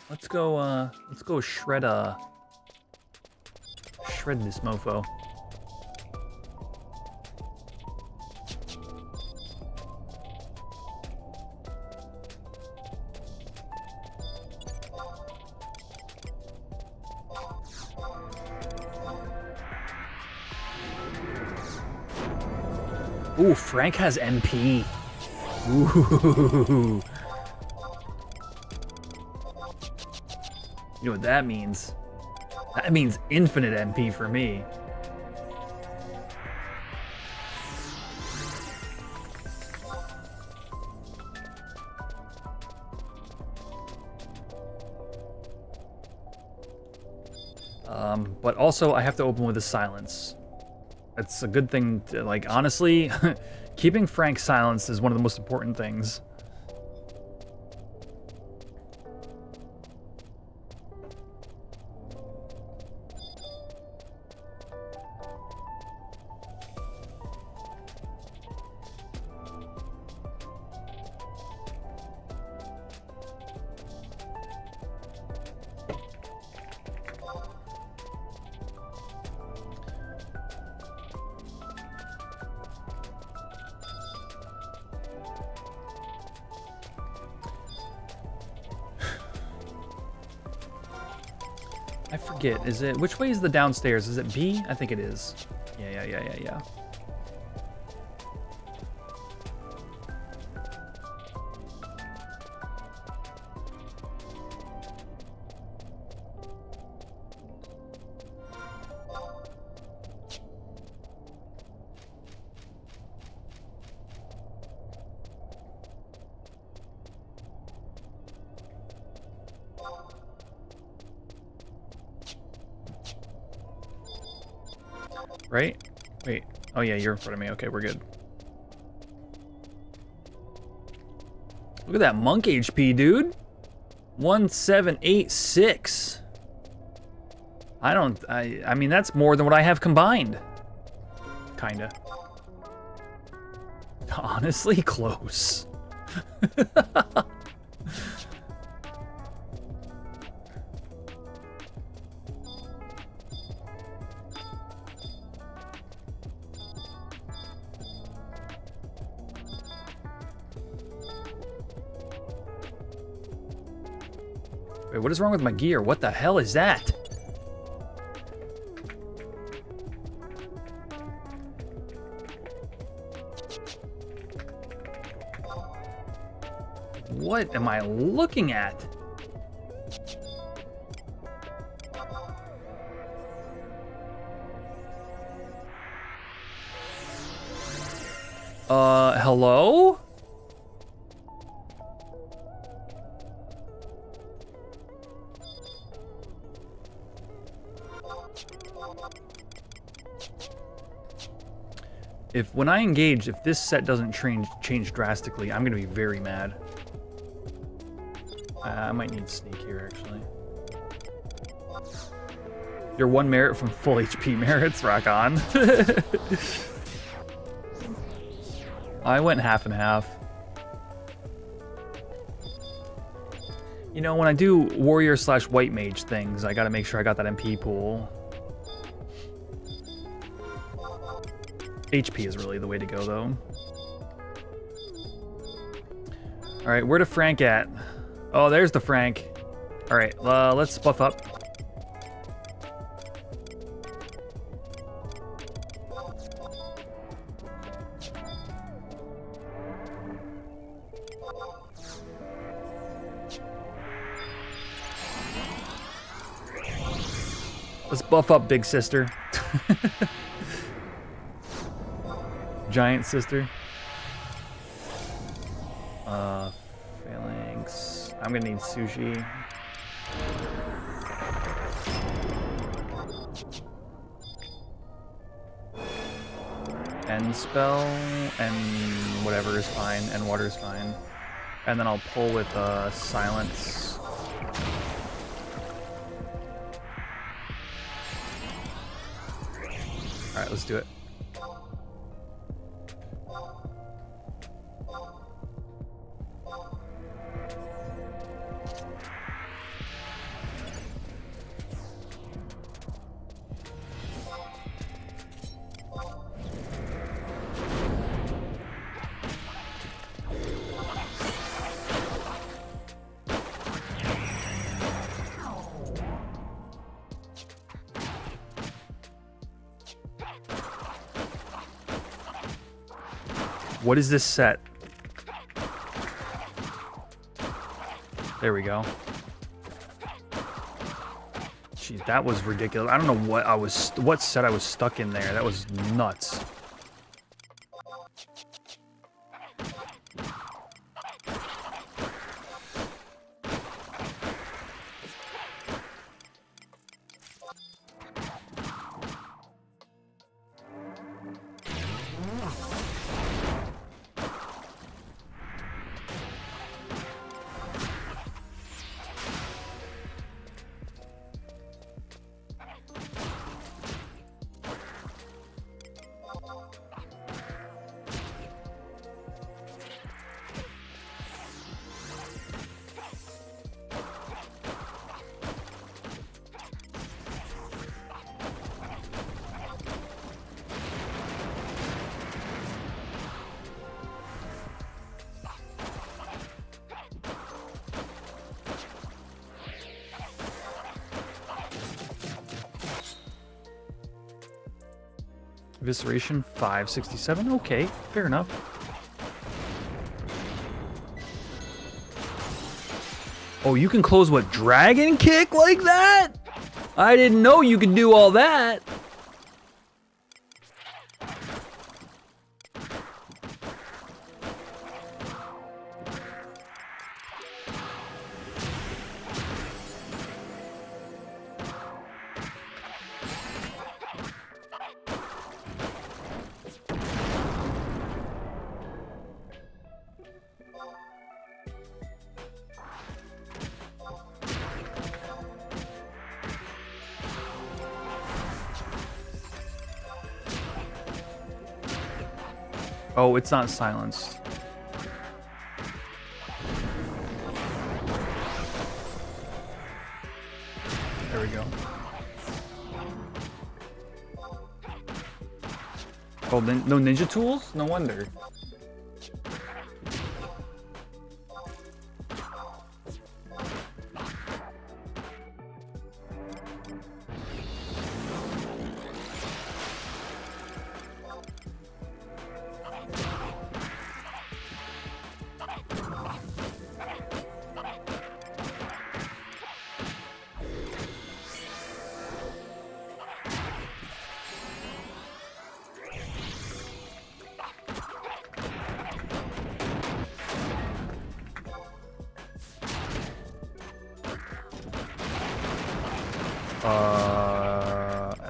Let's go shred this mofo. Ooh, Frank has MP. Ooh. You know what that means? That means infinite MP for me. But also I have to open with a silence. It's a good thing to, like, honestly, keeping Frank silenced is one of the most important things. I forget, is it, which way is the downstairs? Is it B? I think it is. Yeah. Right? Wait. Oh yeah, you're in front of me. Okay, we're good. Look at that monk HP, dude. 1786. I mean, that's more than what I have combined. Kinda. Honestly, close. Wait, what is wrong with my gear? What the hell is that? What am I looking at? Hello? When I engage, if this set doesn't change drastically, I'm gonna be very mad. I might need sneak here, actually. You're 1 merit from full HP merits, rock on. I went half and half. You know, when I do warrior / white mage things, I gotta make sure I got that MP pool. HP is really the way to go, though. Alright, where the Frank at? Oh, there's the Frank. Alright, let's buff up. Let's buff up, big sister. Giant sister. Phalanx. I'm gonna need sushi. End spell and whatever is fine, and water is fine. And then I'll pull with silence. Alright, let's do it. What is this set? There we go. Jeez, that was ridiculous. I don't know what set I was stuck in there. That was nuts. Evisceration 567. Okay, fair enough. Oh, you can close with Dragon Kick like that? I didn't know you could do all that. Oh, it's not silenced. There we go. Oh, no ninja tools? No wonder.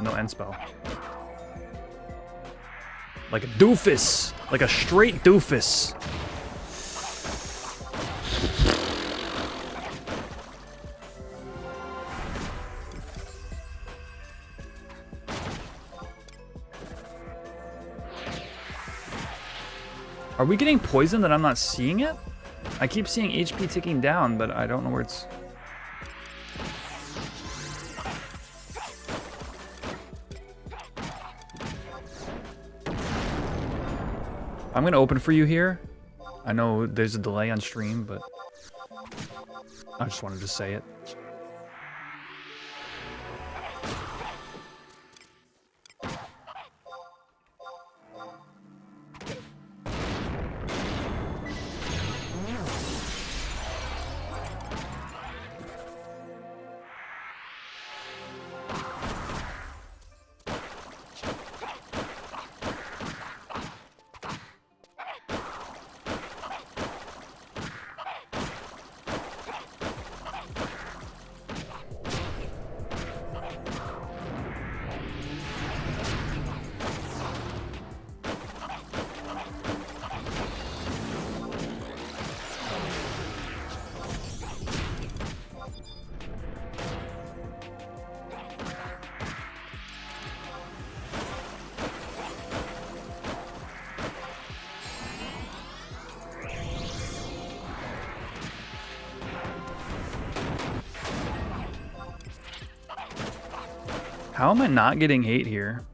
No end spell. Like a doofus. Like a straight doofus. Are we getting poisoned that I'm not seeing it? I keep seeing HP ticking down, but I don't know where it's... I'm gonna open for you here. I know there's a delay on stream, but I just wanted to say it. How am I not getting hate here?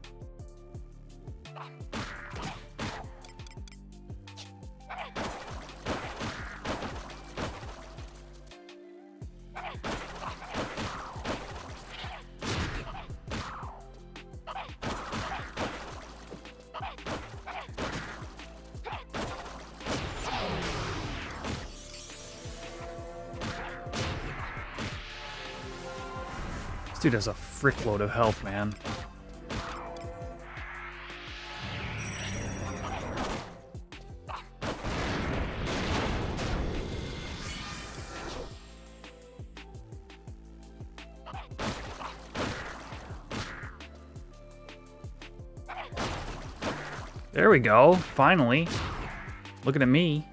This dude has a frick load of health, man. There we go, finally. Looking at me.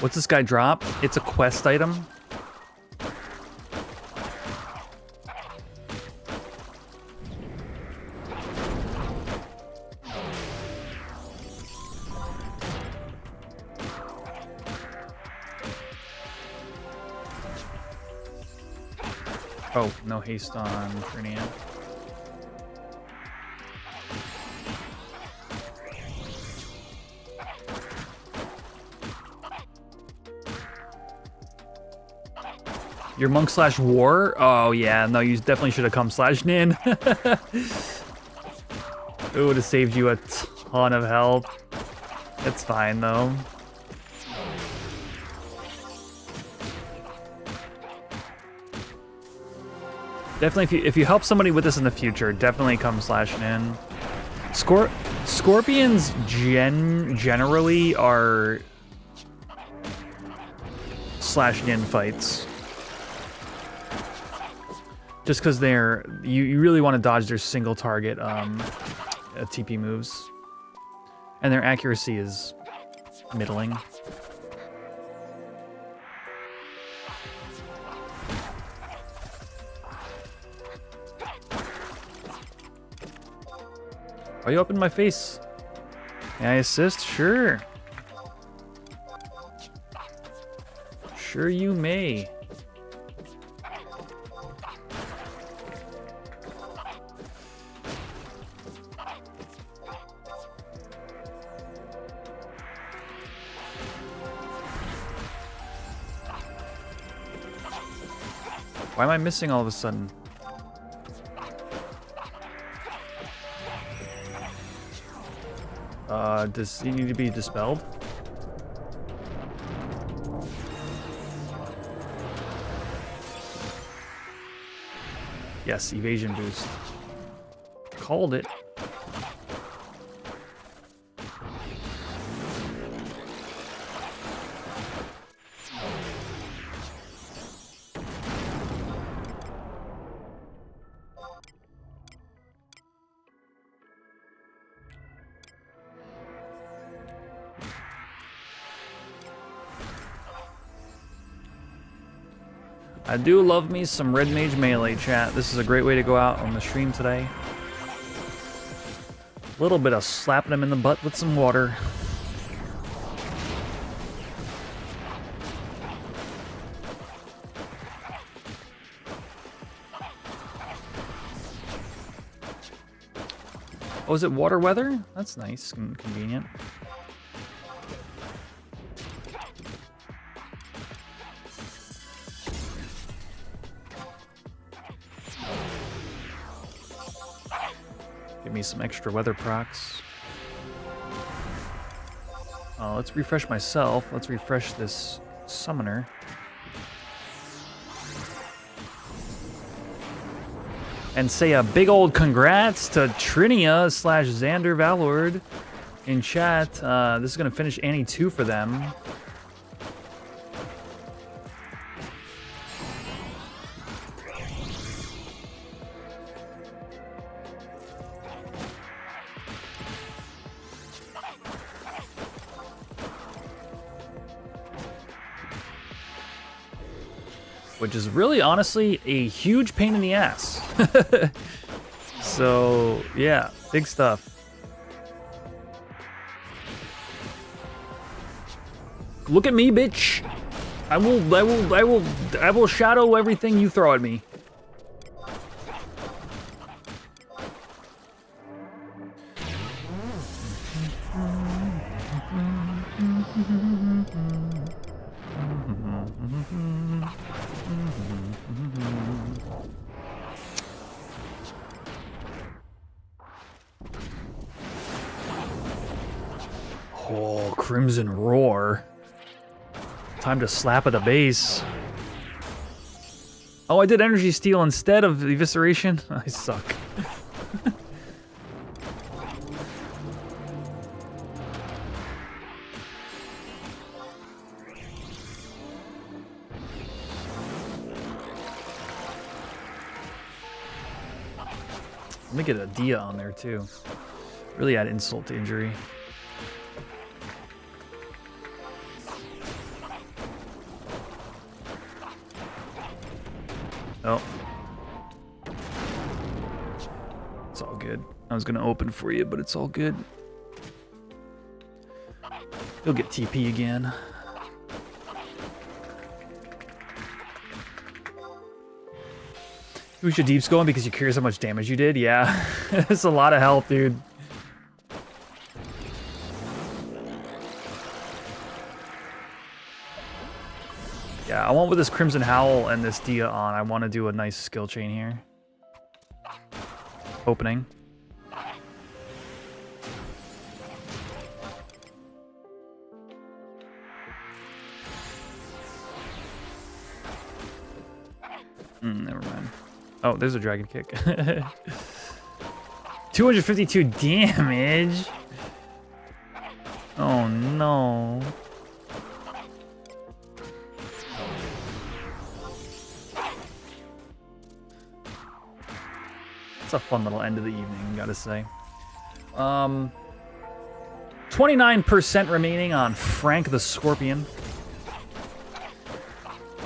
What's this guy drop? It's a quest item. Oh, no haste on Trinian. Your monk slash war? Oh yeah, no, you definitely should have come slash nin. It would have saved you a ton of health. It's fine though. Definitely, if you help somebody with this in the future, definitely come slash nin. Scorpions generally are slash nin fights. Just because you really want to dodge their single target TP moves. And their accuracy is middling. Are you up in my face? May I assist? Sure. Sure you may. Why am I missing all of a sudden? Does he need to be dispelled? Yes, evasion boost. Called it. I do love me some Red Mage Melee, chat. This is a great way to go out on the stream today. A little bit of slapping him in the butt with some water. Oh, is it water weather? That's nice and convenient. Give me some extra weather procs. Let's refresh myself. Let's refresh this summoner. And say a big old congrats to Trinia / Xander Valord in chat. This is going to finish Annie 2 for them. Which is really, honestly, a huge pain in the ass. So, yeah, big stuff. Look at me, bitch. I will shadow everything you throw at me. Oh, Crimson Roar. Time to slap at the base. Oh, I did Energy Steal instead of Evisceration? I suck. Let me get a Dia on there too. Really add insult to injury. Oh. It's all good. I was gonna open for you, but it's all good. You'll get TP again. You should deeps going because you're curious how much damage you did? Yeah. It's a lot of health, dude. Yeah, I want with this Crimson Howl and this Dia on, I want to do a nice skill chain here. Opening. Never mind. Oh, there's a dragon kick. 252 damage. Oh no. It's a fun little end of the evening, gotta say. 29% remaining on Frank the Scorpion.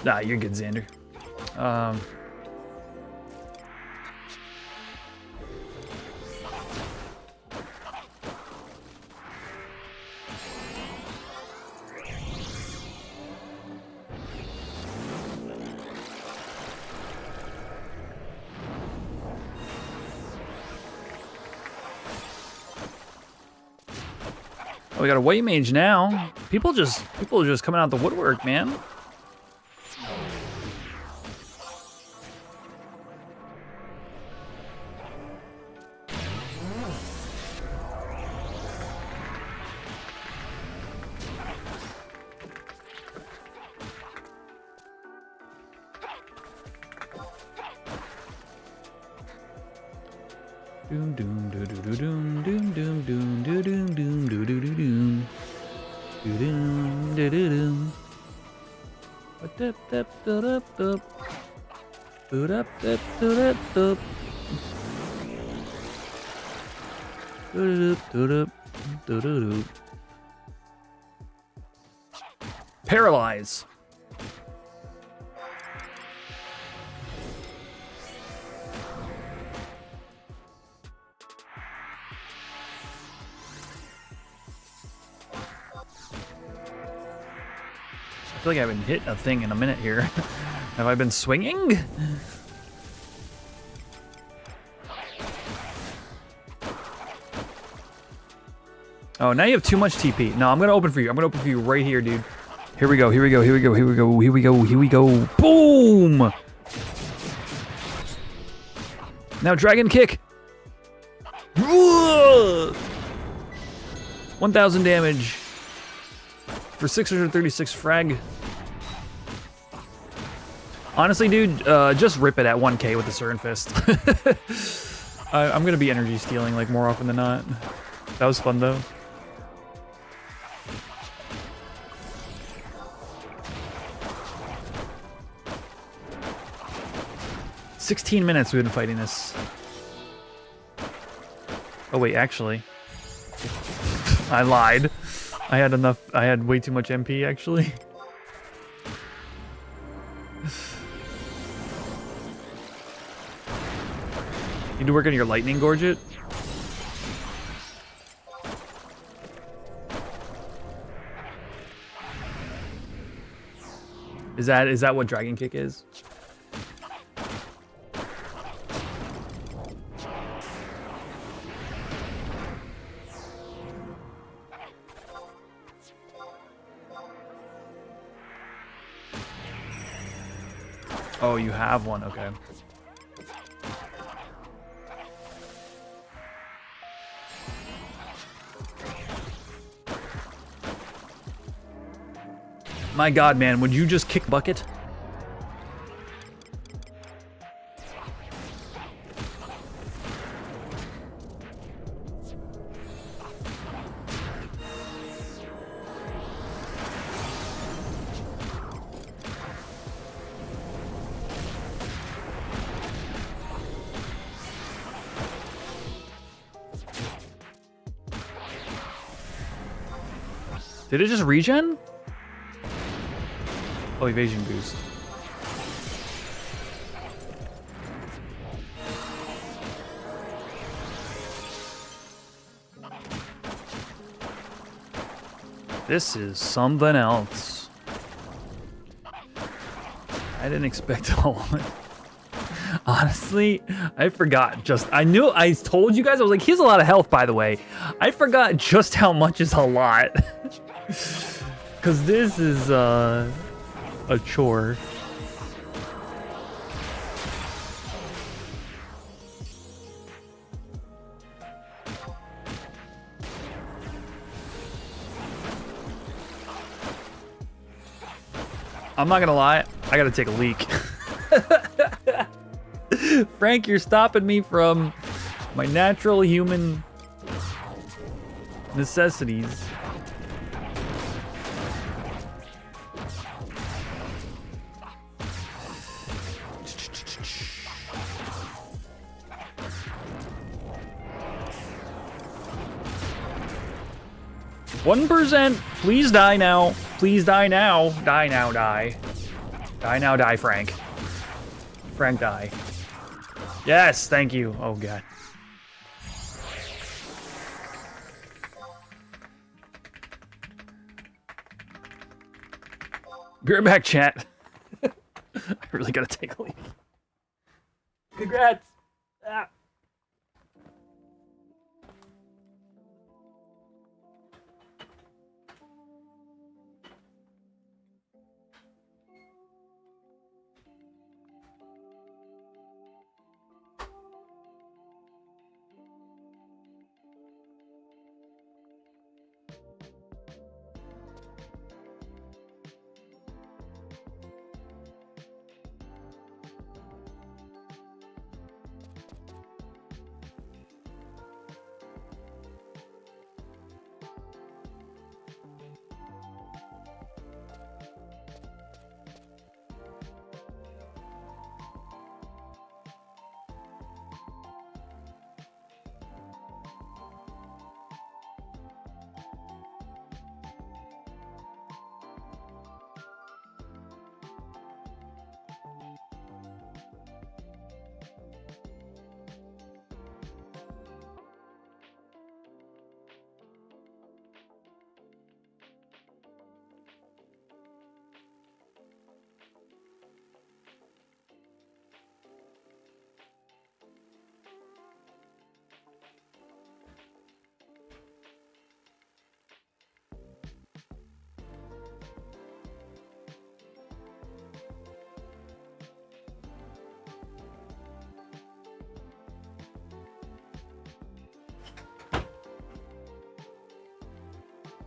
Nah, you're good, Xander. Oh, we got a white mage now. People are just coming out the woodwork, man. Doom doom doo doo doo doom doom doom doom doo doom doom doo doo doo doom doo doom doo doo doom. Dip dip doo dip dip. Doo dip dip doo dip dip. Doo dip doo dip doo doo doo. Paralyze. I feel like I haven't hit a thing in a minute here. Have I been swinging? Oh, now you have too much TP. No, I'm gonna open for you. I'm gonna open for you right here, dude. Here we go, here we go, here we go, here we go, here we go, here we go. Boom! Now dragon kick. 1,000 damage. For 636 frag. Honestly, dude, just rip it at 1k with the Cern Fist. I'm gonna be energy stealing like more often than not. That was fun though. "16 minutes we've been fighting this." Oh wait, actually, I lied. I had way too much MP, actually. Need to work on your lightning gorget? Is that what Dragon Kick is? Oh, you have one, okay. My god, man, would you just kick bucket? Did it just regen? Oh, evasion boost. This is something else. I didn't expect a lot. Honestly, I forgot I told you guys, I was like, he has a lot of health, by the way. I forgot just how much is a lot. Cause this is, a chore. I'm not gonna lie, I gotta take a leak. Frank, you're stopping me from my natural human necessities. %. Please die now. Please die now. Die now, die. Die now, die, Frank. Frank, die. Yes, thank you. Oh, God. Be right back, chat. I really gotta take a leak. Congrats. Ah.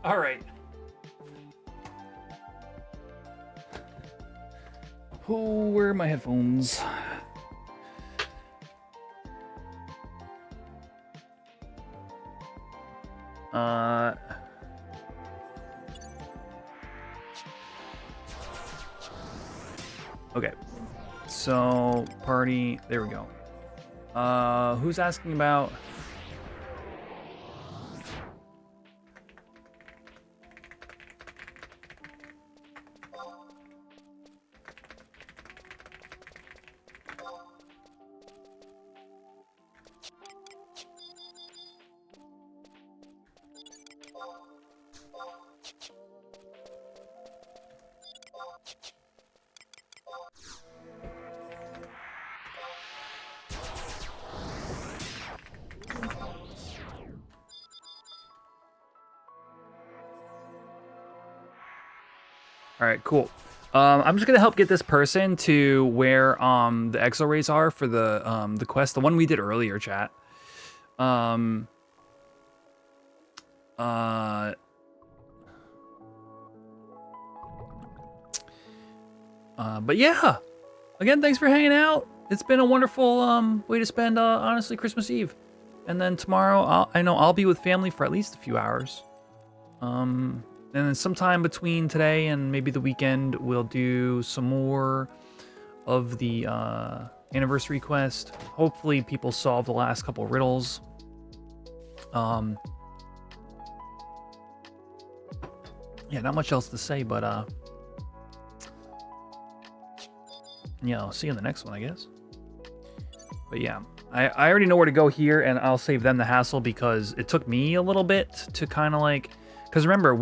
All right. Oh, where are my headphones? Okay. So, party, there we go. Who's asking about... All right, cool. I'm just gonna help get this person to where the exo rays are for the quest, the one we did earlier, chat. But yeah, again, thanks for hanging out. It's been a wonderful way to spend honestly Christmas Eve, and then tomorrow I know I'll be with family for at least a few hours. And then sometime between today and maybe the weekend, we'll do some more of the anniversary quest. Hopefully people solve the last couple riddles. Yeah, not much else to say, but yeah, I'll see you in the next one, I guess. But yeah, I already know where to go here, and I'll save them the hassle because it took me a little bit to kind of like... Because remember,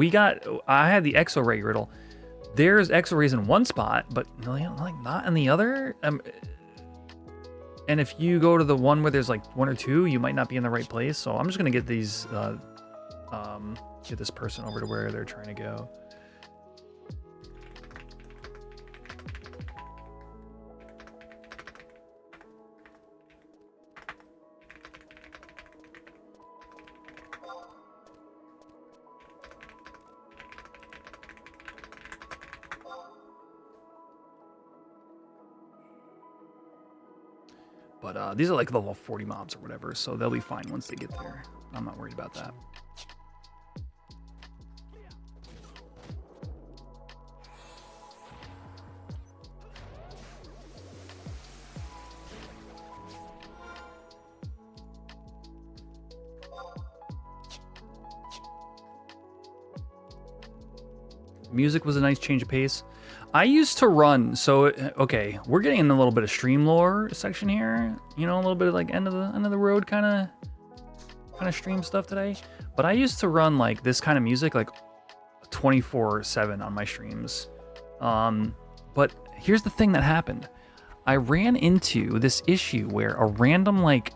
I had the exo ray riddle. There's exo rays in one spot, but like not in the other. And if you go to the one where there's like one or two, you might not be in the right place. So I'm just gonna get these, get this person over to where they're trying to go. But these are like level 40 mobs or whatever, so they'll be fine once they get there. I'm not worried about that. Music was a nice change of pace. I used to run, so okay, we're getting in a little bit of stream lore section here. You know, a little bit of like end of the road kind of stream stuff today. But I used to run like this kind of music like 24/7 on my streams. But here's the thing that happened. I ran into this issue where a random like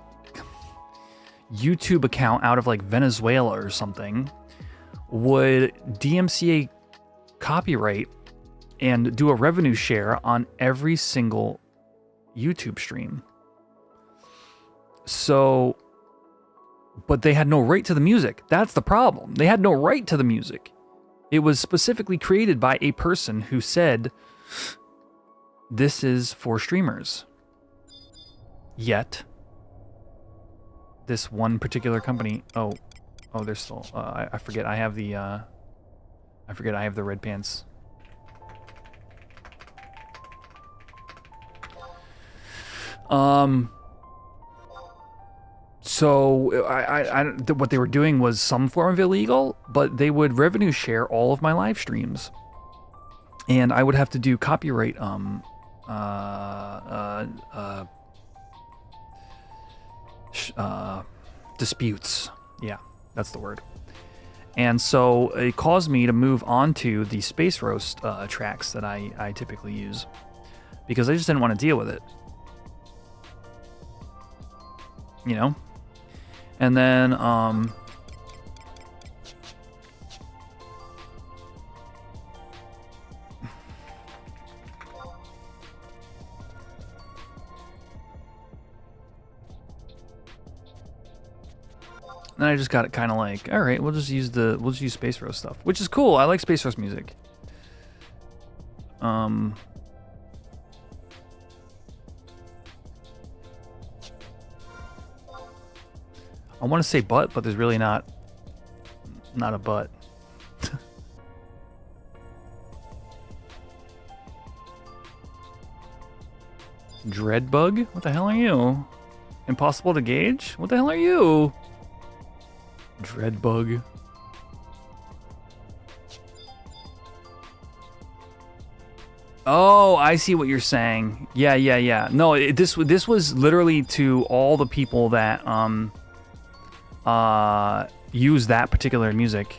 YouTube account out of like Venezuela or something would DMCA copyright and do a revenue share on every single YouTube stream. So, but they had no right to the music. That's the problem. They had no right to the music. It was specifically created by a person who said, this is for streamers. Yet, this one particular company, oh, they're still, I forget, I have the, I have the red pants. So what they were doing was some form of illegal, but they would revenue share all of my live streams, and I would have to do copyright disputes. Yeah, that's the word. And so it caused me to move on to the Space Roast tracks that I typically use, because I just didn't want to deal with it. You know? And then, then I just got it kind of like, all right, we'll just use Space Roast stuff, which is cool. I like Space Roast music. I want to say but there's really not a but. Dreadbug? What the hell are you? Impossible to gauge? What the hell are you? Dreadbug. Oh, I see what you're saying. Yeah. No, this was literally to all the people that use that particular music.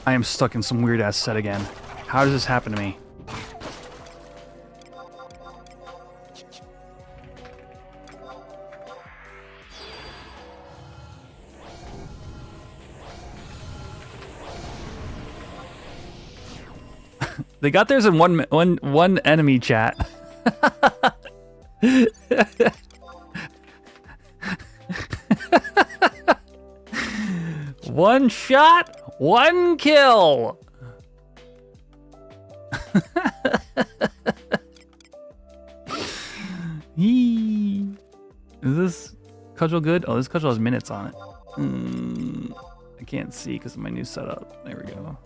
I am stuck in some weird ass set again. How does this happen to me? They got theirs in one enemy chat. One shot, one kill. Is this cudgel good? Oh, this cudgel has minutes on it. I can't see because of my new setup. There we go.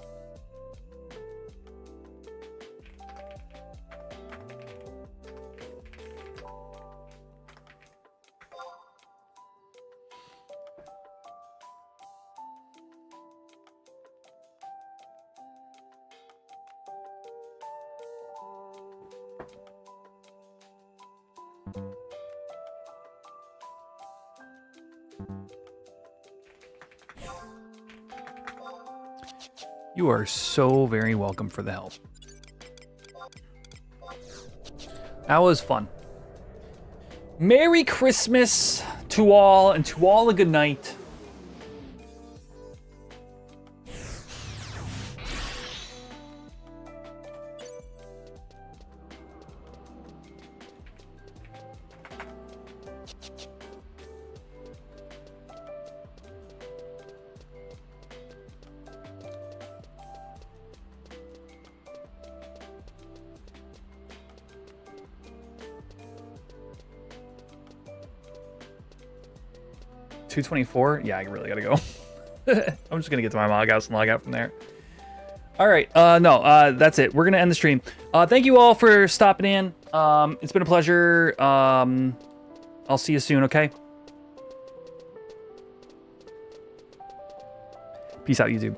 You are so very welcome for the help. That was fun. Merry Christmas to all, and to all a good night. $224? Yeah, I really gotta go. I'm just gonna get to my log house and log out from there. All right, that's it. We're gonna end the stream. Thank you all for stopping in. It's been a pleasure. I'll see you soon, okay? Peace out, YouTube.